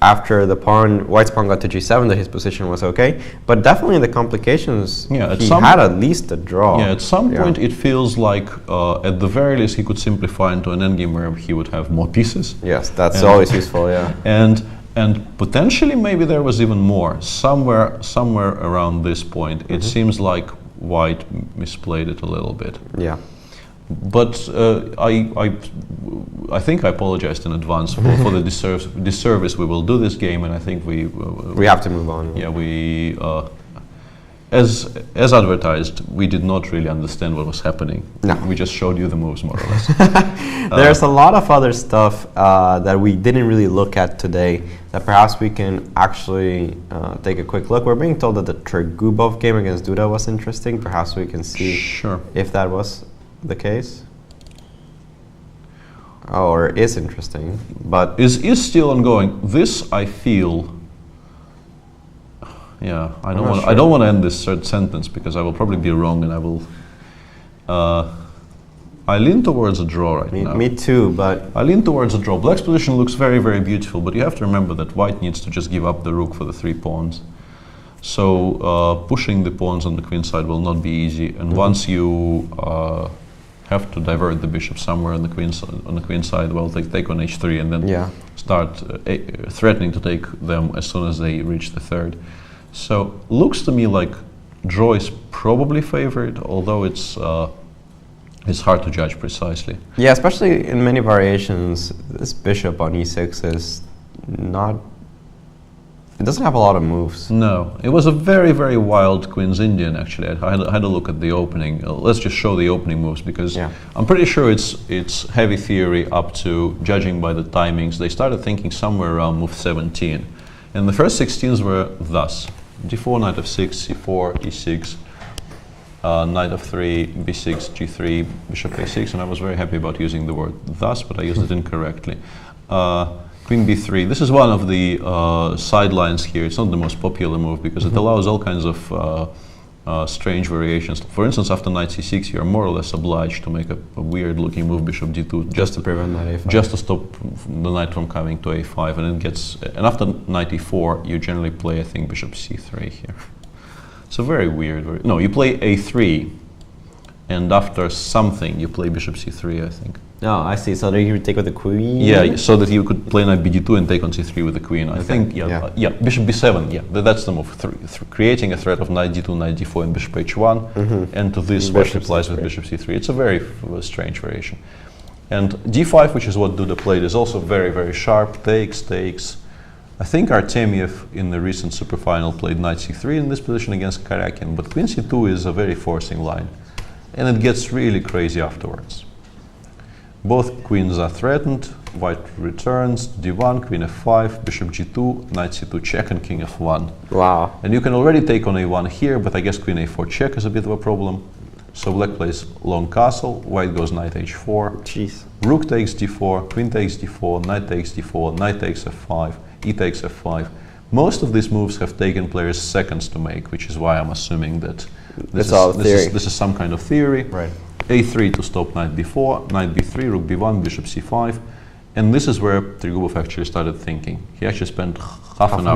after the white's pawn got to g7 that his position was okay, but definitely in the complications, he had at least a draw. Yeah, at some point it feels like at the very least he could simplify into an endgame where he would have more pieces. Yes, that's always useful, yeah. And potentially maybe there was even more. Somewhere around this point, it seems like white misplayed it a little bit. Yeah. But I think I apologized in advance for the disservice we will do this game, and I think we have to move on. Yeah, we as advertised, we did not really understand what was happening. No. We just showed you the moves more or less. There's a lot of other stuff that we didn't really look at today that perhaps we can actually take a quick look. We're being told that the Tregubov game against Duda was interesting. Perhaps we can see if that was the case, or is interesting, but is still ongoing. This I feel. Yeah, I don't want to end this third sentence because I will probably be wrong, and I will. I lean towards a draw right now. Me too, but I lean towards a draw. Black's position looks very, very beautiful, but you have to remember that white needs to just give up the rook for the 3 pawns. So pushing the pawns on the queen side will not be easy, and once you have to divert the bishop somewhere on the queen side, well, take on h3 and then start threatening to take them as soon as they reach the third. So looks to me like draw is probably favored, although it's hard to judge precisely. Yeah, especially in many variations, this bishop on e6 is not. It doesn't have a lot of moves. No, it was a very, very wild Queen's Indian, actually. I had a look at the opening. Let's just show the opening moves, because I'm pretty sure it's heavy theory up to, judging by the timings. They started thinking somewhere around move 17. And the first 16s were thus. d4, knight f6, c4, e6, knight f3, b6, g3, bishop a6, and I was very happy about using the word thus, but I used it incorrectly. Queen b3. This is one of the sidelines here. It's not the most popular move because it allows all kinds of strange variations. For instance, after knight c6, you are more or less obliged to make a weird-looking move, bishop d2, just to prevent knight a5, just to stop the knight from coming to a5, and it gets. And after knight e4, you generally play, I think, bishop c3 here. So very weird. No, you play a3, and after something, you play bishop c3, I think. Oh, I see. So that you would take with the queen? Yeah, so that you could play knight bd2 and take on c3 with the queen. I think, bishop b7, that's the move. Creating a threat of knight d2, knight d4, and bishop h1, and to this what replies with bishop c3. It's a very strange variation. And d5, which is what Duda played, is also very, very sharp. Takes. I think Artemiev in the recent super final played knight c3 in this position against Karjakin, but queen c2 is a very forcing line, and it gets really crazy afterwards. Both queens are threatened, white returns, d1, queen f5, bishop g2, knight c2 check, and king f1. Wow. And you can already take on a1 here, but I guess queen a4 check is a bit of a problem. So black plays long castle, white goes knight h4, jeez. Rook takes d4, queen takes d4, knight takes d4, knight takes f5, e takes f5. Most of these moves have taken players seconds to make, which is why I'm assuming that this is some kind of theory. Right. a3 to stop knight b4, knight b3, rook b1, bishop c5, and this is where Tregubov actually started thinking. He actually spent half an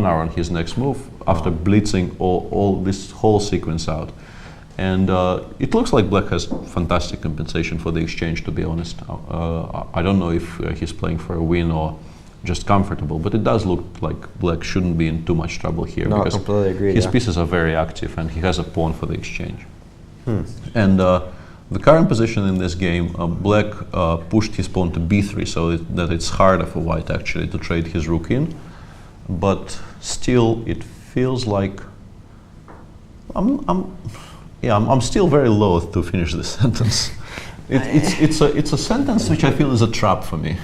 hour on his next move after blitzing all this whole sequence out. And it looks like black has fantastic compensation for the exchange, to be honest. I don't know if he's playing for a win or just comfortable, but it does look like black shouldn't be in too much trouble here, No, I because completely agree, his yeah. pieces are very active and he has a pawn for the exchange. And the current position in this game, black pushed his pawn to b3, so that it's harder for white actually to trade his rook in, but still it feels like I'm still very loath to finish this sentence. It's a sentence which I feel is a trap for me.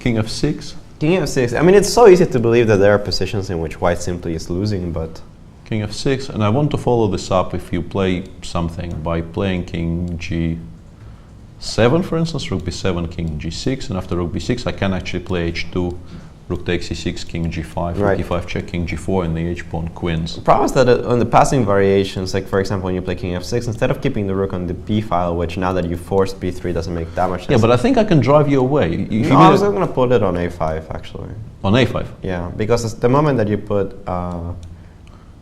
King f6. King f6. I mean, it's so easy to believe that there are positions in which white simply is losing, but... King f6, and I want to follow this up if you play something by playing king g7, for instance, rook b7, king g6, and after rook b6 I can actually play h2, rook takes e6, king g5, Right. rook e5 check, king g4, and the h-pawn queens. The problem is that on the passing variations, like for example when you play king f6, instead of keeping the rook on the b file, which now that you forced b3 doesn't make that much sense. Yeah, but I think I can drive you away. If No, I was going to put it on a5 actually. on a5. Yeah, because it's the moment that you put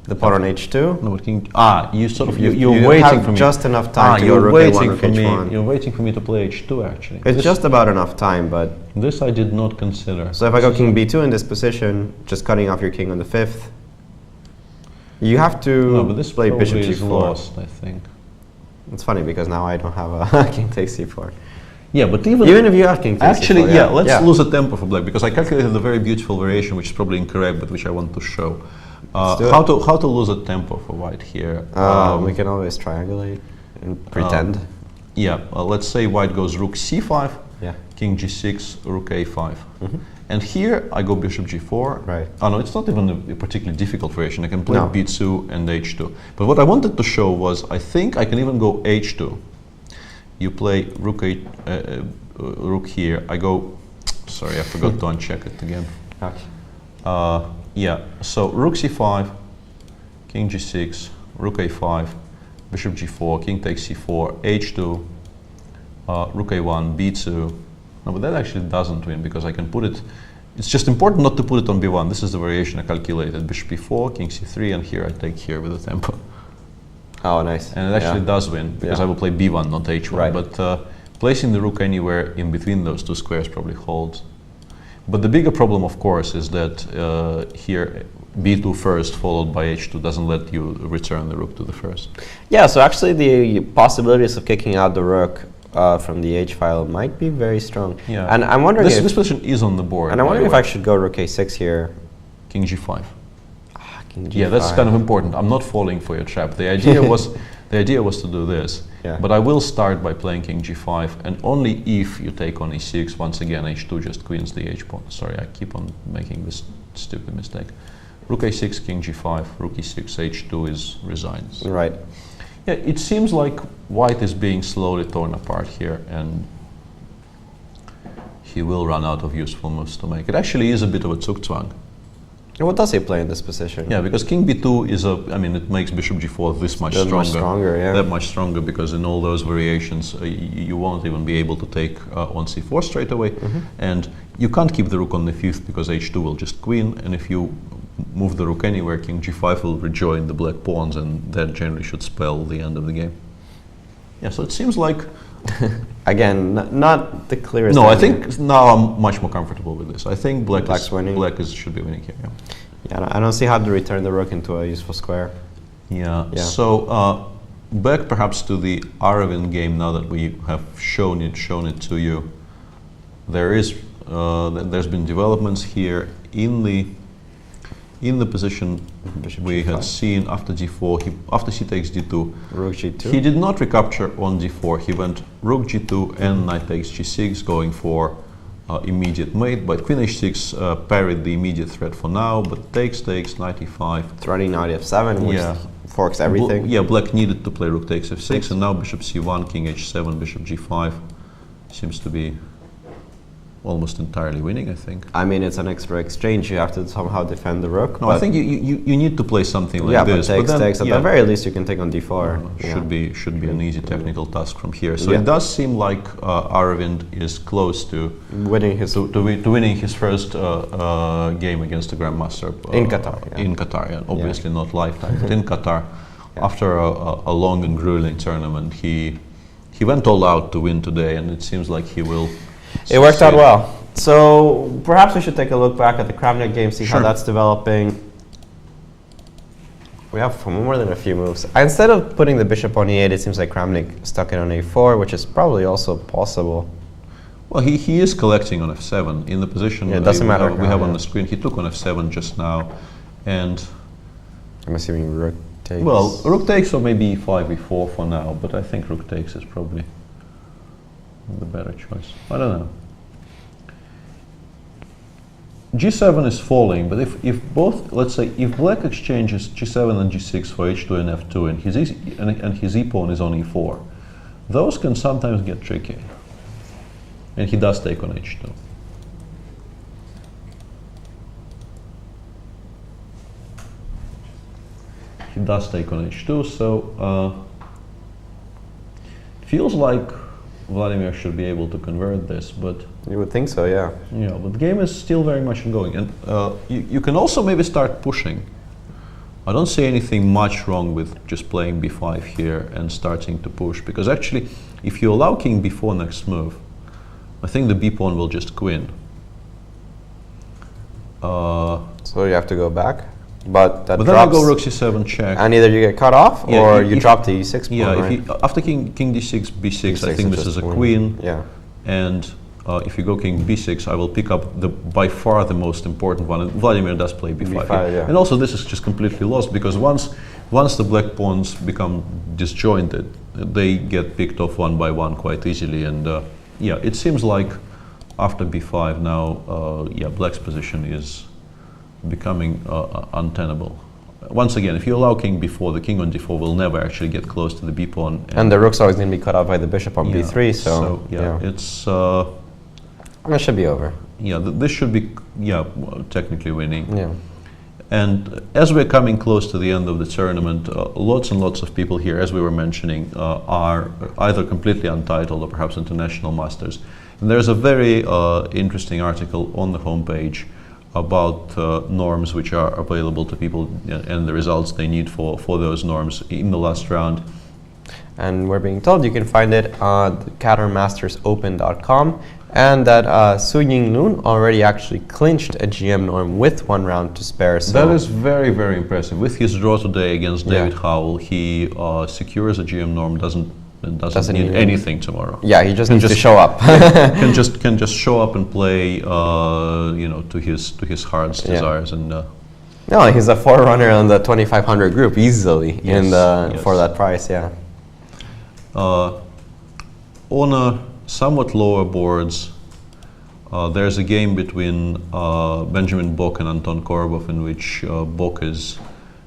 the pawn on h2, No, but king. You sort of you you're waiting have for me. just enough time to go you're rook waiting a1, rook for me. h1. You're waiting for me to play h2 actually. It's This- just about enough time, but this I did not consider. so if I go king b2 in this position, just cutting off your king on the 5th, you have to No, but this play probably bishop is g4. lost, I think. It's funny because now I don't have a king takes c4. Yeah, but even Even if you have king takes actually, c4, yeah, let's lose a tempo for black because I calculated a very beautiful variation, which is probably incorrect, but which I want to show. do it. How to lose a tempo for white here? We can always triangulate and pretend. Let's say white goes rook c5, Yeah. king g6, rook a5. And here I go bishop g4. Right. Oh no, it's not even a particularly difficult variation. I can play No. b2 and h2. But what I wanted to show was I think I can even go h2. You play rook rook here. I go. Sorry, I forgot to uncheck it again. Okay. Yeah. So rook c5, king g6, rook a5, bishop g4, king takes c4, h2, rook a1, b2. No, but that actually doesn't win because I can put it. It's just important not to put it on b1. This is the variation I calculated. Bishop b4, king c3, and here I take here with the tempo. Oh, nice. And it actually does win because I will play b1, not h1. Right. But placing the rook anywhere in between those two squares probably holds. But the bigger problem, of course, is that here b2 first followed by h2 doesn't let you return the rook to the first. Yeah, so actually the possibilities of kicking out the rook from the h file might be very strong. Yeah. And I'm wondering this position is on the board. and I'm by wondering the if way. I should go rook a6 here. King g5. King Yeah, that's g5. kind of important. I'm not falling for your trap. The idea was to do this. Yeah. But I will start by playing king g5, and only if you take on e6, once again h2 just queens the h-pawn. Sorry, I keep on making this stupid mistake. Rook a6, king g5, rook e6, h2 is resigns. Right. Yeah, it seems like white is being slowly torn apart here, and he will run out of useful moves to make. It actually is a bit of a Zugzwang. And what does he play in this position? Yeah, because king b2 is it makes bishop g4 this much That stronger. much stronger, yeah. That much stronger, because in all those variations you won't even be able to take on c4 straight away. And you can't keep the rook on the 5th because h2 will just queen, and if you move the rook anywhere, king g5 will rejoin the black pawns, and that generally should spell the end of the game. Yeah, so it seems like... Again, not the clearest. No, I ending. think now I'm much more comfortable with this. I think Black's winning. should be winning here. Yeah. Yeah, I don't see how to return the rook into a useful square. Yeah. Yeah. So back perhaps to the Aravind game. Now that we have shown it to you, there's been developments here in the position Bishop we had g5. seen after d4. After c takes d2, Rook g2. he did not recapture on d4. He went rook g2 and knight takes g6, going for immediate mate. But queen h6 parried the immediate threat for now. But takes, knight e5. Threatening knight f7, which Yeah. forks everything. Black needed to play rook takes f6, and now bishop c1, king h7, bishop g5 seems to be almost entirely winning, I think. I mean, it's an extra exchange. You have to somehow defend the rook. No, I think you need to play something like this. But takes. At yeah, the very least, you can take on d4. should be an easy technical task from here. So Yeah. it does seem like Aravind is close to Winning his to winning his first game against the Grandmaster In Qatar, yeah. In Qatar, yeah. Obviously not lifetime, but in Qatar. after a long and grueling tournament, he went all out to win today, and it seems like he will. It worked out well. So perhaps we should take a look back at the Kramnik game, see how that's developing. We have more than a few moves. Instead of putting the bishop on e8, it seems like Kramnik stuck it on a4, which is probably also possible. Well, he is collecting on f7 in the position it doesn't matter we have on the screen. He took on f7 just now, and I'm assuming rook takes. Well, rook takes or maybe e5, e4 for now, but I think rook takes is probably the better choice. I don't know. G7 is falling, but if both, let's say, if black exchanges G7 and G6 for H2 and F2, and his e-pawn is on E4, those can sometimes get tricky. And he does take on H2. He does take on H2, so feels like Vladimir should be able to convert this, but you would think so, yeah. Yeah, but the game is still very much ongoing, and you can also maybe start pushing. I don't see anything much wrong with just playing b5 here and starting to push, because actually, if you allow king b4 next move, I think the b pawn will just queen. So you have to go back, but that but drops. Then I go rook c7 check, and either you get cut off or you drop the e6 pawn. Yeah, right? after king d6 b6, I think this is a queen. Yeah, and if you go king b6, I will pick up by far the most important one. And Vladimir does play b5. Yeah. And also this is just completely lost, because once the black pawns become disjointed, they get picked off one by one quite easily. And yeah, it seems like after b5 now, yeah, black's position is becoming untenable. Once again, if you allow king b4, the king on d4 will never actually get close to the b pawn. And the rook's always going to be cut off by the bishop on b3, so yeah, it's... that should be over. Yeah, this should be, technically winning. Yeah. And as we're coming close to the end of the tournament, lots and lots of people here, as we were mentioning, are either completely untitled or perhaps international masters. And there's a very interesting article on the homepage about norms which are available to people and the results they need for those norms in the last round. And we're being told you can find it on QatarMastersOpen.com, and that Su Ying Lun already actually clinched a GM norm with 1 round to spare. So that is very, very impressive. With his draw today against David Howell, he secures a GM norm, doesn't need anything tomorrow. Yeah, he just needs to show up. can just show up and play, to his heart's desires. And no, he's a forerunner on the 2500 group easily for that price. Yeah. On a somewhat lower boards, there's a game between Benjamin Bok and Anton Korobov in which Bok is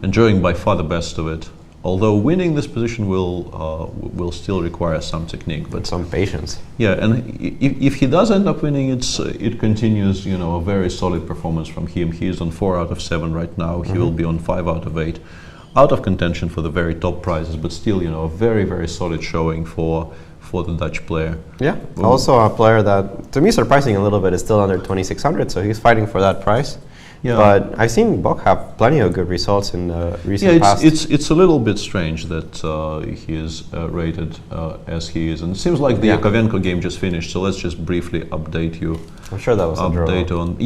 enjoying by far the best of it. Although winning this position will still require some technique, but some patience. Yeah, and if he does end up winning, it continues, a very solid performance from him. He is on 4 out of 7 right now. He will be on 5 out of 8, out of contention for the very top prizes, but still, a very, very solid showing for the Dutch player. Yeah, also a player that, to me, surprising a little bit, is still under 2600, so he's fighting for that price. Yeah. But I've seen Bok have plenty of good results in the recent past. It's a little bit strange that he is rated as he is, and it seems like the Yakovenko game just finished. So let's just briefly update you. I'm sure that was a draw.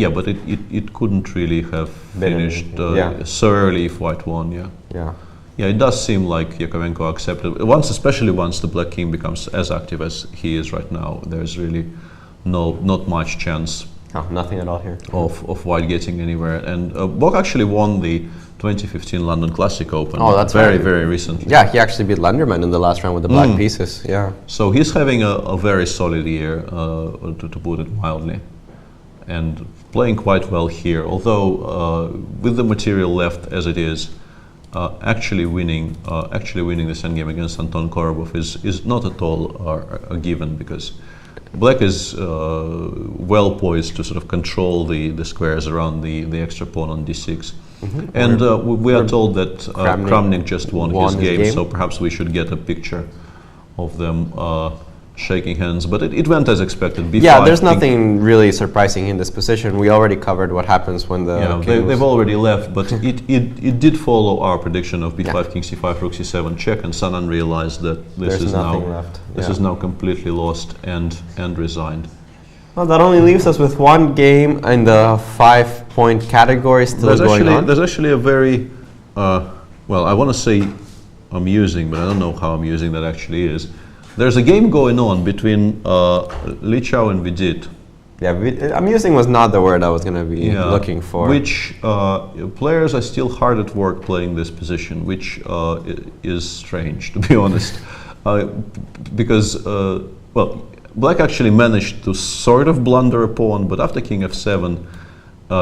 But it couldn't really have finished so early if White won. Yeah, it does seem like Yakovenko accepted especially once the Black King becomes as active as he is right now. There's really not much chance. Nothing at all here. Of White getting anywhere. And Bok actually won the 2015 London Classic Open. Oh, that's very, very recently. Yeah, he actually beat Lenderman in the last round with the black pieces. Yeah. So he's having a very solid year, to put it mildly, and playing quite well here. Although with the material left as it is, actually winning this endgame against Anton Korobov is not at all a given, because Black is well poised to sort of control the squares around the extra pawn on d6. And we are told that Kramnik just won his game, so perhaps we should get a picture of them shaking hands, but it went as expected. B5, yeah, there's nothing really surprising in this position. We already covered what happens when the they've already left, but it did follow our prediction of b5, king c5, rook c7 check, and Sanan realized that this is now completely lost and resigned. Well, that only leaves us with one game in the 5-point category still going on. There's actually a very, well, I want to say amusing, but I don't know how amusing that actually is. There's a game going on between Li Chao and Vidit. Yeah, amusing was not the word I was going to be looking for. Which players are still hard at work playing this position, which is strange, to be honest. Because, well, Black actually managed to sort of blunder a pawn, but after king f7,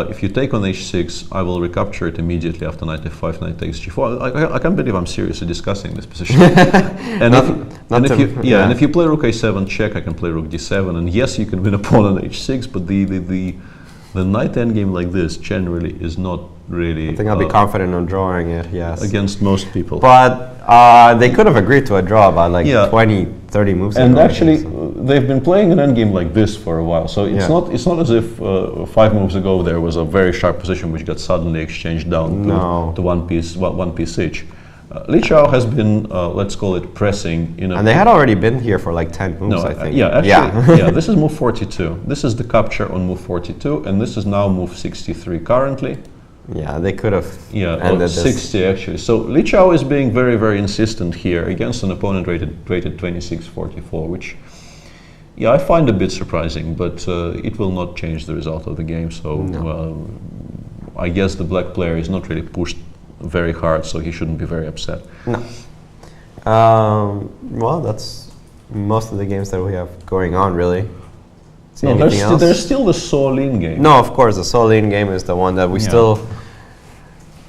if you take on h6, I will recapture it immediately after knight f5, knight takes g4. I can't believe I'm seriously discussing this position. And if you play rook a7 check, I can play rook d7, and yes, you can win a pawn on h6, but the knight endgame like this generally is not really. I think I'll be confident on drawing it. Yes. Against most people. But they could have agreed to a draw by like 20, 30 moves. And actually, they've been playing an endgame like this for a while. So it's not as if 5 moves ago there was a very sharp position which got suddenly exchanged down to one piece each. Li Chao has been, let's call it, pressing. And they had already been here for like 10 moves, I think. This is move 42. This is the capture on move 42, and this is now move 63 currently. Yeah, they could have ended 60 actually. So Li Chao is being very, very insistent here against an opponent rated 26-44, which, I find a bit surprising, but it will not change the result of the game. So I guess the black player is not really pushed very hard, so he shouldn't be very upset. No. Well, that's most of the games that we have going on, really. There's still the So-Lin game. No, of course, the So-Lin game is the one that we still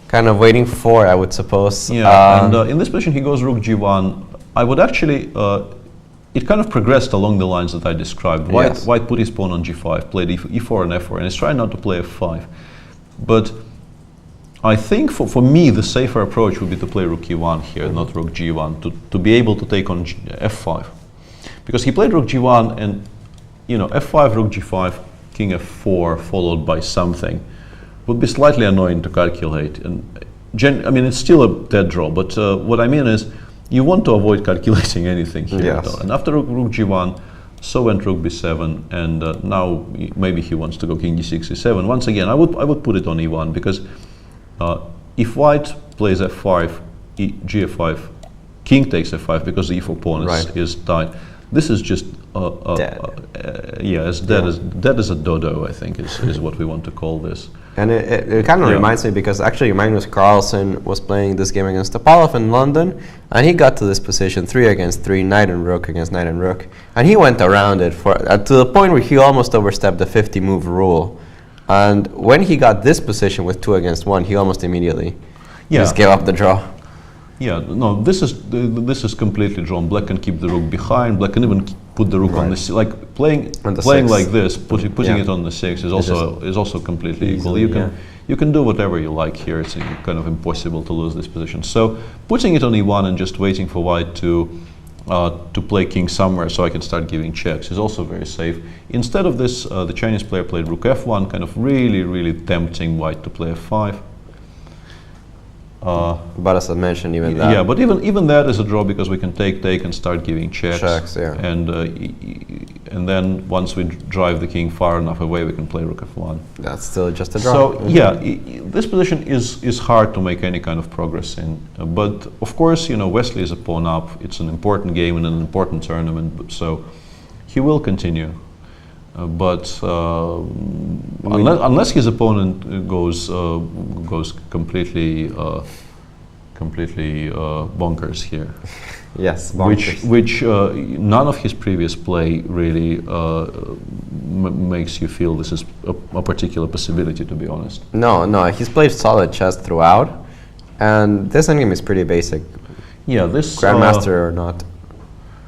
kind of waiting for, I would suppose. Yeah, and in this position he goes rook g1. I would actually, it kind of progressed along the lines that I described. White put his pawn on g5, played e4 and f4, and he's trying not to play f5. But I think for me the safer approach would be to play rook e1 here, not rook g1, to be able to take on f5. Because he played rook g1 and f5, rook g5, king f4 followed by something would be slightly annoying to calculate. And I mean, it's still a dead draw, but what I mean is you want to avoid calculating anything here at all. And after rook g1, So went rook b7, and now maybe he wants to go king d6, e7. Once again, I would put it on e1, because if white plays f5, gf5, king takes f5 because the e4 pawn is tied. This is just as dead as a dodo, I think is what we want to call this. And it kind of reminds me, because actually Magnus Carlsen was playing this game against Topalov in London, and he got to this position 3 against 3, knight and rook against knight and rook, and he went around it to the point where he almost overstepped the 50 move rule. And when he got this position with 2 against 1, he almost immediately just gave up the draw. Yeah, no, this is completely drawn. Black can keep the rook behind. Black can even put the rook on the like playing like this, putting it on the 6 is also completely equal. You can do whatever you like here. It's kind of impossible to lose this position. So putting it on e1 and just waiting for white to play king somewhere so I can start giving checks is also very safe. Instead of this, the Chinese player played rook f1, kind of really tempting white to play f5. But as I mentioned, even that. Yeah, but even that is a draw, because we can take and start giving checks. And then once we drive the king far enough away, we can play rook f1. That's still just a draw. So this position is hard to make any kind of progress in. But of course, Wesley is a pawn up. It's an important game in an important tournament, so he will continue. But unless his opponent goes completely bonkers here, yes, bonkers. which none of his previous play really makes you feel this is a particular possibility, to be honest. No, he's played solid chess throughout, and this endgame is pretty basic. Yeah, this Grandmaster or not.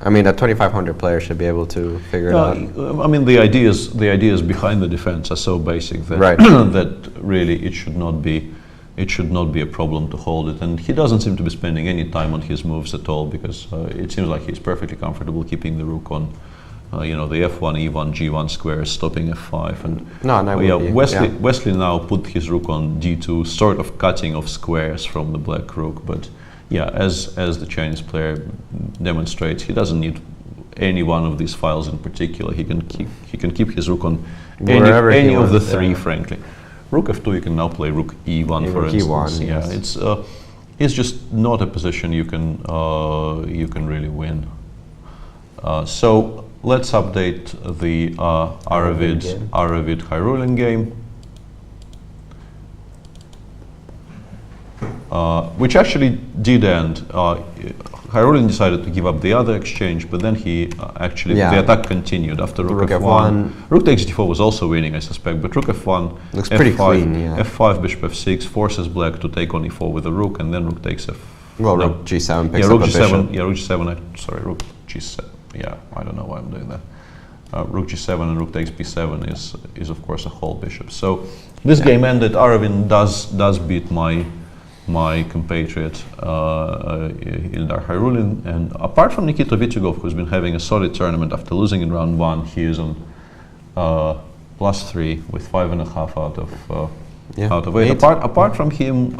I mean, a 2500 player should be able to figure it out. I mean, the ideas behind the defense are so basic that that really it should not be it should not be a problem to hold it. And he doesn't seem to be spending any time on his moves at all, because it seems like he's perfectly comfortable keeping the rook on, the f1, e1, g1 squares, stopping f5. And Wesley now put his rook on d2, sort of cutting off squares from the black rook. But yeah, as the Chinese player demonstrates, he doesn't need any one of these files in particular. He can keep his rook on any of the three, frankly. Rook f2, you can now play rook e1, for instance. Yes. It's just not a position you can really win. So let's update the Aravid Hyrule game, which actually did end. Hyrule decided to give up the other exchange, but then the attack continued after rook f1. Rook takes d4 was also winning, I suspect, but rook f1 looks pretty clean. f5, bishop f6 forces black to take on e4 with the rook, and then rook takes rook g7 picks rook up g7, a bishop. rook g7. Sorry, rook g7. Yeah, I don't know why I'm doing that. Rook g7 and rook takes b7 is of course a whole bishop. So this game ended. Aravind does beat my compatriot Ildar Hyrule, and apart from Nikita Vityugov, who's been having a solid tournament after losing in round 1, he is on +3 with 5.5 out of 8. Apart from him,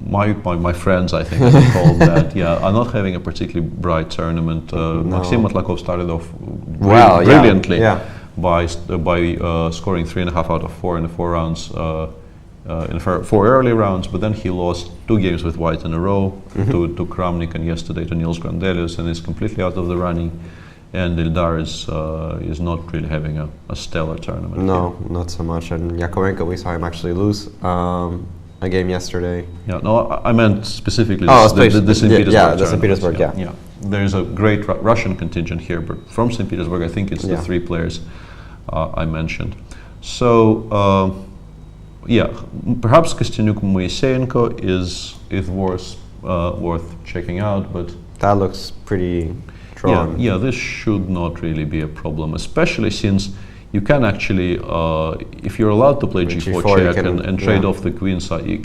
my friends, I think, as we call that, are not having a particularly bright tournament. Maxim Matlakov started off brilliantly by scoring 3.5 out of 4 in the 4 rounds. In 4 early rounds, but then he lost 2 games with white in a row to Kramnik, and yesterday to Niels Grandelius, and is completely out of the running. And Ildar is not really having a stellar tournament. No, not so much. And Yakovenko, we saw him actually lose a game yesterday. Yeah, no, I meant specifically the St. Petersburg. Yeah, the St. Petersburg. Yeah. There's a great Russian contingent here, but from St. Petersburg, I think it's the 3 players I mentioned. So. Perhaps Kostyanyuk Moiseyenko is worth checking out, but that looks pretty drawn. Yeah, this should not really be a problem, especially since you can actually, if you're allowed to play g4 check and trade off the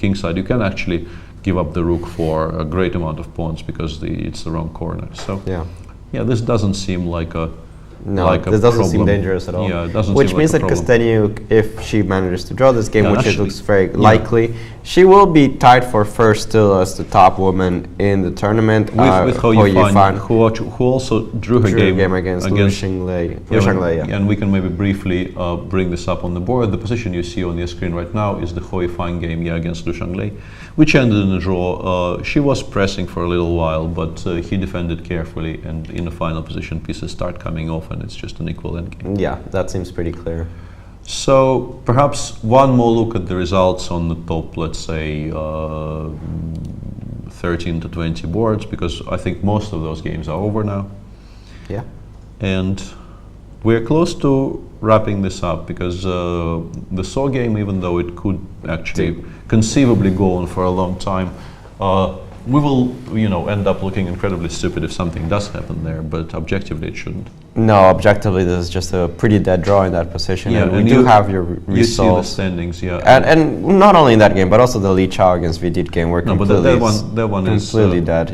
king side, you can actually give up the rook for a great amount of pawns because it's the wrong corner. So this doesn't seem like a this doesn't seem dangerous at all. Yeah, it doesn't which seem means like that a problem. Kostyanyuk, if she manages to draw this game, which it looks very likely, she will be tied for first still as the top woman in the tournament. With Hou Yifan, who also drew her game against Liu Shanglei. And we can maybe briefly bring this up on the board. The position you see on your screen right now is the Hou Yifan game against Liu Shanglei, which ended in a draw. She was pressing for a little while, but he defended carefully, and in the final position, pieces start coming off, and it's just an equal endgame. Yeah, that seems pretty clear. So perhaps one more look at the results on the top, let's say 13 to 20 boards, because I think most of those games are over now. Yeah. And we're close to wrapping this up, because the So game, even though it could actually conceivably go on for a long time, we will, end up looking incredibly stupid if something does happen there, but objectively it shouldn't. No, objectively this is just a pretty dead draw in that position. Yeah, and we do have your results. You see the standings, And not only in that game, but also the Li Chao against Vidit game were completely, that one is completely dead.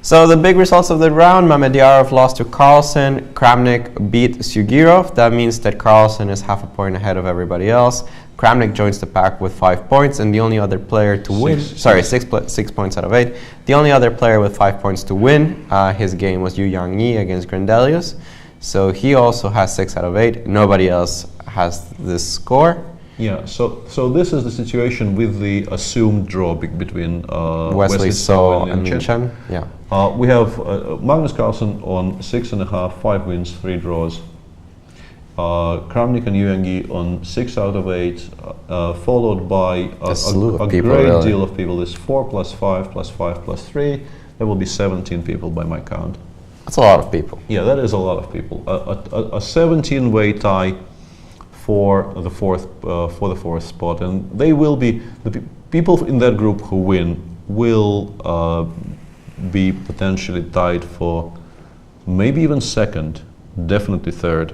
So the big results of the round: Mamedyarov lost to Carlsen, Kramnik beat Sugirov. That means that Carlsen is half a point ahead of everybody else. Kramnik joins the pack with 5 points, and the only other player to win, 6 points out of 8. The only other player with 5 points to win his game was Yangyi against Grandelius. So he also has 6 out of 8. Nobody else has this score. Yeah, so this is the situation with the assumed draw between Wesley So and Lin Chen. Yeah. We have Magnus Carlsen on 6.5, 5 wins, 3 draws. Kramnik and Yangyi on 6 out of 8, followed by a great deal of people. There's 4 plus 5 plus 5 plus 3. There will be 17 people by my count. That's a lot of people. Yeah, that is a lot of people. A 17-way tie for the fourth spot, and they will be the people in that group who win will be potentially tied for maybe even second, definitely third.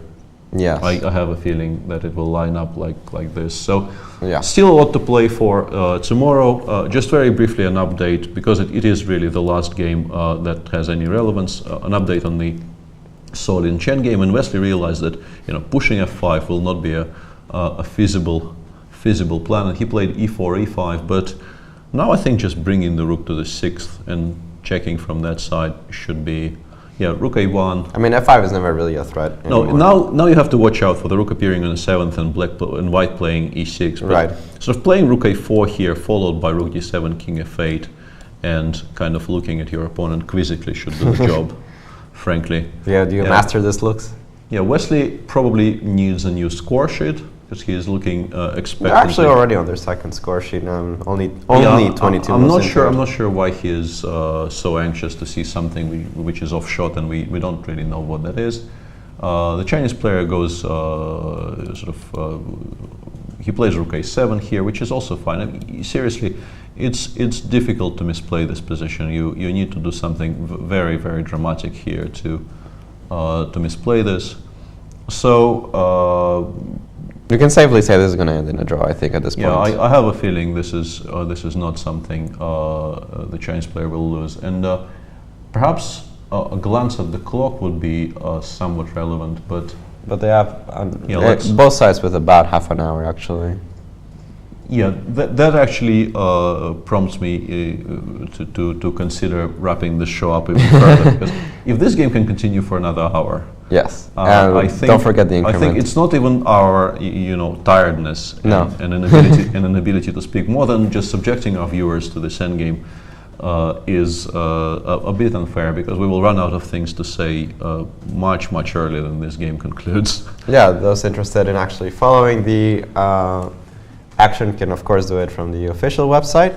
Yes. I have a feeling that it will line up like this. So Yeah. still a lot to play for tomorrow. Just very briefly an update, because it is really the last game that has any relevance. An update on the So Lin Chen game, and Wesley realized that pushing f5 will not be a feasible plan, and he played e4, e5. But now I think just bringing the rook to the 6th and checking from that side should be, rook a1. I mean, f5 is never really a threat No, anymore. now you have to watch out for the rook appearing on the 7th and white playing e6. But Right. sort of playing rook a4 here, followed by rook d7, king f8, and kind of looking at your opponent quizzically should do the job, frankly. Yeah, do you master this looks? Yeah, Wesley probably needs a new score sheet, because he is looking expectantly. They're actually already on their second score sheet now. Only 22 I'm not moves sure. into I'm it. not sure why he is so anxious to see something which is off shot, and we don't really know what that is. The Chinese player goes he plays rook a7 here, which is also fine. I mean, seriously, it's difficult to misplay this position. You need to do something very, very dramatic here to misplay this. So. You can safely say this is going to end in a draw, I think, at this point. Yeah, I have a feeling this is not something the Chinese player will lose. And perhaps a glance at the clock would be somewhat relevant, but they have both sides with about half an hour, actually. Yeah, that actually prompts me to consider wrapping this show up even further. Because if this game can continue for another hour, yes, I think, don't forget the increment. I think it's not even our tiredness and an ability to speak, more than just subjecting our viewers to this endgame is a bit unfair, because we will run out of things to say much earlier than this game concludes. Yeah, those interested in actually following the action can of course do it from the official website,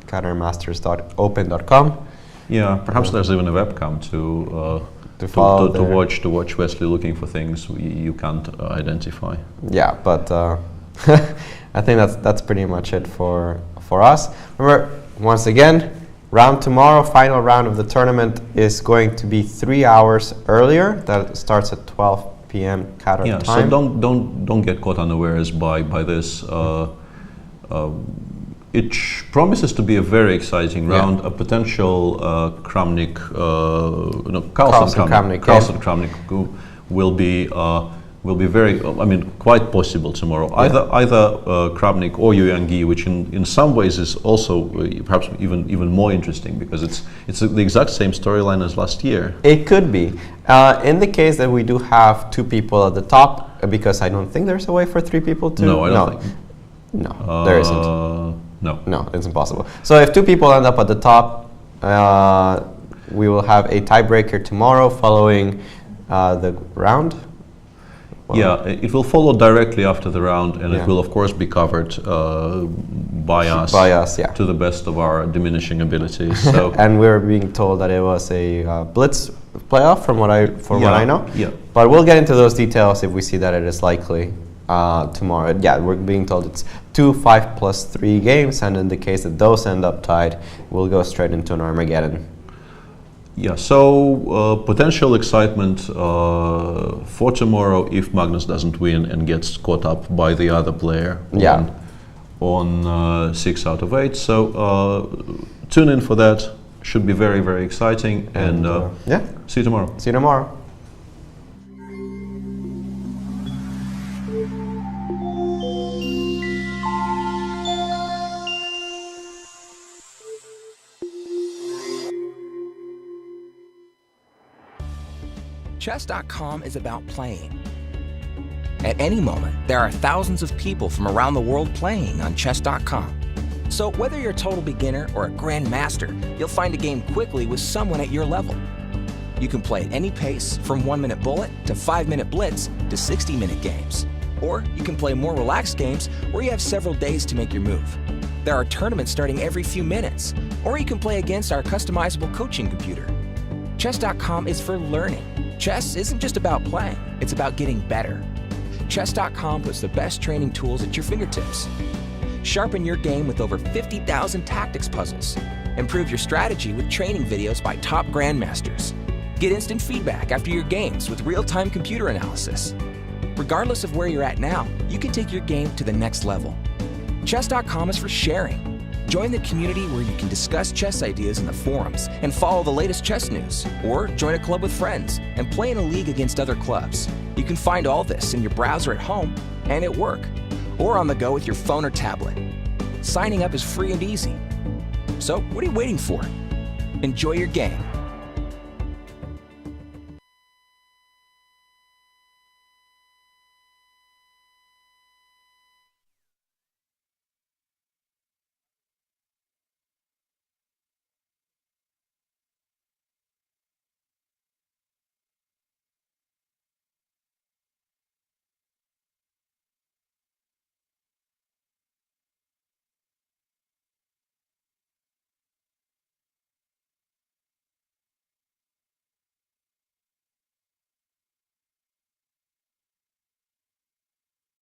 QatarMasters.open.com. Yeah, perhaps there's even a webcam to watch Wesley looking for things you can't identify. Yeah, but I think that's pretty much it for us. Remember, once again, round tomorrow, final round of the tournament, is going to be 3 hours earlier. That starts at 12 p.m. Qatar time. So don't get caught unawares by this. It promises to be a very exciting round. A potential Kramnik, Carlsen Kramnik will be very, quite possible tomorrow. Either Kramnik or Yangyi, which in some ways is also perhaps even more interesting, because it's the exact same storyline as last year. It could be. In the case that we do have two people at the top, because I don't think there's a way for three people to... No, I don't think. No, there isn't. No, it's impossible. So if two people end up at the top, we will have a tiebreaker tomorrow following the round. Well, it will follow directly after the round, and it will of course be covered by us. To the best of our diminishing abilities. So and we're being told that it was a blitz playoff, from what I know. Yeah. But we'll get into those details if we see that it is likely tomorrow. Yeah, we're being told it's 2 5+3 games, and in the case that those end up tied, we'll go straight into an Armageddon. Yeah, so potential excitement for tomorrow if Magnus doesn't win and gets caught up by the other player on 6 out of 8. So tune in for that. Should be very, very exciting. And see you tomorrow. See you tomorrow. Chess.com is about playing. At any moment, there are thousands of people from around the world playing on Chess.com. So whether you're a total beginner or a Grandmaster, you'll find a game quickly with someone at your level. You can play at any pace, from 1-minute bullet to 5-minute blitz to 60-minute games. Or you can play more relaxed games where you have several days to make your move. There are tournaments starting every few minutes. Or you can play against our customizable coaching computer. Chess.com is for learning. Chess isn't just about playing, it's about getting better. Chess.com puts the best training tools at your fingertips. Sharpen your game with over 50,000 tactics puzzles. Improve your strategy with training videos by top grandmasters. Get instant feedback after your games with real-time computer analysis. Regardless of where you're at now, you can take your game to the next level. Chess.com is for sharing. Join the community where you can discuss chess ideas in the forums and follow the latest chess news, or join a club with friends and play in a league against other clubs. You can find all this in your browser at home and at work, or on the go with your phone or tablet. Signing up is free and easy. So what are you waiting for? Enjoy your game.